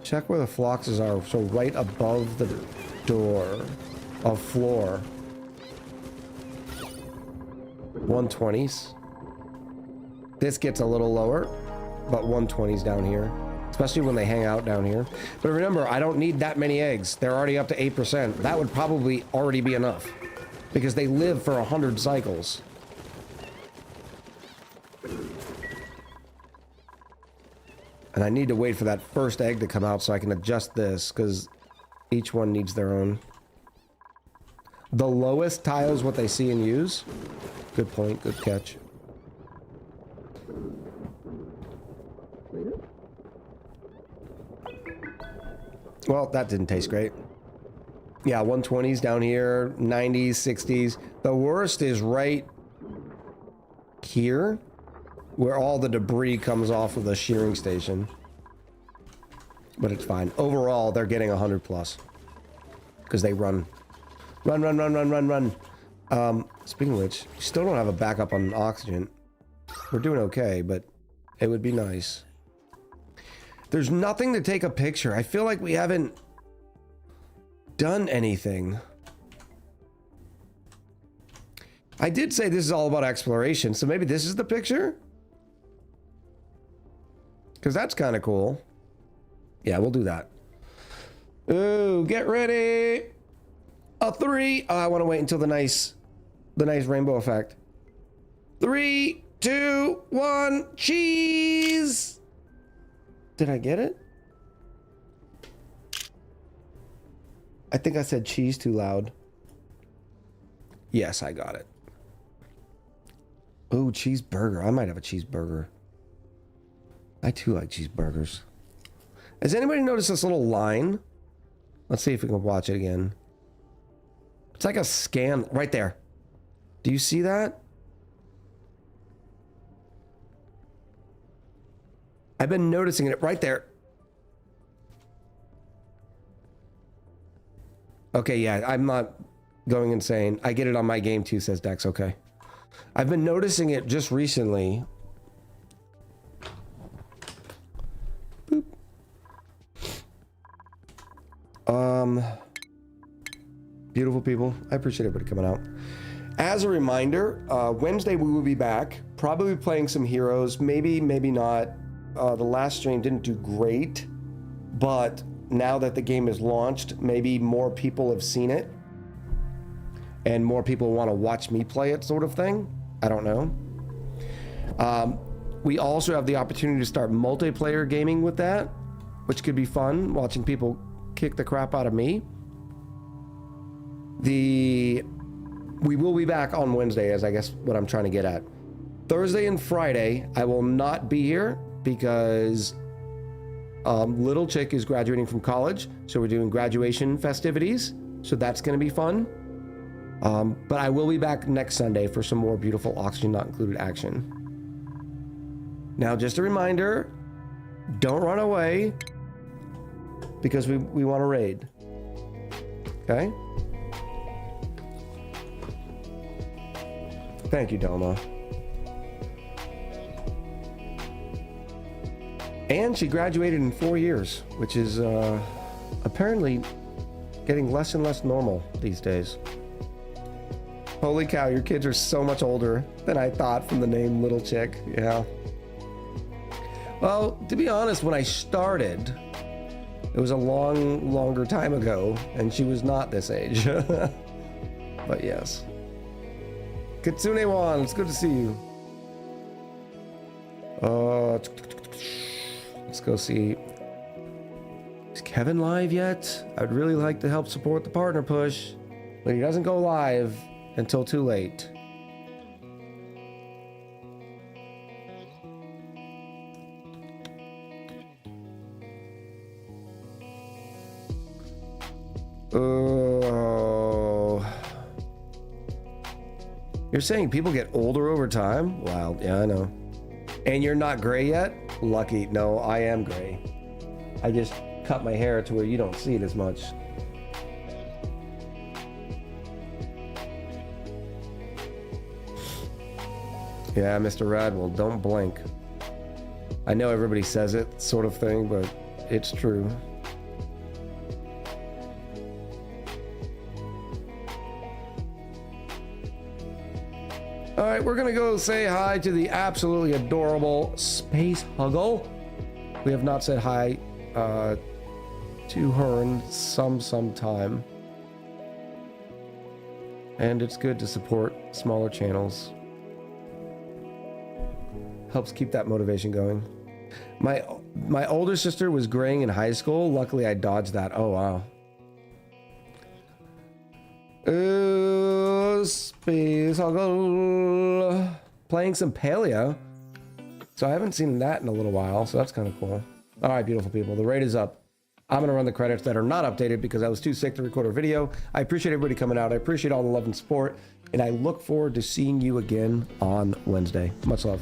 Check where the floxes are. So right above the door of floor. 120s. This gets a little lower, but 120s down here. Especially when they hang out down here. But remember, I don't need that many eggs. They're already up to 8%. That would probably already be enough. Because they live for 100 cycles. And I need to wait for that first egg to come out so I can adjust this, because each one needs their own. The lowest tile is what they see and use. Good point, good catch. Well, that didn't taste great. Yeah, 120s down here, 90s, 60s. The worst is right here, where all the debris comes off of the shearing station. But it's fine. Overall, they're getting 100 plus. Because they run. Run, run, run, run, run, run. Speaking of which, we still don't have a backup on oxygen. We're doing okay, but it would be nice. There's nothing to take a picture. I feel like we haven't done anything. I did say this is all about exploration, so maybe this is the picture? Because that's kind of cool. Yeah, we'll do that. Ooh, get ready. A 3. Oh, I want to wait until the nice rainbow effect. 3, 2, 1, cheese. Did I get it? I think I said cheese too loud. Yes, I got it. Ooh, cheeseburger. I might have a cheeseburger. I too like cheeseburgers. Has anybody noticed this little line? Let's see if we can watch it again. It's like a scan right there. Do you see that? I've been noticing it right there. Okay, yeah, I'm not going insane. I get it on my game too, says Dex. Okay. I've been noticing it just recently. Boop. Beautiful people. I appreciate everybody coming out. As a reminder, Wednesday we will be back. Probably playing some heroes. Maybe, maybe not. The last stream didn't do great, but now that the game is launched, maybe more people have seen it and more people want to watch me play it, sort of thing. I don't know. We also have the opportunity to start multiplayer gaming with that, which could be fun, watching people kick the crap out of me. We will be back on Wednesday, as I guess what I'm trying to get at. Thursday and Friday, I will not be here because little chick is graduating from college, so we're doing graduation festivities, so that's going to be fun. But I will be back next Sunday for some more beautiful Oxygen Not Included action. Now, just a reminder, don't run away because we want to raid. Okay? Thank you, Delma. And she graduated in 4 years, which is apparently getting less and less normal these days. Holy cow, your kids are so much older than I thought from the name Little Chick. Yeah. Well, to be honest, when I started, it was a longer time ago, and she was not this age. But yes. Kitsune-wan, it's good to see you. Let's go see. Is Kevin live yet? I'd really like to help support the partner push, but he doesn't go live until too late. Oh. You're saying people get older over time? Wow, yeah, I know. And you're not gray yet? Lucky. No, I am gray. I just cut my hair to where you don't see it as much. Yeah, Mr. Radwell, don't blink. I know everybody says it, sort of thing, but it's true. All right, we're gonna go say hi to the absolutely adorable Space Huggle. We have not said hi to her in some time. And it's good to support smaller channels. Helps keep that motivation going. My older sister was graying in high school. Luckily, I dodged that. Oh, wow. Space Huggle. Playing some Paleo. So I haven't seen that in a little while, so that's kind of cool. All right, beautiful people. The raid is up. I'm gonna run the credits that are not updated because I was too sick to record a video. I appreciate everybody coming out. I appreciate all the love and support, and I look forward to seeing you again on Wednesday. Much love.